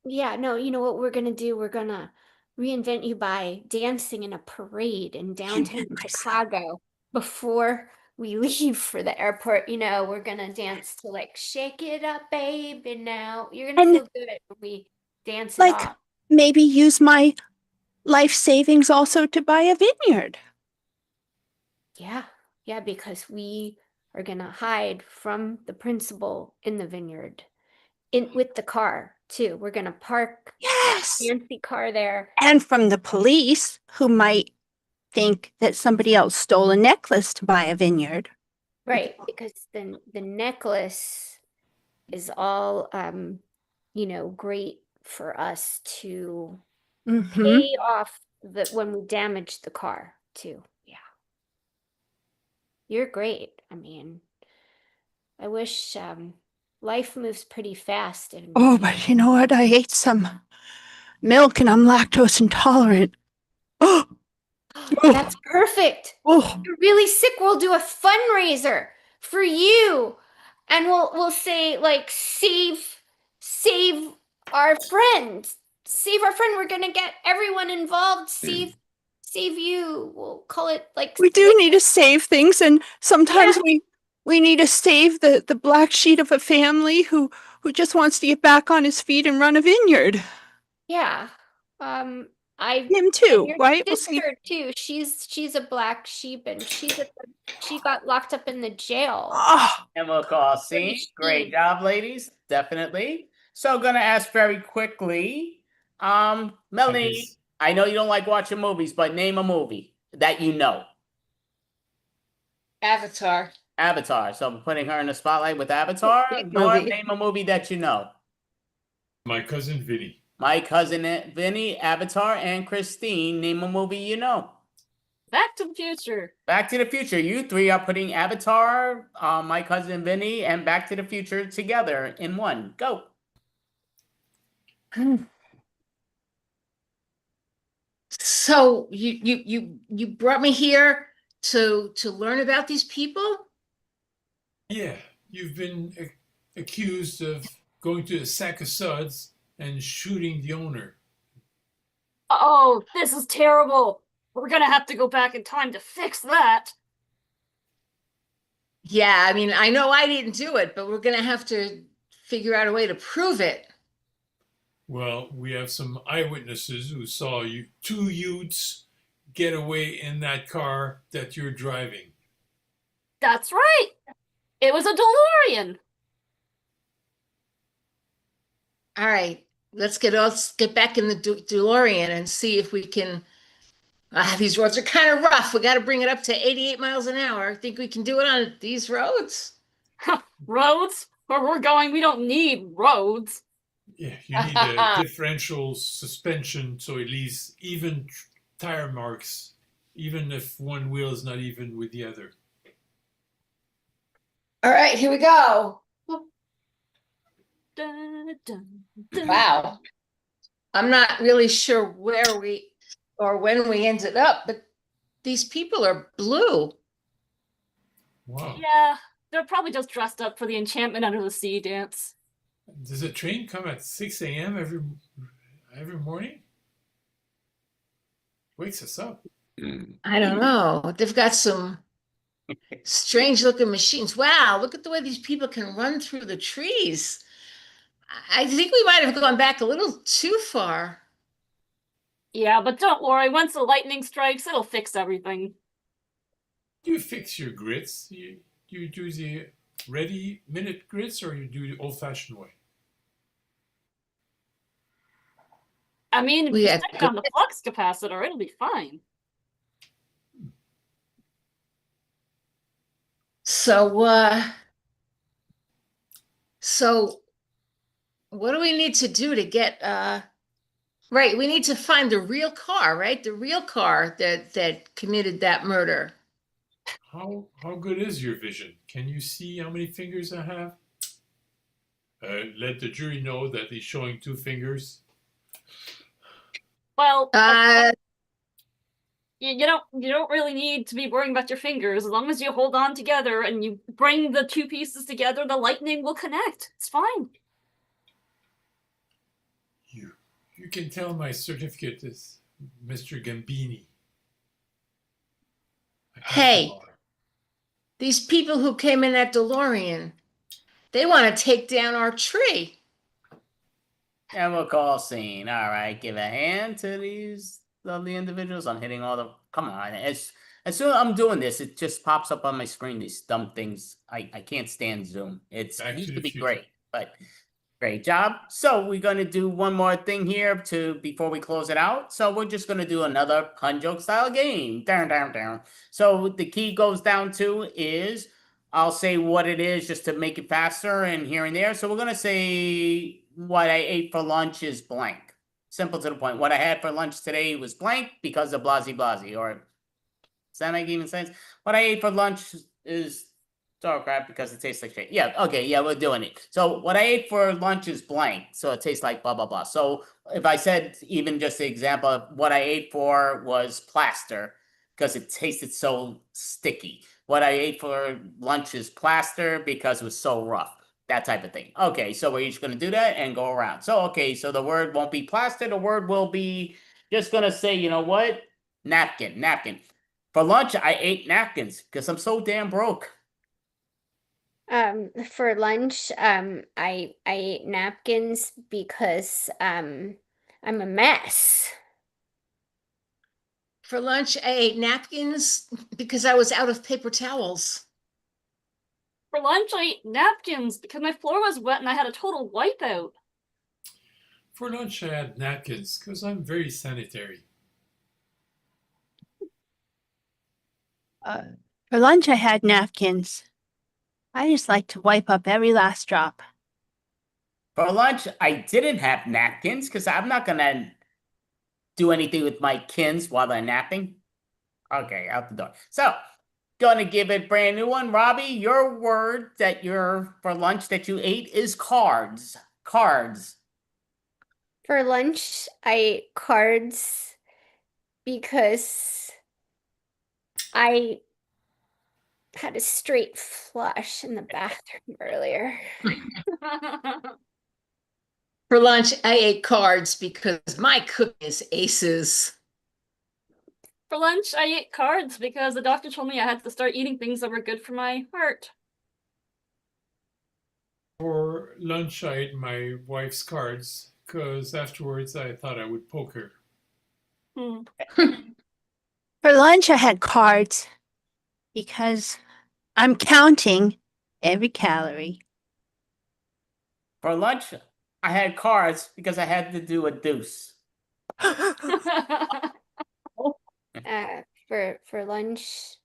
Yeah, no, you know what we're gonna do? We're gonna reinvent you by dancing in a parade in downtown Chicago before we leave for the airport. We're gonna dance to like "Shake It Up, Baby." Now you're gonna feel good when we dance it off. Maybe use my life savings also to buy a vineyard. Yeah, because we are gonna hide from the principal in the vineyard, with the car too. We're gonna park a fancy car there. And from the police who might think that somebody else stole a necklace to buy a vineyard. Right, because the necklace is all great for us to pay off when we damage the car too. Yeah. You're great. I mean, I wish life moves pretty fast. But you know what? I ate some milk and I'm lactose intolerant. That's perfect. You're really sick. We'll do a fundraiser for you. And we'll say like save our friend. Save our friend. We're gonna get everyone involved. Save you. We'll call it like we do need to save things, and sometimes we need to save the black sheep of a family who just wants to get back on his feet and run a vineyard. Yeah. Him too, your right? Sister too. She's a black sheep, and she got locked up in the jail. And we'll call scene. Great job, ladies. Definitely. So, gonna ask very quickly, Melanie, I know you don't like watching movies, but name a movie that you know. Avatar. Avatar. So I'm putting her in the spotlight with Avatar. Big Norm, movie. name a movie that you know. My cousin Vinny. My cousin Vinny, Avatar, and Christine, name a movie you know. Back to the Future. Back to the Future. You three are putting Avatar, My Cousin Vinny, and Back to the Future together in one. Go. So you brought me here to learn about these people? Yeah, you've been accused of going to a sack of suds and shooting the owner. Oh, this is terrible. We're gonna have to go back in time to fix that. Yeah, I mean, I know I didn't do it, but we're gonna have to figure out a way to prove it. Well, we have some eyewitnesses who saw two Utes get away in that car that you're driving. That's right. It was a DeLorean. All right, let's get back in the DeLorean and see if we can. These roads are kind of rough. We got to bring it up to 88 miles an hour. Think we can do it on these roads? Roads? Where we're going, we don't need roads. Yeah, you need a differential suspension so it leaves even tire marks, even if one wheel is not even with the other. All right, here we go. Dun, dun, dun. Wow. I'm not really sure where we or when we ended up, but these people are blue. Wow. Yeah, they're probably just dressed up for the Enchantment Under the Sea dance. Does a train come at 6 a.m. every morning? Wakes us up. I don't know. They've got some strange looking machines. Wow, look at the way these people can run through the trees. I think we might have gone back a little too far. Yeah, but don't worry. Once the lightning strikes, it'll fix everything. You fix your grits. You do the ready-minute grits, or you do the old-fashioned way? I mean, if We you had stick it on the flux capacitor, it'll be fine. So what do we need to do to get right? We need to find the real car, right? The real car that committed that murder. How good is your vision? Can you see how many fingers I have? Let the jury know that he's showing 2 fingers. Well, you don't really need to be worrying about your fingers. As long as you hold on together and you bring the 2 pieces together, the lightning will connect. It's fine. You can tell my certificate is Mr. Gambini. Hey, these people who came in that DeLorean, they want to take down our tree. And we'll call scene. All right, give a hand to these lovely individuals. I'm hitting all the. Come on. As soon as I'm doing this, it just pops up on my screen. These dumb things. I can't stand Zoom. It used to be great, but great job. So we're gonna do one more thing here before we close it out. So we're just gonna do another pun joke style game. Down, down, down. So the key goes down to is I'll say what it is just to make it faster and here and there. So we're gonna say what I ate for lunch is blank. Simple to the point. What I had for lunch today was blank because of blasey blasey. Or does that make even sense? What I ate for lunch is sauerkraut because it tastes like shit. Yeah, okay, yeah, we're doing it. So what I ate for lunch is blank. So it tastes like blah, blah, blah. So if I said even just the example of what I ate for was plaster because it tasted so sticky. What I ate for lunch is plaster because it was so rough. That type of thing. Okay, so we're each going to do that and go around. So, okay, so the word won't be plaster. The word will be just going to say, you know what? Napkin, napkin. For lunch, I ate napkins because I'm so damn broke. For lunch, I ate napkins because I'm a mess. For lunch, I ate napkins because I was out of paper towels. For lunch, I ate napkins because my floor was wet and I had a total wipeout. For lunch, I had napkins because I'm very sanitary. For lunch, I had napkins. I just like to wipe up every last drop. For lunch, I didn't have napkins because I'm not gonna do anything with my kins while they're napping. Okay, out the door. So, gonna give it a brand new one. Robbie, your word that you're for lunch that you ate is cards. Cards. For lunch, I ate cards because I had a straight flush in the bathroom earlier. For lunch, I ate cards because my cooking is aces. For lunch, I ate cards because the doctor told me I had to start eating things that were good for my heart. For lunch, I ate my wife's cards because afterwards I thought I would poke her. For lunch, I had cards because I'm counting every calorie. For lunch, I had cards because I had to do a deuce. For lunch,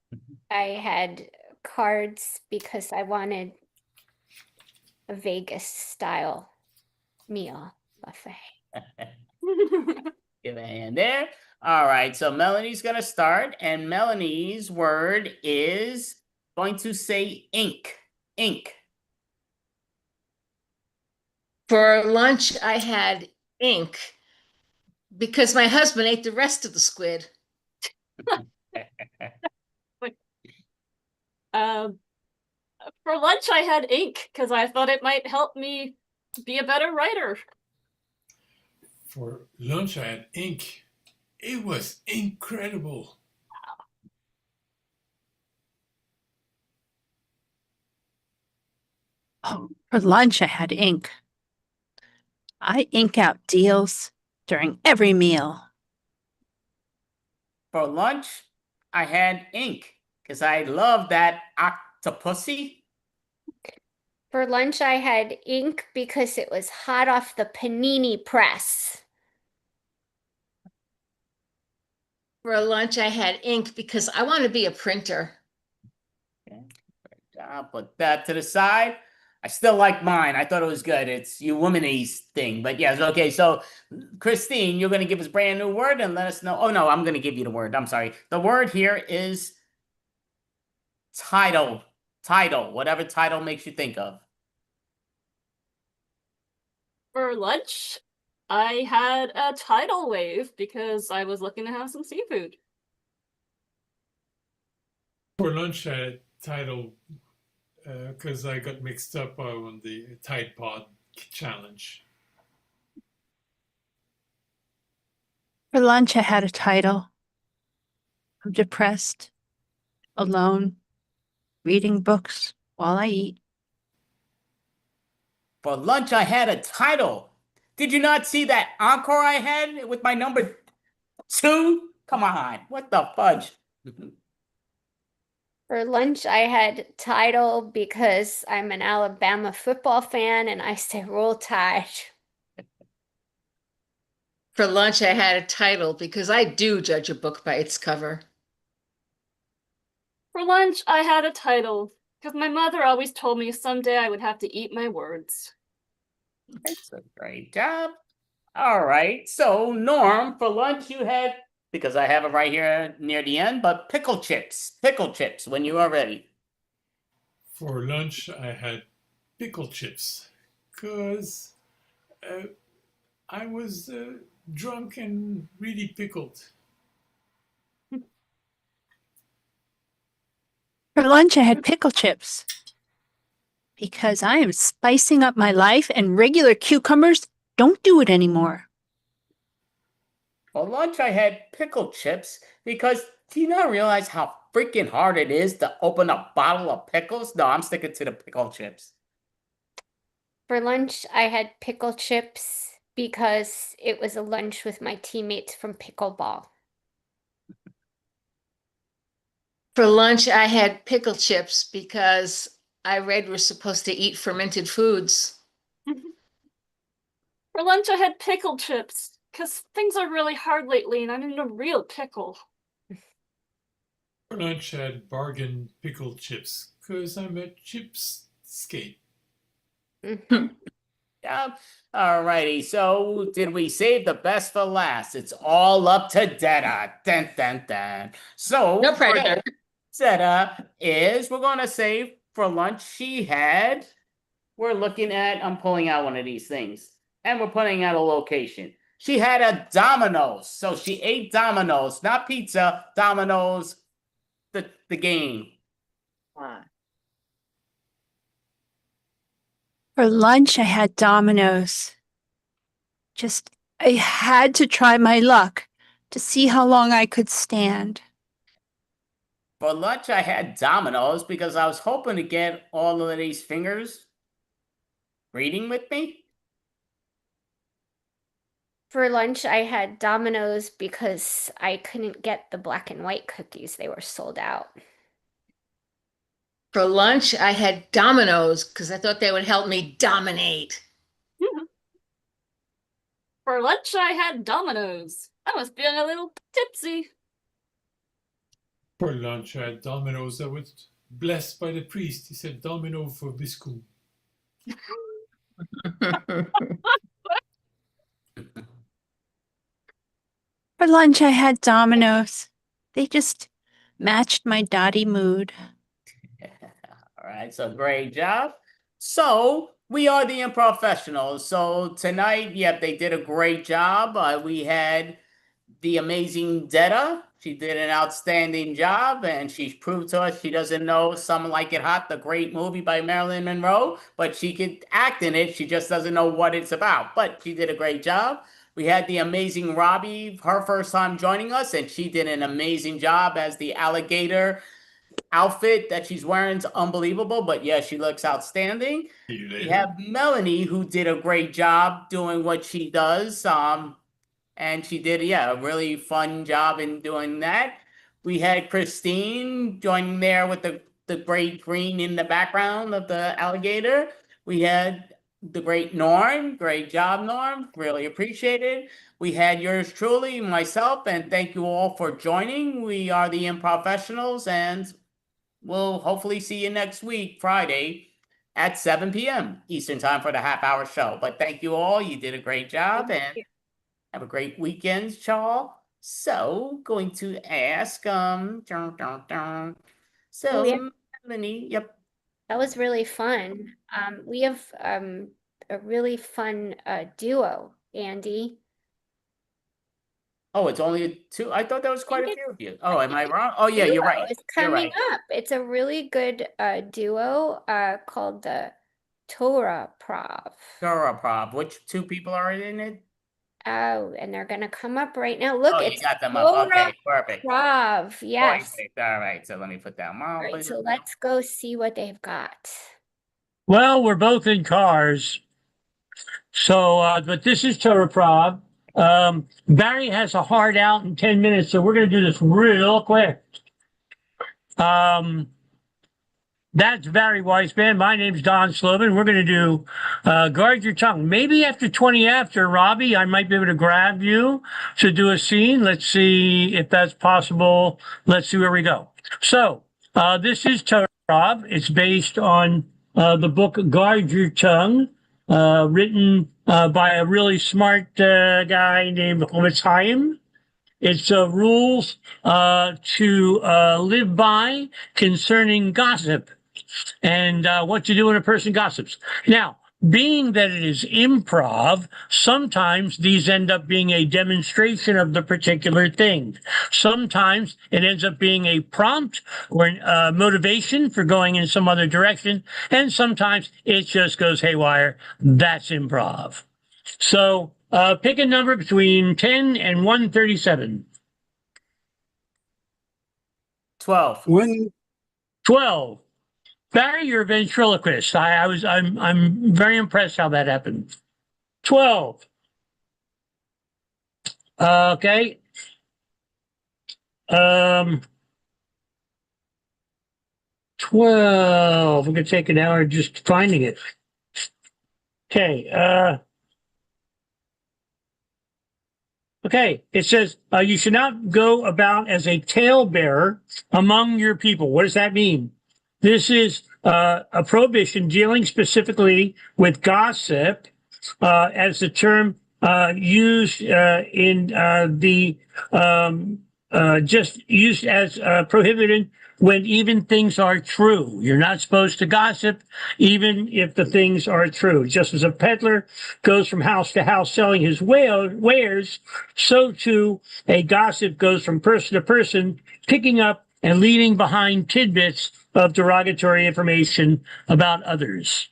I had cards because I wanted a Vegas style meal buffet. Give a hand there. All right, so Melanie's gonna start, and Melanie's word is going to say ink. Ink. For lunch, I had ink because my husband ate the rest of the squid. For lunch, I had ink because I thought it might help me be a better writer. For lunch, I had ink. It was incredible. Oh, for lunch, I had ink. I ink out deals during every meal. For lunch, I had ink because I love that octopussy. For lunch, I had ink because it was hot off the panini press. For lunch, I had ink because I want to be a printer. Okay, I'll put that to the side. I still like mine. I thought it was good. It's you womanese thing. But yes, okay. So, Christine, you're going to give us a brand new word and let us know. Oh, no, I'm going to give you the word. I'm sorry. The word here is title. Title. Whatever title makes you think of. For lunch, I had a tidal wave because I was looking to have some seafood. For lunch, I had title because I got mixed up on the Tide Pod challenge. For lunch, I had a title. I'm depressed, alone, reading books while I eat. For lunch, I had a title. Did you not see that encore I had with my number 2? Come on. What the fudge? For lunch, I had title because I'm an Alabama football fan and I say roll tide. For lunch, I had a title because I do judge a book by its cover. For lunch, I had a title because my mother always told me someday I would have to eat my words. That's a great job. All right. So, Norm, for lunch you had, because I have it right here near the end, but pickle chips. Pickle chips when you are ready. For lunch, I had pickle chips because I was drunk and really pickled. For lunch, I had pickle chips because I am spicing up my life and regular cucumbers don't do it anymore. For lunch I had pickle chips because do you not realize how freaking hard it is to open a bottle of pickles? No, I'm sticking to the pickle chips. For lunch, I had pickle chips because it was a lunch with my teammates from pickleball. For lunch, I had pickle chips because I read we're supposed to eat fermented foods. For lunch, I had pickle chips because things are really hard lately and I'm in a real pickle. For lunch, I had bargain pickled chips, because I'm a chips skate. Yep. Alrighty, so did we save the best for last? It's all up to Detta. Dun, dun, dun. So, No pressure. Detta is, we're going to save for lunch. We're looking at, I'm pulling out one of these things, and we're putting out a location. She had a Domino's, so she ate Domino's, not pizza, Domino's, the game. For lunch, I had Domino's. I had to try my luck to see how long I could stand. For lunch, I had Domino's because I was hoping to get all of these fingers reading with me. For lunch, I had Domino's because I couldn't get the black and white cookies. They were sold out. For lunch, I had Domino's because I thought they would help me dominate. For lunch, I had Domino's. I must be a little tipsy. For lunch, I had Domino's. I was blessed by the priest. He said, Domino for biscuit. For lunch, I had Domino's. They just matched my dotty mood. All right, so great job. So we are the Improfessionals. So tonight, yep, they did a great job. We had the amazing Detta. She did an outstanding job, and she's proved to us she doesn't know Some Like It Hot, the great movie by Marilyn Monroe, but she could act in it. She just doesn't know what it's about, but she did a great job. We had the amazing Robbie, her first time joining us, and she did an amazing job as the alligator. Outfit that she's wearing is unbelievable, but yeah, she looks outstanding. We have Melanie, who did a great job doing what she does. And she did, a really fun job in doing that. We had Christine joining there with the great green in the background of the alligator. We had the great Norm. Great job, Norm. Really appreciate it. We had yours truly, myself, and thank you all for joining. We are the Improfessionals, and we'll hopefully see you next week, Friday, at 7 p.m. Eastern Time for the half-hour show. But thank you all. You did a great job, and have a great weekend, y'all. So, going to ask, Melanie, yep. That was really fun. We have a really fun duo, Andy. Oh, it's only two. I thought there was quite a few of you. Oh, am I wrong? Oh, yeah, you're right. It's You're coming right. up. It's a really good duo called the Torah Prov. Torah Prov. Which two people are in it? Oh, and they're gonna come up right now. Look, Oh, you it's got them up. Okay, Torah perfect. Prov. Yes. Perfect. All right, so let me put that. All right, so let's go see what they've got. Well, we're both in cars. So, but this is Torah Prov. Barry has a hard out in 10 minutes, so we're going to do this real quick. That's Barry Weisband. My name's Don Slobin. We're going to do Guard Your Tongue. Maybe after 20 after, Robbie, I might be able to grab you to do a scene. Let's see if that's possible. Let's see where we go. So, this is Torah Prov. It's based on the book Guard Your Tongue, written by a really smart guy named Chometz Chaim. It's rules to live by concerning gossip and what to do when a person gossips. Now, being that it is improv, sometimes these end up being a demonstration of the particular thing. Sometimes it ends up being a prompt or motivation for going in some other direction. And sometimes it just goes haywire. That's improv. So pick a number between 10 and 137. 12. 12. Barry, you're a ventriloquist. I'm very impressed how that happened. 12. Okay. 12. We're gonna take an hour just finding it. Okay. Okay, it says you should not go about as a talebearer among your people. What does that mean? This is a prohibition dealing specifically with gossip, as the term used in the just used as prohibited when even things are true. You're not supposed to gossip, even if the things are true. Just as a peddler goes from house to house selling his wares, so too a gossip goes from person to person, picking up and leaving behind tidbits of derogatory information about others.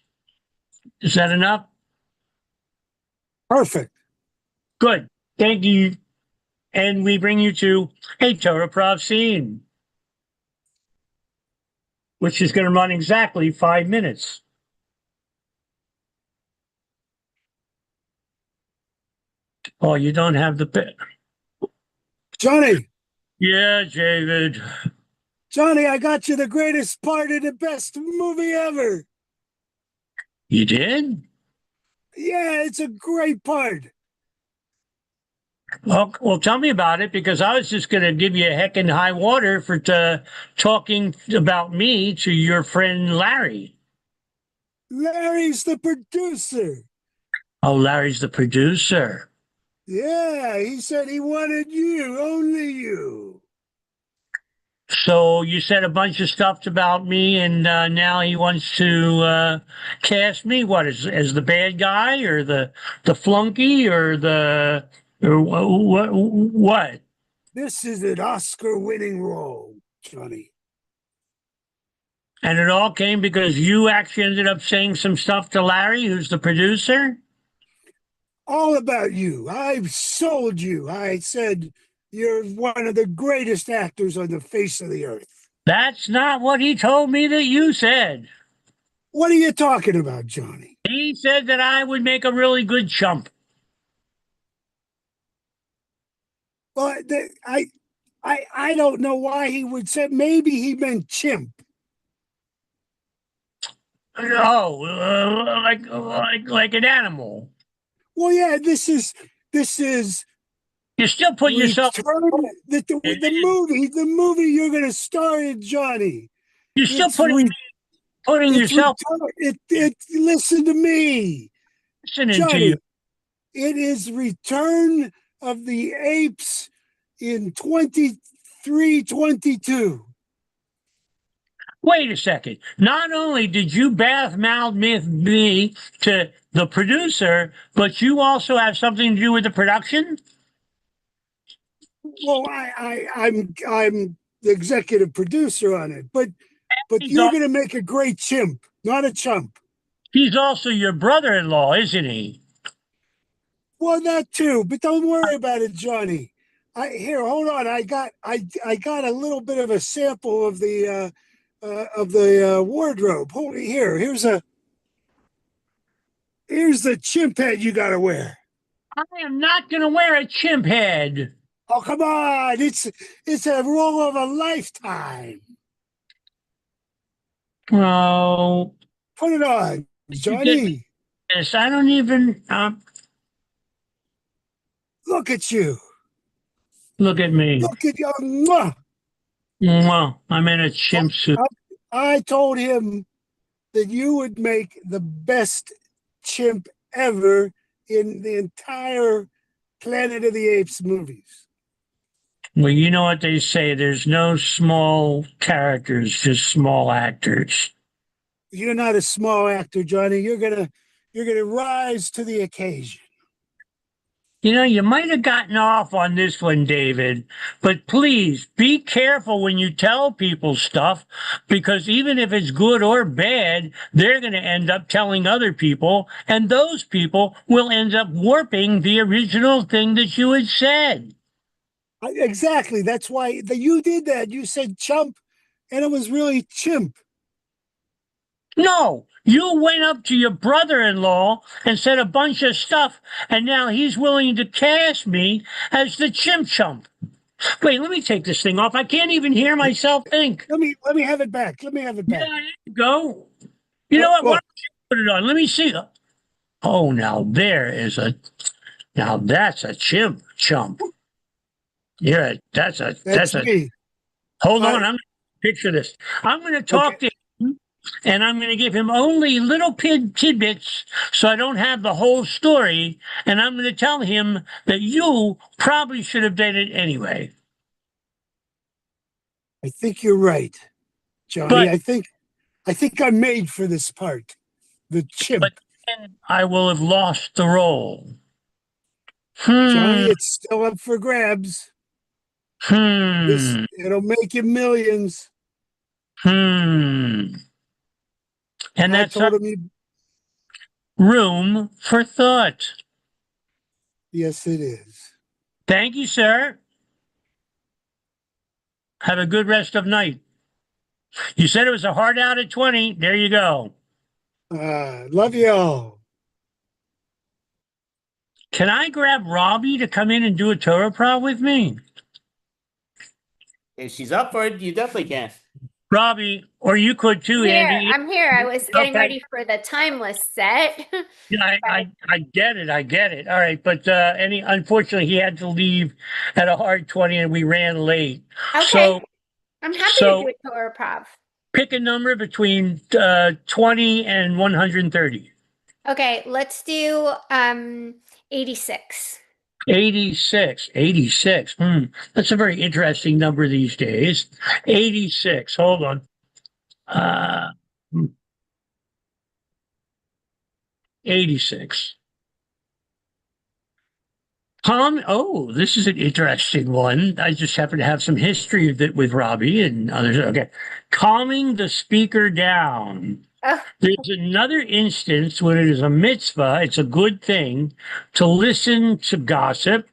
Is that enough? Perfect. Good. Thank you. And we bring you to a Torah Prov scene, which is going to run exactly 5 minutes. Oh, you don't have the... Johnny. Yeah, David. Johnny, I got you the greatest part of the best movie ever. You did? Yeah, it's a great part. Well, tell me about it, because I was just going to give you a heck and high water for talking about me to your friend Larry. Larry's the producer. Oh, Larry's the producer. Yeah, he said he wanted you, only you. So you said a bunch of stuff about me, and now he wants to cast me. What, as the bad guy, or the flunky, or what? This is an Oscar-winning role, Johnny. And it all came because you actually ended up saying some stuff to Larry, who's the producer? All about you. I've sold you. I said you're one of the greatest actors on the face of the earth. That's not what he told me that you said. What are you talking about, Johnny? He said that I would make a really good chump. Well, I don't know why he would say. Maybe he meant chimp. Oh, like an animal. Well, yeah. This is. You still put yourself. The movie you're going to star in, Johnny. You're still putting yourself. Listen to me, Listening Johnny, to you. It is Return of the Apes in 2322. Wait a second. Not only did you mouth me to the producer, but you also have something to do with the production? Well, I'm the executive producer on it, but you're going to make a great chimp, not a chump. He's also your brother-in-law, isn't he? Well, that too, but don't worry about it, Johnny. Here, hold on. I got a little bit of a sample of the wardrobe. Here's the chimp head you got to wear. I am not going to wear a chimp head. Oh, come on. It's a role of a lifetime. Oh. Put it on, Johnny. Yes, I don't even... Look at you. Look at me. Look at you. Mwah. Mwah. I'm in a chimp suit. I told him that you would make the best chimp ever in the entire Planet of the Apes movies. Well, you know what they say. There's no small characters, just small actors. You're not a small actor, Johnny. You're gonna rise to the occasion. You know, you might have gotten off on this one, David, but please be careful when you tell people stuff, because even if it's good or bad, they're going to end up telling other people, and those people will end up warping the original thing that you had said. Exactly. That's why you did that. You said chump, and it was really chimp. No, you went up to your brother-in-law and said a bunch of stuff, and now he's willing to cast me as the chimp. Wait, let me take this thing off. I can't even hear myself think. Let me have it back. Let me have it back. Yeah, there you go. You know what? Why don't you put it on? Let me see. Oh, now there is a... Now that's a chump. Yeah, that's a me. Hold on, I'm going to picture this. I'm going to talk to him, and I'm going to give him only little tidbits so I don't have the whole story, and I'm going to tell him that you probably should have done it anyway. I think you're right, Johnny. I think I'm made for this part. The chimp. But then I will have lost the role. Johnny, it's still up for grabs. It'll make you millions. And that's told him room for thought. Yes, it is. Thank you, sir. Have a good rest of night. You said it was a hard out at 20. There you go. Love you all. Can I grab Robbie to come in and do a Torah prov with me? If she's up for it, you definitely can. Robbie, or you could too, Andy. I'm here. I was getting ready for the timeless set. Yeah, I get it. I get it. All right, but unfortunately, he had to leave at a hard 20, and we ran late. Okay, So I'm happy to do a Torah prov. Pick a number between 20 and 130. Okay, let's do 86. 86. That's a very interesting number these days. 86. Hold on. 86. Oh, this is an interesting one. I just happen to have some history of it with Robbie and others. Okay. Calming the speaker down. There's another instance when it is a mitzvah, it's a good thing to listen to gossip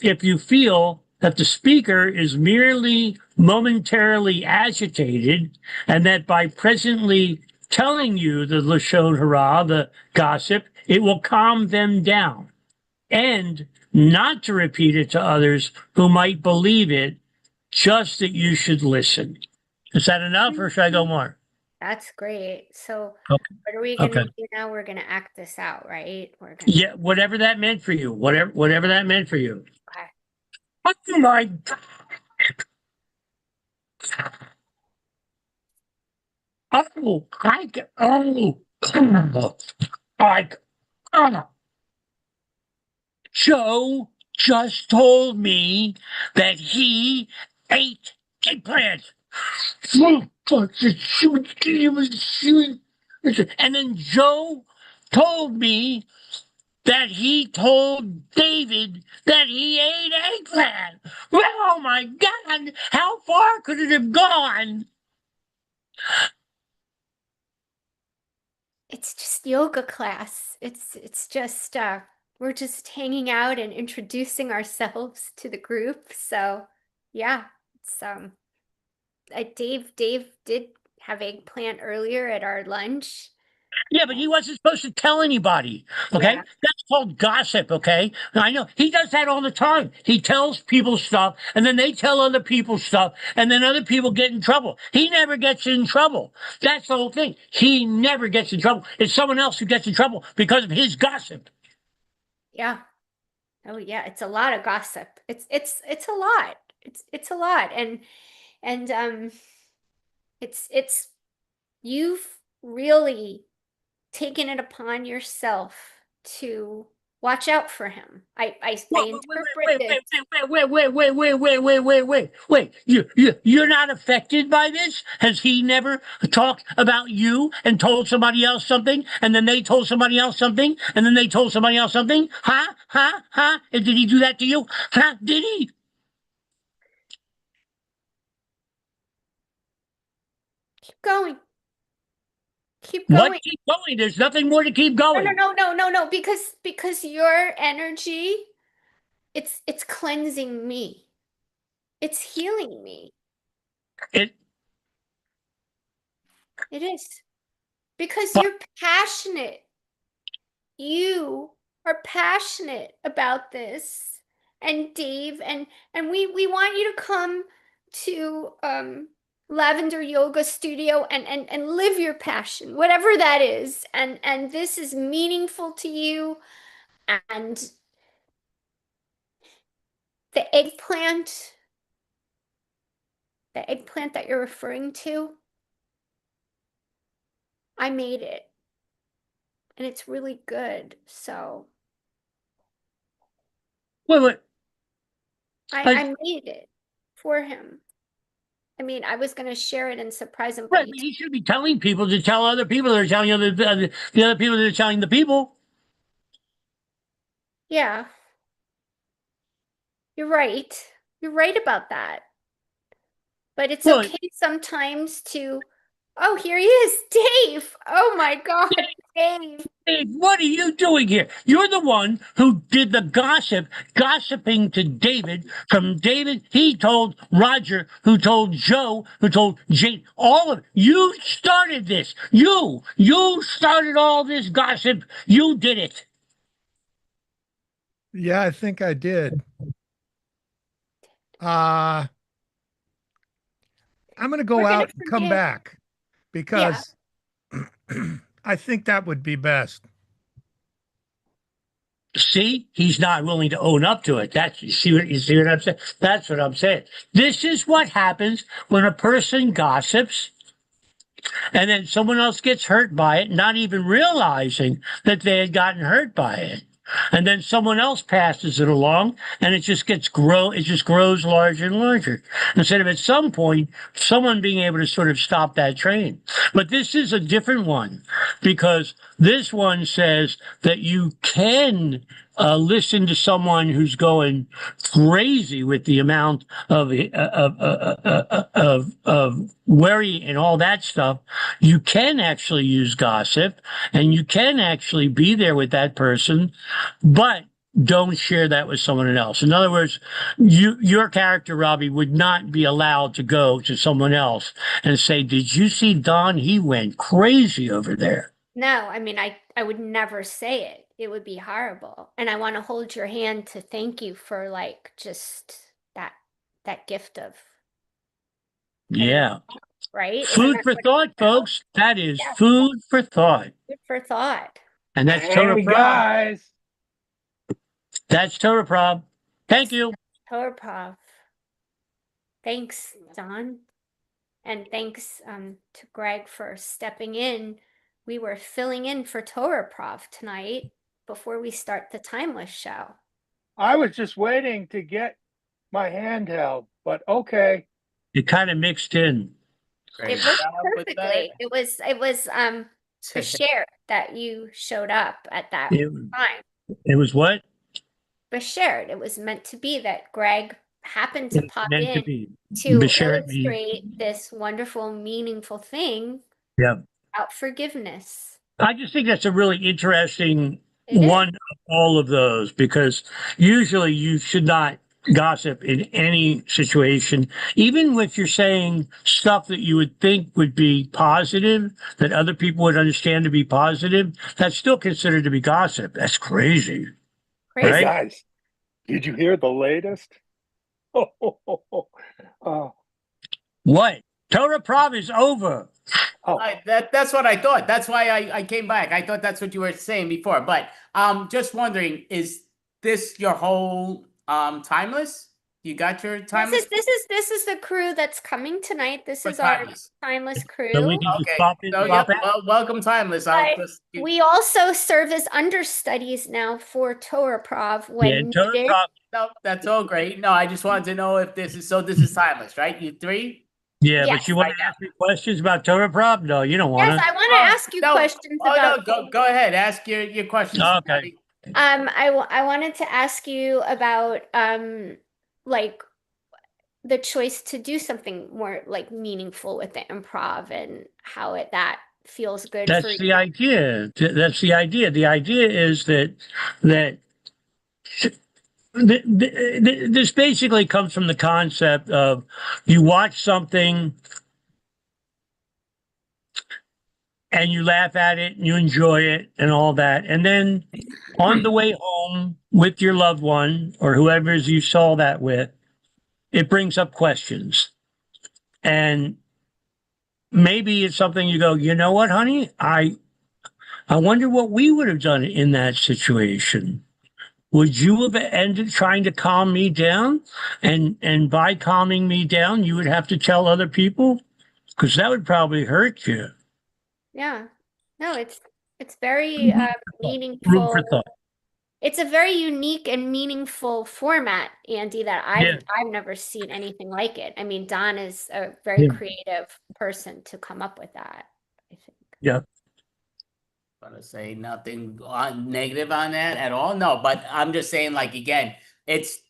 if you feel that the speaker is merely momentarily agitated and that by presently telling you the Lashon Hara, the gossip, it will calm them down. And not to repeat it to others who might believe it, just that you should listen. Is that enough or should I go more? That's great. So Okay. what are we going to do now? We're going to act this out, right? Yeah, whatever that meant for you. Whatever that meant for you. Okay. Oh my God. Joe just told me that he ate eggplant. And then Joe told me that he told David that he ate eggplant. Well, oh my God, how far could it have gone? It's just yoga class. It's just we're just hanging out and introducing ourselves to the group. So yeah, it's Dave did have eggplant earlier at our lunch. Yeah, but he wasn't supposed to tell anybody. Okay, Yeah. That's called gossip. Okay, I know he does that all the time. He tells people stuff, and then they tell other people stuff, and then other people get in trouble. He never gets in trouble. That's the whole thing. He never gets in trouble. It's someone else who gets in trouble because of his gossip. Yeah. Oh yeah, it's a lot of gossip. It's a lot. It's a lot. And it's you've really taken it upon yourself to watch out for him. I interpret this. Wait. You're not affected by this? Has he never talked about you and told somebody else something, and then they told somebody else something, and then they told somebody else something? Huh? And did he do that to you? Huh? Did he? Keep going. Keep going. What? Keep going. There's nothing more to keep going. No. Because your energy, it's cleansing me. It's healing me. It is. Because you're passionate. You are passionate about this. And Dave, and we want you to come to Lavender Yoga Studio and live your passion, whatever that is. And this is meaningful to you. And The eggplant that you're referring to, I made it. And it's really good. So Wait. I made it for him. I mean, I was going to share it and surprise him. Right, but he should be telling people to tell other people that are telling the other people that are telling the people. Yeah. You're right. You're right about that. But it's Well, okay sometimes to, oh, here he is, Dave. Oh my God, Dave. Dave, what are you doing here? You're the one who did the gossiping to David. From David, he told Roger, who told Joe, who told Jane, all of you started this. You started all this gossip. You did it. Yeah, I think I did. I'm going to go out and come back because I think that would be best. See, he's not willing to own up to it. You see what I'm saying? That's what I'm saying. This is what happens when a person gossips and then someone else gets hurt by it, not even realizing that they had gotten hurt by it. And then someone else passes it along and it just grows larger and larger. Instead of at some point, someone being able to sort of stop that train. But this is a different one because this one says that you can listen to someone who's going crazy with the amount of worry and all that stuff. You can actually use gossip and you can actually be there with that person, but don't share that with someone else. In other words, your character, Robbie, would not be allowed to go to someone else and say, did you see Don? He went crazy over there. No, I mean, I would never say it. It would be horrible. And I want to hold your hand to thank you for like just that gift of, yeah. Right? Food for thought, folks. That is food for thought. Food for thought. And that's Torah Prov. Guys. That's Torah Prov. Thank you. Torah Prov. Thanks, Don. And thanks to Greg for stepping in. We were filling in for Torah Prov tonight before we start the Timeless show. I was just waiting to get my hand held, but okay. It kind of mixed in. It worked perfectly. It was Bashir that you showed up at that time. It was what? Bashir. It was meant to be that Greg happened to pop in to illustrate this wonderful, meaningful thing about forgiveness. I just think that's a really interesting one of all of those, because usually you should not gossip in any situation, even if you're saying stuff that you would think would be positive, that other people would understand to be positive. That's still considered to be gossip. That's crazy. Hey right? guys, did you hear the latest? What? Torah Prov is over. That's what I thought. That's why I came back. I thought that's what you were saying before. But just wondering, is this your whole Timeless? You got your Timeless? This is the crew that's coming tonight. This is our Timeless crew. So we can just pop in, pop out? Welcome, Timeless. We also serve as understudies now for Torah Prov when needed. No, that's all great. No, I just wanted to know if this is Timeless, right? You three? Yeah, but you want to ask me questions about Torah Prov? No, you don't want to. Yes, I want to ask you questions about. No, go ahead. Ask your questions. Okay. I wanted to ask you about like the choice to do something more like meaningful with the improv and how that feels good for you. That's the idea. That's the idea. The idea is that this basically comes from the concept of you watch something and you laugh at it and you enjoy it and all that. And then on the way home with your loved one or whoever you saw that with, it brings up questions. And maybe it's something you go, you know what, honey? I wonder what we would have done in that situation. would you have ended trying to calm me down? And by calming me down, you would have to tell other people? Because that would probably hurt you. Yeah. No, it's very Room meaningful. for thought. It's a very unique and meaningful format, Andy, that Yeah. I've never seen anything like it. I mean, Don is a very Yeah. creative person to come up with that, I think. Yeah. I'm gonna say nothing negative on that at all. No, but I'm just saying, like, again, it's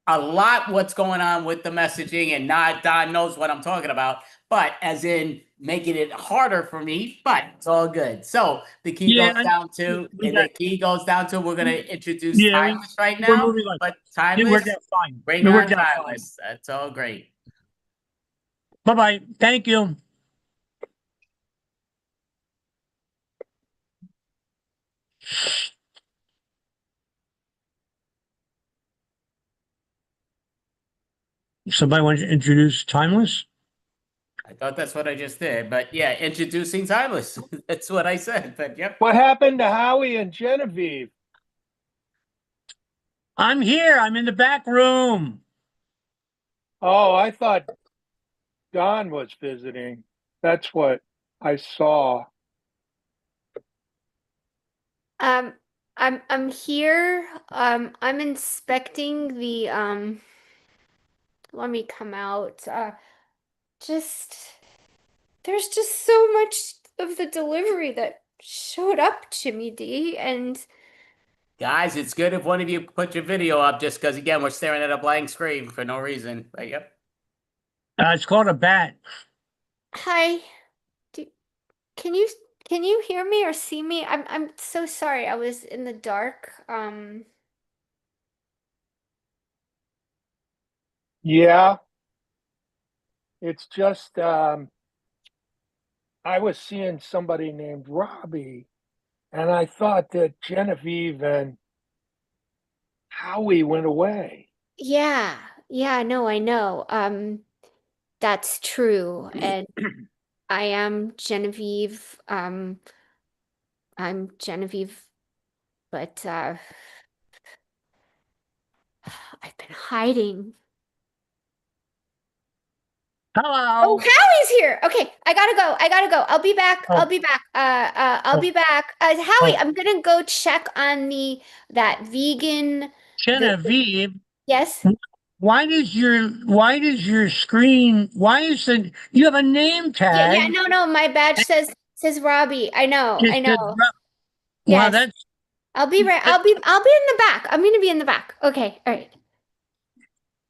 a lot what's going on with the messaging, and not Don knows what I'm talking about, but as in making it harder for me, but it's all good. So the key Yeah, goes down to, we and got- the key goes down to, we're gonna introduce Yeah, Timeless right we're now, moving on. but It Timeless, worked out fine. bring It on worked out fine. Timeless. That's all great. Bye-bye. Thank you. Somebody want to introduce Timeless? I thought that's what I just did, but yeah, introducing Timeless. That's what I said, but yep. What happened to Howie and Genevieve? I'm here. I'm in the back room. Oh, I thought Don was visiting. That's what I saw. I'm here. I'm inspecting the let me come out. Just there's just so much of the delivery that showed up, Jimmy D, and Guys, it's good if one of you put your video up, just because, again, we're staring at a blank screen for no reason. But yep. It's called a bat. hi. Do, can you hear me or see me? I'm so sorry. I was in the dark. Yeah. It's just I was seeing somebody named Robbie, and I thought that Genevieve and Howie went away. Yeah. Yeah, no, I know. That's true. And I am Genevieve. I'm Genevieve, but I've been hiding. Hello. Oh, Howie's here. Okay, I gotta go. I gotta go. I'll be back. I'll be back. I'll be back. Howie, I'm gonna go check on that vegan. Genevieve. Yes. Why does your screen, you have a name tag? Yeah, no. My badge says Robbie. I know. It I says know. Wow, Yes. that's I'll be right. I'll be in the back. I'm gonna be in the back. Okay. All right.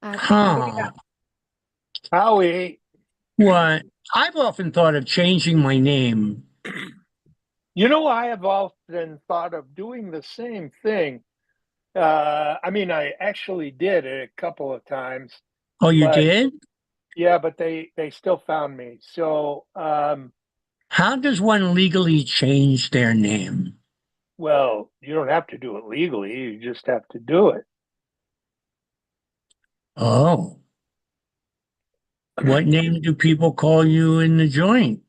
huh. Howie. What? I've often thought of changing my name. You know, I have often thought of doing the same thing. I mean, I actually did it a couple of times. Oh, you did? Yeah, but they still found me. So, how does one legally change their name? well, you don't have to do it legally. You just have to do it. Oh. What name do people call you in the joint?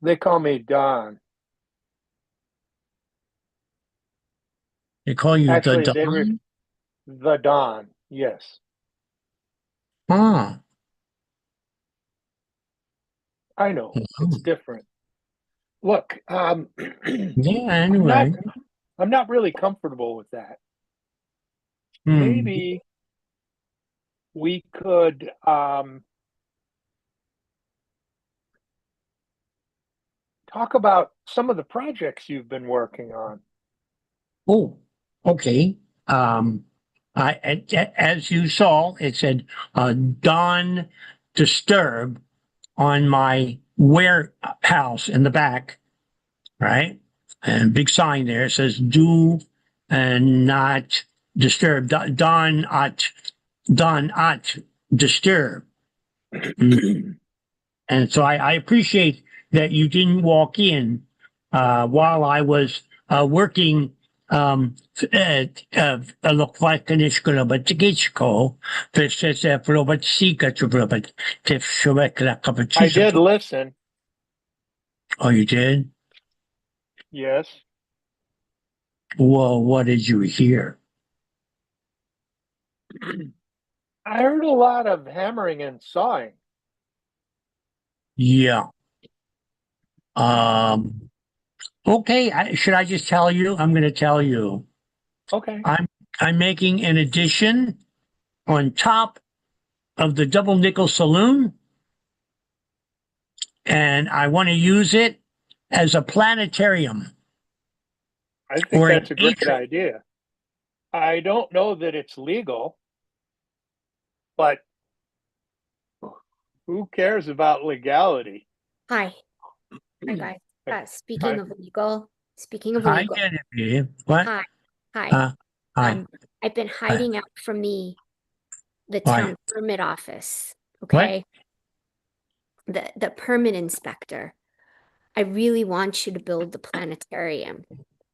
They call me Don. They call you Actually, the Don? The Don, yes. Huh. I know, it's different. Look, yeah, anyway. I'm not really comfortable with that. Maybe we could talk about some of the projects you've been working on. Oh, okay. As you saw, it said Don Disturb on my warehouse in the back, right? And big sign there, it says do and not disturb. Don not disturb. And so I appreciate that you didn't walk in while I was working I did listen. Oh, you did? Yes. Well, what did you hear? I heard a lot of hammering and sawing. Yeah. Okay. Should I just tell you? I'm going to tell you. Okay. I'm making an addition on top of the double nickel saloon, and I want to use it as a planetarium. I think that's a great idea. I don't know that it's legal, but who cares about legality? Hi. Hi, guys. Speaking Hi. of legal, Hi, Genevieve. What? Hi. Hi. I've been hiding out from the Why? town permit office. Okay. The permit inspector. I really want you to build the planetarium.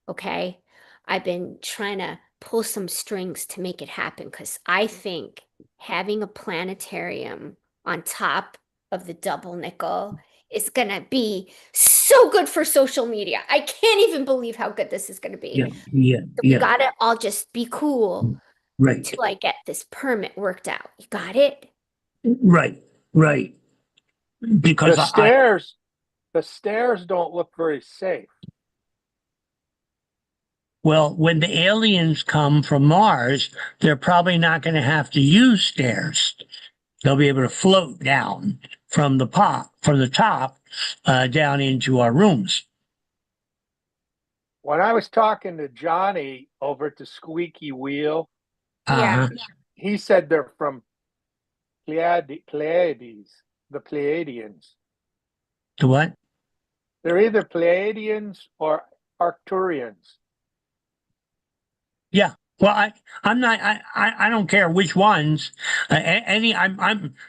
Okay. I've been trying to pull some strings to make it happen because I think having a planetarium on top of the double nickel is gonna be so good for social media. I can't even believe how good this is gonna be. Yeah. So we gotta all just be cool Right. till I get this permit worked out. You got it? Right. Because the stairs don't look very safe. Well, when the aliens come from Mars, they're probably not going to have to use stairs. They'll be able to float down from the top down into our rooms. When I was talking to Johnny over at the Squeaky Wheel, he said they're from Pleiades, the Pleiadians. The what? They're either Pleiadians or Arcturians. Yeah. Well, I'm not. I don't care which ones.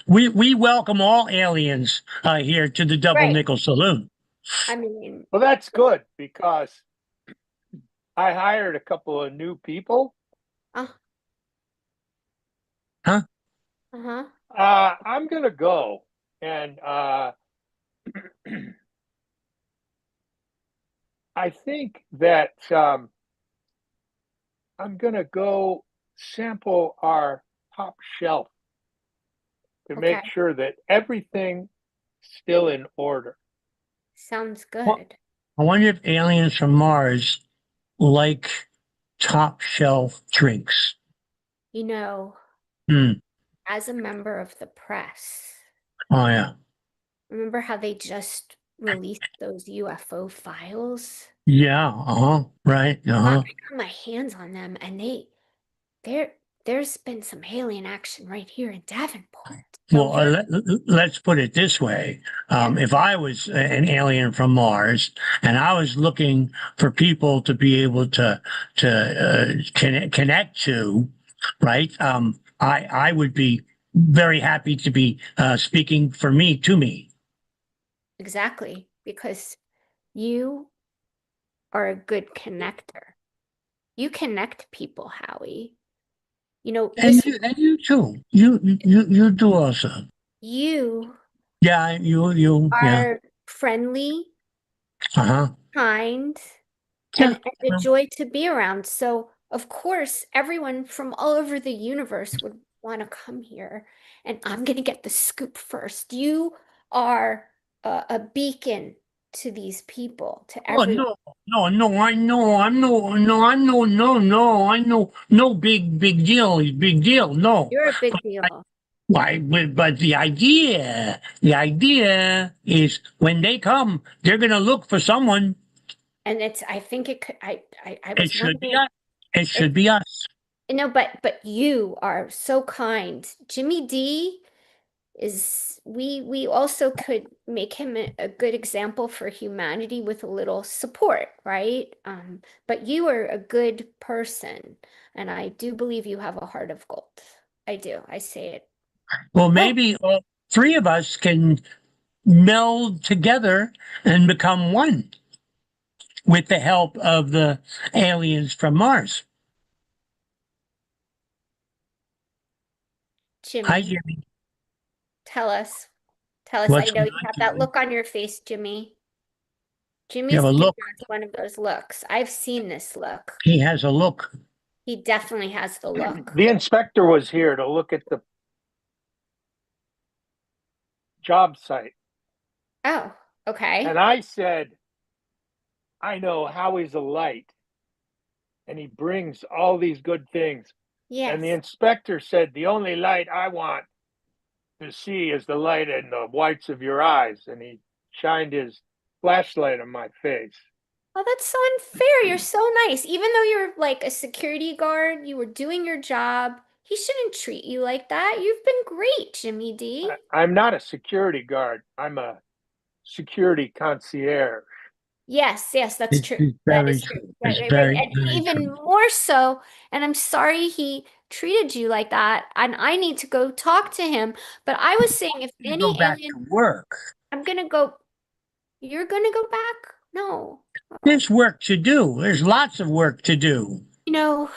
We welcome all aliens here to the Double Nickel Saloon. I mean, well, that's good because I hired a couple of new people. Huh? I'm gonna go and I think that I'm gonna go sample our top shelf to make sure that everything's still in order. Sounds good. I wonder if aliens from Mars like top shelf drinks. You know, as a member of the press. Oh yeah. Remember how they just released those UFO files? Yeah. Right. I got my hands on them, and there's been some alien action right here in Davenport. So well, let's put it this way. If I was an alien from Mars and I was looking for people to be able to connect to, right? I would be very happy to be speaking to me. Exactly, because you are a good connector. You connect people, Howie. You know, and you too. You do also. You. Yeah, you are friendly, kind, and a joy to be around. So, of course, everyone from all over the universe would want to come here. And I'm going to get the scoop first. You are a beacon to these people, to everyone. No, big deal. Big deal. No. You're a big deal. Why? But the idea is when they come, they're going to look for someone. And I think it could, I it should be us. It should be us. No, but you are so kind. Jimmy D we also could make him a good example for humanity with a little support, right? But you are a good person, and I do believe you have a heart of gold. I do. I say it. Well, maybe all three of us can meld together and become one. with the help of the aliens from Mars. Jimmy, Hi, Jimmy. tell us. Tell us. What's I know going you on, have that Jimmy? look on your face, Jimmy. You Jimmy's have a giving look. us one of those looks. I've seen this look. He has a look. He definitely has the look. The inspector was here to look at the job site. Oh, okay. And I said, I know Howie's a light and he brings all these good things. Yes. And the inspector said, the only light I want to see is the light in the whites of your eyes. And he shined his flashlight on my face. Oh, that's so unfair. You're so nice. Even though you're like a security guard, you were doing your job. He shouldn't treat you like that. You've been great, Jimmy D. I'm not a security guard. I'm a security concierge. Yes, yes, that's true. It's That very is true. true. Right, It's right, right. very, And very even true. more so, and I'm sorry he treated you like that, and I need to go talk to him. But I was saying if You any go back to alien, work. I'm gonna go. You're gonna go back? No. There's work to do. There's lots of work to do. You know,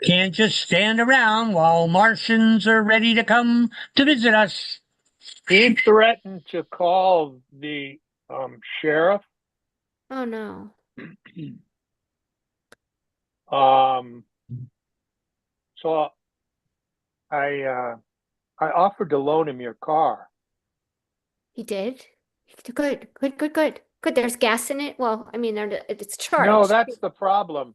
Can't just stand around while Martians are ready to come to visit us. He threatened to call the sheriff. oh no. So I offered to loan him your car. He did? Good, good, good, good. Good, there's gas in it. Well, I mean, it's charged. No, that's the problem.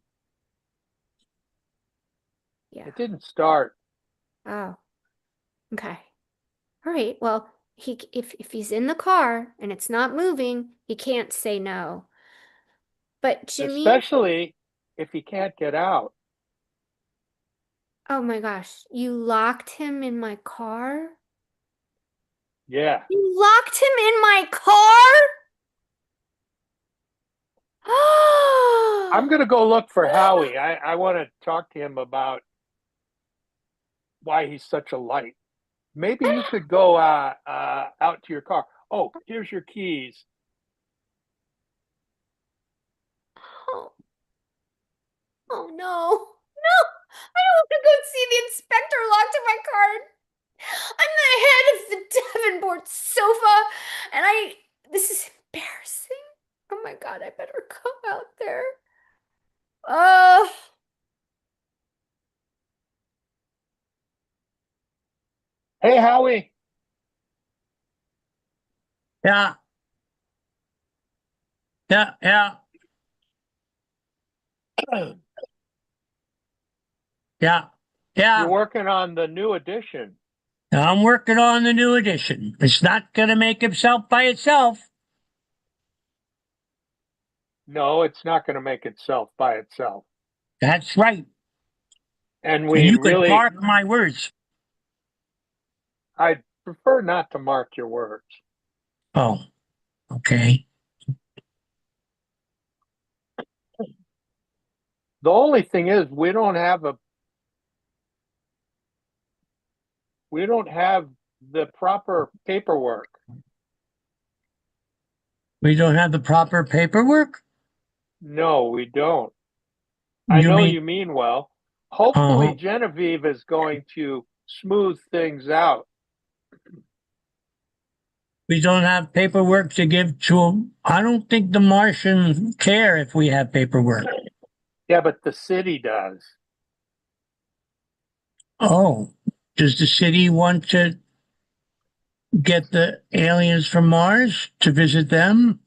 Yeah. It didn't start. Oh, okay. All right. Well, if he's in the car and it's not moving, he can't say no. But Jimmy, Especially if he can't get out. oh my gosh, you locked him in my car? Yeah. You locked him in my car? I'm going to go look for Howie. I want to talk to him about why he's such a light. Maybe you could go out to your car. Oh, here's your keys. Oh. Oh no. No. I don't want to go see the inspector locked in my car. I'm the head of the Davenport sofa, and this is embarrassing. Oh my God, I better go out there. Hey, Howie. Yeah. Yeah, yeah. Yeah, yeah. You're working on the new edition. I'm working on the new edition. It's not going to make itself by itself. No, it's not going to make itself by itself. That's right. And And you could mark my words. I prefer not to mark your words. Oh, okay. The only thing is we don't have the proper paperwork. We don't have the proper paperwork? No, we don't. I know you mean well. Hopefully Genevieve is going to smooth things out. We don't have paperwork to give to them. I don't think the Martians care if we have paperwork. Yeah, but the city does. Oh, does the city want to get the aliens from Mars to visit them?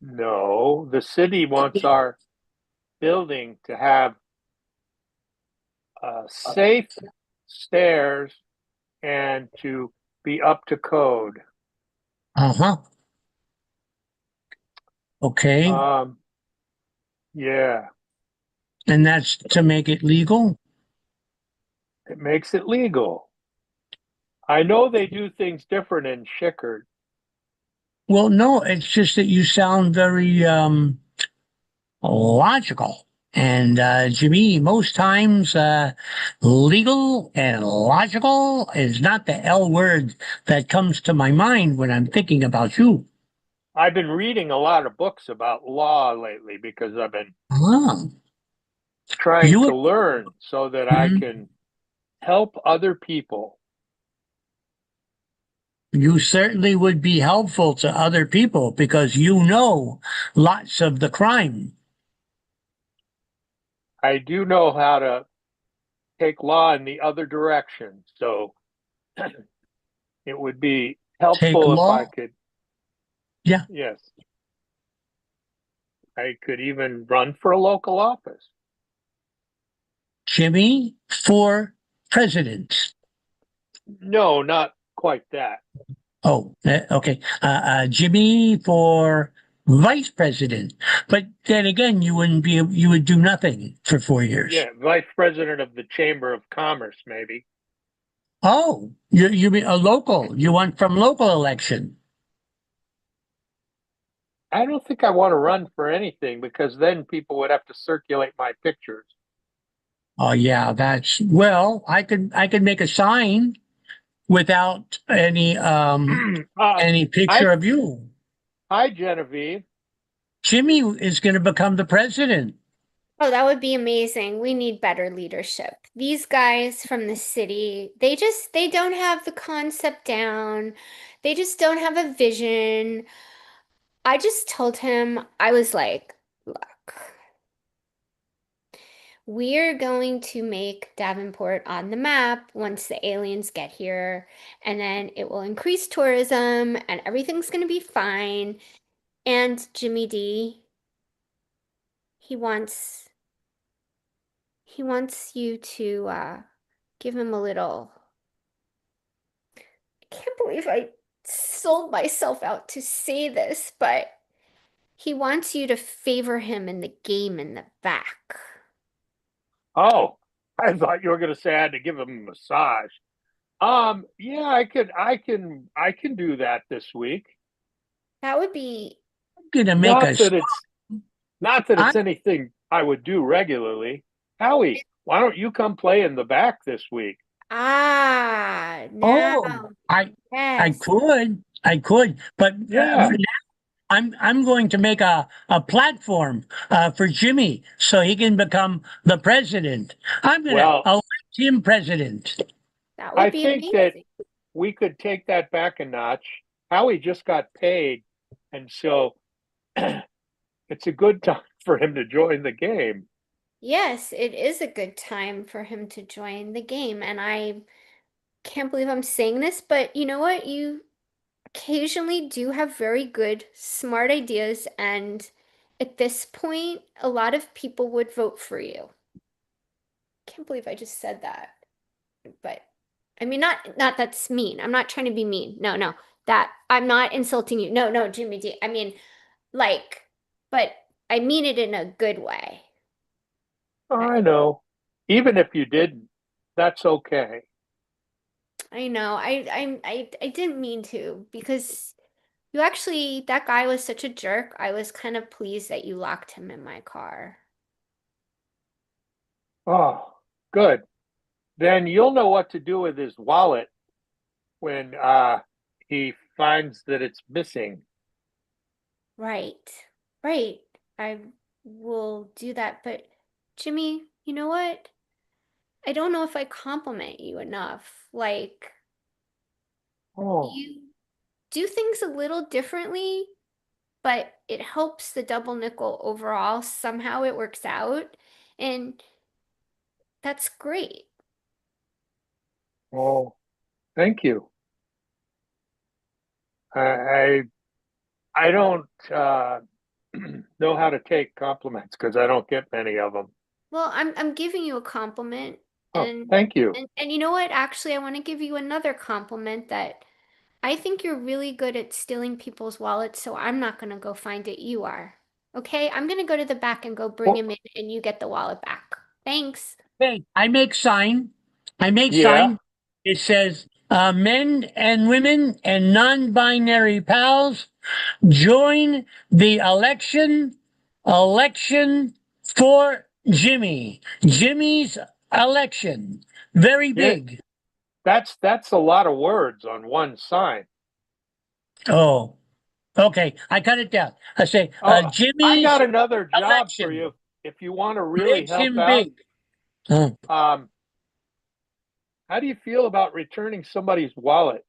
No, the city wants our building to have safe stairs and to be up to code. Uh-huh. Okay. Yeah. And that's to make it legal? It makes it legal. I know they do things different in Schickard. Well, no, it's just that you sound very logical. And Jimmy, most times legal and logical is not the L word that comes to my mind when I'm thinking about you. I've been reading a lot of books about law lately because I've been trying to learn so that I can help other people. You certainly would be helpful to other people because you know lots of the crime. I do know how to take law in the other direction, so it would be helpful if I could. Yeah. Yes. I could even run for a local office. Jimmy for president. No, not quite that. Oh, okay. Jimmy for vice president. But then again, you would do nothing for 4 years. Yeah, vice president of the Chamber of Commerce, maybe. Oh, you mean a local? You want from local election? I don't think I want to run for anything because then people would have to circulate my pictures. Oh yeah, I could make a sign without any picture of you. Hi, Genevieve. Jimmy is going to become the president. Oh, that would be amazing. We need better leadership. These guys from the city, they don't have the concept down. They just don't have a vision. I just told him, I was like, look, we're going to make Davenport on the map once the aliens get here, and then it will increase tourism and everything's going to be fine. And Jimmy D, he wants you to give him a little. I can't believe I sold myself out to say this, but he wants you to favor him in the game in the back. Oh, I thought you were going to say I had to give him a massage. Yeah, I can do that this week. That would be Not that it's anything I would do regularly. Howie, why don't you come play in the back this week? now. I Yes. could, but Yeah. I'm going to make a platform for Jimmy so he can become the president. I'm going to elect him president. That would I be think amazing. that we could take that back a notch. Howie just got paid, and so it's a good time for him to join the game. Yes, it is a good time for him to join the game. And I can't believe I'm saying this, but you know what? You occasionally do have very good, smart ideas. And at this point, a lot of people would vote for you. Can't believe I just said that. But I mean, not that's mean. I'm not trying to be mean. No, that I'm not insulting you. No, Jimmy D. I mean, like, but I mean it in a good way. I know. Even if you didn't, that's okay. I know. I didn't mean to because you actually, that guy was such a jerk. I was kind of pleased that you locked him in my car. Oh, good. Then you'll know what to do with his wallet when he finds that it's missing. Right. I will do that. But Jimmy, you know what? I don't know if I compliment you enough. Like, you do things a little differently, but it helps the double nickel overall. Somehow it works out. And that's great. Oh, thank you. I don't know how to take compliments because I don't get many of them. Well, I'm giving you a compliment. And thank you. And you know what? Actually, I want to give you another compliment that I think you're really good at stealing people's wallets, so I'm not going to go find it. You are. Okay? I'm going to go to the back and go bring him in and you get the wallet back. Thanks. Hey, I make sign. It says, men and women and non-binary pals, join the election for Jimmy. Jimmy's election. Very big. That's a lot of words on one sign. Oh, Okay, I cut it down. I say, I Jimmy's got another job for election you if you want to really makes help him out. big. Huh. How do you feel about returning somebody's wallet?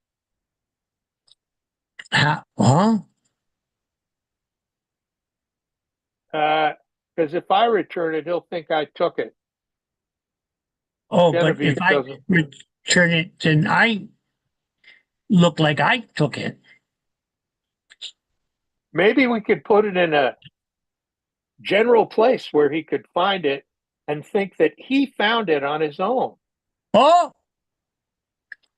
Huh? Because if I return it, he'll think I took it. Oh, Genevieve but if I doesn't. return it, then I look like I took it. Maybe we could put it in a general place where he could find it and think that he found it on his own. Oh,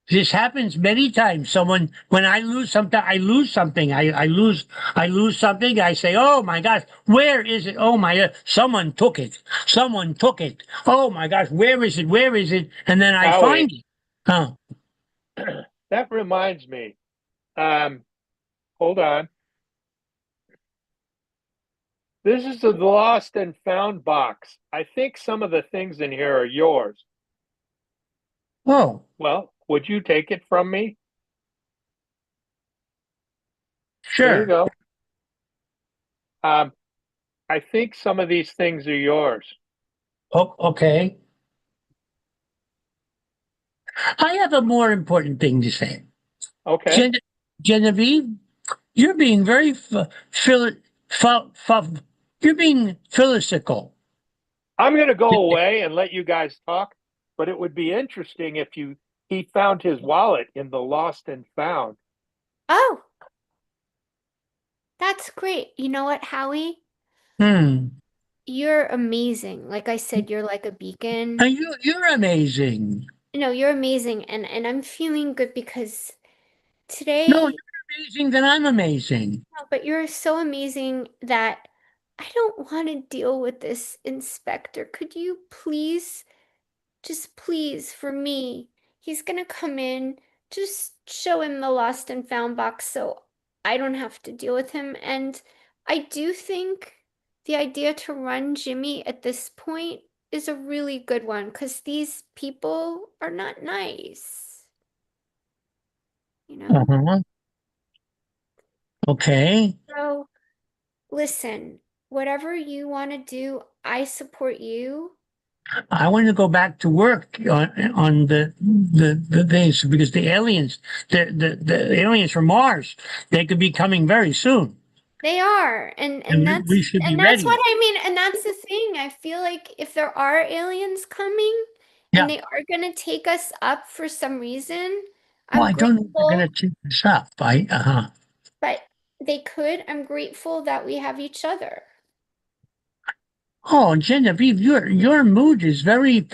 this happens many times. Someone, when I lose something, I lose something. I lose something. I say, "Oh my gosh, where is it? Oh my God, someone took it. Someone took it. Oh my gosh, where is it? Where is it?" And then I Howie, find it. Huh. That reminds me. Hold on. This is the lost and found box. I think some of the things in here are yours. Oh. Well, would you take it from me? Sure. There you go. I think some of these things are yours. Oh, okay. I have a more important thing to say. Okay. Genevieve, you're being very you're being philosophical. I'm going to go away and let you guys talk, but it would be interesting if he found his wallet in the lost and found. Oh, that's great. You know what, Howie? You're amazing. Like I said, you're like a beacon. And you're amazing. No, you're amazing, and I'm feeling good because today. No, you're amazing. Then I'm amazing. No, but you're so amazing that I don't want to deal with this, Inspector. Could you please, just please, for me, he's gonna come in, just show him the lost and found box so I don't have to deal with him. And I do think the idea to run Jimmy at this point is a really good one because these people are not nice. You know? Uh-huh. Okay. So listen, whatever you want to do, I support you. I want to go back to work on the things because the aliens, the aliens from Mars, they could be coming very soon. They are, and we should be that's ready. what I mean, and that's the thing. I feel like if there are aliens coming and they are gonna take us up for some reason, Well, I'm I don't know if they're grateful, going to take this up. but they could. I'm grateful that we have each other. Oh, Genevieve, your mood is very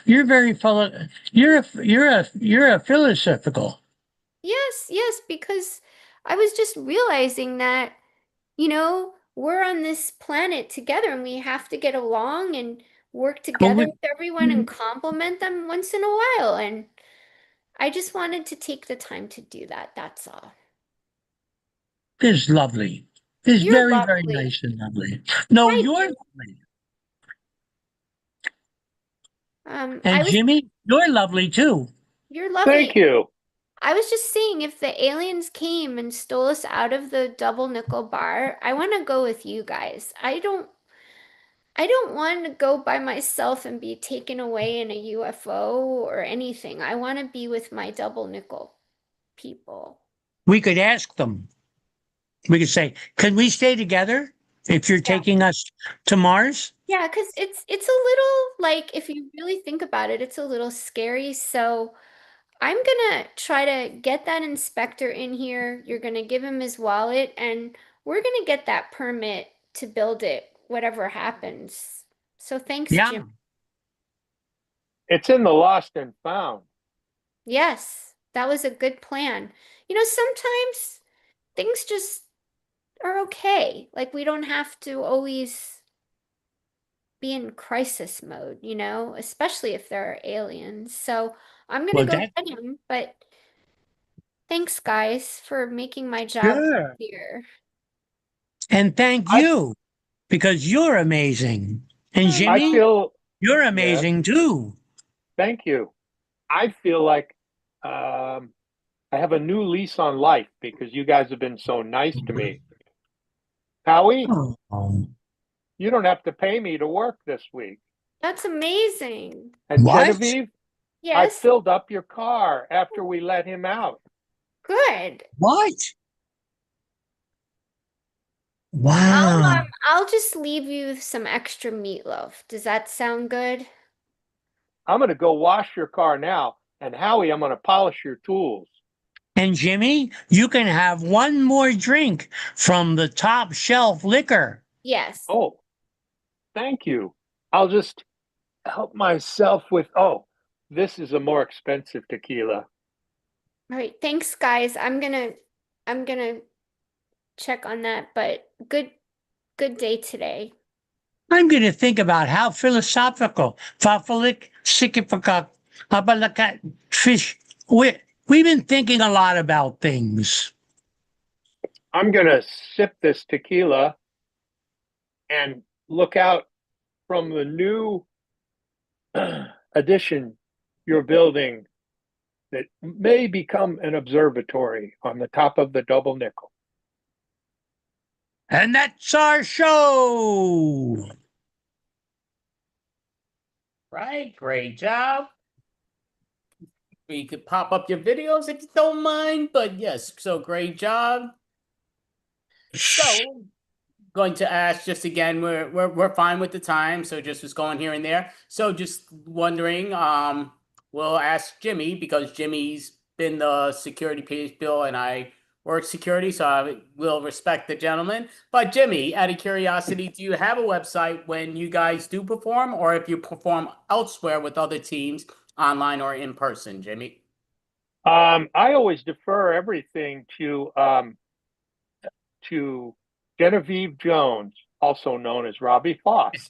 you're very you're a philosophical. Yes, because I was just realizing that, we're on this planet together and we have to get along and work together with everyone and compliment them once in a while. And I just wanted to take the time to do that. That's all. It's lovely. It's You're very, very lovely. nice and lovely. No, Thank you're you. lovely. I And was Jimmy, you're lovely too. You're lovely. Thank you. I was just saying, if the aliens came and stole us out of the double nickel bar, I want to go with you guys. I don't want to go by myself and be taken away in a UFO or anything. I want to be with my double nickel people. We could ask them. We could say, "Can we stay together if you're taking us to Mars?" Yeah, because it's a little, like, if you really think about it, it's a little scary. So I'm gonna try to get that inspector in here. You're gonna give him his wallet, and we're gonna get that permit to build it, whatever happens. So thanks, Jim. It's in the lost and found. Yes, that was a good plan. Sometimes things just are okay. Like, we don't have to always be in crisis mode, especially if there are aliens. So I'm gonna go get him, but thanks, guys, for making my job easier. And thank you, because you're amazing. And Jimmy, you're amazing too. Thank you. I feel like I have a new lease on life because you guys have been so nice to me. Howie, you don't have to pay me to work this week. That's amazing. And What? Genevieve, I Yes. filled up your car after we let him out. Good. What? Wow. I'll just leave you some extra meatloaf. Does that sound good? I'm going to go wash your car now. And Howie, I'm going to polish your tools. And Jimmy, you can have one more drink from the top shelf liquor. Yes. Oh, thank you. I'll just help myself with, this is a more expensive tequila. All right. Thanks, guys. I'm gonna check on that, but good day today. I'm going to think about how philosophical, fish. We've been thinking a lot about things. I'm going to sip this tequila and look out from the new addition you're building that may become an observatory on the top of the double nickel. And that's our show. Right, great job. We could pop up your videos if you don't mind, but yes, so great job. So, going to ask just again, we're fine with the time, so just was going here and there. So just wondering, we'll ask Jimmy because Jimmy's been the security people and I work security, so I will respect the gentleman. But Jimmy, out of curiosity, do you have a website when you guys do perform, or if you perform elsewhere with other teams, online or in person, Jimmy? I always defer everything to Genevieve Jones, also known as Robbie Foss.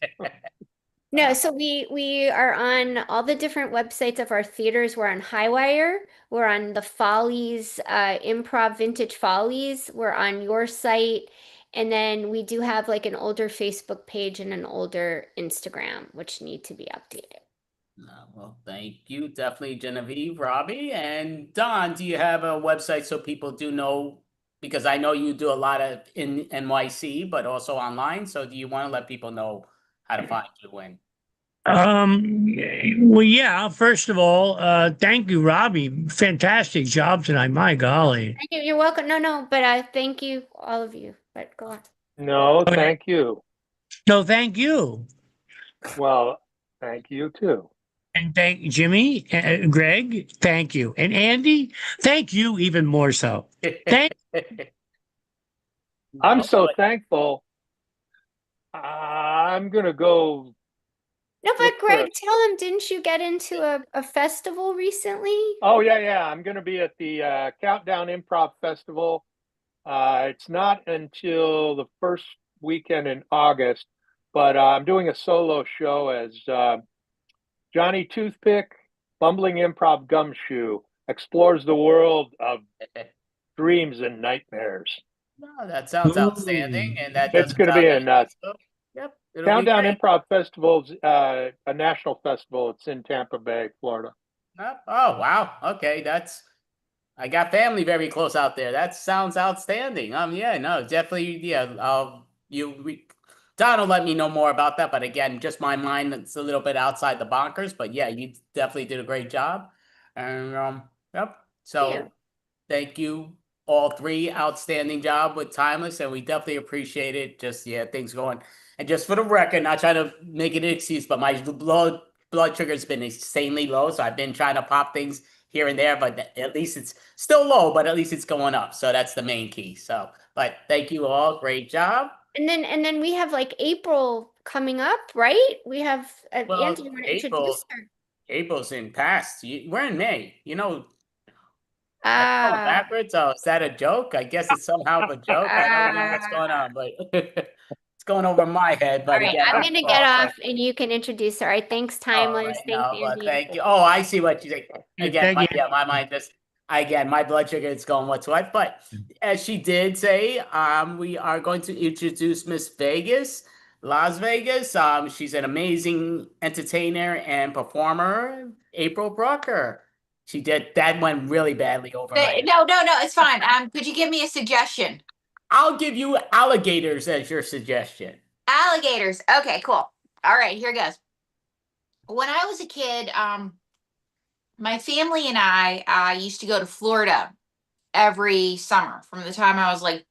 No, so we are on all the different websites of our theaters. We're on Highwire. We're on the Follies, Improv Vintage Follies. We're on your site. And then we do have like an older Facebook page and an older Instagram, which need to be updated. Well, thank you. Definitely Genevieve, Robbie. And Don, do you have a website so people do know? Because I know you do a lot of in NYC, but also online. So do you want to let people know how to find you when? Well, yeah, first of all, thank you, Robbie. Fantastic job tonight. My golly. Thank you. You're welcome. No, but thank you, all of you. But go on. No, thank you. No, thank you. Well, thank you too. And thank Jimmy, Greg, thank you. And Andy, thank you even more so. Thank I'm so thankful. I'm going to go. No, but Greg, tell him, didn't you get into a festival recently? Oh, yeah. I'm going to be at the Countdown Improv Festival. It's not until the first weekend in August, but I'm doing a solo show as Johnny Toothpick, Bumbling Improv Gumshoe, explores the world of dreams and nightmares. No, that sounds outstanding. And that It's going to be in Yep. Countdown Improv Festival's a national festival. It's in Tampa Bay, Florida. Oh, wow. Okay, I got family very close out there. That sounds outstanding. Yeah, no, definitely. Yeah, Don will let me know more about that. But again, just my mind, it's a little bit outside the bonkers. But yeah, you definitely did a great job. And yep. So thank you, all three. Outstanding job with Timeless, and we definitely appreciate it. Just things going. And just for the record, not trying to make it an excuse, but my blood sugar has been insanely low. So I've been trying to pop things here and there, but at least it's still low, but at least it's going up. So that's the main key. So, but thank you all. Great job. And then we have like April coming up, right? We have Andy, you want to introduce her? April's in past. We're in May. Backwards. Oh, is that a joke? I guess it's somehow a joke. I don't know what's going on, but it's going over my head. But all right, again, I'm gonna get off, and you can introduce her. All right, thanks, Timeless. Thank you. Oh, I see what you think. Again, my mind just my blood sugar is going what's what. But as she did say, we are going to introduce Miss Vegas, Las Vegas. She's an amazing entertainer and performer, April Brucker. She did. That went really badly over my head. No, it's fine. Could you give me a suggestion? I'll give you alligators as your suggestion. Alligators. Okay, cool. All right, here goes. When I was a kid, my family and I used to go to Florida every summer from the time I was like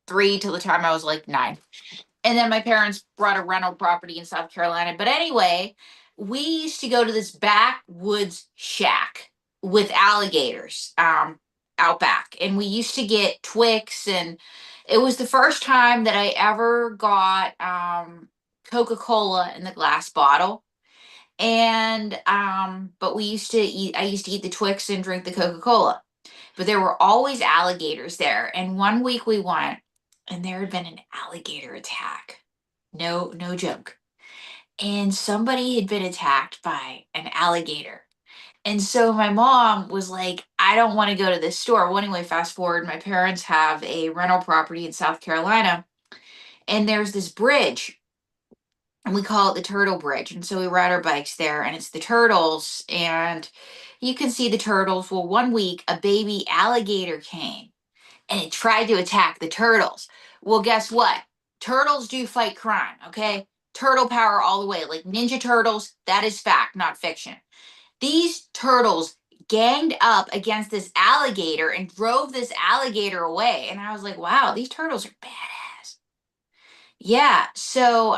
3 till the time I was like 9. And then my parents brought a rental property in South Carolina. But anyway, we used to go to this backwoods shack with alligators out back. And we used to get Twix. And it was the first time that I ever got Coca-Cola in the glass bottle. And but I used to eat the Twix and drink the Coca-Cola. But there were always alligators there. And one week we went and there had been an alligator attack. No joke. And somebody had been attacked by an alligator. And so my mom was like, I don't want to go to this store. Well, anyway, fast forward, my parents have a rental property in South Carolina. And there's this bridge. And we call it the Turtle Bridge. And so we ride our bikes there, and it's the turtles. And you can see the turtles. Well, one week, a baby alligator came, and it tried to attack the turtles. Well, guess what? Turtles do fight crime, okay? Turtle power all the way. Like Ninja Turtles, that is fact, not fiction. These turtles ganged up against this alligator and drove this alligator away. And I was like, wow, these turtles are badass. Yeah, so,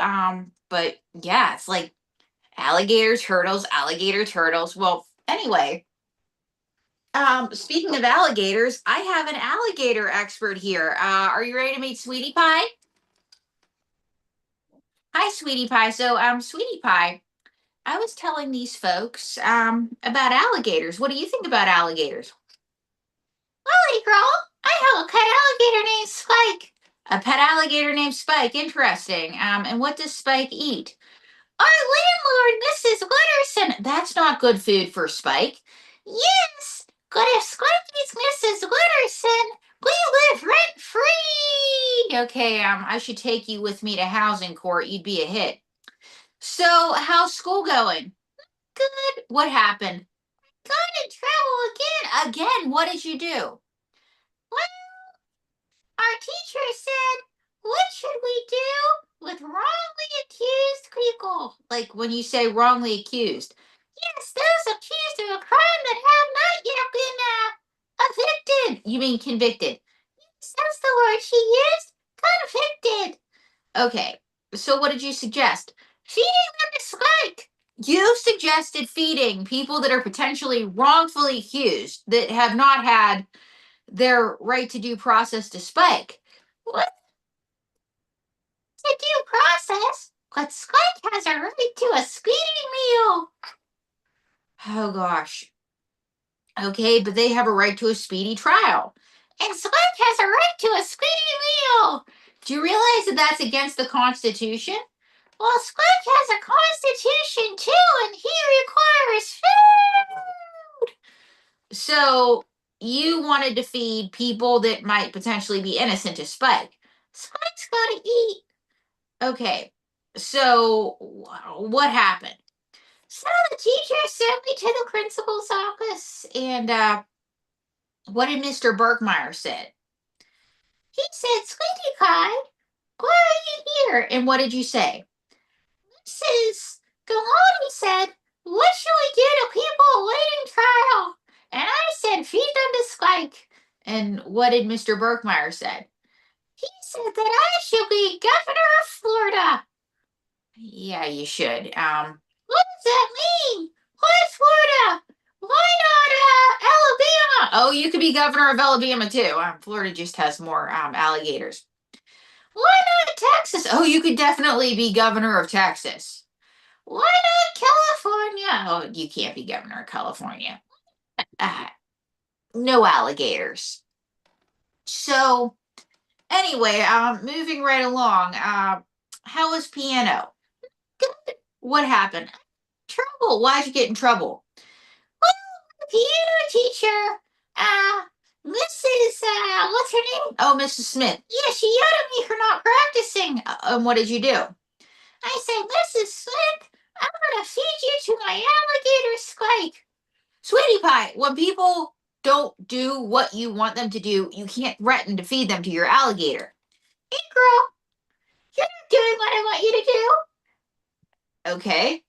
but yeah, it's like alligator turtles. Well, anyway, speaking of alligators, I have an alligator expert here. Are you ready to meet Sweetie Pie? Hi, Sweetie Pie. So, Sweetie Pie, I was telling these folks about alligators. What do you think about alligators? Well, girl, I have a pet alligator named Spike. A pet alligator named Spike. Interesting. And what does Spike eat? Our landlord, Mrs. Witterson. That's not good food for Spike. Yes, but if Spike eats Mrs. Witterson, we live rent free. Okay, I should take you with me to housing court. You'd be a hit. So, how's school going? Good. What happened? Got in trouble again. Again? What did you do? Well, our teacher said, what should we do with wrongly accused people? Like when you say wrongly accused. Yes, those accused of a crime that have not yet been evicted. You mean convicted? Yes, that's the word she used. Convicted. Okay, so what did you suggest? Feeding them to Spike. You suggested feeding people that are potentially wrongfully accused that have not had their right to due process to Spike. What? To due process? But Spike has a right to a speedy meal. Oh gosh. Okay, but they have a right to a speedy trial. And Spike has a right to a speedy meal. Do you realize that that's against the Constitution? Well, Spike has a Constitution too, and he requires food. So you wanted to feed people that might potentially be innocent to Spike. Spike's got to eat. Okay, so what happened? So the teacher sent me to the principal's office, and what did Mr. Berkmeyer said? He said, Squeaky Pie, why are you here? And what did you say? Mrs. Galati said, what should we do to people awaiting trial? And I said, feed them to Spike. And what did Mr. Berkmeyer said? He said that I should be governor of Florida. Yeah, you should. What does that mean? Why Florida? Why not Alabama? Oh, you could be governor of Alabama too. Florida just has more alligators. Why not Texas? Oh, you could definitely be governor of Texas. Why not California? Oh, you can't be governor of California. No alligators. So, anyway, moving right along. How was piano? Good. What happened? Trouble. Why'd you get in trouble? Well, the piano teacher, Mrs. What's her name? Oh, Mrs. Smith. Yeah, she yelled at me for not practicing. And what did you do? I said, Mrs. Smith, I'm gonna feed you to my alligator Spike. Sweetie pie, when people don't do what you want them to do, you can't threaten to feed them to your alligator. Hey, girl, you're not doing what I want you to do. Okay.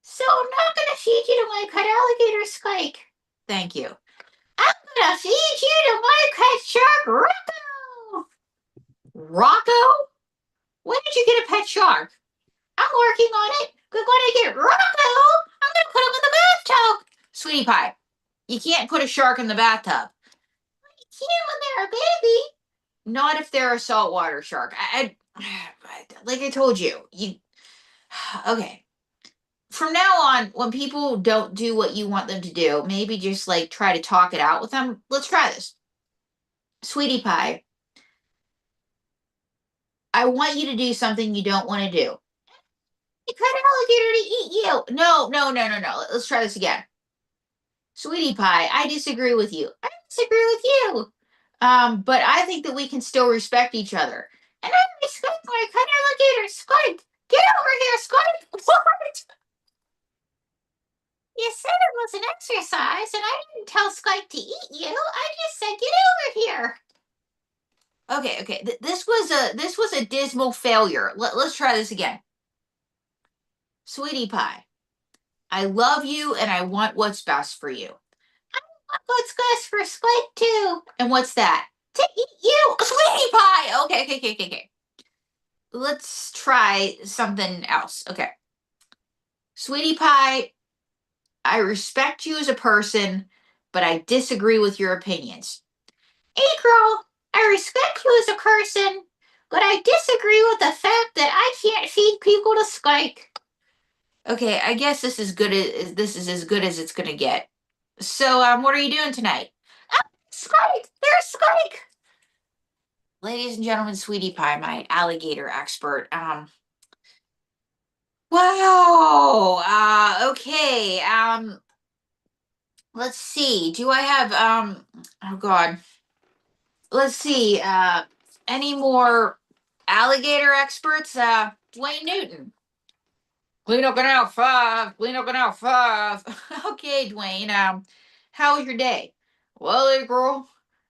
So I'm not going to feed you to my pet alligator, Spike. Thank you. I'm going to feed you to my pet shark, Rocco. Rocco? When did you get a pet shark? I'm working on it. But when I get Rocco, I'm going to put him in the bathtub. Sweetie pie, you can't put a shark in the bathtub. You can when they're a baby. Not if they're a saltwater shark. Like I told you, okay. From now on, when people don't do what you want them to do, maybe just like try to talk it out with them. Let's try this. Sweetie pie, I want you to do something you don't want to do. You cut an alligator to eat you. No. Let's try this again. Sweetie pie, I disagree with you. I disagree with you. But I think that we can still respect each other. And I respect my cut alligator, Squid. Get over here, Squid. What? You said it was an exercise, and I didn't tell Squid to eat you. I just said get over here. Okay. This was a dismal failure. Let's try this again. Sweetie pie, I love you, and I want what's best for you. I want what's best for Squid too. And what's that? To eat you, Sweetie pie. Okay. Let's try something else. Okay. Sweetie pie, I respect you as a person, but I disagree with your opinions. Hey girl, I respect you as a person, but I disagree with the fact that I can't feed people to Spike. Okay, I guess this is as good as it's gonna get. So, what are you doing tonight? Spike! There's Spike! Ladies and gentlemen, Sweetie Pie, my alligator expert. Wow. Okay. Let's see. Do I have oh God. Let's see. Any more alligator experts? Dwayne Newton. Clean up and out 5. Clean up and out 5. Okay, Dwayne. How was your day? Well, hey, girl,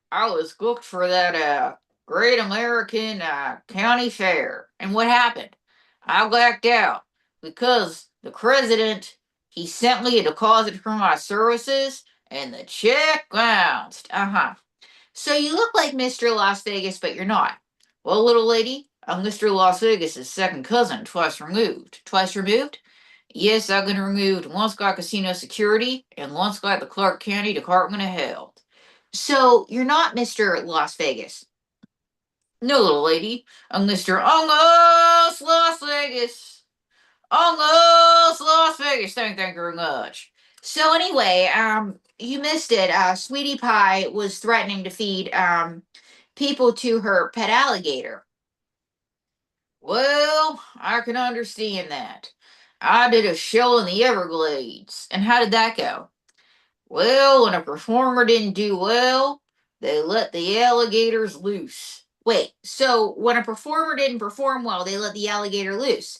I was booked for that Great American County Fair. And what happened? I blacked out because the president, he sent me a deposit for my services and the check bounced. So you look like Mr. Las Vegas, but you're not. Well, little lady, I'm Mr. Las Vegas's second cousin, twice removed. Twice removed? Yes, I've been removed once by casino security and once by the Clark County Department of Health. So you're not Mr. Las Vegas. No, little lady, I'm Mr. Almost Las Vegas. Almost Las Vegas. Thank you very much. So anyway, you missed it. Sweetie Pie was threatening to feed people to her pet alligator. Well, I can understand that. I did a show in the Everglades. And how did that go? Well, when a performer didn't do well, they let the alligators loose. Wait, so when a performer didn't perform well, they let the alligator loose?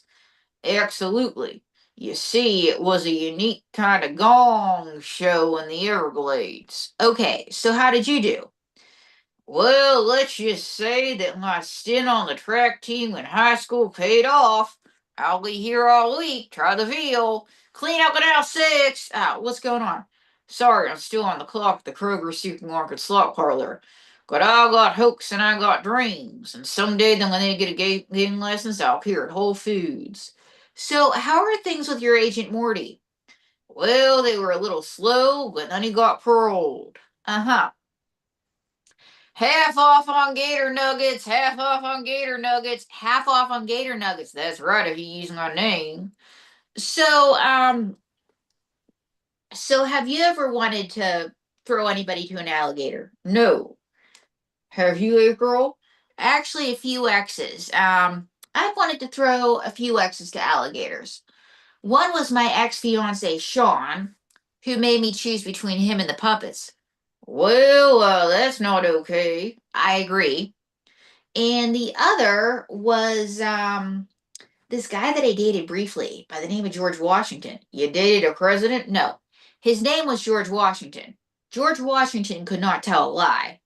Absolutely. You see, it was a unique kind of gong show in the Everglades. Okay, so how did you do? Well, let's just say that my stint on the track team in high school paid off. I'll be here all week. Try the veal. Clean up at aisle 6. What's going on? Sorry, I'm still on the clock at the Kroger Supermarket Slot Parlor. But I got hopes and I got dreams. And someday then when they get a gaming license, I'll appear at Whole Foods. So how are things with your agent Morty? Well, they were a little slow, but then he got paroled. Half off on Gator Nuggets, half off on Gator Nuggets, half off on Gator Nuggets. That's right, if you use my name. So have you ever wanted to throw anybody to an alligator? No. Have you, April? Actually, a few exes. I've wanted to throw a few exes to alligators. One was my ex-fiance, Sean, who made me choose between him and the puppets. Well, that's not okay. I agree. And the other was this guy that I dated briefly by the name of George Washington. You dated a president? No. His name was George Washington. George Washington could not tell a lie.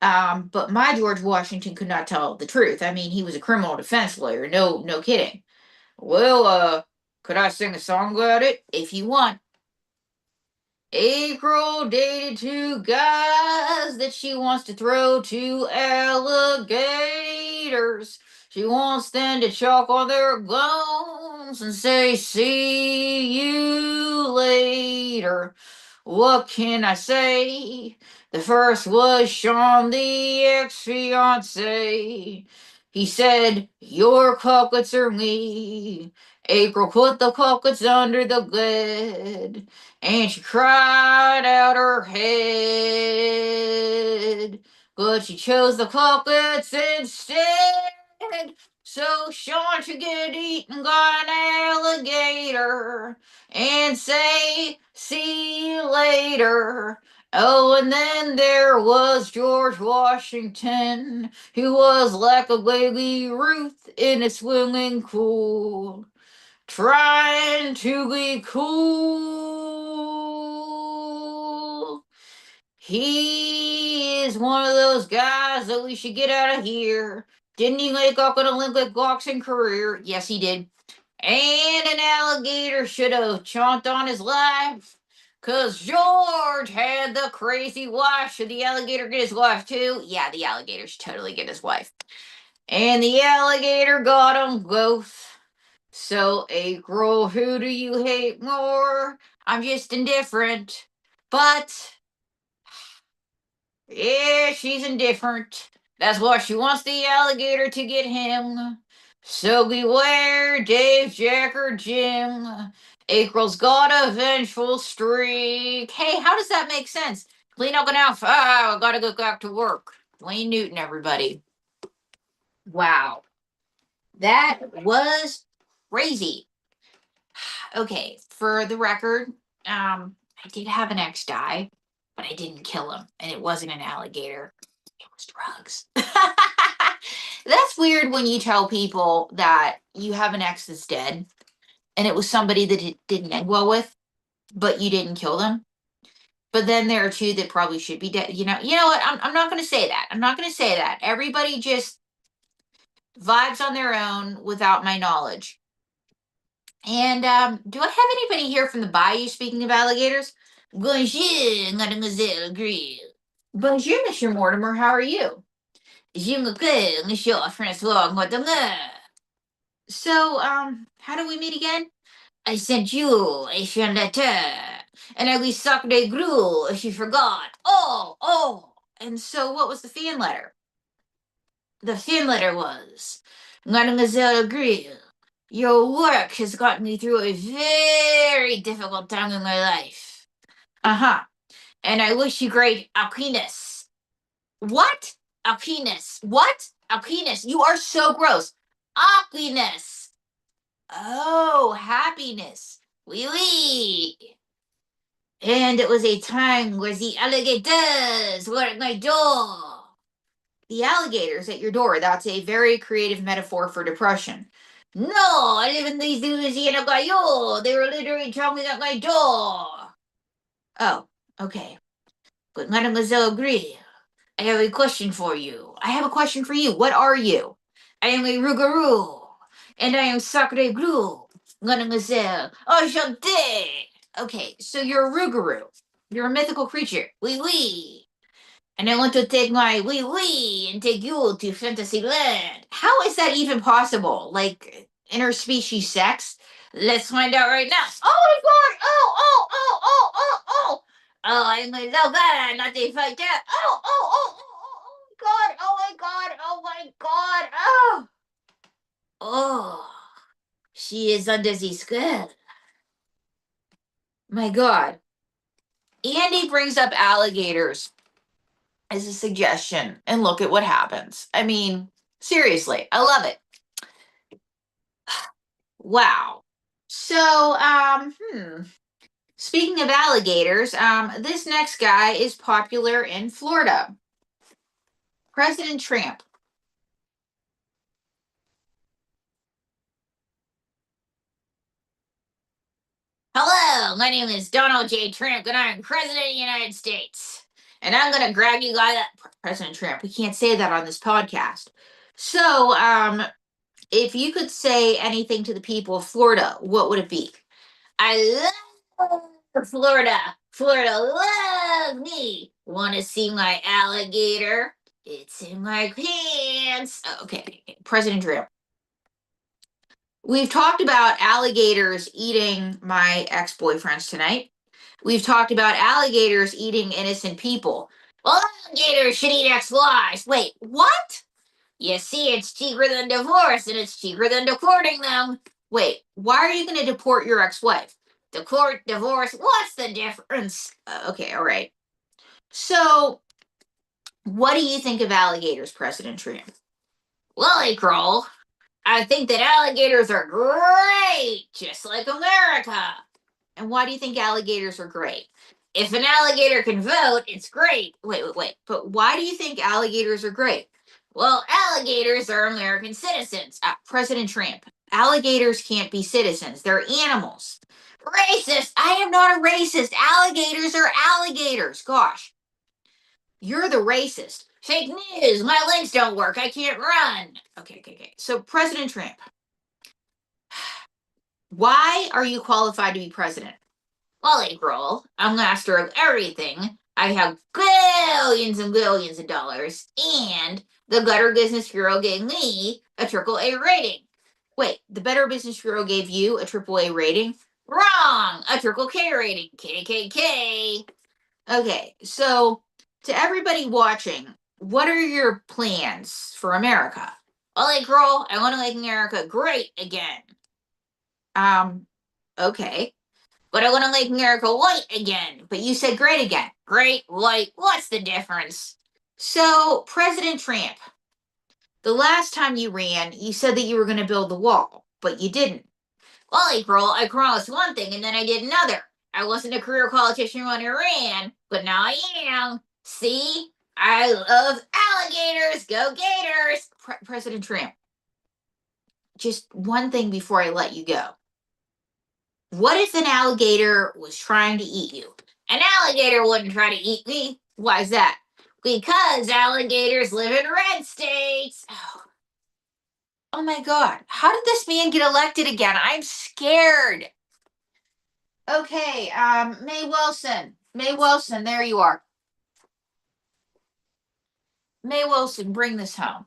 But my George Washington could not tell the truth. I mean, he was a criminal defense lawyer. No kidding. Well, could I sing a song about it? If you want. April dated two guys that she wants to throw to alligators. She wants them to choke on their gums and say, see you later. What can I say? The first was Sean, the ex-fiance. He said, your puppets are me. April put the puppets under the bed, and she cried out her head. But she chose the puppets instead. So Sean should get eaten by an alligator and say, see you later. Oh, and then there was George Washington, who was like a baby Ruth in a swimming pool, trying to be cool. He is one of those guys that we should get out of here. Didn't he make up an Olympic boxing career? Yes, he did. And an alligator should have chomped on his life. 'Cause George had the crazy wife. Should the alligator get his wife too? Yeah, the alligator should totally get his wife. And the alligator got them both. So, April, who do you hate more? I'm just indifferent. But, yeah, she's indifferent. That's why she wants the alligator to get him. So beware, Dave, Jack, or Jim. April's got a vengeful streak. Hey, how does that make sense? Clean up and out. I gotta go back to work. Wayne Newton, everybody. Wow. That was crazy. Okay, for the record, I did have an ex die, but I didn't kill him, and it wasn't an alligator. It was drugs. That's weird when you tell people that you have an ex that's dead, and it was somebody that it didn't end well with, but you didn't kill them. But then there are two that probably should be dead. You know what? I'm not going to say that. I'm not going to say that. Everybody just vibes on their own without my knowledge. And do I have anybody here from the bayou speaking of alligators? Bonjour, mademoiselle Grill. Bonjour, Monsieur Mortimer. How are you? Je m'appelle Monsieur Francois Mortimer. So, how do we meet again? I sent you a fan letter, and I wish Sacre Grue if you forgot. Oh. And so, what was the fan letter? The fan letter was, Mademoiselle Grill, your work has gotten me through a very difficult time in my life. And I wish you great happiness. What? Happiness. What? Happiness. You are so gross. Happiness. Oh, happiness. Oui, oui. And it was a time where the alligators were at my door. The alligators at your door. That's a very creative metaphor for depression. No, I live in the Louisiana Bayou. They were literally chomping at my door. Oh, okay. But Mademoiselle Gris, I have a question for you. I have a question for you. What are you? I am a rougarou, and I am Sacre Grue, Mademoiselle Enchanté. Okay, so you're a rougarou. You're a mythical creature. Oui, oui. And I want to take my wee wee and take you to Fantasyland. How is that even possible? Like interspecies sex? Let's find out right now. Oh my god! Oh! I'm a lover, not a fighter. Oh my god! Oh, she is under the skull. My god. Andy brings up alligators as a suggestion, and look at what happens. I mean, seriously, I love it. Wow. So, speaking of alligators, this next guy is popular in Florida. President Trump. Hello, my name is Donald J. Trump, and I'm President of the United States. And I'm gonna grab you guys President Trump. We can't say that on this podcast. So, if you could say anything to the people of Florida, what would it be? I love Florida. Florida love me. Want to see my alligator? It's in my pants. Okay, President Trump. We've talked about alligators eating my ex-boyfriends tonight. We've talked about alligators eating innocent people. Well, alligators should eat ex-wives. Wait, what? You see, it's cheaper than divorce, and it's cheaper than deporting them. Wait, why are you going to deport your ex-wife? Deport, divorce, what's the difference? Okay, all right. So, what do you think of alligators, President Trump? Well, April, I think that alligators are great, just like America. And why do you think alligators are great? If an alligator can vote, it's great. Wait. But why do you think alligators are great? Well, alligators are American citizens. President Trump, alligators can't be citizens. They're animals. Racist! I am not a racist. Alligators are alligators. Gosh. You're the racist. Fake news. My legs don't work. I can't run. Okay. So, President Trump, why are you qualified to be president? Well, April, I'm master of everything. I have billions and billions of dollars, and the Better Business Bureau gave me a AAA rating. Wait, the Better Business Bureau gave you a AAA rating? Wrong! A triple K rating. KKK. Okay, so to everybody watching, what are your plans for America? Well, April, I want to make America great again. Okay. But I want to make America white again. But you said great again. Great, white, what's the difference? So, President Trump, the last time you ran, you said that you were going to build the wall, but you didn't. Well, April, I promised one thing and then I did another. I wasn't a career politician when I ran, but now I am. See? I love alligators. Go Gators. President Trump, just one thing before I let you go. What if an alligator was trying to eat you? An alligator wouldn't try to eat me. Why is that? Because alligators live in red states. Oh my God. How did this man get elected again? I'm scared. Okay, May Wilson. May Wilson, there you are. May Wilson, bring this home.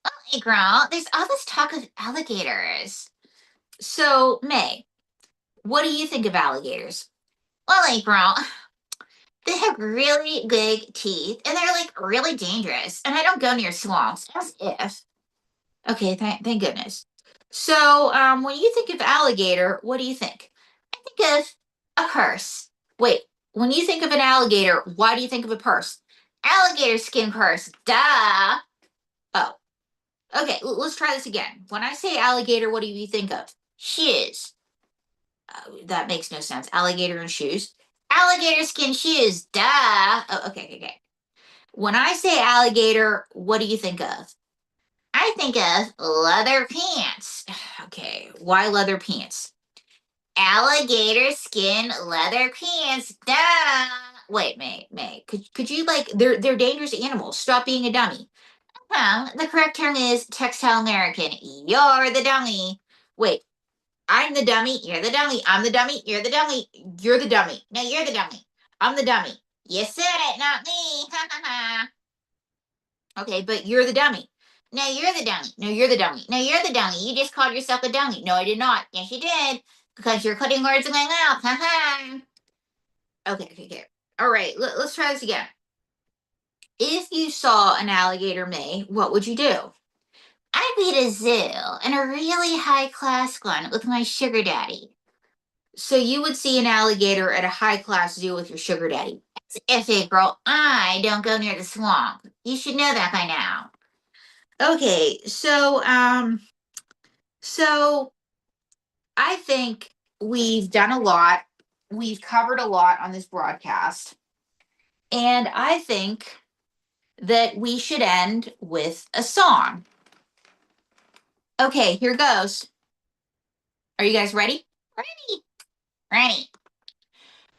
Oh, hey, girl, there's all this talk of alligators. So, May, what do you think of alligators? Well, April, they have really big teeth and they're like really dangerous. And I don't go near swamps, as if. Okay, thank goodness. So, when you think of alligator, what do you think? I think of a purse. Wait, when you think of an alligator, why do you think of a purse? Alligator skin purse, duh. Oh, okay, let's try this again. When I say alligator, what do you think of? Shoes. That makes no sense. Alligator and shoes. Alligator skin shoes, duh. Oh, okay. When I say alligator, what do you think of? I think of leather pants. Okay, why leather pants? Alligator skin leather pants, duh. Wait, May, could you they're dangerous animals. Stop being a dummy. The correct term is textile American. You're the dummy. Wait, I'm the dummy, you're the dummy. I'm the dummy, you're the dummy. You're the dummy. No, you're the dummy. I'm the dummy. You said it, not me. Okay, but you're the dummy. No, you're the dummy. No, you're the dummy. No, you're the dummy. You just called yourself a dummy. No, I did not. Yes, you did. Because you're putting words in my mouth. Okay. All right, let's try this again. If you saw an alligator, May, what would you do? I'd be at a zoo, and a really high-class one with my sugar daddy. So you would see an alligator at a high-class zoo with your sugar daddy. As if, April, I don't go near the swamp. You should know that by now. Okay, so I think we've done a lot. We've covered a lot on this broadcast. And I think that we should end with a song. Okay, here goes. Are you guys ready? Ready.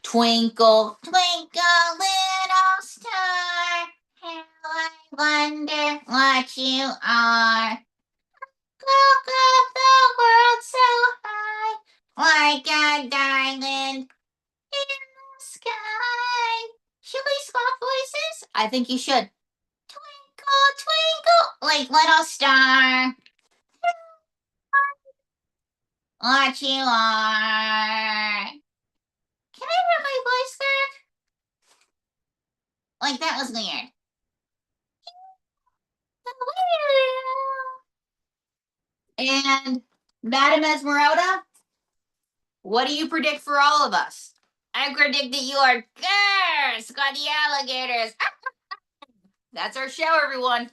Twinkle, twinkle, little star, how I wonder what you are. Look up the world so high, like a diamond in the sky. Should we swap voices? I think you should. Twinkle, twinkle, like little star, what you are. Can I hear my voice back? Like that was weird. And Madam Esmeralda, what do you predict for all of us? I predict that you are cursed by the alligators. That's our show, everyone.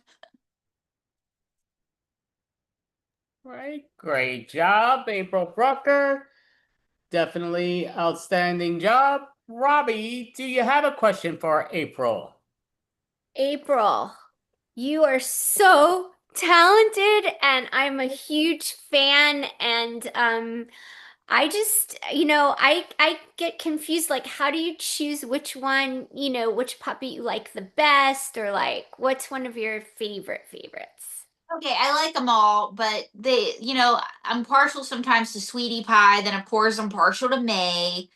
Right. Great job, April Brucker. Definitely outstanding job. Robbie, do you have a question for April? April, you are so talented and I'm a huge fan, and I just, I get confused, like how do you choose which one, which puppy you like the best, or like what's one of your favorites? Okay, I like them all, but I'm partial sometimes to Sweetie Pie. Then of course I'm partial to May.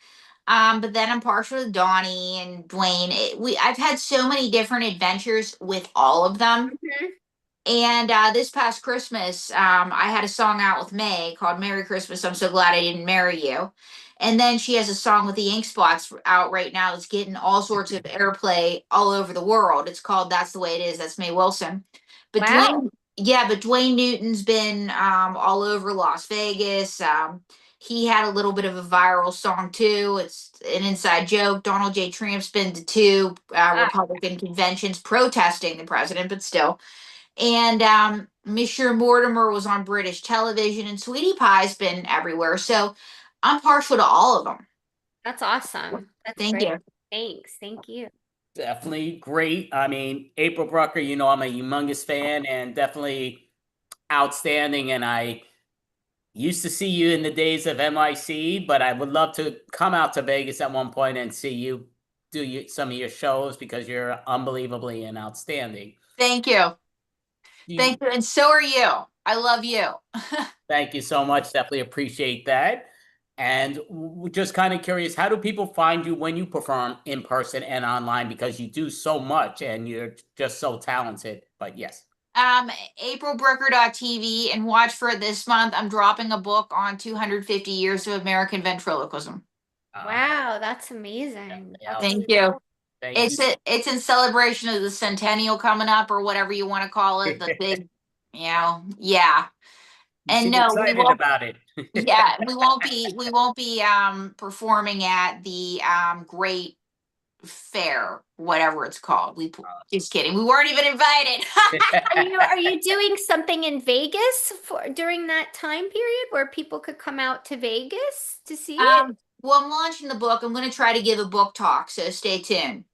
But then I'm partial to Donnie and Dwayne. I've had so many different adventures with all of them. And this past Christmas, I had a song out with May called "Merry Christmas, I'm So Glad I Didn't Marry You." And then she has a song with the Ink Spots out right now that's getting all sorts of airplay all over the world. It's called "That's the Way It Is." That's Mae Wilson. But Wow. Dwayne Newton's been all over Las Vegas. He had a little bit of a viral song too. It's an inside joke. Donald J. Trump's been to two Republican conventions protesting the president, but still. And Monsieur Mortimer was on British television, and Sweetie Pie's been everywhere. So I'm partial to all of them. That's awesome. That's Thank great. you. Thank you. Definitely great. I mean, April Brucker, I'm a humongous fan and definitely outstanding. And I used to see you in the days of MIC, but I would love to come out to Vegas at one point and see you do some of your shows because you're unbelievably and outstanding. Thank you. Thank you. And so are you. I love you. Thank you so much. Definitely appreciate that. And just kind of curious, how do people find you when you perform in person and online? Because you do so much and you're just so talented. But yes. AprilBrooker.tv, and watch for it this month. I'm dropping a book on 250 years of American ventriloquism. Wow, that's amazing. Thank you. It's in celebration of the centennial coming up, or whatever you want to call it. The big, yeah. And no, excited about it. Yeah, we won't be performing at the Great Fair, whatever it's called. Just kidding. We weren't even invited. Are you doing something in Vegas during that time period where people could come out to Vegas to see it? Well, I'm launching the book. I'm going to try to give a book talk, so stay tuned.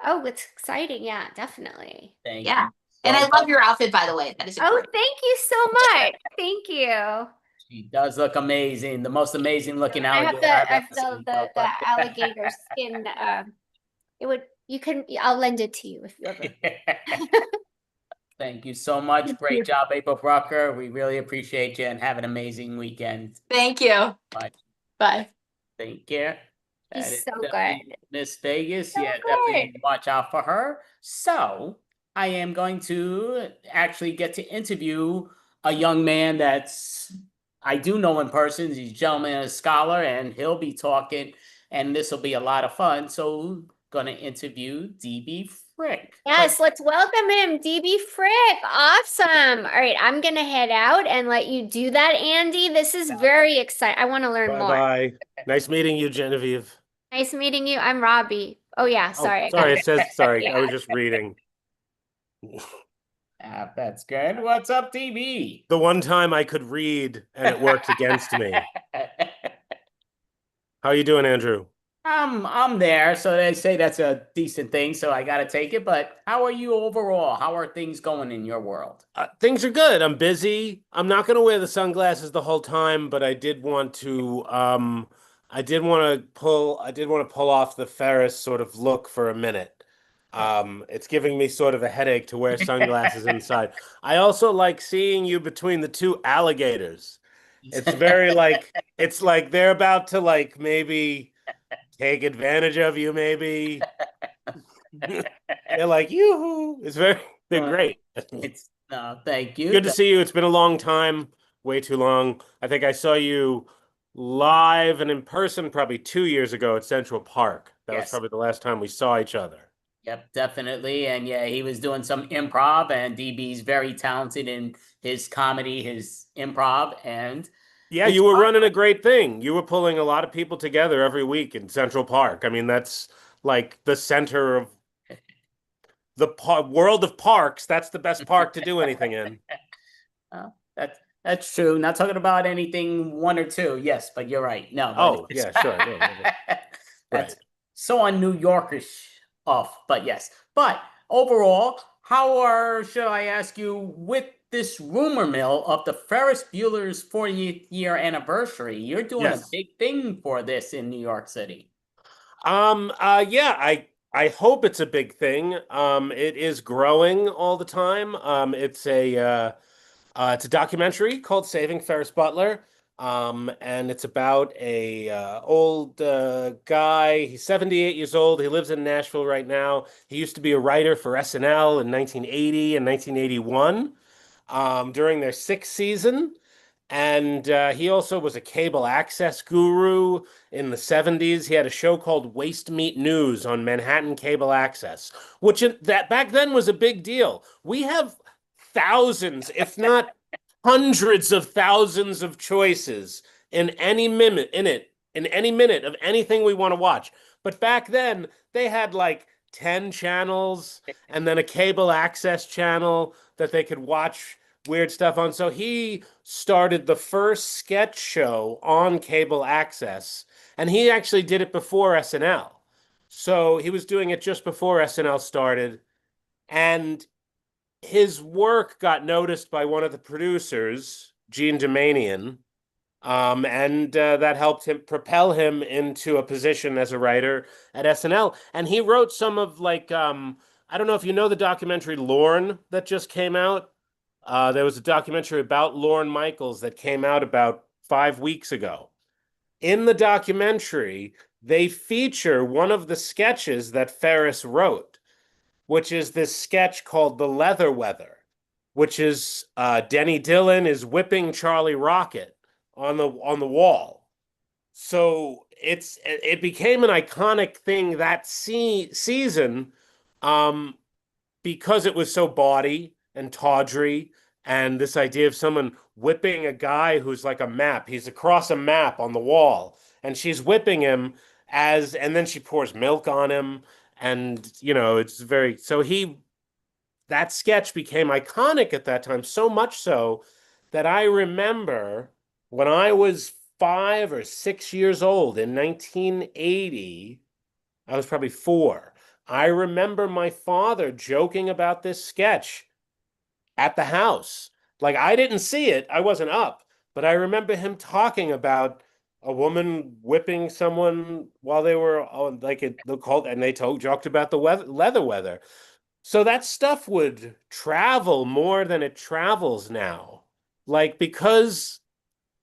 Oh, it's exciting. Yeah, definitely. Thank you. So and I love your outfit, by the way. That is great. Thank you so much. Thank you. She does look amazing. The most amazing looking alligator. I have the alligator skin. I'll lend it to you if you ever. Thank you so much. Great job, April Brucker. We really appreciate you and have an amazing weekend. Thank you. Bye. Bye. Take care. She's so good. Miss Vegas. So definitely watch out for her. So I am going to actually get to interview a young man I do know in person. He's a gentleman and a scholar, and he'll be talking, and this will be a lot of fun. So gonna interview DB Frick. Yes, let's welcome him, DB Frick. Awesome. All right, I'm gonna head out and let you do that, Andy. This is very exciting. I want to learn more. Bye. Nice meeting you, Genevieve. Nice meeting you. I'm Robbie. Oh yeah, sorry. Sorry, it says sorry. Yeah. I was just reading. That's good. What's up, DB? The one time I could read and it worked against me. How you doing, Andrew? I'm there, so they say that's a decent thing, so I got to take it. But how are you overall? How are things going in your world? Things are good. I'm busy. I'm not going to wear the sunglasses the whole time, but I did want to I did want to pull off the Ferris sort of look for a minute. It's giving me sort of a headache to wear sunglasses inside. I also like seeing you between the two alligators. It's very like it's like they're about to like maybe take advantage of you, maybe. They're like, yoo-hoo. They're great. It's thank you. Good to see you. It's been a long time, way too long. I think I saw you live and in person probably 2 years ago at Central Park. That was Yes. probably the last time we saw each other. Yep, definitely. And yeah, he was doing some improv, and DB's very talented in his comedy, his improv, and Yeah, it's you were fun. running a great thing. You were pulling a lot of people together every week in Central Park. I mean, that's like the center of the world of parks. That's the best park to do anything in. That's true. Not talking about anything one or two. Yes, but you're right. No. Oh, yeah, sure. No, That's so on New Yorkish off, but yes. But overall, should I ask you, with this rumor mill of the Ferris Bueller's 40th year anniversary, you're doing a Yes. big thing for this in New York City. Yeah, I hope it's a big thing. It is growing all the time. It's a documentary called Saving Ferris Butler. And it's about a old guy. He's 78 years old. He lives in Nashville right now. He used to be a writer for SNL in 1980 and 1981 during their sixth season. And he also was a cable access guru in the 70s. He had a show called Waste Meat News on Manhattan Cable Access, which that back then was a big deal. We have thousands, if not hundreds of thousands of choices in any minute of anything we want to watch. But back then they had like 10 channels and then a cable access channel that they could watch weird stuff on. So he started the first sketch show on cable access, and he actually did it before SNL. So he was doing it just before SNL started, and his work got noticed by one of the producers, Gene Domanian, and that helped him propel him into a position as a writer at SNL. And he wrote some of like, I don't know if you know the documentary Lorne that just came out. There was a documentary about Lorne Michaels that came out about 5 weeks ago. In the documentary, they feature one of the sketches that Ferris wrote, which is this sketch called The Leather Weather, which is Denny Dillon is whipping Charlie Rocket on the wall. So it became an iconic thing that season because it was so bawdy and tawdry, and this idea of someone whipping a guy who's like a map. He's across a map on the wall, and she's whipping him and then she pours milk on him. And, it's that sketch became iconic at that time, so much so that I remember when I was 5 or 6 years old in 1980, I was probably 4. I remember my father joking about this sketch at the house. Like, I didn't see it, I wasn't up, but I remember him talking about a woman whipping someone while they were on and they joked about the leather weather. So that stuff would travel more than it travels now. Like, because,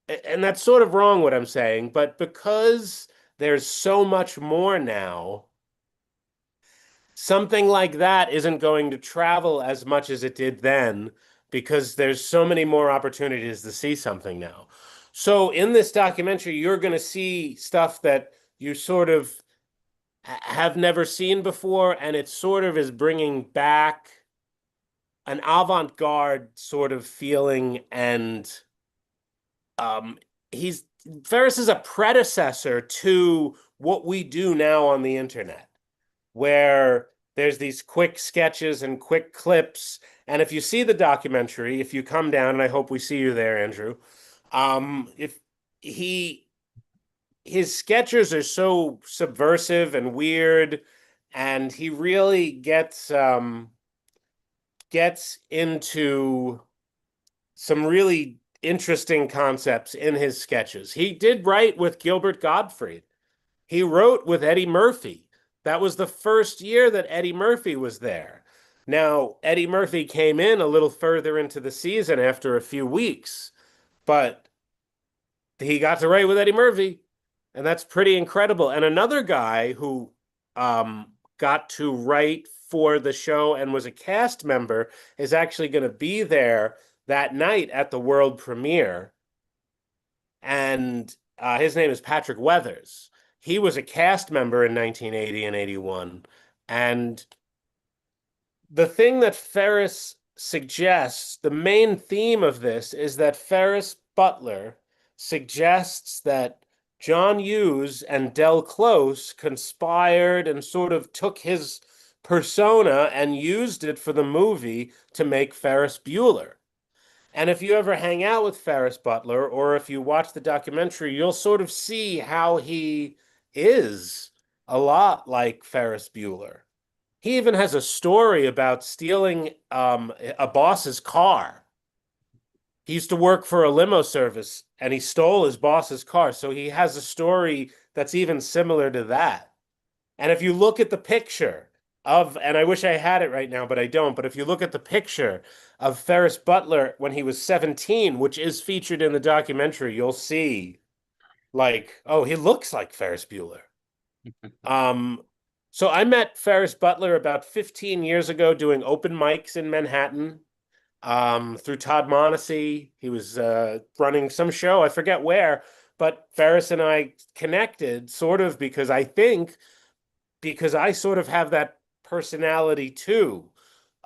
and that's sort of wrong what I'm saying, but because there's so much more now, something like that isn't going to travel as much as it did then, because there's so many more opportunities to see something now. So in this documentary, you're going to see stuff that you sort of have never seen before, and it sort of is bringing back an avant-garde sort of feeling. And Ferris is a predecessor to what we do now on the internet, where there's these quick sketches and quick clips. And if you see the documentary, if you come down, and I hope we see you there, Andrew, his sketches are so subversive and weird, and he really gets into some really interesting concepts in his sketches. He did write with Gilbert Gottfried. He wrote with Eddie Murphy. That was the first year that Eddie Murphy was there. Now, Eddie Murphy came in a little further into the season after a few weeks, but he got to write with Eddie Murphy, and that's pretty incredible. And another guy who got to write for the show and was a cast member is actually going to be there that night at the world premiere. And his name is Patrick Weathers. He was a cast member in 1980 and 81. And the thing that Ferris suggests, the main theme of this is that Ferris Butler suggests that John Hughes and Del Close conspired and sort of took his persona and used it for the movie to make Ferris Bueller. And if you ever hang out with Ferris Butler, or if you watch the documentary, you'll sort of see how he is a lot like Ferris Bueller. He even has a story about stealing a boss's car. He used to work for a limo service, and he stole his boss's car. So he has a story that's even similar to that. And if you look at the picture of, and I wish I had it right now, but I don't, but if you look at the picture of Ferris Butler when he was 17, which is featured in the documentary, you'll see, like, oh, he looks like Ferris Bueller. So I met Ferris Butler about 15 years ago doing open mics in Manhattan through Todd Monacy. He was running some show, I forget where, but Ferris and I connected sort of because I sort of have that personality too,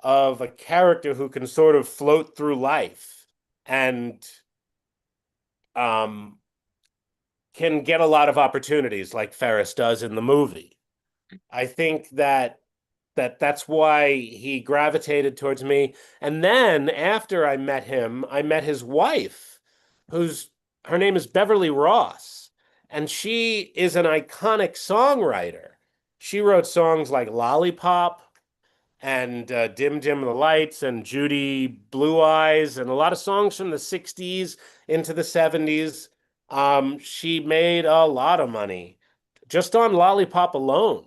of a character who can sort of float through life and can get a lot of opportunities like Ferris does in the movie. I think that's why he gravitated towards me. And then after I met him, I met his wife, her name is Beverly Ross, and she is an iconic songwriter. She wrote songs like Lollipop and Dim Dim the Lights and Judy Blue Eyes and a lot of songs from the 60s into the 70s. She made a lot of money just on Lollipop alone.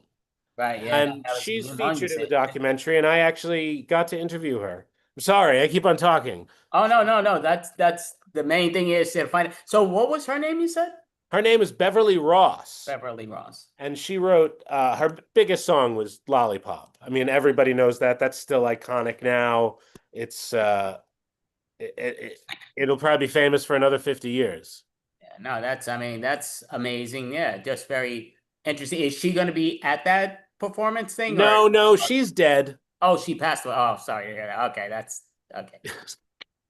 Right, yeah. And she's featured in the documentary, and I actually got to interview her. I'm sorry, I keep on talking. Oh, no. That's the main thing is to find. So what was her name, you said? Her name is Beverly Ross. Beverly Ross. And she wrote, her biggest song was Lollipop. I mean, everybody knows that. That's still iconic now. It's, it'll probably be famous for another 50 years. Yeah, no, that's amazing. Yeah, just very interesting. Is she going to be at that performance thing? No, she's dead. Oh, she passed away. Oh, sorry. Yeah, okay, that's okay.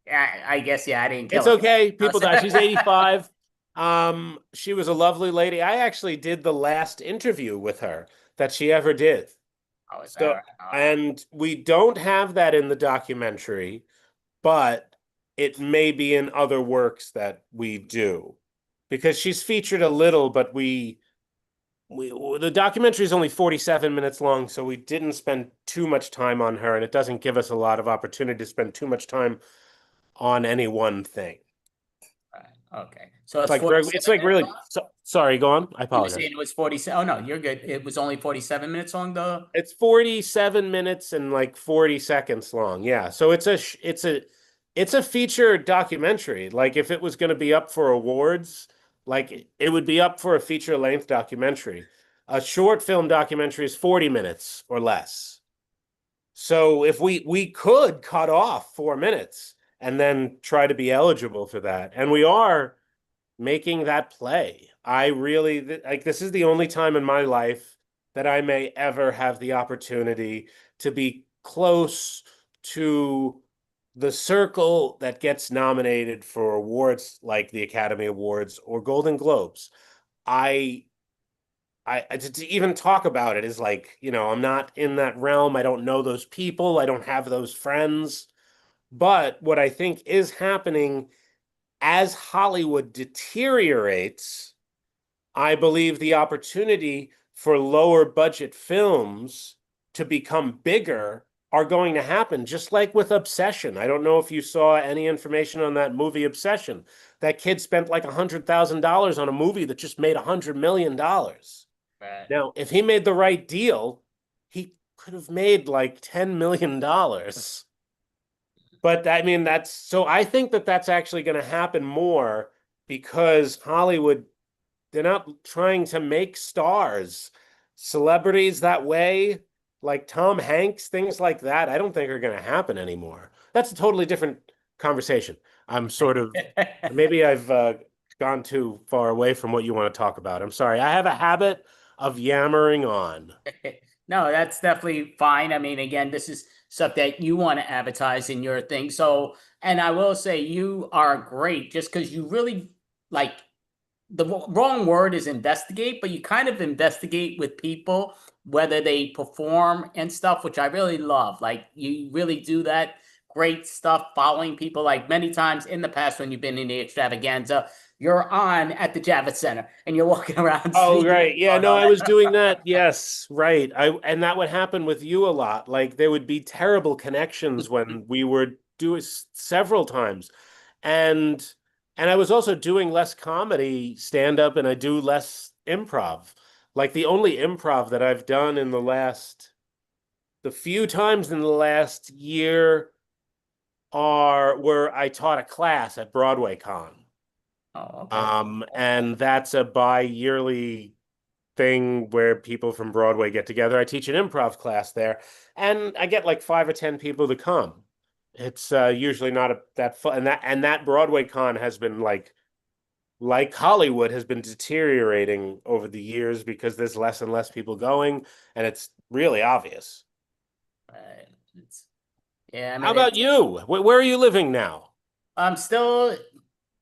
Yeah, I guess, yeah, I didn't kill It's her. okay. People die. She's 85. She was a lovely lady. I actually did the last interview with her that she ever did. Oh, is that So, right? and we don't have that in the documentary, but it may be in other works that we do, because she's featured a little, but the documentary is only 47 minutes long, so we didn't spend too much time on her, and it doesn't give us a lot of opportunity to spend too much time on any one thing. Okay. So It's like really. Sorry, go on. I You were apologize. saying it was 47. Oh, no, you're good. It was only 47 minutes long, though? It's 47 minutes and like 40 seconds long. Yeah. So it's a feature documentary. Like if it was going to be up for awards, like it would be up for a feature length documentary. A short film documentary is 40 minutes or less. So if we could cut off 4 minutes and then try to be eligible for that. And we are making that play. I really, like, this is the only time in my life that I may ever have the opportunity to be close to the circle that gets nominated for awards like the Academy Awards or Golden Globes. I to even talk about it is like, I'm not in that realm. I don't know those people. I don't have those friends. But what I think is happening as Hollywood deteriorates, I believe the opportunity for lower budget films to become bigger are going to happen, just like with Obsession. I don't know if you saw any information on that movie Obsession. That kid spent like $100,000 on a movie that just made $100 million. Right. Now, if he made the right deal, he could have made like $10 million. But I mean, I think that that's actually going to happen more because Hollywood, they're not trying to make stars, celebrities that way, like Tom Hanks, things like that. I don't think are going to happen anymore. That's a totally different conversation. I'm sort of, maybe I've gone too far away from what you want to talk about. I'm sorry. I have a habit of yammering on. No, that's definitely fine. I mean, again, this is stuff that you want to advertise in your thing. So, and I will say you are great just because you really like the wrong word is investigate, but you kind of investigate with people, whether they perform and stuff, which I really love. Like you really do that great stuff, following people. Like many times in the past when you've been in the Extravaganza, you're on at the Javits Center and you're walking around. Oh, seeing right. Yeah, what's no, going I on. was doing that. Yes, right. And that would happen with you a lot. Like there would be terrible connections when we were doing several times. And I was also doing less comedy stand up and I do less improv. Like the only improv that I've done in the few times in the last year are where I taught a class at Broadway Con. Oh, okay. And that's a bi-yearly thing where people from Broadway get together. I teach an improv class there, and I get like 5 or 10 people to come. It's usually not that fun, and that Broadway Con has been like Hollywood has been deteriorating over the years because there's less and less people going, and it's really obvious. Right. Yeah, I mean, How about you? Where are you living now? I'm still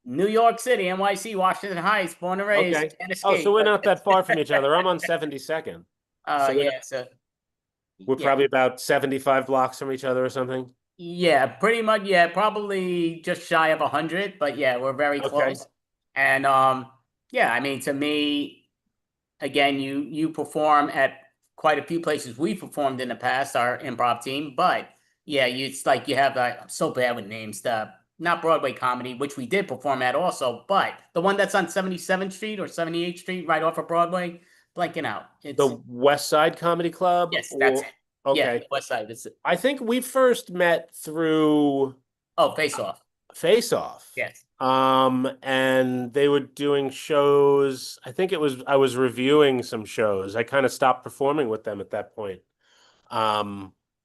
New York City, NYC, Washington Heights, born and raised. Okay. Can't Oh, escape. so we're not that far from each other. I'm on 72nd. Oh, So yeah. So we're yeah. probably about 75 blocks from each other or something. Yeah, pretty much. Yeah, probably just shy of 100, but yeah, we're very Okay. close. And yeah, I mean, to me, again, you perform at quite a few places we performed in the past, our improv team. But yeah, it's like you have I'm so bad with names. Not Broadway comedy, which we did perform at also, but the one that's on 77th Street or 78th Street, right off of Broadway, blanking out. It's The West Side Comedy Club? yes, that's it. Yeah, Okay. the West Side. That's it. I think we first met through Oh, Face Off. Face Off. Yes. And they were doing shows. I think I was reviewing some shows. I kind of stopped performing with them at that point.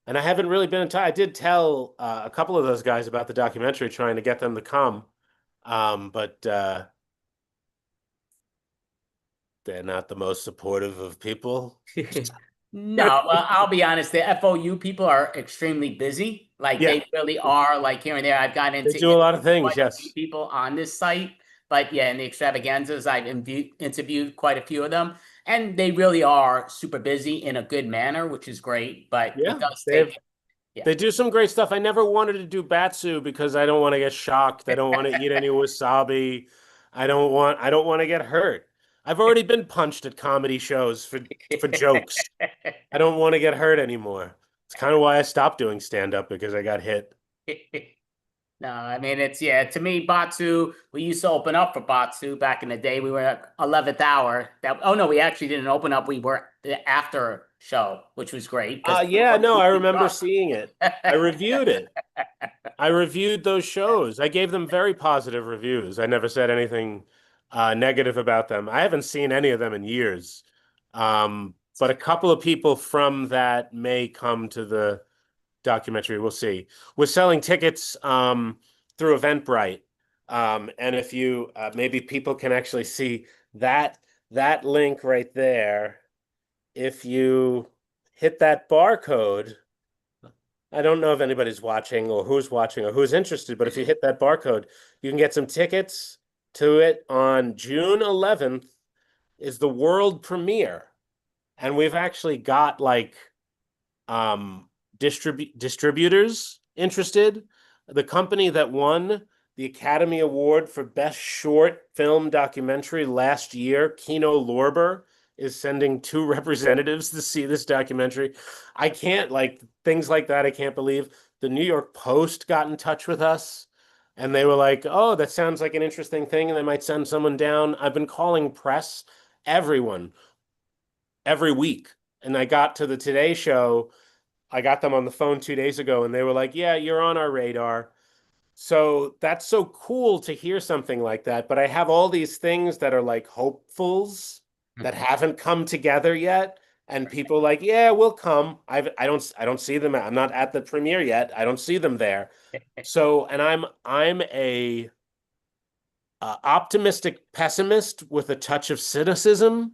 And I haven't really been in touch. I did tell a couple of those guys about the documentary, trying to get them to come. But they're not the most supportive of people. No, well, I'll be honest. The FOU people are extremely busy. Like Yeah. they really are. Like here and there, I've gotten into They do a lot of things, quite a few yes. people on this site. But yeah, in the Extravaganzas, I've interviewed quite a few of them, and they really are super busy in a good manner, which is great. But Yeah, it does they take. Yeah. They do some great stuff. I never wanted to do Batsu because I don't want to get shocked. I don't want to eat any wasabi. I don't want to get hurt. I've already been punched at comedy shows for jokes. I don't want to get hurt anymore. It's kind of why I stopped doing stand-up, because I got hit. No, I mean, it's, yeah, to me, Batsu, we used to open up for Batsu back in the day. We were at 11th hour. Oh, no, we actually didn't open up. We were the after show, which was great. Yeah, no, I remember seeing it. I reviewed it. I reviewed those shows. I gave them very positive reviews. I never said anything negative about them. I haven't seen any of them in years. But a couple of people from that may come to the documentary. We'll see. We're selling tickets through Eventbrite. And if you maybe people can actually see that link right there. If you hit that barcode, I don't know if anybody's watching or who's interested, but if you hit that barcode, you can get some tickets to it on June 11th is the world premiere. And we've actually got like distributors interested. The company that won the Academy Award for Best Short Film Documentary last year, Kino Lorber, is sending 2 representatives to see this documentary. I can't, like, things like that, I can't believe. The New York Post got in touch with us and they were like, oh, that sounds like an interesting thing, and they might send someone down. I've been calling press, everyone, every week. And I got to the Today Show. I got them on the phone 2 days ago and they were like, yeah, you're on our radar. So that's so cool to hear something like that. But I have all these things that are like hopefuls that haven't come together yet. And people like, yeah, we'll come. I don't see them. I'm not at the premiere yet. I don't see them there. So, and I'm a optimistic pessimist with a touch of cynicism.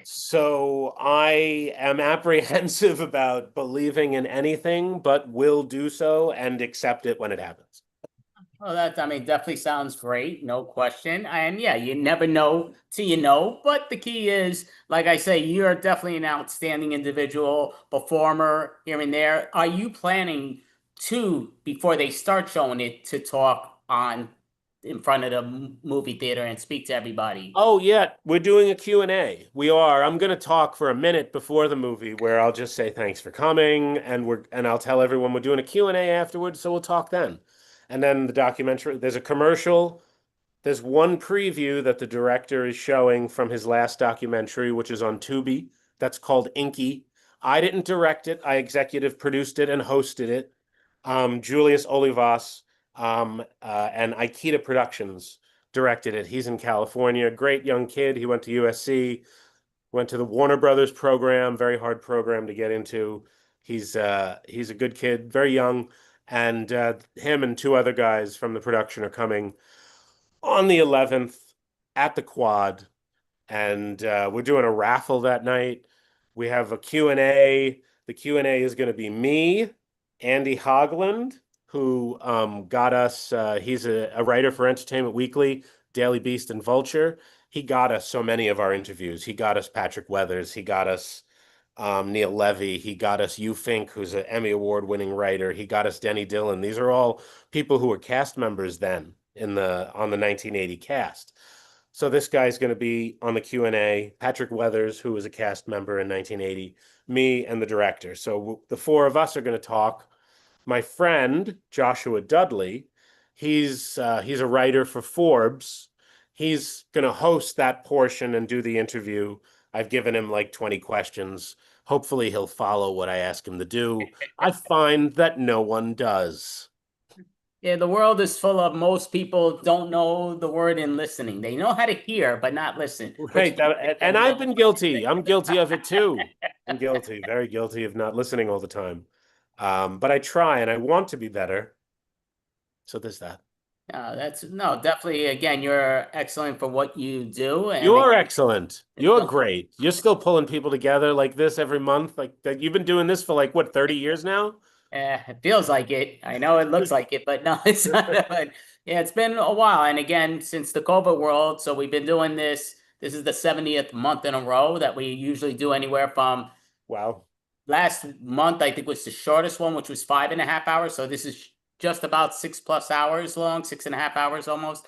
So I am apprehensive about believing in anything, but will do so and accept it when it happens. Well, I mean, definitely sounds great, no question. And yeah, you never know till you know. But the key is, like I say, you're definitely an outstanding individual, performer here and there. Are you planning to, before they start showing it, to talk in front of the movie theater and speak to everybody? Oh, yeah, we're doing a Q&A. We are. I'm going to talk for a minute before the movie where I'll just say thanks for coming, and I'll tell everyone we're doing a Q&A afterwards, so we'll talk then. And then the documentary, there's a commercial. There's one preview that the director is showing from his last documentary, which is on Tubi. That's called Inky. I didn't direct it. I executive produced it and hosted it. Julius Olivas and Aikita Productions directed it. He's in California. Great young kid. He went to USC, went to the Warner Brothers program, very hard program to get into. He's a good kid, very young. And him and 2 other guys from the production are coming on the 11th at the Quad. And we're doing a raffle that night. We have a Q&A. The Q&A is going to be me, Andy Hogland, who got us, he's a writer for Entertainment Weekly, Daily Beast, and Vulture. He got us so many of our interviews. He got us Patrick Weathers. He got us Neil Levy. He got us Hugh Fink, who's an Emmy Award-winning writer. He got us Denny Dillon. These are all people who were cast members then on the 1980 cast. So this guy's going to be on the Q&A. Patrick Weathers, who was a cast member in 1980, me, and the director. So the 4 of us are going to talk. My friend Joshua Dudley, he's a writer for Forbes. He's going to host that portion and do the interview. I've given him like 20 questions. Hopefully he'll follow what I ask him to do. I find that no one does. Yeah, the world is full of, most people don't know the word in listening. They know how to hear, but not listen. Right. And I've been guilty. I'm guilty of it too. I'm guilty, very guilty of not listening all the time. But I try and I want to be better. So there's that. Definitely. Again, you're excellent for what you do. And You're excellent. You're great. You're still pulling people together like this every month. Like you've been doing this for like what, 30 years now? It feels like it. I know it looks like it, but no, it's not. But yeah, it's been a while. And again, since the COVID world, so we've been doing this. This is the 70th month in a row that we usually do anywhere from. Wow. Last month, I think, was the shortest one, which was 5.5 hours. So this is just about 6+ hours long, 6.5 hours almost.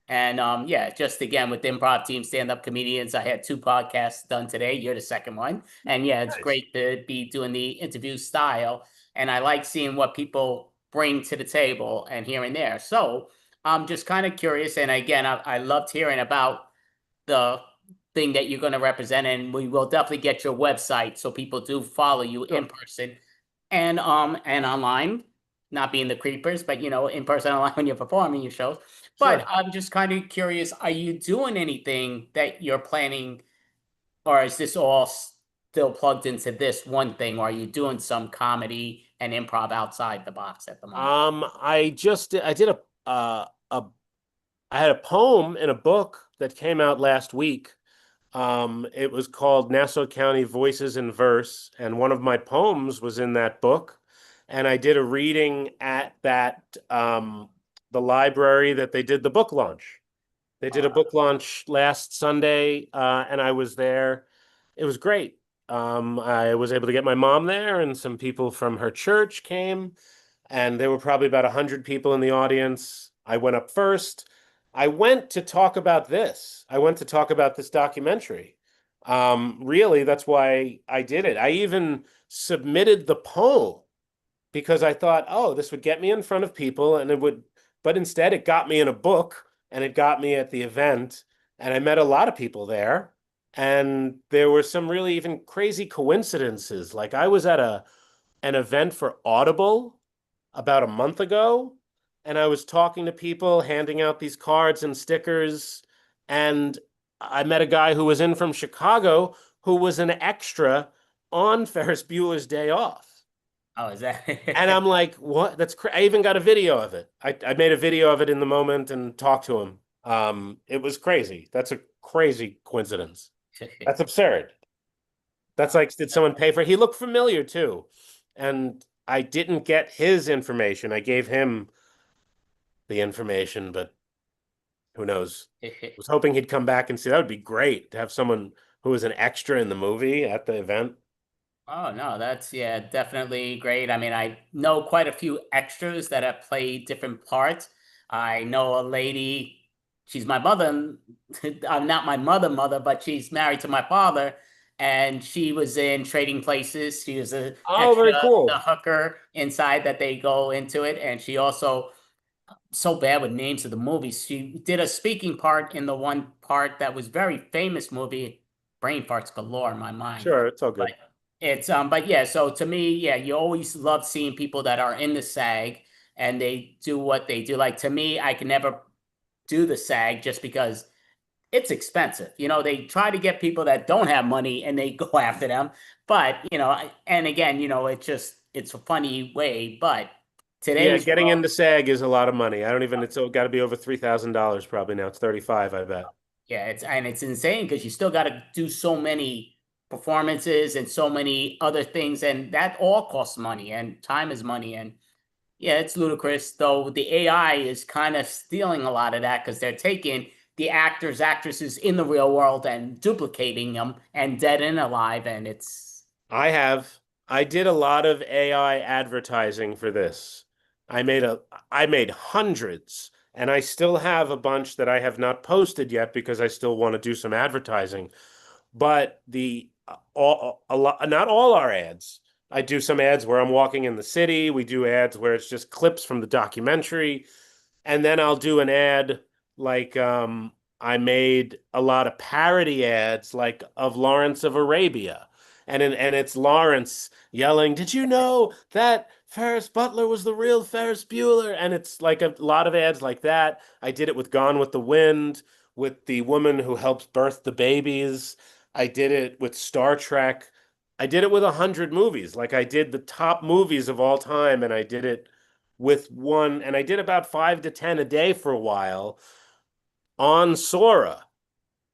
And yeah, just again with the Improv Team, Stand-Up Comedians, I had 2 podcasts done today. You're the second one. And yeah, it's great to be doing the interview style. And I like seeing what people bring to the table and here and there. So I'm just kind of curious. And again, I loved hearing about the thing that you're going to represent. And we will definitely get your website so people do follow you in person and online, not being the creepers, but in person, online when you're performing your shows. But I'm just kind of curious, are you doing anything that you're planning, or is this all still plugged into this one thing, or are you doing some comedy and improv outside the box at the moment? I had a poem in a book that came out last week. It was called Nassau County Voices in Verse, and one of my poems was in that book. And I did a reading at the library that they did the book launch. They did a book launch last Sunday, and I was there. It was great. I was able to get my mom there, and some people from her church came, and there were probably about 100 people in the audience. I went up first. I went to talk about this. I went to talk about this documentary. Really, that's why I did it. I even submitted the poem because I thought, oh, this would get me in front of people and it would, but instead it got me in a book and it got me at the event and I met a lot of people there. And there were some really even crazy coincidences. Like I was at an event for Audible about a month ago, and I was talking to people, handing out these cards and stickers, and I met a guy who was in from Chicago who was an extra on Ferris Bueller's Day Off. Oh, is that? And I'm like, what? I even got a video of it. I made a video of it in the moment and talked to him. It was crazy. That's a crazy coincidence. That's absurd. That's like, did someone pay for it? He looked familiar too. And I didn't get his information. I gave him the information, but who knows? I was hoping he'd come back and see. That would be great to have someone who was an extra in the movie at the event. Oh no, that's yeah, definitely great. I mean, I know quite a few extras that have played different parts. I know a lady, she's my mother, I'm not my mother, but she's married to my father, and she was in Trading Places. She was a Oh, very cool. the hooker inside that they go into it, and she also so bad with names of the movies. She did a speaking part in the one part that was very famous movie, brain farts galore in my mind. Sure, it's all good. But yeah, so to me, yeah, you always love seeing people that are in the SAG and they do what they do. Like to me, I can never do the SAG just because it's expensive. You know, they try to get people that don't have money and they go after them. But, you know, and again, you know, it's a funny way, but today's getting into SAG is a lot of money. I don't even, it's got to be over $3,000 probably now. It's 35, I bet. Yeah, it's insane because you still got to do so many performances and so many other things, and that all costs money, and time is money. And yeah, it's ludicrous, though the AI is kind of stealing a lot of that because they're taking the actors, actresses in the real world and duplicating them and dead and alive, and it's I did a lot of AI advertising for this. I made hundreds, and I still have a bunch that I have not posted yet because I still want to do some advertising. But not all our ads. I do some ads where I'm walking in the city. We do ads where it's just clips from the documentary. And then I'll do an ad like I made a lot of parody ads like of Lawrence of Arabia. And it's Lawrence yelling, "Did you know that Ferris Butler was the real Ferris Bueller?" And it's like a lot of ads like that. I did it with Gone with the Wind, with the woman who helps birth the babies. I did it with Star Trek. I did it with 100 movies. Like I did the top movies of all time, and I did it with one, and I did about 5 to 10 a day for a while on Sora.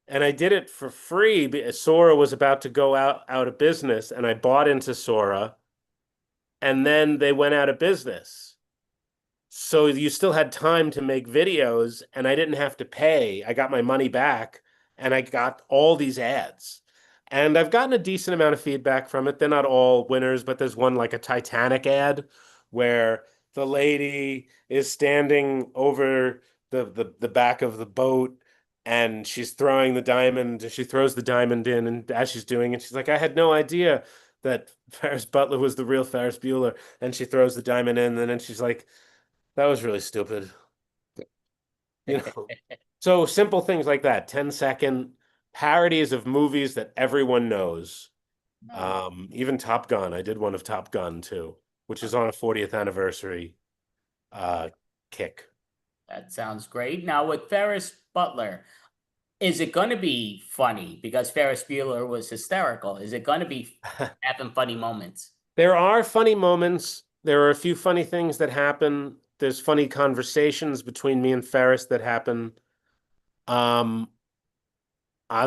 And I did it for free because Sora was about to go out of business, and I bought into Sora, and then they went out of business. So you still had time to make videos, and I didn't have to pay. I got my money back, and I got all these ads. And I've gotten a decent amount of feedback from it. They're not all winners, but there's one like a Titanic ad where the lady is standing over the back of the boat and she's throwing the diamond. She throws the diamond in, and as she's doing it, she's like, "I had no idea that Ferris Butler was the real Ferris Bueller." And she throws the diamond in, and then she's like, "That was really stupid." You know, so simple things like that, 10-second parodies of movies that everyone knows. Even Top Gun. I did one of Top Gun too, which is on a 40th anniversary kick. That sounds great. Now with Ferris Butler, is it going to be funny? Because Ferris Bueller was hysterical. Is it going to be having funny moments? There are funny moments. There are a few funny things that happen. There's funny conversations between me and Ferris that happen.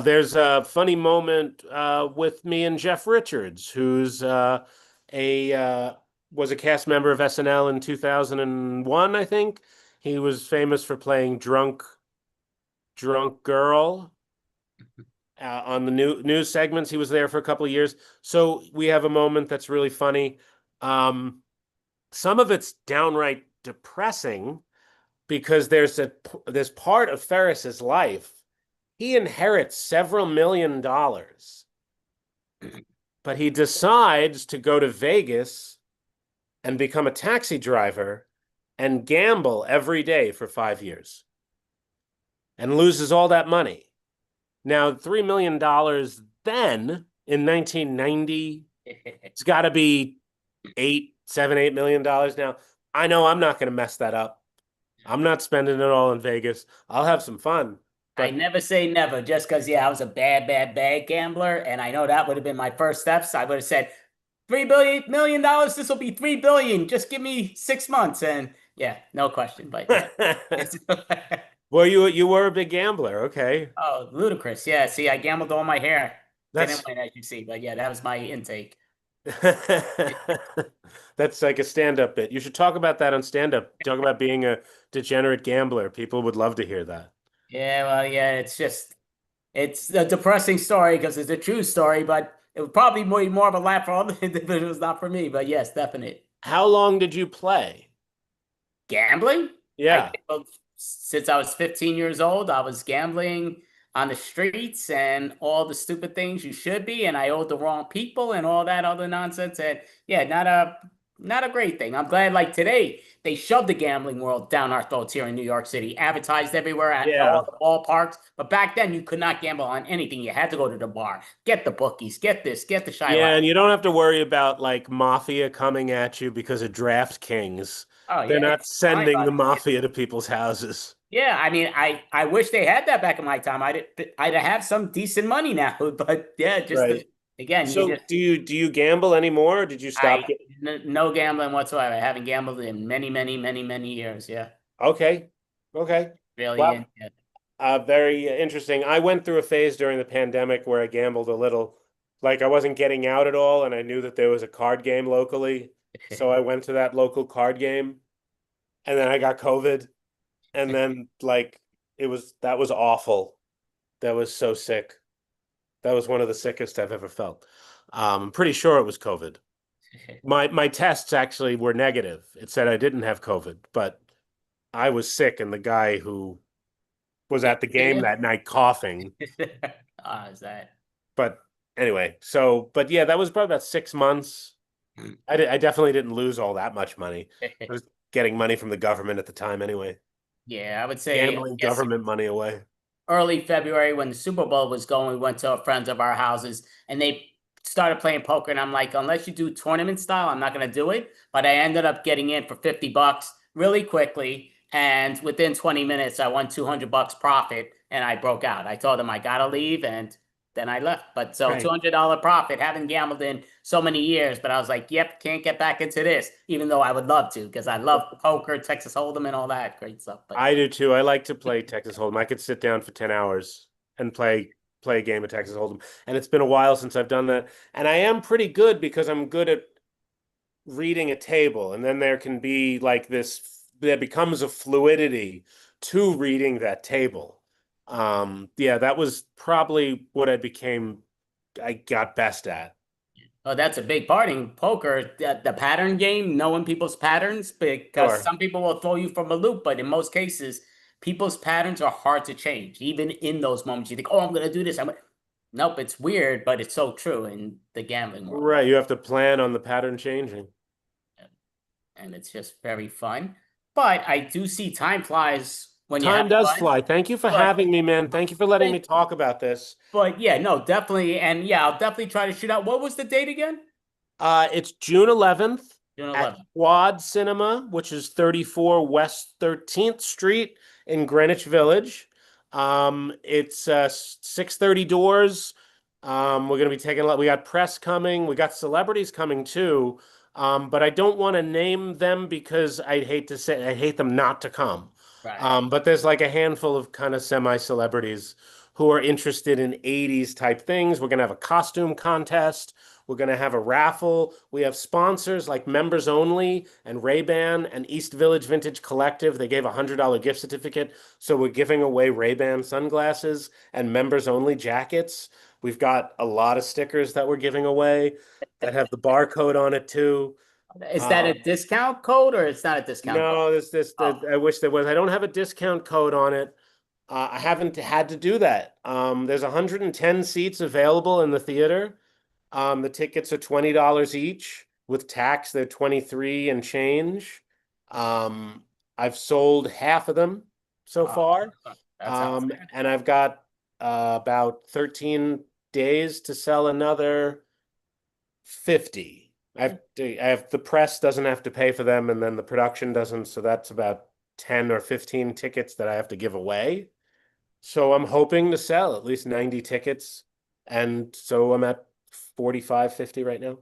There's a funny moment with me and Jeff Richards, who's was a cast member of SNL in 2001, I think. He was famous for playing drunk girl on the news segments. He was there for a couple of years. So we have a moment that's really funny. Some of it's downright depressing because there's part of Ferris's life. he inherits several $1 million, but he decides to go to Vegas and become a taxi driver and gamble every day for 5 years and loses all that money. Now, $3 million then in 1990, it's got to be $8 million now. I know I'm not going to mess that up. I'm not spending it all in Vegas. I'll have some fun. I never say never, just because, yeah, I was a bad gambler, and I know that would have been my first steps. I would have said, $3 million, this will be $3 billion. Just give me 6 months, and yeah, no question. But yeah. Well, you were a big gambler, okay? Oh, ludicrous! Yeah, see, I gambled all my hair. That's- Didn't win, as you see, but yeah, that was my intake. That's like a stand-up bit. You should talk about that on stand-up. Talk about being a degenerate gambler. People would love to hear that. Yeah, well, yeah, it's a depressing story because it's a true story, but it would probably be more of a laugh for other individuals, not for me. But yes, definite. How long did you play? Gambling? Yeah. Since I was 15 years old, I was gambling on the streets and all the stupid things you should be, and I owed the wrong people and all that other nonsense. And yeah, not a great thing. I'm glad, like today, they shoved the gambling world down our throats here in New York City, advertised everywhere at all the ballparks. But back then, you could not gamble on anything. You had to go to the bar, get the bookies, get this, get the shy. Yeah, and you don't have to worry about like mafia coming at you because of DraftKings. Oh, They're yeah, not it's fine, sending the but- mafia to people's houses. Yeah, I mean, I wish they had that back in my time. I'd have some decent money now, but yeah, just Right. again, So you just, do you gamble anymore? Or did you stop? no gambling whatsoever. I haven't gambled in many years. Yeah, Okay. really. Wow. Yeah. Very interesting. I went through a phase during the pandemic where I gambled a little. Like I wasn't getting out at all, and I knew that there was a card game locally. So I went to that local card game, and then I got COVID. And then like that was awful. That was so sick. That was one of the sickest I've ever felt. I'm pretty sure it was COVID. My tests actually were negative. It said I didn't have COVID, but I was sick, and the guy who was at the game that night coughing. Is that? But anyway, but yeah, that was probably about 6 months. I definitely didn't lose all that much money. I was getting money from the government at the time anyway. Yeah, I would say Gambling government money away. early February when the Super Bowl was going, we went to friends of our houses and they started playing poker. And I'm like, unless you do tournament style, I'm not going to do it. But I ended up getting in for $50 really quickly. And within 20 minutes, I won $200 profit and I broke out. I told them I got to leave and then I left. But so Right. $200 profit, haven't gambled in so many years, but I was like, yep, can't get back into this, even though I would love to, because I love poker, Texas Hold'em and all that great stuff. But I do too. I like to play Texas Hold'em. I could sit down for 10 hours and play a game of Texas Hold'em. And it's been a while since I've done that. And I am pretty good because I'm good at reading a table. And then there can be like there becomes a fluidity to reading that table. Yeah, that was probably what I got best at. oh, that's a big part in poker, the pattern game, knowing people's patterns, because Sure. some people will throw you from a loop, but in most cases, people's patterns are hard to change. Even in those moments, you think, oh, I'm going to do this. Nope, it's weird, but it's so true in the gambling world. Right. You have to plan on the pattern changing. And it's just very fun. But I do see time flies when you Time have does fun. fly. Thank you for But- having me, man. Thank you for letting me talk about this. But yeah, no, definitely. And yeah, I'll definitely try to shoot out. What was the date again? It's June 11th June at 11th. Quad Cinema, which is 34 West 13th Street in Greenwich Village. It's 6:30 doors. We're going to be taking we got press coming. We got celebrities coming too. But I don't want to name them because I hate them not to come. Right. But there's like a handful of kind of semi-celebrities who are interested in 80s type things. We're going to have a costume contest. We're going to have a raffle. We have sponsors like Members Only and Ray-Ban and East Village Vintage Collective. They gave a $100 gift certificate. So we're giving away Ray-Ban sunglasses and Members Only jackets. We've got a lot of stickers that we're giving away that have the barcode on it too. Is that a discount code or it's not a discount code? No, I wish there was. I don't have a discount code on it. I haven't had to do that. There's 110 seats available in the theater. The tickets are $20 each. With tax, they're 23 and change. I've sold half of them so far. And I've got about 13 days to sell another 50. I have the press doesn't have to pay for them, and then the production doesn't. So that's about 10 or 15 tickets that I have to give away. So I'm hoping to sell at least 90 tickets. And so I'm at 45, 50 right now.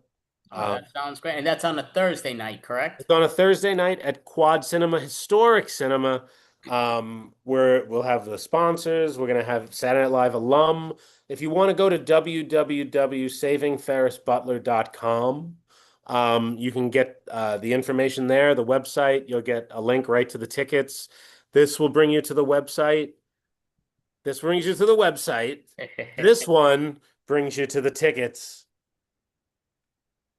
Oh, that sounds great. And that's on a Thursday night, correct? It's on a Thursday night at Quad Cinema, Historic Cinema, where we'll have the sponsors. We're going to have Saturday Night Live alum. If you want to go to www.savingferrisbutler.com, you can get the information there, the website. You'll get a link right to the tickets. This will bring you to the website. This brings you to the website. This one brings you to the tickets.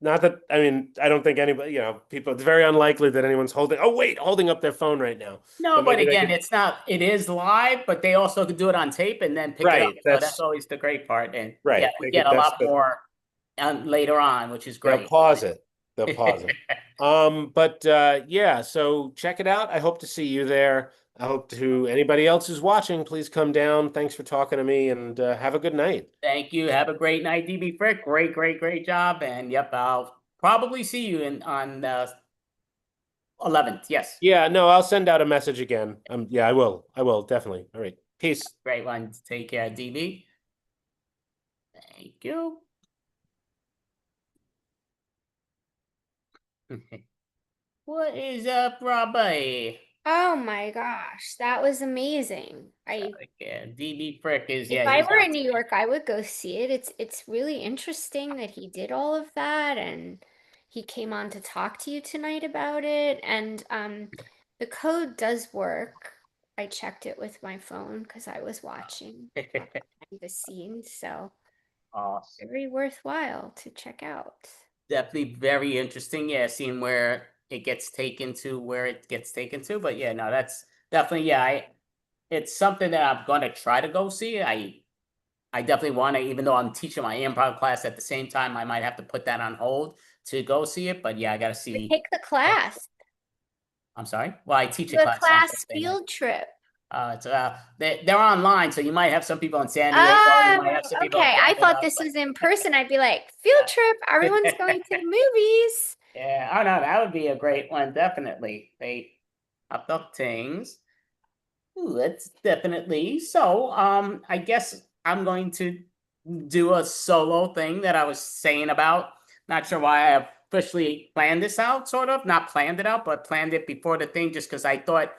Not that, I mean, I don't think anybody, people, it's very unlikely that anyone's holding up their phone right now. No, but again, it is live, but they also could do it on tape and then pick it up. So that's always the great part. And yeah, we get a lot more later on, which is great. They'll pause it. Yeah, so check it out. I hope to see you there. I hope to anybody else who's watching, please come down. Thanks for talking to me, and have a good night. Thank you. Have a great night, DB Frick. Great job. And yep, I'll probably see you on the 11th. Yes. Yeah, no, I'll send out a message again. Yeah, I will definitely. All right. Peace. Great one. Take care, DB. Thank you. What is up, Robbie? Oh my gosh, that was amazing. Yeah, DB Frick is If I were in New York, I would go see it. It's really interesting that he did all of that and he came on to talk to you tonight about it. And the code does work. I checked it with my phone because I was watching behind the scenes. So awesome. Very worthwhile to check out. Definitely very interesting. Yeah, seeing where it gets taken to, but yeah, no, that's definitely, it's something that I'm going to try to go see. I definitely want to, even though I'm teaching my improv class at the same time, I might have to put that on hold to go see it, but yeah, I got to see. Take the class. I'm sorry? Well, I teach a The class. class field trip. They're online, so you might have some people in San Diego. You might have some people Okay, I thought this was in person. I'd be like, field trip, everyone's going to the movies. Yeah, oh no, that would be a great one, definitely. They up things. Ooh, that's definitely. So, I guess I'm going to do a solo thing that I was saying about. Not sure why I officially planned this out, sort of. Not planned it out, but planned it before the thing, just because I thought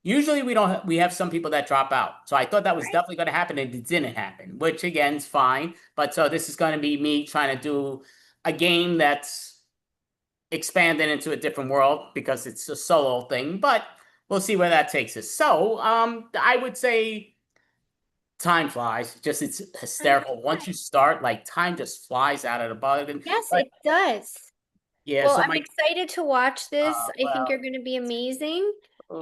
usually we have some people that drop out. So I thought that was definitely going to happen, and it didn't happen, which again is fine. But so this is going to be me trying to do a game that's expanded into a different world because it's a solo thing, but we'll see where that takes us. So, I would say time flies. Just it's hysterical. Once you start, like time just flies out of the button. Yes, it does. Yeah. Well, so I'm excited to watch this. I think you're going to be amazing.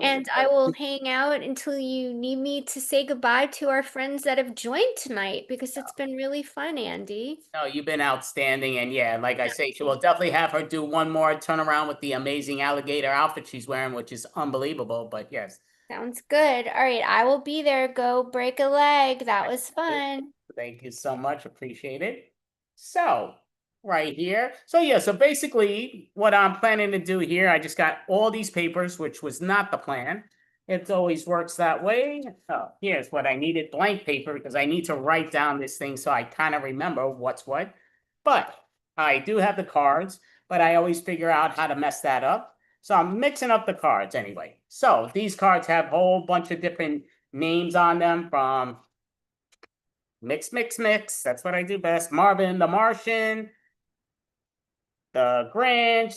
And I will hang out until you need me to say goodbye to our friends that have joined tonight because it's been really fun, Andy. No, you've been outstanding. And yeah, like I say, we'll definitely have her do one more turnaround with the amazing alligator outfit she's wearing, which is unbelievable. But yes. Sounds good. All right, I will be there. Go break a leg. That was fun. Thank you so much. Appreciate it. So, right here. So yeah, so basically what I'm planning to do here, I just got all these papers, which was not the plan. It always works that way. Oh, here's what I needed, blank paper, because I need to write down this thing so I kind of remember what's what. But I do have the cards, but I always figure out how to mess that up. So I'm mixing up the cards anyway. So these cards have a whole bunch of different names on them, from mix. That's what I do best. Marvin the Martian, the Grinch,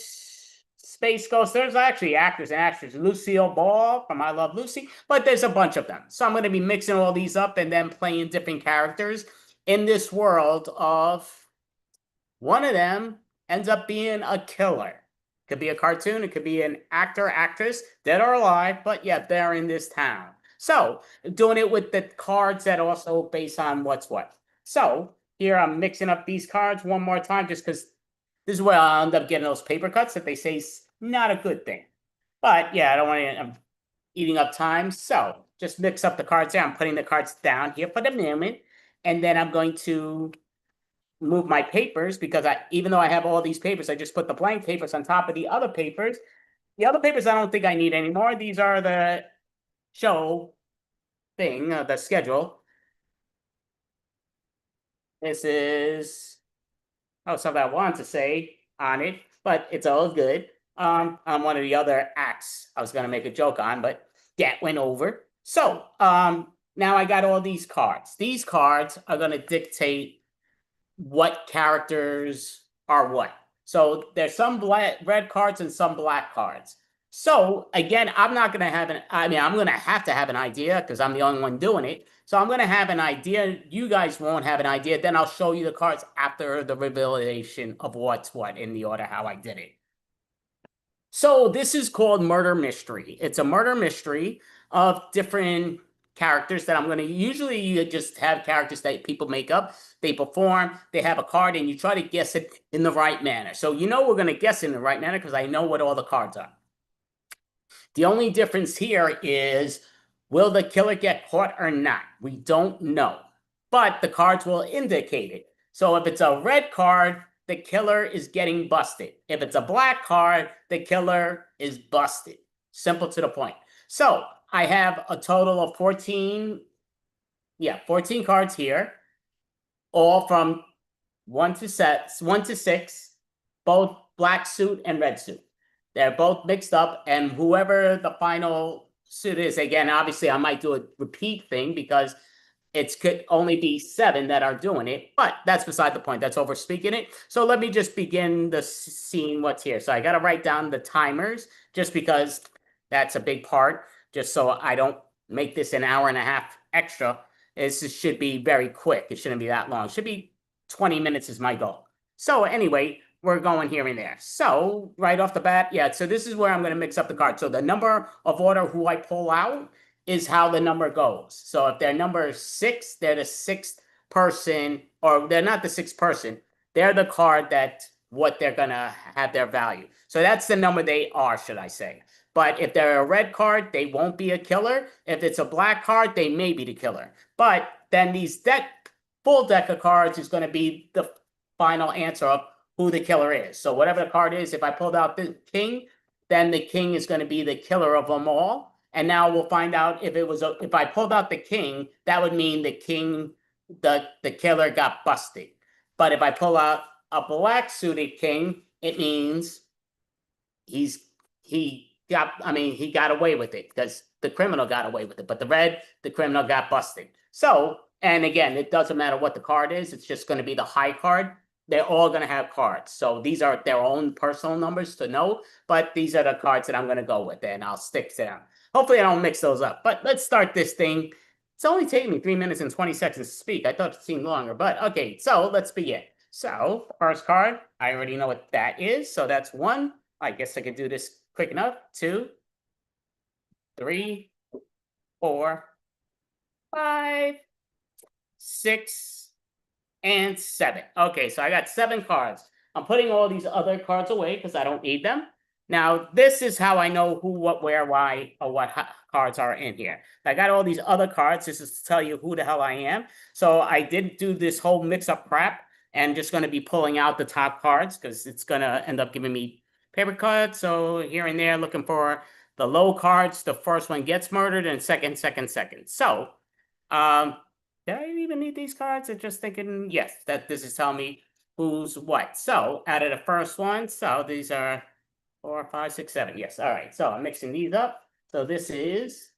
Space Ghost. There's actually actors and actresses. Lucille Ball from I Love Lucy, but there's a bunch of them. So I'm going to be mixing all these up and then playing different characters in this world of one of them ends up being a killer. Could be a cartoon. It could be an actor, actress, dead or alive, but yeah, they're in this town. So doing it with the cards that also based on what's what. So here I'm mixing up these cards one more time just because this is where I'll end up getting those paper cuts that they say is not a good thing. But yeah, I don't want to, I'm eating up time. So just mix up the cards there. I'm putting the cards down here for the moment. And then I'm going to move my papers because even though I have all these papers, I just put the blank papers on top of the other papers. The other papers I don't think I need anymore. These are the show thing, the schedule. This is something I wanted to say on it, but it's all good. On one of the other acts I was gonna make a joke on, but that went over. So now I got all these cards. These cards are gonna dictate what characters are what. So there's some red cards and some black cards. So again, I'm not gonna have I'm gonna have to have an idea because I'm the only one doing it. So I'm gonna have an idea. You guys won't have an idea. Then I'll show you the cards after the revelation of what's what in the order how I did it. So this is called Murder Mystery. It's a murder mystery of different characters that I'm going to usually you just have characters that people make up. They perform, they have a card, and you try to guess it in the right manner. So we're going to guess in the right manner because I know what all the cards are. The only difference here is, will the killer get caught or not? We don't know, but the cards will indicate it. So if it's a red card, the killer is getting busted. If it's a black card, the killer is busted. Simple to the point. So I have a total of 14 cards here, all from 1 to 6, both black suit and red suit. They're both mixed up, and whoever the final suit is, again, obviously I might do a repeat thing because it could only be 7 that are doing it, but that's beside the point. That's over speaking it. So let me just begin the scene what's here. So I got to write down the timers just because that's a big part, just so I don't make this an hour and a half extra. This should be very quick. It shouldn't be that long. It should be 20 minutes is my goal. So anyway, we're going here and there. So right off the bat, so this is where I'm going to mix up the cards. So the number of order who I pull out is how the number goes. So if they're number 6, they're the 6th person, or they're not the 6th person. They're the card that what they're going to have their value. So that's the number they are, should I say. But if they're a red card, they won't be a killer. If it's a black card, they may be the killer. But then these full deck of cards is going to be the final answer of who the killer is. So whatever the card is, if I pulled out the king, then the king is going to be the killer of them all. And now we'll find out if I pulled out the king, that would mean the king, the killer got busted. But if I pull out a black suited king, it means he got away with it because the criminal got away with it. But the criminal got busted. So, and again, it doesn't matter what the card is. It's just going to be the high card. They're all going to have cards. So these are their own personal numbers to know, but these are the cards that I'm going to go with, and I'll stick to them. Hopefully I don't mix those up, but let's start this thing. It's only taking me 3 minutes and 20 seconds to speak. I thought it seemed longer, but okay, so let's begin. So first card, I already know what that is. So that's 1. I guess I could do this quick enough. 2, 3, 4, 5, 6, and 7. Okay, so I got 7 cards. I'm putting all these other cards away because I don't need them. Now, this is how I know who, what, where, why, or what cards are in here. I got all these other cards. This is to tell you who the hell I am. So I didn't do this whole mix-up crap and just going to be pulling out the top cards because it's going to end up giving me paper cuts. So here and there, looking for the low cards. The first one gets murdered and second. So, did I even need these cards? I'm just thinking, yes, that this is telling me who's what. So out of the first one, so these are 4, 5, 6, 7. Yes. All right. So I'm mixing these up. So this is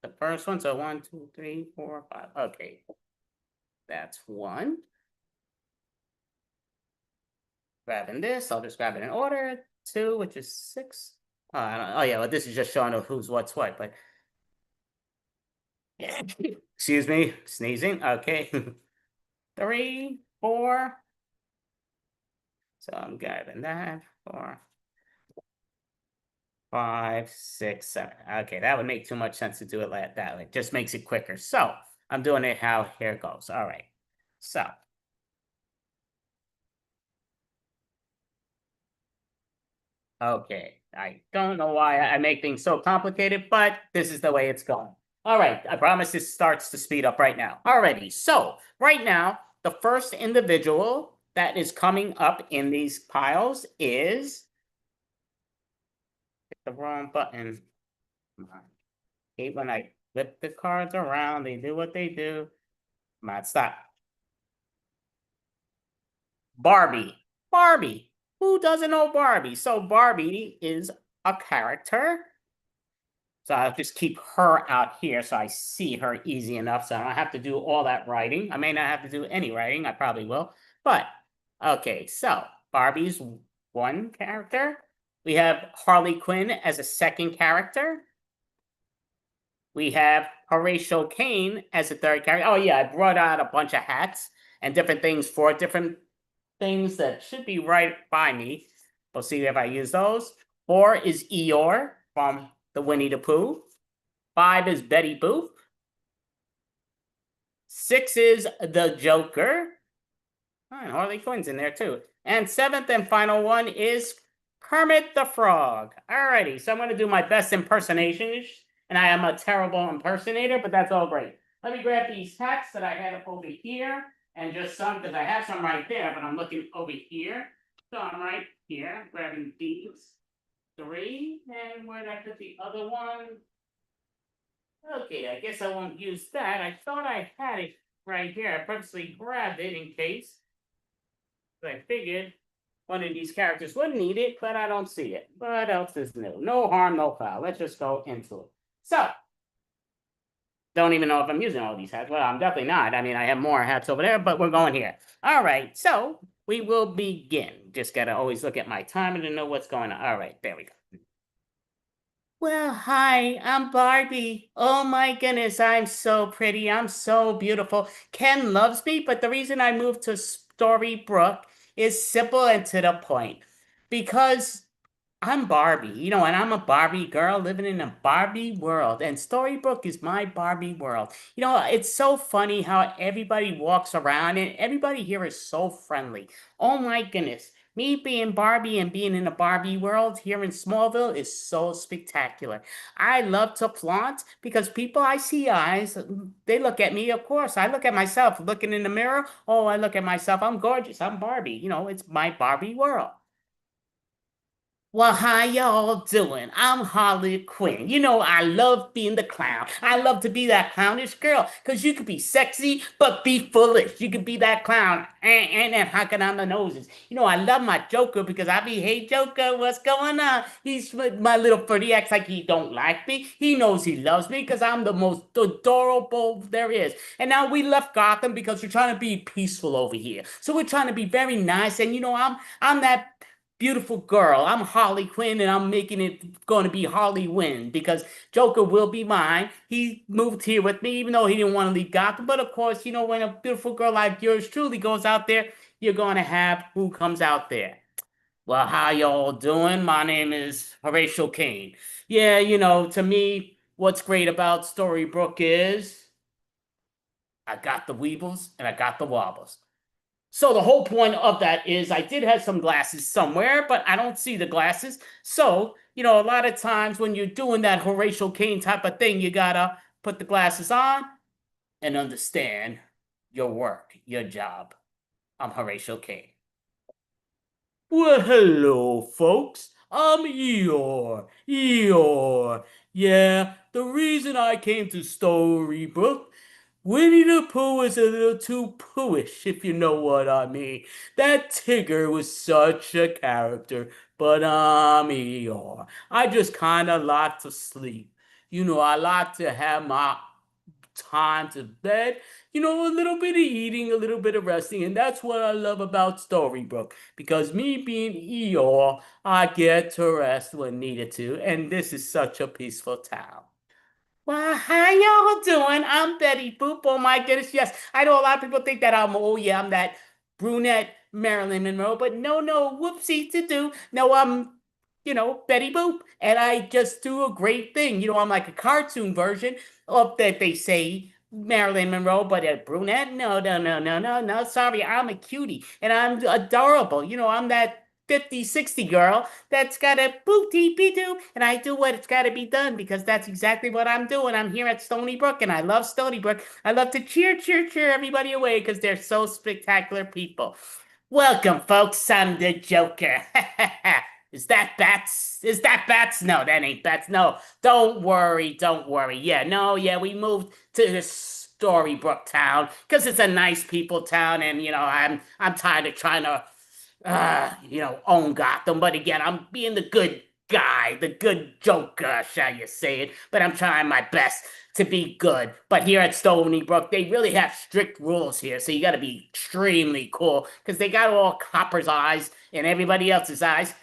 the first one. So 1, 2, 3, 4, 5. Okay. That's 1. Grabbing this. I'll just grab it in order. 2, which is 6. Oh yeah. Well, this is just showing who's what's what, but excuse me, sneezing. Okay. 3, 4. So I'm grabbing that. 4. 5, 6, 7. Okay, that would make too much sense to do it like that way. It just makes it quicker. So I'm doing it how here goes. All right. So okay. I don't know why I make things so complicated, but this is the way it's going. All right. I promise this starts to speed up right now. Alrighty. So right now, the first individual that is coming up in these piles is the wrong button. Come on. Hate when I flip the cards around, they do what they do. Come on, stop. Barbie. Barbie. Who doesn't know Barbie? So Barbie is a character. So I'll just keep her out here so I see her easy enough so I don't have to do all that writing. I may not have to do any writing, I probably will. But, okay, so Barbie's one character. We have Harley Quinn as a second character. We have Horatio Caine as a third character. Oh yeah, I brought out a bunch of hats and different things for different things that should be right by me. We'll see if I use those. 4 is Eeyore from the Winnie the Pooh. 5 is Betty Boop. 6 is the Joker. Oh, and Harley Quinn's in there too. And 7th and final one is Kermit the Frog. Alrighty, so I'm going to do my best impersonation. And I am a terrible impersonator, but that's all great. Let me grab these hats that I had up over here. And just some, because I have some right there, but I'm looking over here. So I'm right here, grabbing these 3. And where did I put the other one? Okay, I guess I won't use that. I thought I had it right here. I purposely grabbed it in case. But I figured one of these characters would need it, but I don't see it. What else is new? No harm, no foul. Let's just go into it. So, don't even know if I'm using all these hats. Well, I'm definitely not. I mean, I have more hats over there, but we're going here. All right, so we will begin. Just got to always look at my timer to know what's going on. All right, there we go. Well, hi, I'm Barbie. Oh my goodness, I'm so pretty. I'm so beautiful. Ken loves me, but the reason I moved to Storybrooke is simple and to the point. Because I'm Barbie, and I'm a Barbie girl living in a Barbie world, and Storybrooke is my Barbie world. It's so funny how everybody walks around and everybody here is so friendly. Oh my goodness. Me being Barbie and being in a Barbie world here in Smallville is so spectacular. I love to flaunt because people, I see eyes. They look at me, of course. I look at myself looking in the mirror. Oh, I look at myself. I'm gorgeous. I'm Barbie. It's my Barbie world. Well, how y'all doing? I'm Harley Quinn. I love being the clown. I love to be that clownish girl because you could be sexy but be foolish. You could be that clown and hocking on the noses. I love my Joker because I be, hey Joker, what's going on? He's my little furry acts like he don't like me. He knows he loves me because I'm the most adorable there is. And now we left Gotham because we're trying to be peaceful over here. So we're trying to be very nice. And I'm that beautiful girl. I'm Harley Quinn, and I'm making it going to be Harley Win because Joker will be mine. He moved here with me, even though he didn't want to leave Gotham. But of course, when a beautiful girl like yours truly goes out there, you're going to have who comes out there. Well, how y'all doing? My name is Horatio Caine. Yeah, to me, what's great about Storybrooke is I got the weebles and I got the wobbles. So the whole point of that is I did have some glasses somewhere, but I don't see the glasses. So, a lot of times when you're doing that Horatio Caine type of thing, you gotta put the glasses on and understand your work, your job. I'm Horatio Caine. Well, hello, folks. I'm Eeyore. Eeyore. Yeah, the reason I came to Storybrooke, Winnie the Pooh is a little too pooish, if you know what I mean. That Tigger was such a character, but I'm Eeyore. I just kind of like to sleep. I like to have my time to bed, a little bit of eating, a little bit of resting, and that's what I love about Storybrooke. Because me being Eeyore, I get to rest when needed to, and this is such a peaceful town. Well, how y'all doing? I'm Betty Boop. Oh my goodness, yes. I know a lot of people think that I'm that brunette Marilyn Monroe, but no, whoopsie to do. No, I'm Betty Boop. And I just do a great thing. I'm like a cartoon version of that they say Marilyn Monroe, but a brunette? No, no, no, no, no, no. Sorry, I'm a cutie and I'm adorable. I'm that 50, 60 girl that's got a booty be doo, and I do what it's got to be done because that's exactly what I'm doing. I'm here at Stony Brook and I love Stony Brook. I love to cheer, cheer, cheer everybody away because they're so spectacular people. Welcome, folks. I'm the Joker. Is that bats? Is that bats? No, that ain't bats. No, don't worry, don't worry. Yeah, no, yeah, we moved to this Storybrooke town because it's a nice people town, and I'm tired of trying to own Gotham. But again, I'm being the good guy, the good Joker, shall you say it? But I'm trying my best to be good. But here at Stony Brook, they really have strict rules here, so you got to be extremely cool because they got all Copper's eyes and everybody else's eyes.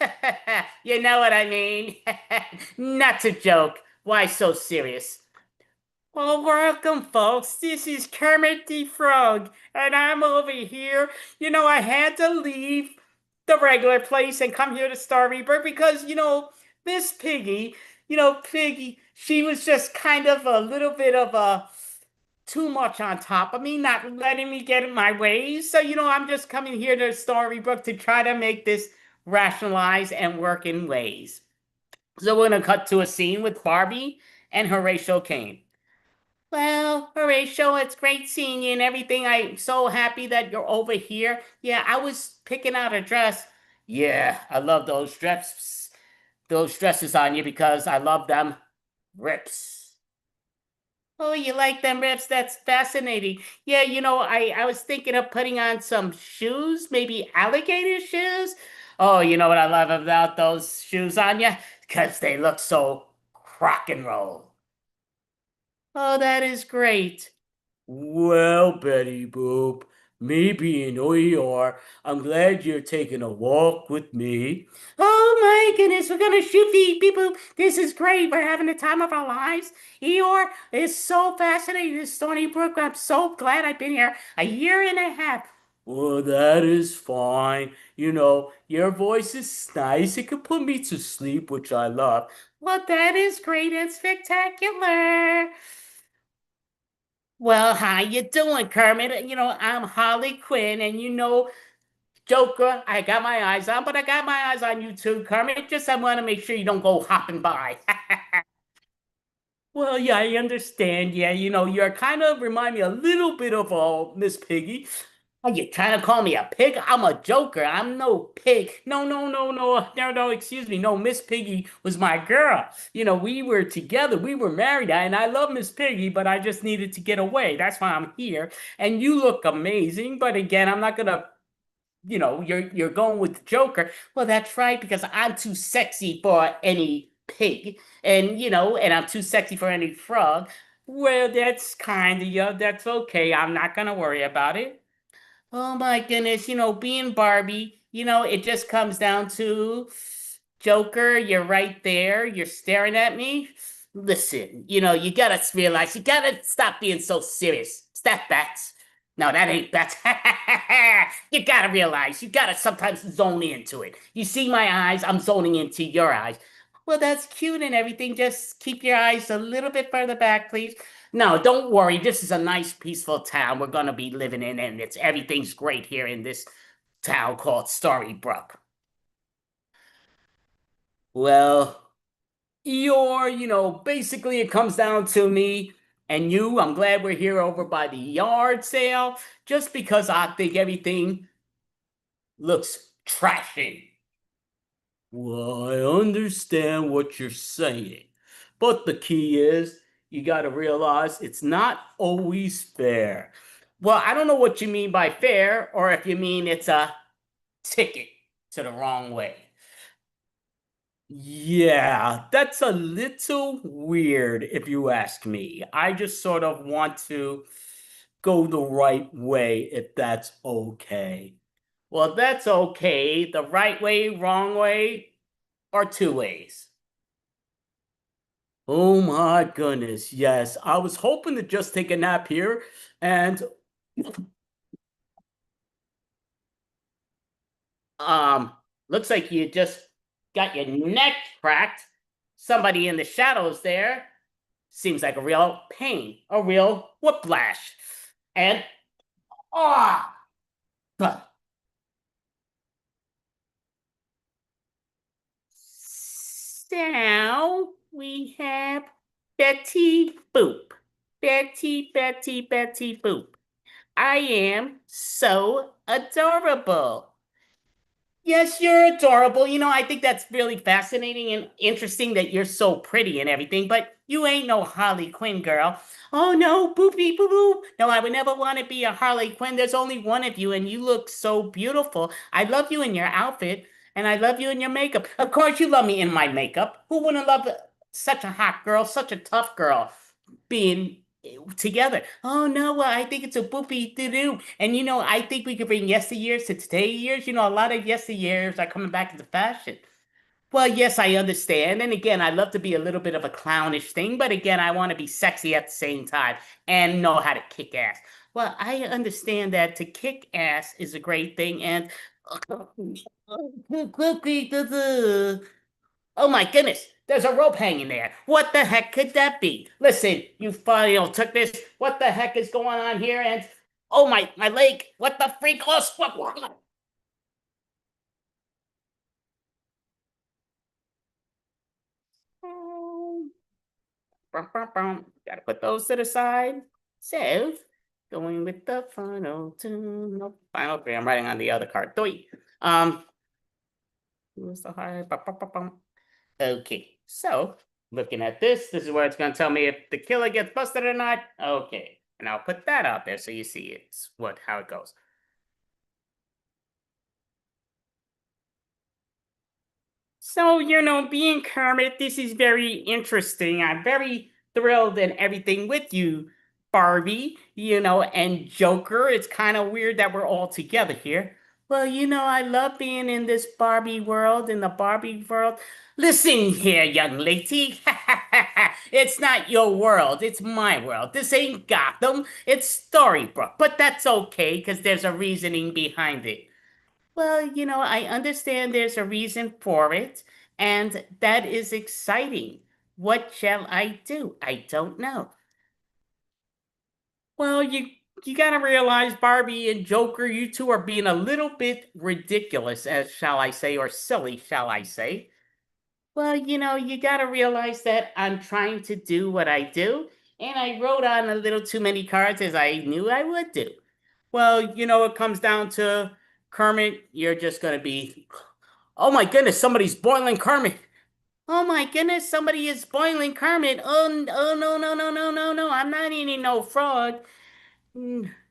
You know what I mean? Not a joke. Why so serious? Well, welcome, folks. This is Kermit the Frog, and I'm over here. I had to leave the regular place and come here to Storybrooke because, Miss Piggy, Piggy, she was just kind of a little bit of a too much on top of me, not letting me get in my ways. So, I'm just coming here to Storybrooke to try to make this rationalize and work in ways. So we're going to cut to a scene with Barbie and Horatio Kane. Well, Horatio, it's great seeing you and everything. I'm so happy that you're over here. Yeah, I was picking out a dress. Yeah, I love those dresses on you because I love them rips. Oh, you like them rips? That's fascinating. Yeah, I was thinking of putting on some shoes, maybe alligator shoes. Oh, you know what I love about those shoes on you? Because they look so rock and roll. Oh, that is great. Well, Betty Boop, me being who you are, I'm glad you're taking a walk with me. Oh my goodness, we're gonna shoot the beep boop. This is great. We're having the time of our lives. Eeyore is so fascinating. This Stony Brook. I'm so glad I've been here a year and a half. Well, that is fine. Your voice is nice. It could put me to sleep, which I love. Well, that is great and spectacular. Well, how you doing, Kermit? I'm Harley Quinn, and Joker, I got my eyes on, but I got my eyes on you too, Kermit. Just I want to make sure you don't go hopping by. Well, yeah, I understand. Yeah, you're kind of remind me a little bit of Miss Piggy. Are you trying to call me a pig? I'm a joker. I'm no pig. No, no, no, no, no, no, excuse me. No, Miss Piggy was my girl. We were together. We were married. And I love Miss Piggy, but I just needed to get away. That's why I'm here. And you look amazing. But again, I'm not going to, you're going with the Joker. Well, that's right, because I'm too sexy for any pig. And I'm too sexy for any frog. Well, that's kind of you. That's okay. I'm not going to worry about it. Oh my goodness, being Barbie, it just comes down to Joker, you're right there, you're staring at me. Listen, you gotta realize, you gotta stop being so serious. Is that bats? No, that ain't bats. You gotta realize, you gotta sometimes zone into it. You see my eyes, I'm zoning into your eyes. Well, that's cute and everything. Just keep your eyes a little bit further back, please. No, don't worry. This is a nice, peaceful town we're gonna be living in, and everything's great here in this town called Storybrooke. Well, basically it comes down to me and you. I'm glad we're here over by the yard sale, just because I think everything looks trashy. Well, I understand what you're saying, but the key is you got to realize it's not always fair. Well, I don't know what you mean by fair, or if you mean it's a ticket to the wrong way. Yeah, that's a little weird if you ask me. I just sort of want to go the right way if that's okay. Well, that's okay. The right way, wrong way, or two ways. Oh my goodness, yes. I was hoping to just take a nap here and looks like you just got your neck cracked. Somebody in the shadows there seems like a real pain, a real whiplash. And, ah! So we have Betty Boop. Betty Boop. I am so adorable. Yes, you're adorable. You know, I think that's really fascinating and interesting that you're so pretty and everything, but you ain't no Harley Quinn girl. Oh no, boopy boo boo. No, I would never want to be a Harley Quinn. There's only one of you, and you look so beautiful. I love you in your outfit, and I love you in your makeup. Of course, you love me in my makeup. Who wouldn't love such a hot girl, such a tough girl being together? Oh no, well, I think it's a boopy to do. And you know, I think we could bring yesteryears to today years. You know, a lot of yesteryears are coming back into fashion. Well, yes, I understand. And again, I love to be a little bit of a clownish thing, but again, I want to be sexy at the same time and know how to kick ass. Well, I understand that to kick ass is a great thing, and oh my goodness, there's a rope hanging there. What the heck could that be? Listen, you finally took this. What the heck is going on here? And oh my leg. What the freak? What? Gotta put those to the side. So, going with the final tune. Nope, final three. I'm writing on the other card. Three. Who's the high? Okay, so looking at this is where it's going to tell me if the killer gets busted or not. Okay, and I'll put that out there so you see it's how it goes. So, you know, being Kermit, this is very interesting. I'm very thrilled and everything with you, Barbie, you know, and Joker. It's kind of weird that we're all together here. Well, you know, I love being in this Barbie world, in the Barbie world. Listen here, young lady. It's not your world, it's my world. This ain't Gotham, it's Storybrooke. But that's okay, because there's a reasoning behind it. Well, you know, I understand there's a reason for it, and that is exciting. What shall I do? I don't know. Well, you gotta realize, Barbie and Joker, you two are being a little bit ridiculous, as shall I say, or silly, shall I say. Well, you know, you gotta realize that I'm trying to do what I do, and I wrote on a little too many cards as I knew I would do. Well, you know, it comes down to Kermit, you're just gonna be. Oh my goodness, somebody's boiling Kermit. Oh my goodness, somebody is boiling Kermit. Oh no, no, no, no, no, no. I'm not eating no frog.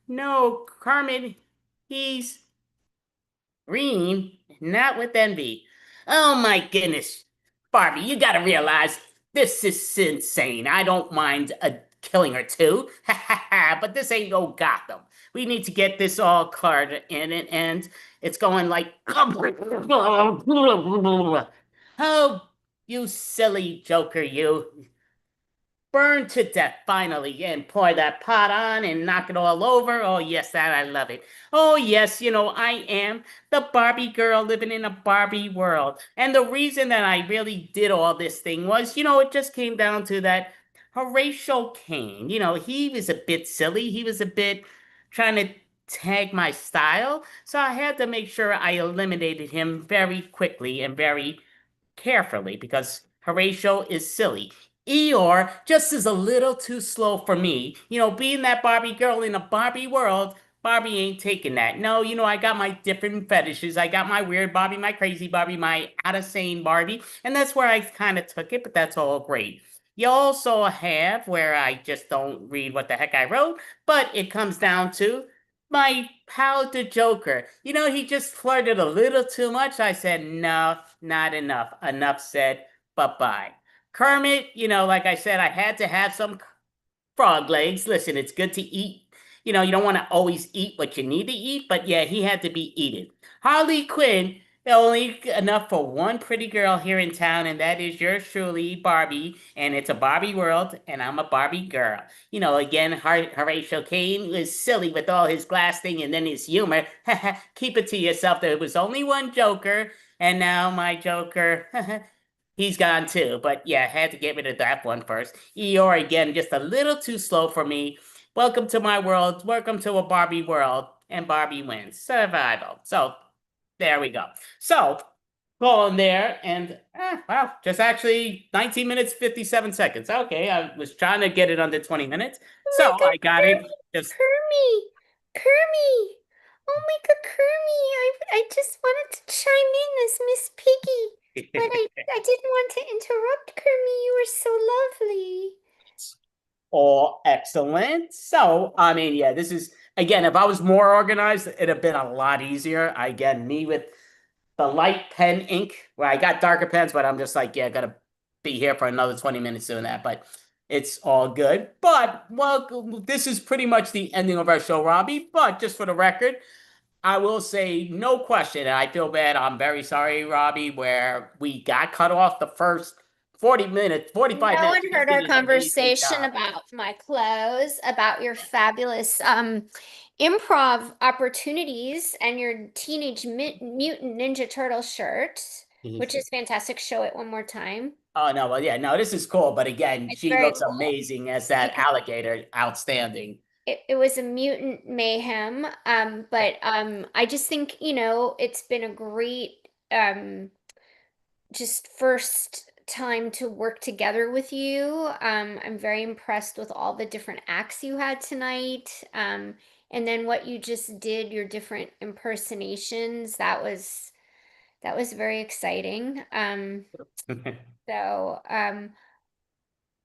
No, Kermit, he's green, not with envy. Oh my goodness. Barbie, you gotta realize this is insane. I don't mind a killing or two. But this ain't no Gotham. We need to get this all cleared in it, and it's going like. Oh, you silly Joker, you. Burn to death finally and pour that pot on and knock it all over. Oh, yes, that I love it. Oh, yes, you know, I am the Barbie girl living in a Barbie world. And the reason that I really did all this thing was, you know, it just came down to that Horatio Kane. You know, he was a bit silly. He was a bit trying to tag my style. So I had to make sure I eliminated him very quickly and very carefully because Horatio is silly. Eeyore just is a little too slow for me. You know, being that Barbie girl in a Barbie world, Barbie ain't taking that. No, you know, I got my different fetishes. I got my weird Barbie, my crazy Barbie, my out of sane Barbie, and that's where I kind of took it, but that's all great. You also have where I just don't read what the heck I wrote, but it comes down to my pal the Joker. You know, he just flirted a little too much. I said, no, not enough. Enough said, bye-bye. Kermit, you know, like I said, I had to have some frog legs. Listen, it's good to eat. You know, you don't want to always eat what you need to eat, but yeah, he had to be eaten. Harley Quinn, only enough for one pretty girl here in town, and that is yours truly, Barbie. And it's a Barbie world, and I'm a Barbie girl. You know, again, Horatio Kane was silly with all his glass thing and then his humor. Keep it to yourself. There was only one Joker. And now my Joker, he's gone too. But yeah, I had to get rid of that one first. Eeyore, again, just a little too slow for me. Welcome to my world. Welcome to a Barbie world. And Barbie wins. Survival. So there we go. So go on there and, wow, just actually 19 minutes, 57 seconds. Okay, I was trying to get it under 20 minutes. So I got it. Just Kermie. Oh my God, Kermie. I just wanted to chime in as Miss Piggy, but I didn't want to interrupt, Kermie. You were so lovely. all excellent. So, I mean, yeah, this is, again, if I was more organized, it'd have been a lot easier. Again, me with the light pen ink, where I got darker pens, but I'm just like, yeah, gotta be here for another 20 minutes doing that. But it's all good. But, well, this is pretty much the ending of our show, Robbie. But just for the record, I will say, no question, and I feel bad. I'm very sorry, Robbie, where we got cut off the first 40 minutes, 45 No minutes. one heard our Christine did an amazing conversation job. about my clothes, about your fabulous improv opportunities, and your Teenage Mutant Ninja Turtle shirt, which is fantastic. Show it one more time. Oh, no, well, yeah, no, this is cool. But again, It's she very looks cool. amazing as that alligator. Outstanding. It was a mutant mayhem. But I just think, it's been a great just first time to work together with you. I'm very impressed with all the different acts you had tonight. And then what you just did, your different impersonations, that was very exciting. So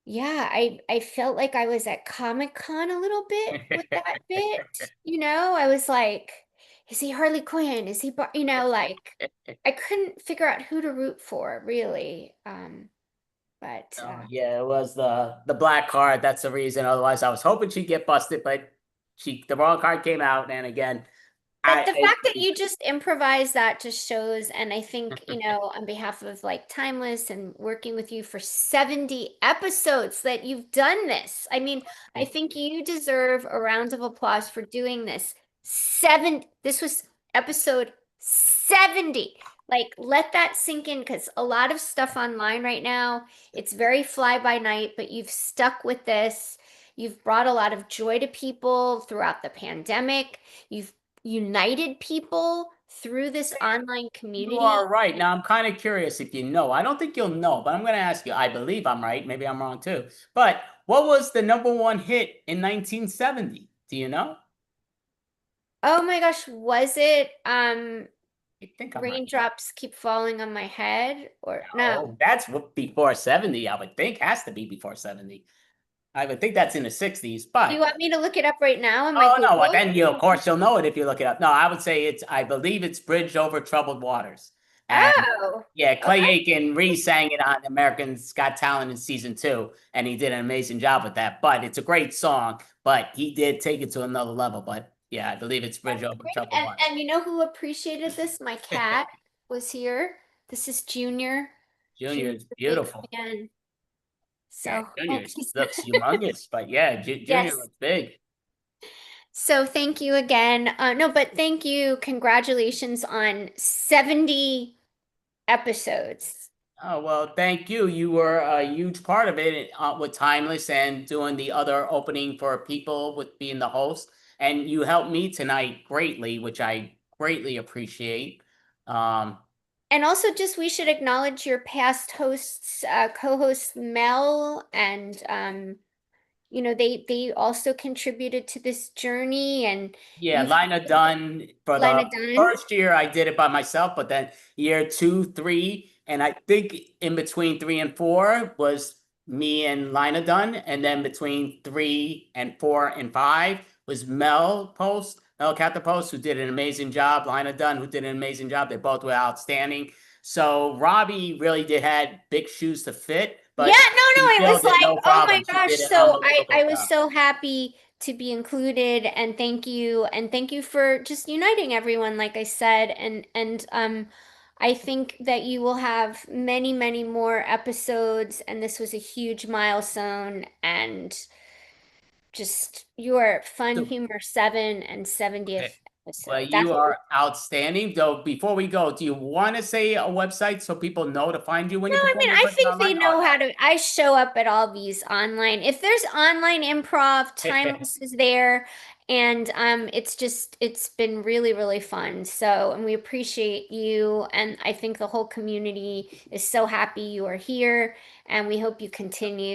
yeah, I felt like I was at Comic-Con a little bit with that bit. I was like, is he Harley Quinn? Is he, like I couldn't figure out who to root for, really. But Yeah, it was the black card. That's the reason. Otherwise, I was hoping she'd get busted, but the wrong card came out. And again, but the fact that you just improvised that just shows, and I think, on behalf of like Timeless and working with you for 70 episodes that you've done this. I mean, I think you deserve a round of applause for doing this. This was episode 70. Like, let that sink in, because a lot of stuff online right now, it's very fly by night, but you've stuck with this. You've brought a lot of joy to people throughout the pandemic. You've united people through this online community. You are right. Now, I'm kind of curious if you know. I don't think you'll know, but I'm going to ask you. I believe I'm right. Maybe I'm wrong too. But what was the #1 hit in 1970? Do you know? Oh my gosh, was it I think I'm right. Raindrops Keep Falling on My Head? Or no? Oh, that's before 70, I would think. Has to be before 70. I would think that's in the 60s, but Do you want me to look it up right now? oh no, well, then of course you'll know it if you look it up. No, I would say I believe it's Bridge Over Troubled Waters. And yeah, Clay Aiken re-sang it on American's Got Talent in season 2, and he did an amazing job with that. But it's a great song, but he did take it to another level. But yeah, I believe it's Bridge Over Troubled Waters. And you know who appreciated this? My cat was here. This is Junior. Junior is beautiful. Again. So yeah, Junior looks humongous, but yeah, Junior looks big. So thank you again. No, but thank you. Congratulations on 70 episodes. Oh, well, thank you. You were a huge part of it with Timeless and doing the other opening for people with being the host. And you helped me tonight greatly, which I greatly appreciate. And also, we should acknowledge your past hosts, co-host Mel, and they also contributed to this journey. And yeah, Lina Dunn for the first year I did it by myself, but then year 2, 3, and I think in between 3 and 4 was me and Lina Dunn, and then between 3 and 4 and 5 was Mel Catapult, who did an amazing job. Lina Dunn, who did an amazing job. They both were outstanding. So Robbie really had big shoes to fit. But yeah, no, it was like, oh my gosh. So I was so happy to be included, and thank you for just uniting everyone, like I said, and I think that you will have many, many more episodes, and this was a huge milestone, and just your Fun Humor 7 and 70th Well, you are outstanding. Though, before we go, do you want to say a website so people know to find you when No, you I perform? mean, your I question think they online? know how to. I show up at all these online. If there's online improv, Timeless is there, and it's been really, really fun. So, and we appreciate you, and I think the whole community is so happy you are here, and we hope you continue